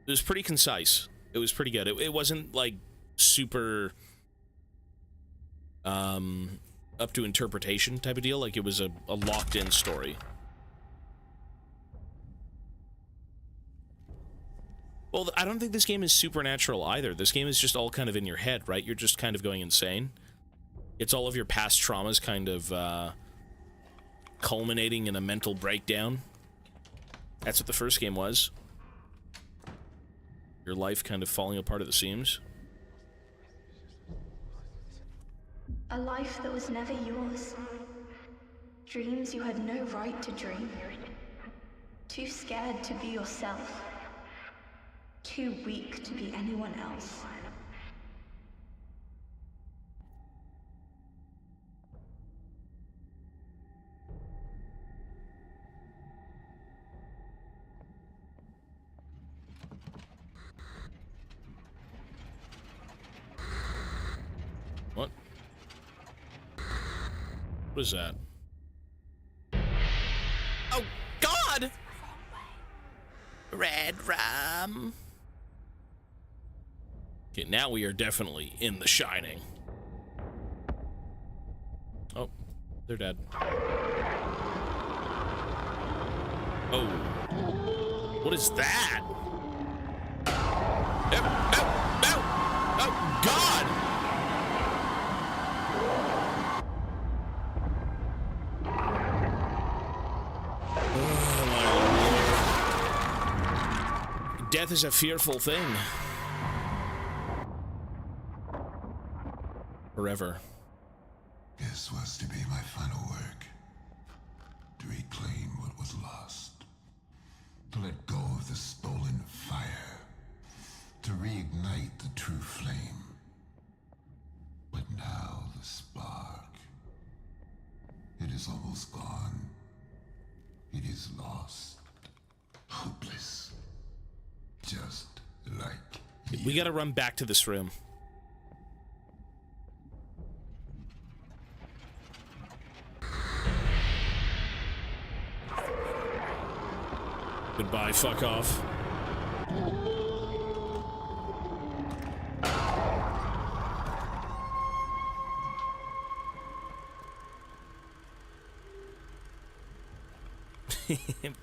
It was pretty concise. It was pretty good. It wasn't, like, super... up to interpretation type of deal, like it was a locked-in story. Well, I don't think this game is supernatural either. This game is just all kind of in your head, right? You're just kind of going insane. It's all of your past traumas kind of culminating in a mental breakdown. That's what the first game was. Your life kind of falling apart at the seams. A life that was never yours. Dreams you had no right to dream. Too scared to be yourself. Too weak to be anyone else. What? What is that? Oh, God! Red rum. Okay, now we are definitely in The Shining. Oh, they're dead. Oh. What is that? No, no, no! Oh, God! Oh, my Lord. Death is a fearful thing. Forever. This was to be my final work. To reclaim what was lost. To let go of the stolen fire. To reignite the true flame. But now the spark. It is almost gone. It is lost. Hopeless. Just like We gotta run back to this room. Goodbye, fuck off.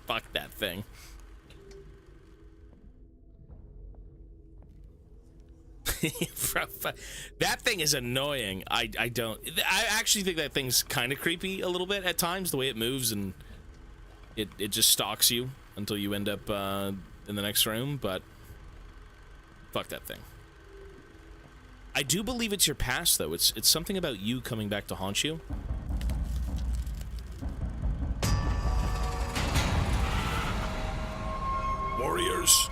Fuck that thing. That thing is annoying. I actually think that thing's kind of creepy a little bit at times, the way it moves, and it just stalks you until you end up in the next room, but fuck that thing. I do believe it's your past, though. It's something about you coming back to haunt you. Warriors.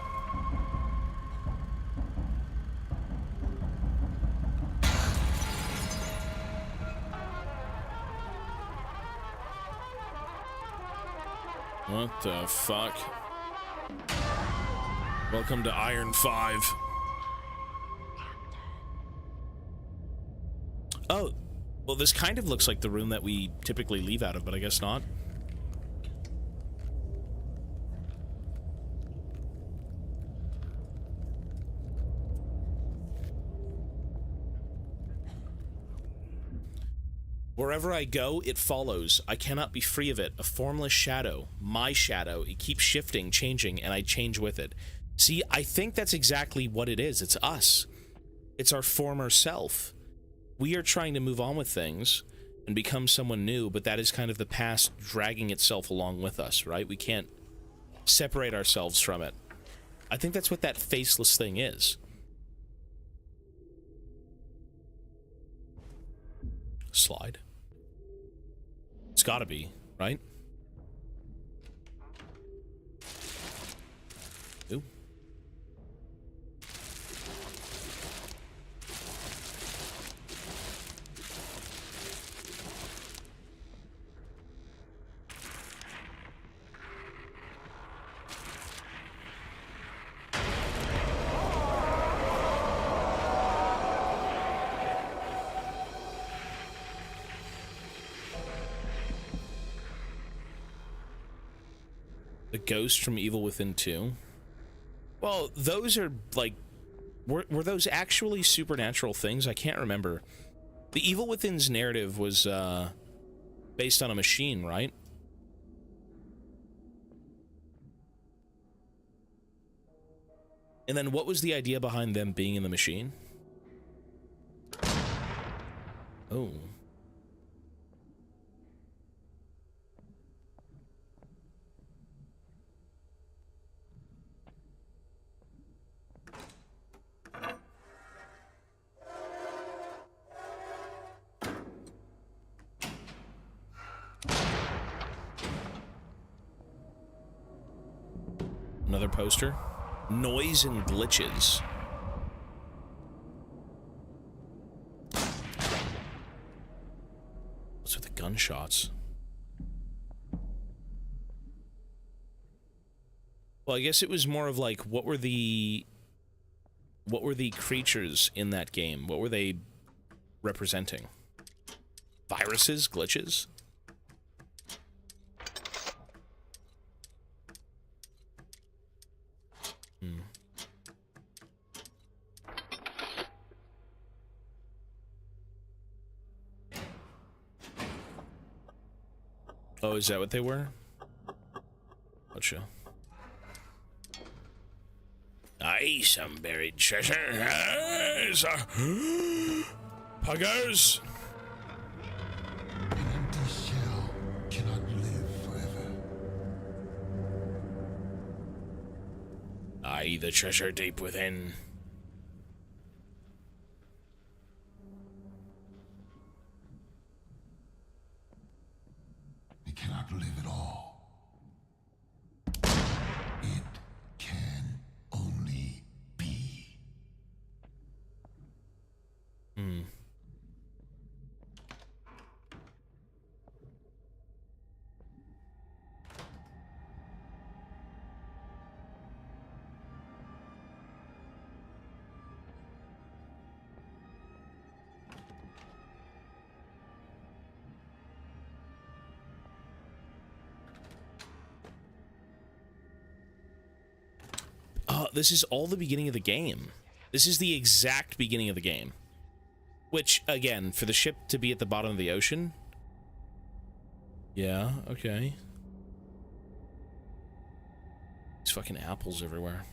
What the fuck? Welcome to Iron 5. Oh, well, this kind of looks like the room that we typically leave out of, but I guess not. Wherever I go, it follows. I cannot be free of it. A formless shadow. My shadow. It keeps shifting, changing, and I change with it. See, I think that's exactly what it is. It's us. It's our former self. We are trying to move on with things and become someone new, but that is kind of the past dragging itself along with us, right? We can't separate ourselves from it. I think that's what that faceless thing is. Slide. It's gotta be, right? Ooh. The ghost from Evil Within 2. Well, those are like, were those actually supernatural things? I can't remember. The Evil Within's narrative was based on a machine, right? And then what was the idea behind them being in the machine? Oh. Another poster. Noise and glitches. What's with the gunshots? Well, I guess it was more of like, what were the creatures in that game? What were they representing? Viruses? Glitches? Oh, is that what they were? Gotcha. Aye, some buried treasure. Puggers! An empty shell cannot live forever. Aye, the treasure deep within. It cannot live at all. It can only be. This is all the beginning of the game. This is the exact beginning of the game. Which, again, for the ship to be at the bottom of the ocean... Yeah, okay. These fucking apples everywhere.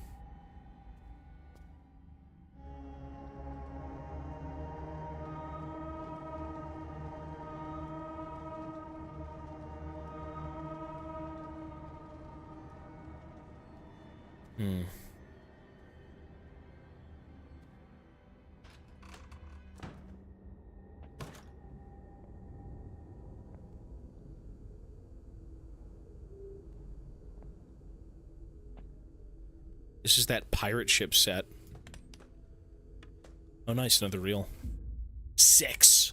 This is that pirate ship set. Oh, nice, another reel. 6.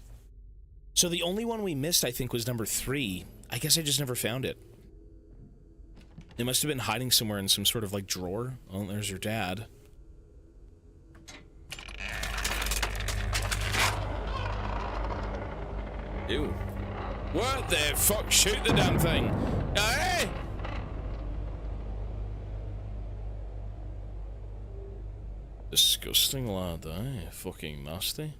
So the only one we missed, I think, was number 3. I guess I just never found it. It must have been hiding somewhere in some sort of, like, drawer. Oh, there's your dad. Ew. What the fuck? Shoot the damn thing! Hey! Disgusting lad, eh? Fucking nasty.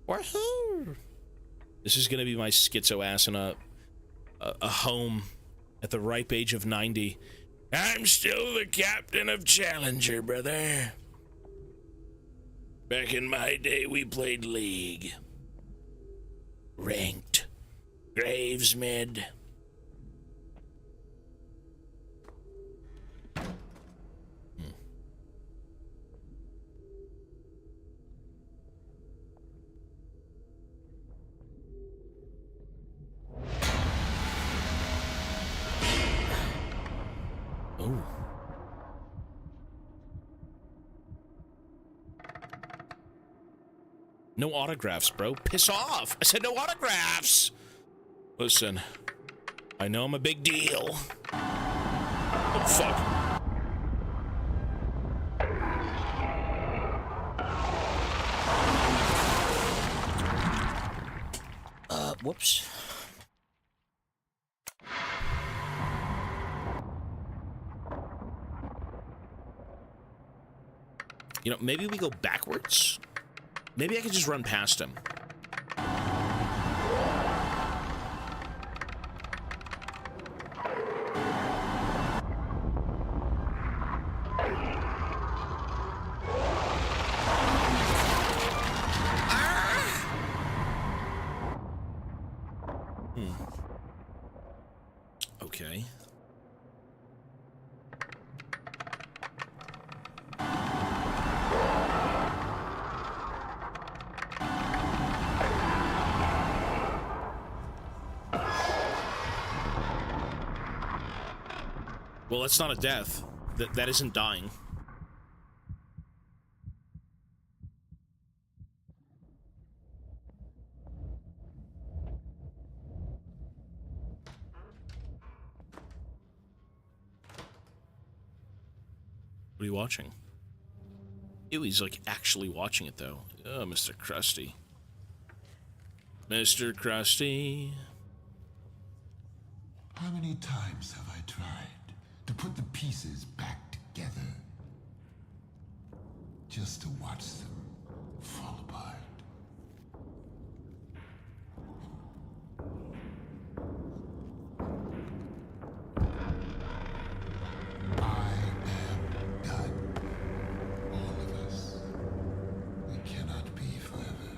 Wahoo! This is gonna be my schizo ass in a home at the ripe age of 90. I'm still the captain of Challenger, brother. Back in my day, we played League. Ranked. Graves mid. Oh. No autographs, bro. Piss off. I said no autographs. Listen, I know I'm a big deal. Oh, fuck. Whoops. You know, maybe we go backwards? Maybe I could just run past him. Okay. Well, that's not a death. That isn't dying. What are you watching? Ew, he's like actually watching it though. Oh, Mr. Krusty. Mr. Krusty. How many times have I tried to put the pieces back together? Just to watch them fall apart. I am done. All of us. It cannot be forever.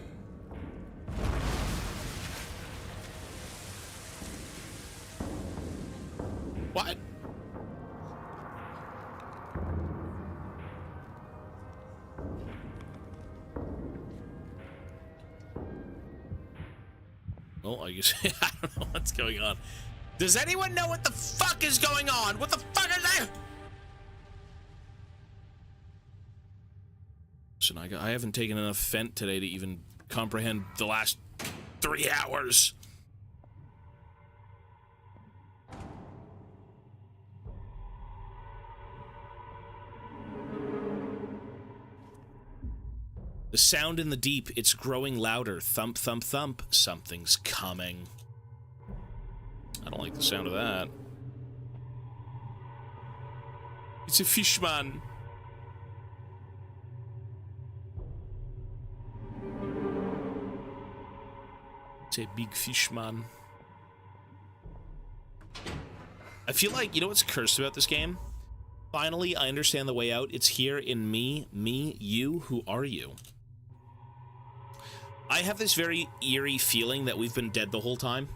What? Well, I guess I don't know what's going on. Does anyone know what the fuck is going on? What the fuck is that? Listen, I haven't taken enough Fent today to even comprehend the last 3 hours. The sound in the deep, it's growing louder. Thump, thump, thump. Something's coming. I don't like the sound of that. It's a fishman. It's a big fishman. I feel like, you know what's cursed about this game? Finally, I understand the way out. It's here in me, you. Who are you? I have this very eerie feeling that we've been dead the whole time.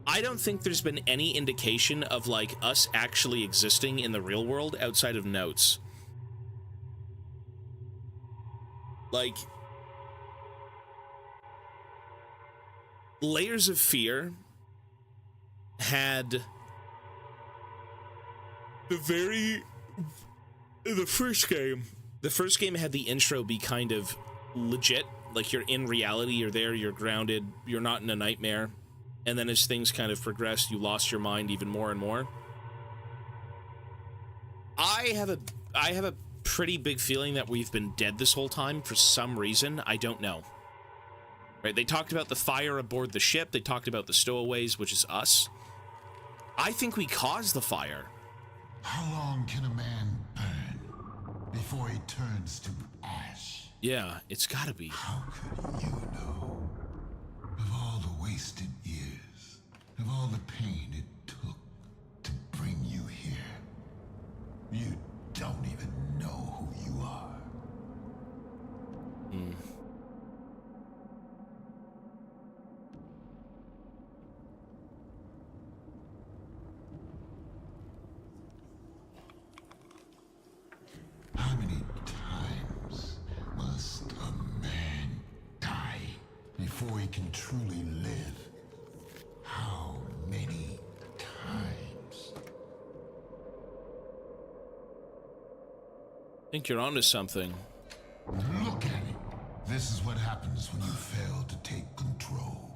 I don't think there's been any indication of, like, us actually existing in the real world outside of notes. Like, Layers of Fear had the first game had the intro be kind of legit. Like, you're in reality, you're there, you're grounded, you're not in a nightmare. And then as things kind of progressed, you lost your mind even more and more. I have a pretty big feeling that we've been dead this whole time for some reason. I don't know. Right? They talked about the fire aboard the ship. They talked about the stowaways, which is us. I think we caused the fire. How long can a man burn before he turns to ash? Yeah, it's gotta be. How could you know? Of all the wasted years, of all the pain it took to bring you here, you don't even know who you are. How many times must a man die before he can truly live? How many times? I think you're onto something. Look at it. This is what happens when you fail to take control.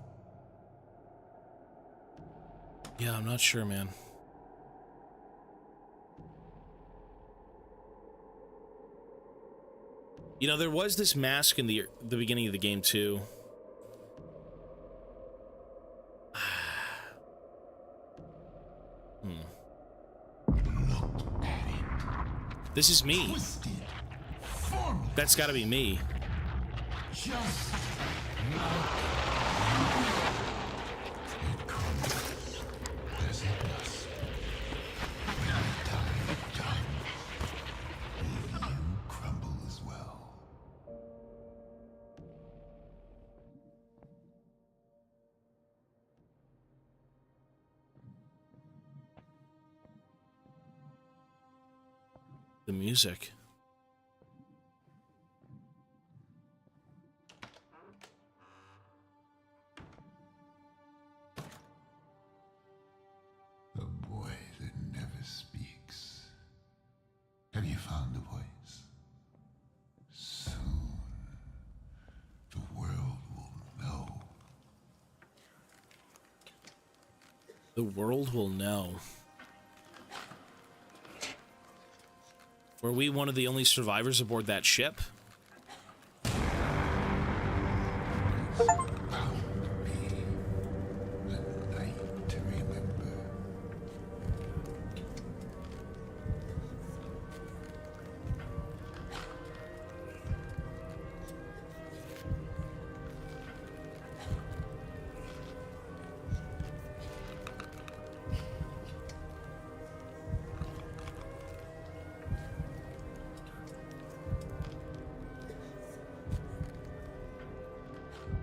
Yeah, I'm not sure, man. You know, there was this mask in the beginning of the game, too. Look at it. This is me. Twisted, That's got to be me. Just it crumbles as it must. When the time comes, will you crumble as well? The music. A boy that never speaks. Have you found a voice? Soon, the world will know. The world will know. Were we one of the only survivors aboard that ship?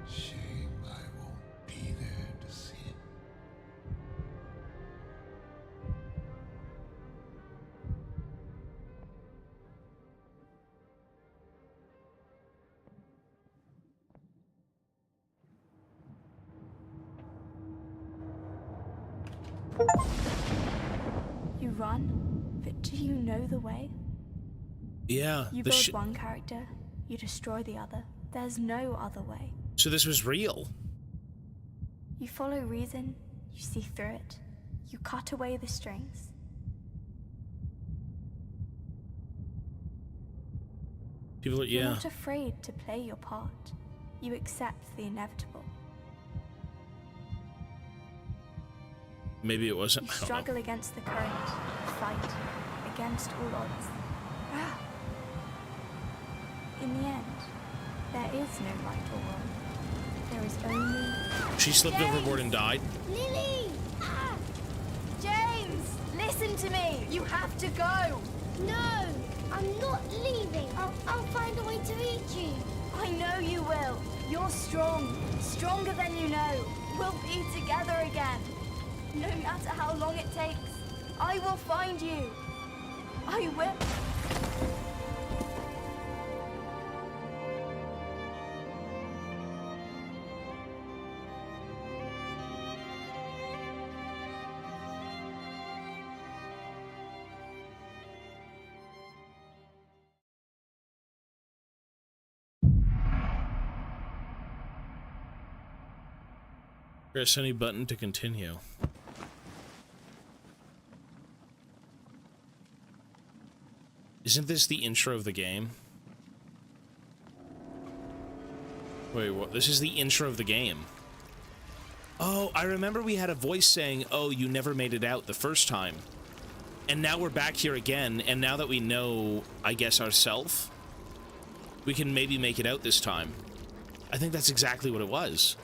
Shame I won't be there to see it. You run, but do you know the way? Yeah. You build one character, you destroy the other. There's no other way. So this was real. You follow reason, you see through it, you cut away the strings. People are, You're yeah. not afraid to play your part. You accept the inevitable. Maybe it wasn't. You I don't know. struggle against the current, fight against all odds. Ah. In the end, there is no right or wrong. There is only... She slipped James! overboard and died. Lily! Ah! James! Listen to me! You have to go! No! I'm not leaving. I'll find a way to reach you. I know you will. You're strong. Stronger than you know. We'll be together again. No matter how long it takes, I will find you. I will. Press any button to continue. Isn't this the intro of the game? Wait, what? This is the intro of the game. Oh, I remember we had a voice saying, "Oh, you never made it out the first time." And now we're back here again, and now that we know, I guess, ourselves, we can maybe make it out this time. I think that's exactly what it was.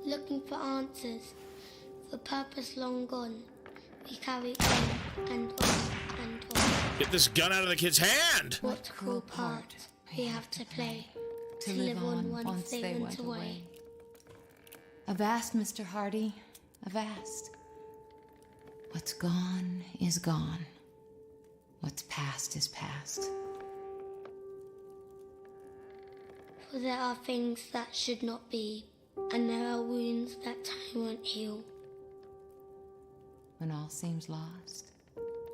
Looking for answers, for purpose long gone. We carry on and on and on. Get this gun out of the kid's hand! What cruel part we have to play to live on once they went away. Avast, Mr. Hardy, avast. What's gone is gone. What's past is past. For there are things that should not be, and there are wounds that time won't heal. When all seems lost,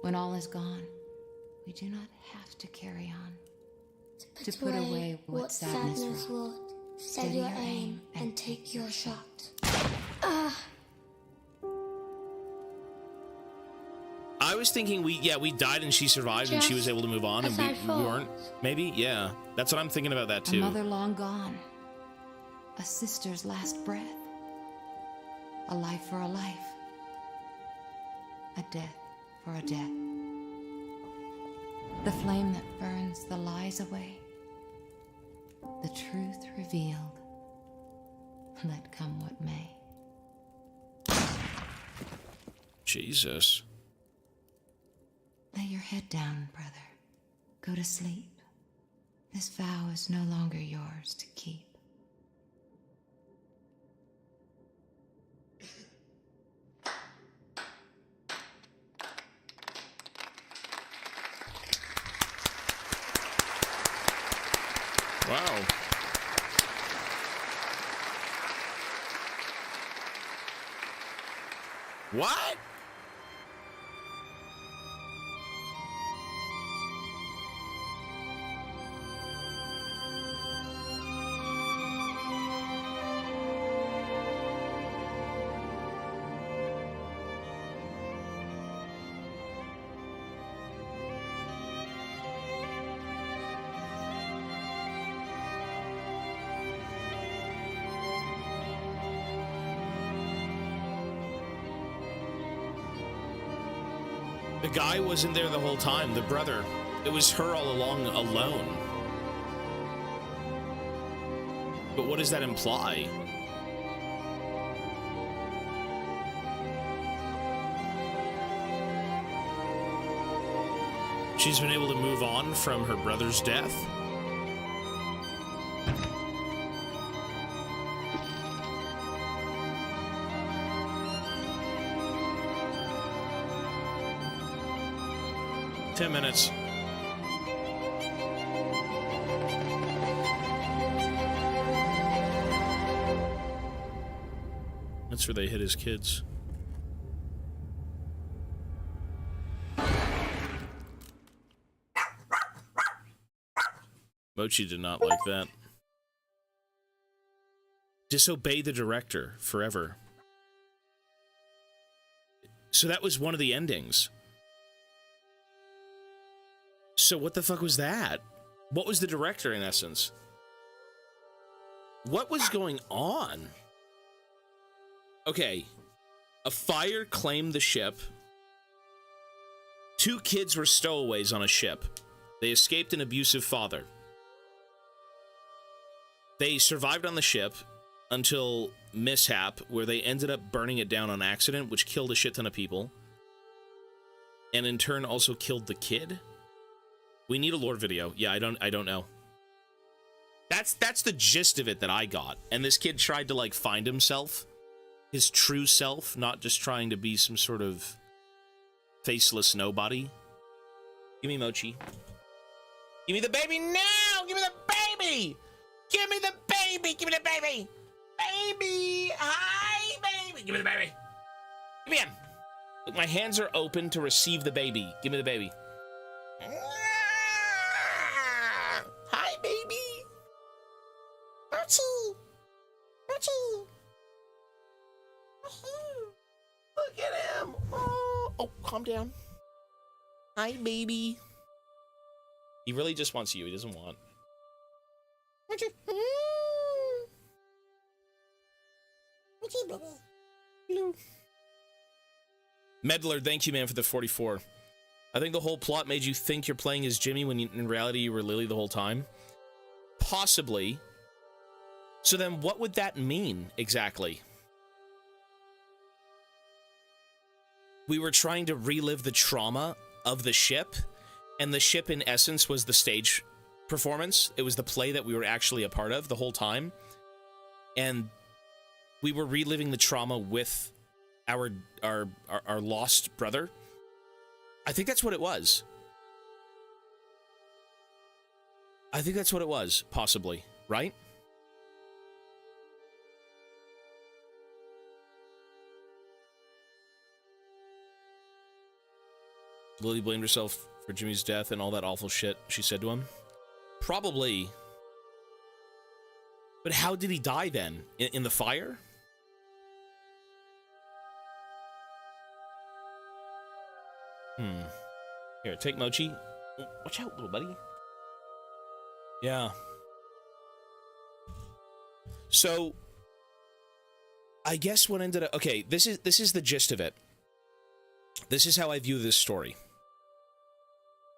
when all is gone, we do not have to carry on. To put away what sadness wrought. Steady your aim and take your shot. was thinking we died and she survived and she was able to move on and we weren't. Maybe, yeah. That's what I'm thinking about that too. A mother long gone. A sister's last breath. A life for a life. A death for a death. The flame that burns the lies away. The truth revealed. Let come what may. Jesus. Lay your head down, brother. Go to sleep. This vow is no longer yours to keep. Wow. What? The guy wasn't there the whole time, the brother. It was her all along alone. But what does that imply? She's been able to move on from her brother's death? Ten minutes. That's where they hit his kids. Mochi did not like that. Disobey the director forever. So that was one of the endings. So what the fuck was that? What was the director in essence? What was going on? Okay. A fire claimed the ship. 2 kids were stowaways on a ship. They escaped an abusive father. They survived on the ship until mishap, where they ended up burning it down on accident, which killed a shit ton of people. And in turn also killed the kid. We need a lore video. Yeah, I don't know. That's the gist of it that I got. And this kid tried to like find himself, his true self, not just trying to be some sort of faceless nobody. Give me Mochi. Give me the baby now! Give me the baby! Give me the baby! Give me the baby! Baby! Hi, baby! Give me the baby! Give me him! Look, my hands are open to receive the baby. Give me the baby. Hi, baby. Mochi. Mochi. Look at him. Oh, calm down. Hi, baby. He really just wants you. He doesn't want. Mochi. Mochi, baby. Hello. Medler, thank you, man, for the 44. I think the whole plot made you think you're playing as Jimmy when in reality you were Lily the whole time. Possibly. So then what would that mean exactly? We were trying to relive the trauma of the ship, and the ship in essence was the stage performance. It was the play that we were actually a part of the whole time. And we were reliving the trauma with our lost brother. I think that's what it was. I think that's what it was, possibly, right? Lily blamed herself for Jimmy's death and all that awful shit she said to him. Probably. But how did he die then? In the fire? Here, take Mochi. Watch out, little buddy. Yeah. So, I guess what ended up... Okay, this is the gist of it. This is how I view this story.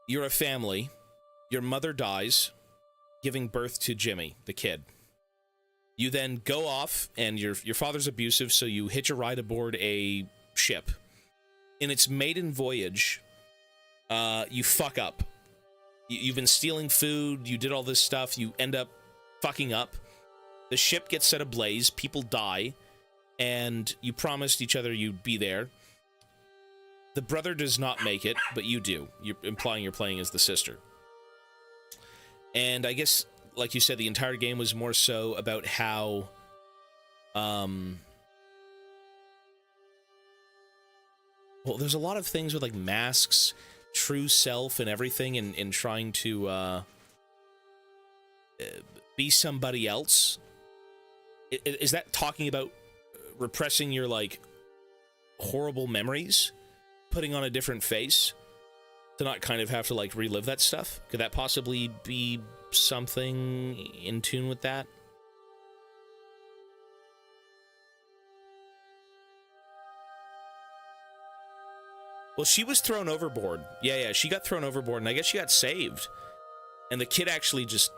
You're a family. Your mother dies, giving birth to Jimmy, the kid. You then go off, and your father's abusive, so you hitch a ride aboard a ship. In its maiden voyage, you fuck up. You've been stealing food, you did all this stuff, you end up fucking up. The ship gets set ablaze, people die, and you promised each other you'd be there. The brother does not make it, but you do. You're implying you're playing as the sister. And I guess, like you said, the entire game was more so about how, well, there's a lot of things with, like, masks, true self, and everything, in trying to, be somebody else. Is that talking about repressing your, like, horrible memories? Putting on a different face? To not kind of have to, like, relive that stuff? Could that possibly be something in tune with that? Well, she was thrown overboard. Yeah, she got thrown overboard, and I guess she got saved. And the kid actually just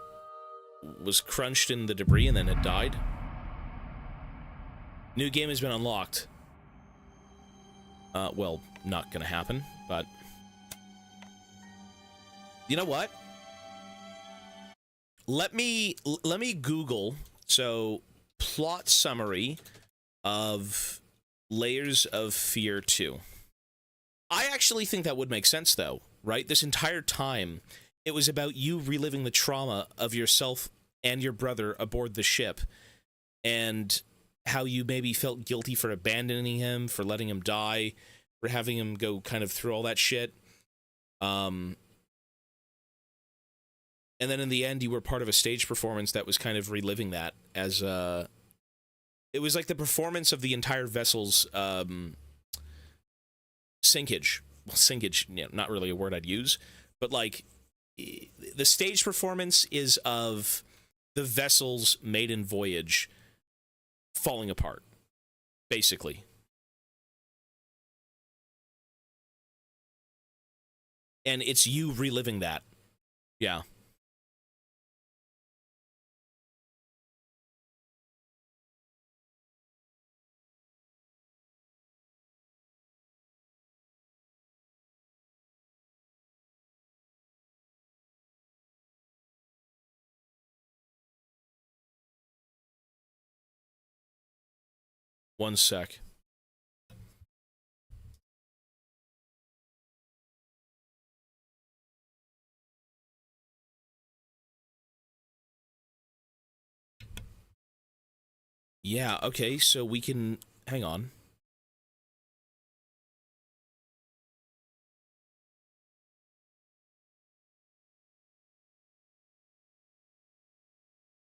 was crunched in the debris and then it died. New game has been unlocked. Well, not gonna happen, but... You know what? Let me Google, so, plot summary of Layers of Fear 2. I actually think that would make sense, though, right? This entire time, it was about you reliving the trauma of yourself and your brother aboard the ship, and how you maybe felt guilty for abandoning him, for letting him die, for having him go kind of through all that shit. And then in the end, you were part of a stage performance that was kind of reliving that as it was like the performance of the entire vessel's sinkage. Well, sinkage, yeah, not really a word I'd use, but like the stage performance is of the vessel's maiden voyage falling apart, basically. And it's you reliving that. Yeah. One sec. Yeah, okay, so we can... Hang on.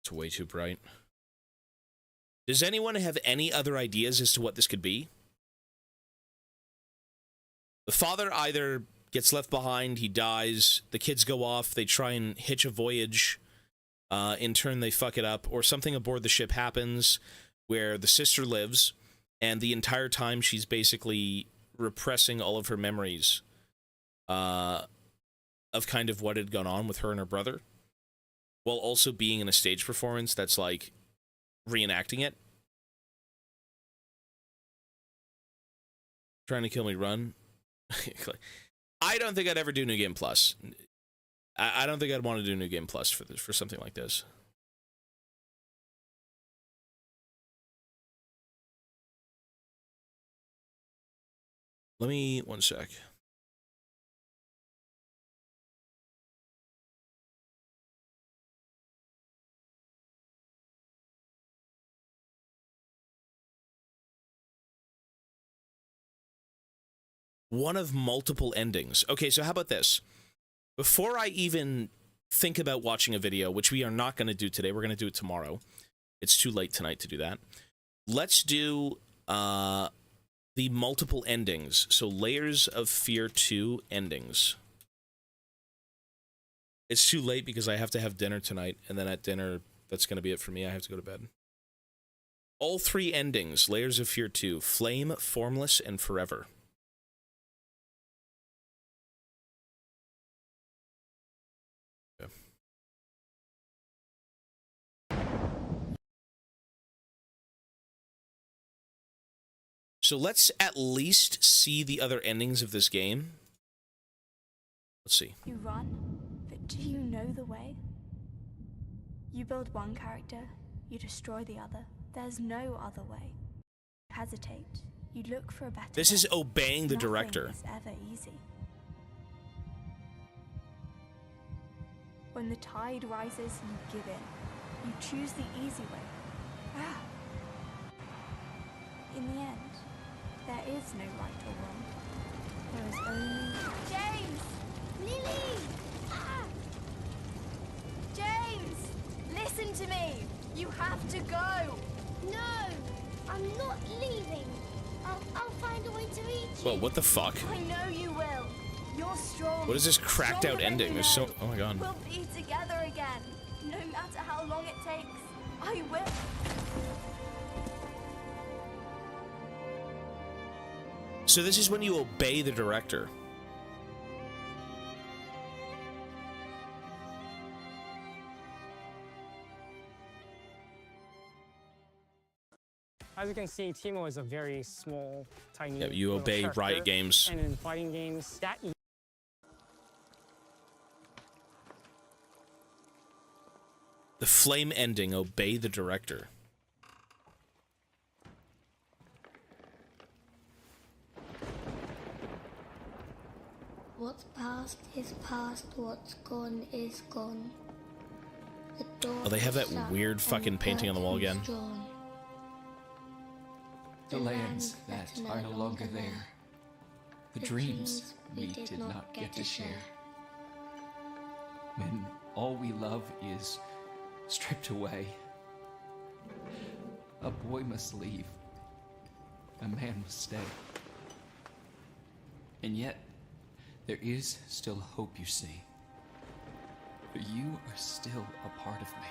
It's way too bright. Does anyone have any other ideas as to what this could be? The father either gets left behind, he dies, the kids go off, they try and hitch a voyage, in turn they fuck it up, or something aboard the ship happens where the sister lives, and the entire time she's basically repressing all of her memories of kind of what had gone on with her and her brother, while also being in a stage performance that's like reenacting it. Trying to kill me, run. I don't think I'd ever do New Game Plus. I don't think I'd want to do New Game Plus for something like this. Let me... one sec. One of multiple endings. Okay, so how about this? Before I even think about watching a video, which we are not going to do today, we're going to do it tomorrow. It's too late tonight to do that. Let's do the multiple endings. So Layers of Fear 2 endings. It's too late because I have to have dinner tonight, and then at dinner, that's going to be it for me. I have to go to bed. All 3 endings, Layers of Fear 2, Flame, Formless, and Forever. Okay. So let's at least see the other endings of this game. Let's see. You run, but do you know the way? You build one character, you destroy the other. There's no other way. You hesitate. You look for a better This way. is obeying the Nothing director. is ever easy. When the tide rises, you give in. You choose the easy way. Ah. In the end, there is no right or wrong. There is only... James! Lily! Ah! James! Listen to me! You have to go! No! I'm not leaving! I'll find a way to reach you! Well, what the fuck? I know you will! You're strong! What is this cracked out Stronger than ending? you There's so... know. Oh my god. We'll be together again! No matter how long it takes, I will! So this is when you obey the director. As you can see, Teemo is a very small, tiny. Yeah, you little obey character. Riot Games. And in fighting games, that. The Flame ending, obey the director. What's past is past, what's gone is gone. The door Oh, they have that is shut weird and fucking painting on the wall again. curtains drawn. The lands that are no longer there. The dreams we did not get to share. When all we love is stripped away. A boy must leave. A man must stay. And yet, there is still hope, you see. For you are still a part of me.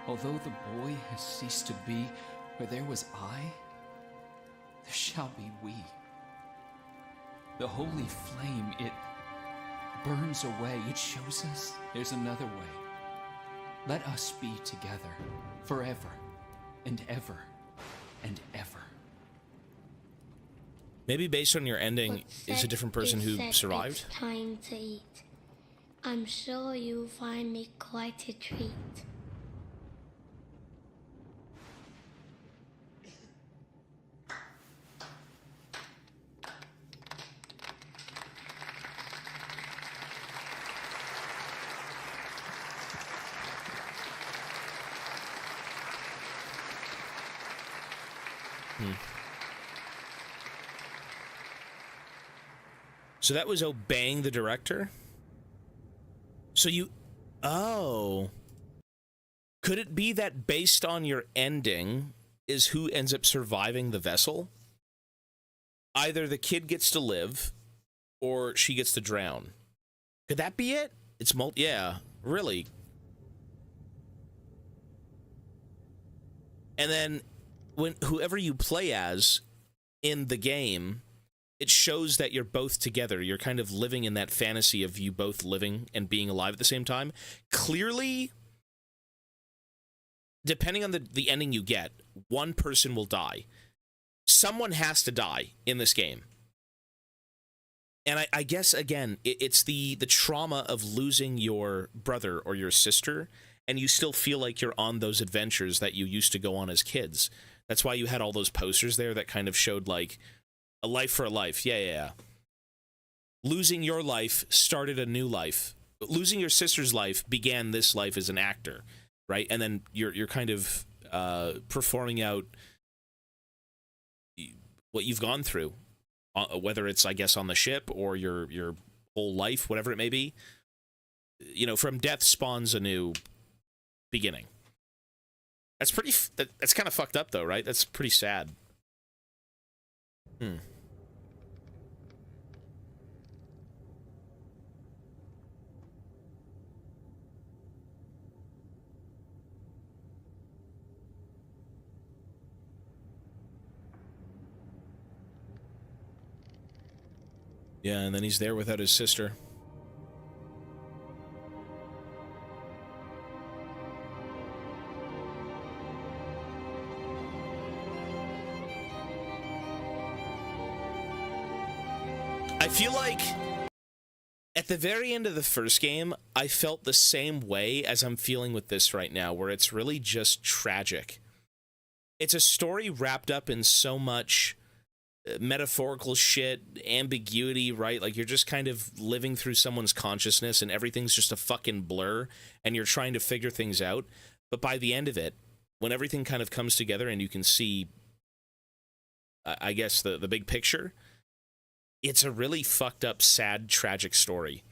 Although the boy has ceased to be, where there was I, there shall be we. The holy flame, it burns away. It shows us there's another way. Let us be together forever and ever and ever. Maybe based on your ending, is a different person who survived? It's time to eat. I'm sure you'll find me quite a treat. So that was obeying the director? So you... Oh. Could it be that based on your ending is who ends up surviving the vessel? Either the kid gets to live, or she gets to drown. Could that be it? It's yeah, really. And then, when whoever you play as in the game, it shows that you're both together. You're kind of living in that fantasy of you both living and being alive at the same time. Clearly, depending on the ending you get, one person will die. Someone has to die in this game. And I guess, again, it's the trauma of losing your brother or your sister, and you still feel like you're on those adventures that you used to go on as kids. That's why you had all those posters there that kind of showed, like, a life for a life. Yeah. Losing your life started a new life. Losing your sister's life began this life as an actor, right? And then you're kind of performing out what you've gone through, whether it's, I guess, on the ship or your whole life, whatever it may be. You know, from death spawns a new beginning. That's pretty. That's kind of fucked up, though, right? That's pretty sad. Hmm. Yeah, and then he's there without his sister. I feel like at the very end of the first game, I felt the same way as I'm feeling with this right now, where it's really just tragic. It's a story wrapped up in so much metaphorical shit, ambiguity, right? Like, you're just kind of living through someone's consciousness and everything's just a fucking blur and you're trying to figure things out. But by the end of it, when everything kind of comes together and you can see, I guess, the big picture, it's a really fucked up, sad, tragic story.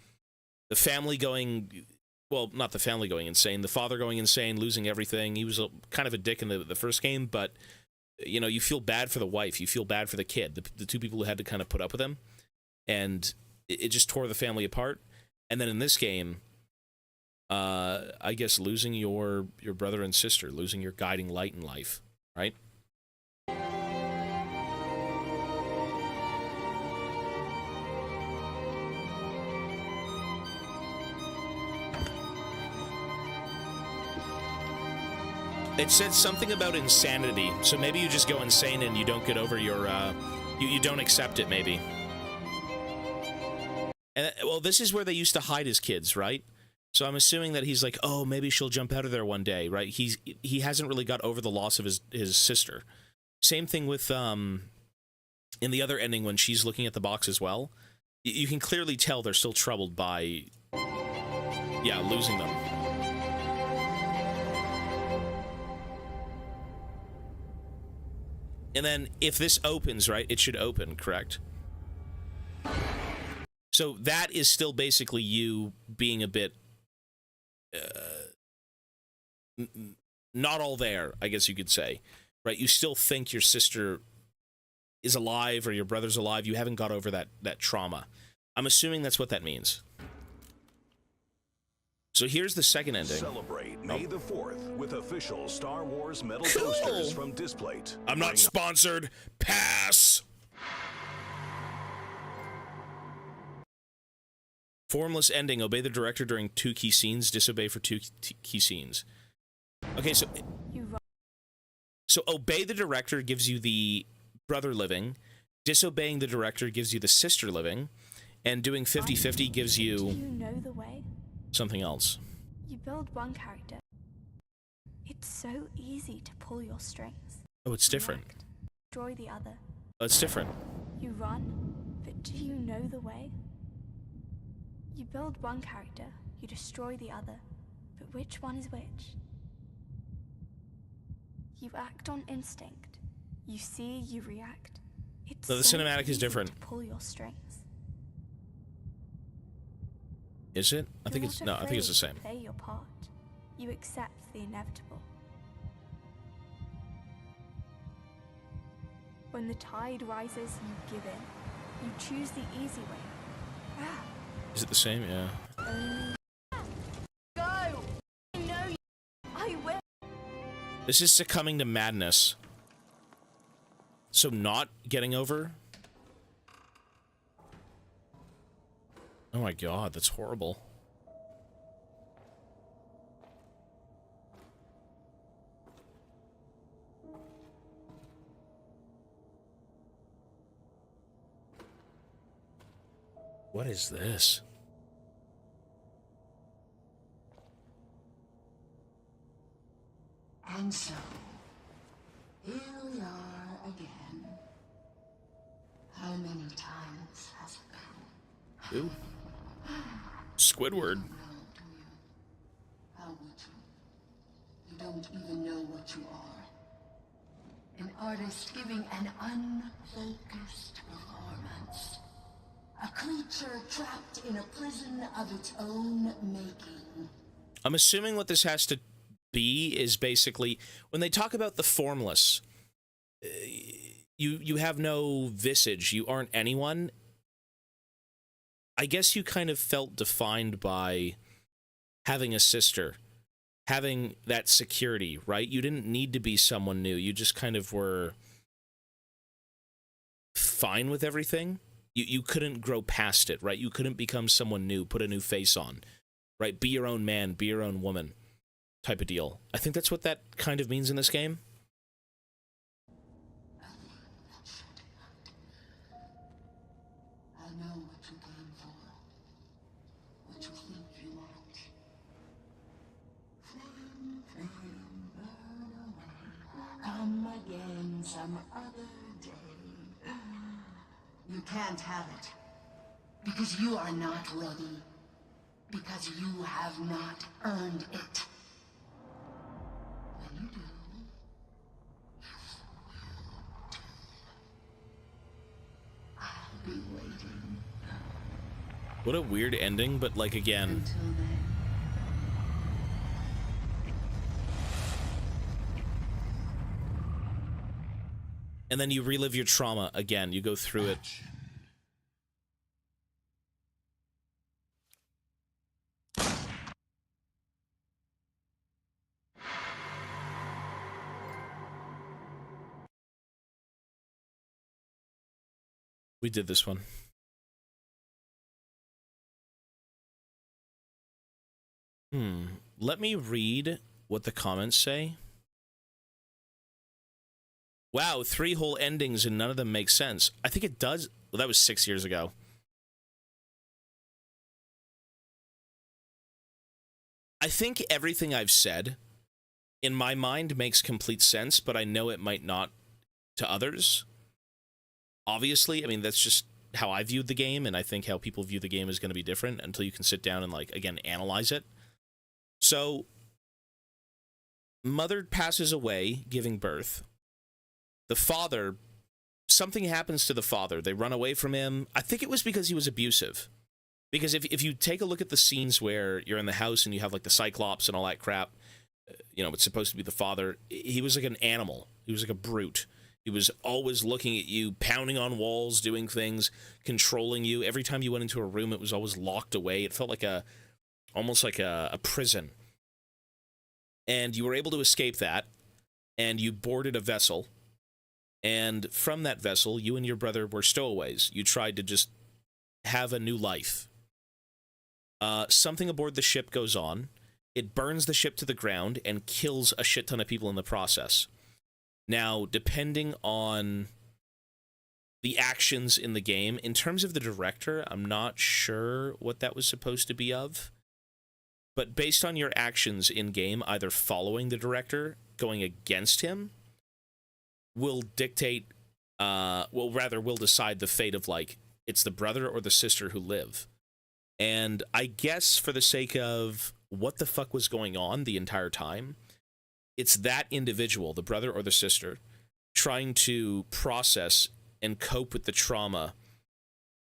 The family going... Well, not the family going insane. The father going insane, losing everything. He was kind of a dick in the first game, but... You know, you feel bad for the wife. You feel bad for the kid, the two people who had to kind of put up with him. And it just tore the family apart. And then in this game, I guess losing your brother and sister, losing your guiding light in life, right? It said something about insanity, so maybe you just go insane and you don't get over your, you don't accept it, maybe. And, well, this is where they used to hide his kids, right? So I'm assuming that he's like, oh, maybe she'll jump out of there one day, right? He hasn't really got over the loss of his sister. Same thing with, in the other ending when she's looking at the box as well. You can clearly tell they're still troubled by, yeah, losing them. And then, if this opens, right, it should open, correct? So that is still basically you being a bit... not all there, I guess you could say. Right? You still think your sister is alive or your brother's alive. You haven't got over that trauma. I'm assuming that's what that means. So here's the second ending. Celebrate May the 4th with official Star Wars metal posters from Displate. I'm not sponsored. Pass! Formless ending. Obey the director during 2 key scenes. Disobey for 2 key scenes. Okay, so obey the director gives you the brother living. Disobeying the director gives you the sister living. And doing 50-50 gives you... Do you know the way? Something else. You build one character. It's so easy to pull your strings. Oh, it's different. Destroy the other. Oh, it's different. You run, but do you know the way? You build one character, you destroy the other, but which one is which? You act on instinct. You see, you react. It's so the cinematic is different. To pull your strings. Is it? I think it's no. I think it's the same. Play your part. You accept the inevitable. When the tide rises, you give in. You choose the easy way. Ah. Is it the same? Yeah. Go! I know you. I will. This is succumbing to madness. So not getting over. Oh my god, that's horrible. What is this? And so, here we are again. How many times has it been? Ooh. Squidward. How would you? You don't even know what you are. An artist giving an unfocused performance. A creature trapped in a prison of its own making. I'm assuming what this has to be is basically when they talk about the formless. you have no visage. You aren't anyone. I guess you kind of felt defined by having a sister, having that security, right? You didn't need to be someone new. You just kind of were fine with everything. You couldn't grow past it, right? You couldn't become someone new, put a new face on, right? Be your own man, be your own woman type of deal. I think that's what that kind of means in this game. I know what you came for. What you think you want. Flame, flame, burn away. Come again some other day. You can't have it. Because you are not ready. Because you have not earned it. When you do, I'll be waiting. What a weird ending, but like again. Until then. And then you relive your trauma again. You go through it. We did this one. Let me read what the comments say. Wow, 3 whole endings and none of them make sense. I think it does. Well, that was 6 years ago. I think everything I've said in my mind makes complete sense, but I know it might not to others. Obviously, I mean, that's just how I viewed the game, and I think how people view the game is going to be different until you can sit down and, like, again, analyze it. So, mother passes away giving birth. The father, something happens to the father. They run away from him. I think it was because he was abusive. Because if you take a look at the scenes where you're in the house and you have, like, the Cyclops and all that crap, you know, it's supposed to be the father. He was like an animal. He was like a brute. He was always looking at you, pounding on walls, doing things, controlling you. Every time you went into a room, it was always locked away. It felt like almost like a prison. And you were able to escape that, and you boarded a vessel. And from that vessel, you and your brother were stowaways. You tried to just have a new life. Something aboard the ship goes on. It burns the ship to the ground and kills a shit ton of people in the process. Now, depending on the actions in the game, in terms of the director, I'm not sure what that was supposed to be of. But based on your actions in-game, either following the director, going against him, will dictate, will decide the fate of, like, it's the brother or the sister who live. And I guess for the sake of what the fuck was going on the entire time, it's that individual, the brother or the sister, trying to process and cope with the trauma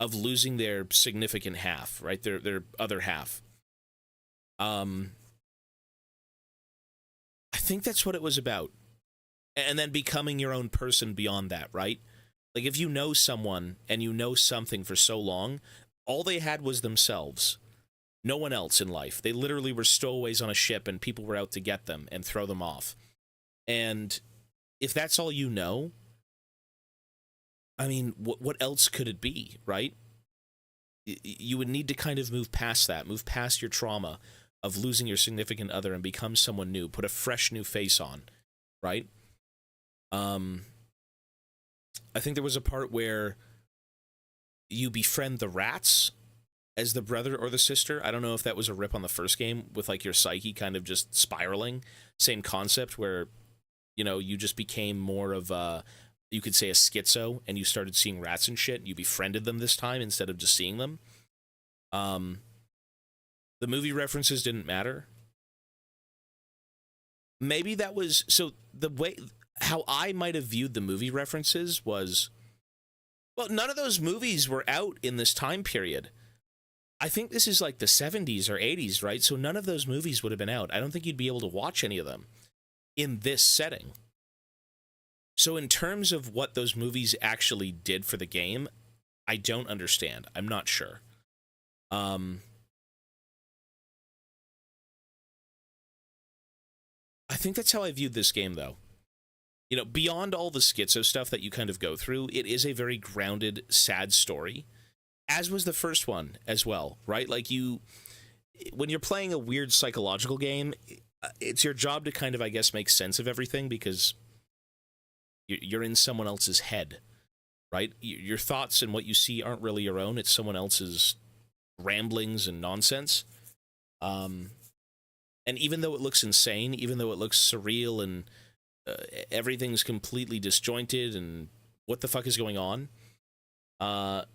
of losing their significant half, right? Their other half. I think that's what it was about. And then becoming your own person beyond that, right? Like, if you know someone and you know something for so long, all they had was themselves. No one else in life. They literally were stowaways on a ship and people were out to get them and throw them off. And if that's all you know, I mean, what else could it be, right? You would need to kind of move past that, move past your trauma of losing your significant other and become someone new, put a fresh new face on, right? I think there was a part where you befriend the rats as the brother or the sister. I don't know if that was a rip on the first game with, like, your psyche kind of just spiraling. Same concept where, you know, you just became more of a, you could say, a schizo, and you started seeing rats and shit, and you befriended them this time instead of just seeing them. The movie references didn't matter. Maybe that was, so the way, how I might have viewed the movie references was, well, none of those movies were out in this time period. I think this is like the 70s or 80s, right? So none of those movies would have been out. I don't think you'd be able to watch any of them in this setting. So in terms of what those movies actually did for the game, I don't understand. I'm not sure. I think that's how I viewed this game, though. You know, beyond all the schizo stuff that you kind of go through, it is a very grounded, sad story, as was the first one as well, right? Like, when you're playing a weird psychological game, it's your job to kind of, I guess, make sense of everything, because you're in someone else's head, right? Your thoughts and what you see aren't really your own. It's someone else's ramblings and nonsense. And even though it looks insane, even though it looks surreal and everything's completely disjointed and what the fuck is going on, I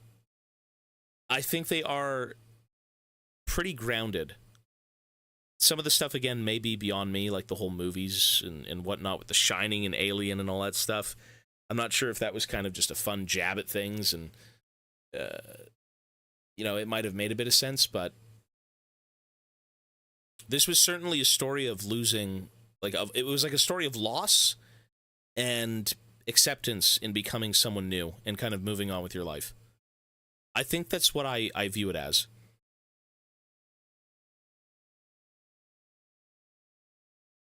think they are pretty grounded. Some of the stuff, again, may be beyond me, like the whole movies and whatnot with The Shining and Alien and all that stuff. I'm not sure if that was kind of just a fun jab at things, and, it might have made a bit of sense, but this was certainly a story of losing, it was like a story of loss and acceptance in becoming someone new and kind of moving on with your life. I think that's what I view it as.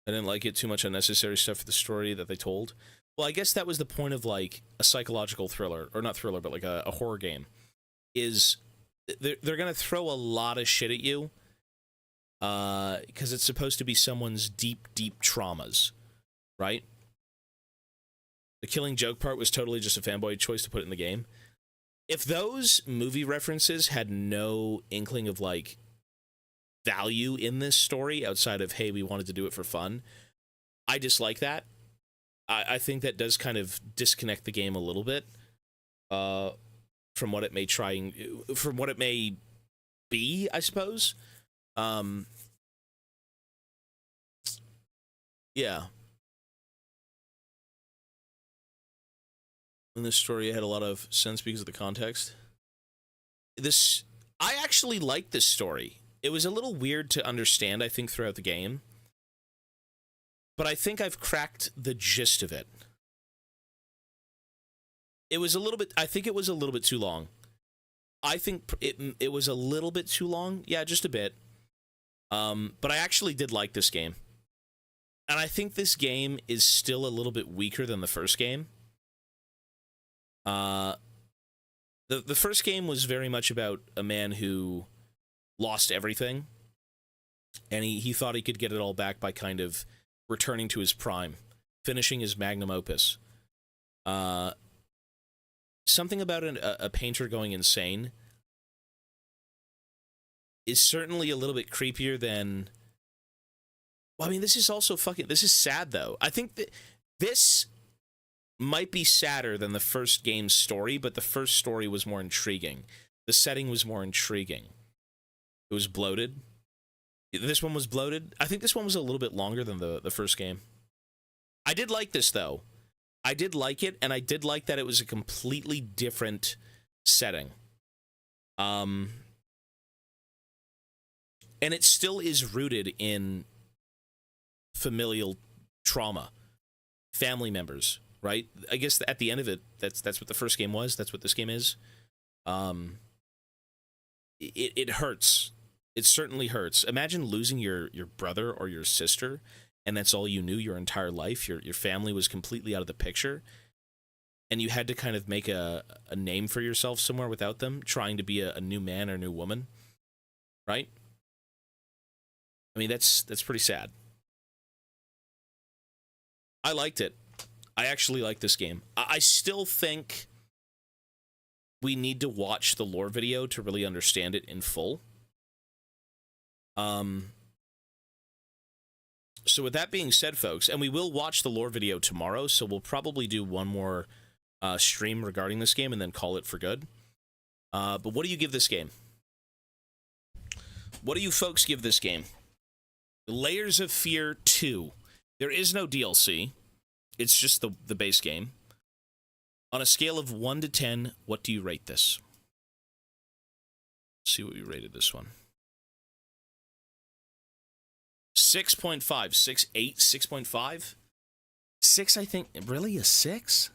I didn't like it too much unnecessary stuff for the story that they told. Well, I guess that was the point of, like, a psychological thriller, or not thriller, but like a horror game, is they're going to throw a lot of shit at you, because it's supposed to be someone's deep, deep traumas, right? The Killing Joke part was totally just a fanboy choice to put it in the game. If those movie references had no inkling of, like, value in this story outside of, hey, we wanted to do it for fun, I dislike that. I think that does kind of disconnect the game a little bit from what it may from what it may be, I suppose. Yeah. In this story, it had a lot of sense because of the context. I actually liked this story. It was a little weird to understand, I think, throughout the game. But I think I've cracked the gist of it. It was a little bit... I think it was a little bit too long. I think it was a little bit too long. Yeah, just a bit. But I actually did like this game. And I think this game is still a little bit weaker than the first game. The first game was very much about a man who lost everything, and he thought he could get it all back by kind of returning to his prime, finishing his magnum opus. Something about a painter going insane is certainly a little bit creepier than... Well, I mean, this is also this is sad, though. I think that this might be sadder than the first game's story, but the first story was more intriguing. The setting was more intriguing. It was bloated. This one was bloated. I think this one was a little bit longer than the first game. I did like this, though. I did like it, and I did like that it was a completely different setting. And it still is rooted in familial trauma. Family members, right? I guess at the end of it, that's what the first game was. That's what this game is. It hurts. It certainly hurts. Imagine losing your brother or your sister, and that's all you knew your entire life. Your family was completely out of the picture, and you had to kind of make a name for yourself somewhere without them, trying to be a new man or new woman, right? I mean, that's pretty sad. I liked it. I actually like this game. I still think we need to watch the lore video to really understand it in full. So with that being said, folks, and we will watch the lore video tomorrow, so we'll probably do one more stream regarding this game and then call it for good. But what do you give this game? What do you folks give this game? Layers of Fear 2. There is no DLC. It's just the base game. On a scale of 1 to 10, what do you rate this? Let's see what we rated this one. 6.5, 6.8, 6.5? 6, I think. Really? A 6?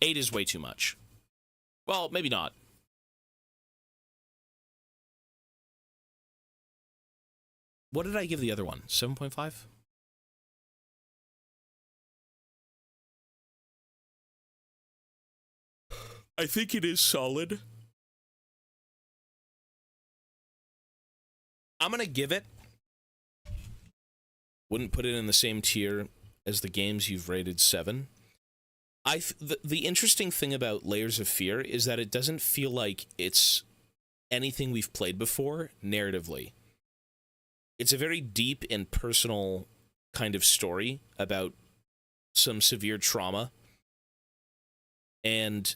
8 is way too much. Well, maybe not. What did I give the other one? 7.5? I think it is solid. I'm going to give it. Wouldn't put it in the same tier as the games you've rated 7. The interesting thing about Layers of Fear is that it doesn't feel like it's anything we've played before narratively. It's a very deep and personal kind of story about some severe trauma. And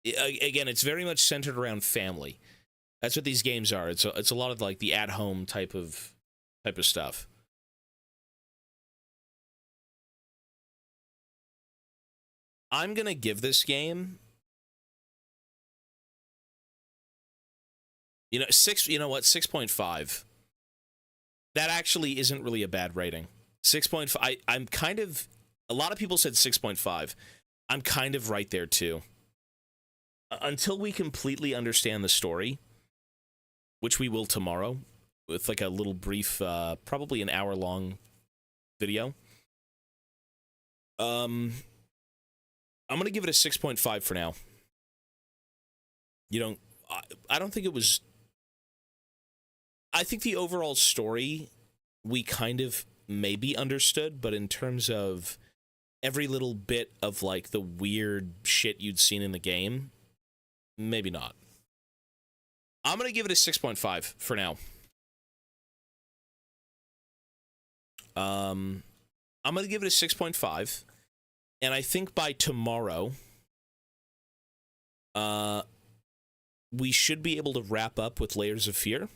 again, it's very much centered around family. That's what these games are. It's a lot of like the at-home type of stuff. I'm gonna give this game, 6. You know what? 6.5. That actually isn't really a bad rating. 6.5. I'm kind of. A lot of people said 6.5. I'm kind of right there too. Until we completely understand the story, which we will tomorrow, with like a little brief, probably an hour-long video. I'm gonna give it a 6.5 for now. I don't think it was. I think the overall story we kind of maybe understood, but in terms of every little bit of like the weird shit you'd seen in the game, maybe not. I'm gonna give it a 6.5 for now. I'm gonna give it a 6.5, and I think by tomorrow, we should be able to wrap up with Layers of Fear,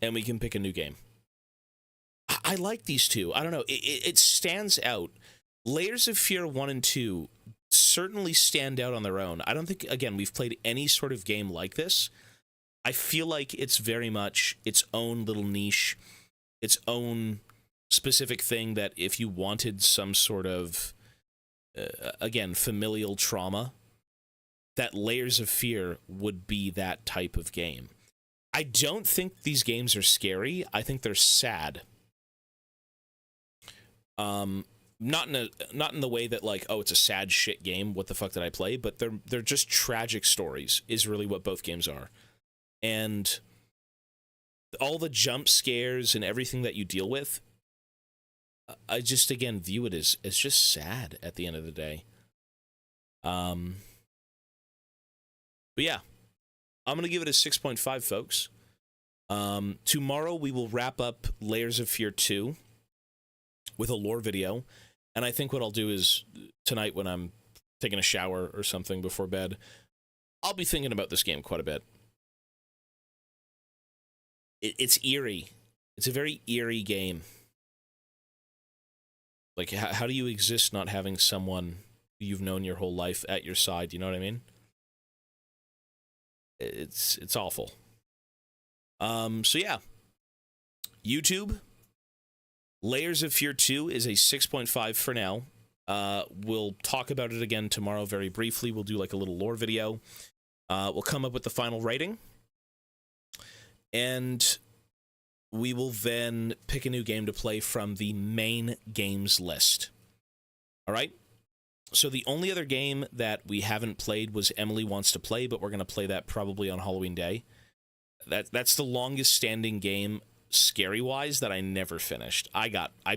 and we can pick a new game. I like these two. I don't know. It stands out. Layers of Fear 1 and 2 certainly stand out on their own. I don't think, again, we've played any sort of game like this. I feel like it's very much its own little niche, its own specific thing that if you wanted some sort of, again, familial trauma, that Layers of Fear would be that type of game. I don't think these games are scary. I think they're sad. Not in the way that like, oh, it's a sad shit game, what the fuck did I play? But they're just tragic stories is really what both games are. And all the jump scares and everything that you deal with, I just again view it as just sad at the end of the day. But yeah, I'm gonna give it a 6.5, folks. Tomorrow we will wrap up Layers of Fear 2 with a lore video, and I think what I'll do is tonight when I'm taking a shower or something before bed, I'll be thinking about this game quite a bit. It's eerie. It's a very eerie game. Like, how do you exist not having someone you've known your whole life at your side? You know what I mean? It's awful. So yeah. YouTube, Layers of Fear 2 is a 6.5 for now. We'll talk about it again tomorrow very briefly. We'll do like a little lore video. We'll come up with the final rating. And we will then pick a new game to play from the main games list. All right? So the only other game that we haven't played was Emily Wants to Play, but we're going to play that probably on Halloween Day. That's the longest standing game, scary-wise, that I never finished. I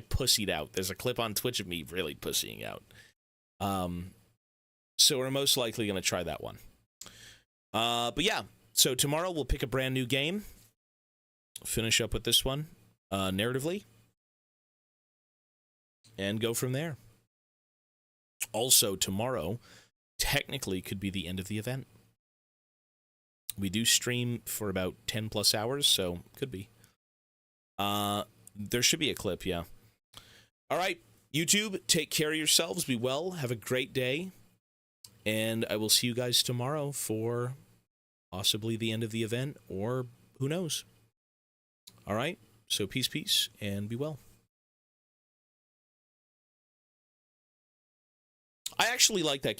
pussied out. There's a clip on Twitch of me really pussying out. So we're most likely going to try that one. But yeah, so tomorrow we'll pick a brand new game. Finish up with this one, narratively. And go from there. Also, tomorrow technically could be the end of the event. We do stream for about 10 plus hours, so could be. There should be a clip, yeah. All right, YouTube, take care of yourselves. Be well. Have a great day. And I will see you guys tomorrow for possibly the end of the event, or who knows. All right, so peace, and be well. I actually like that game.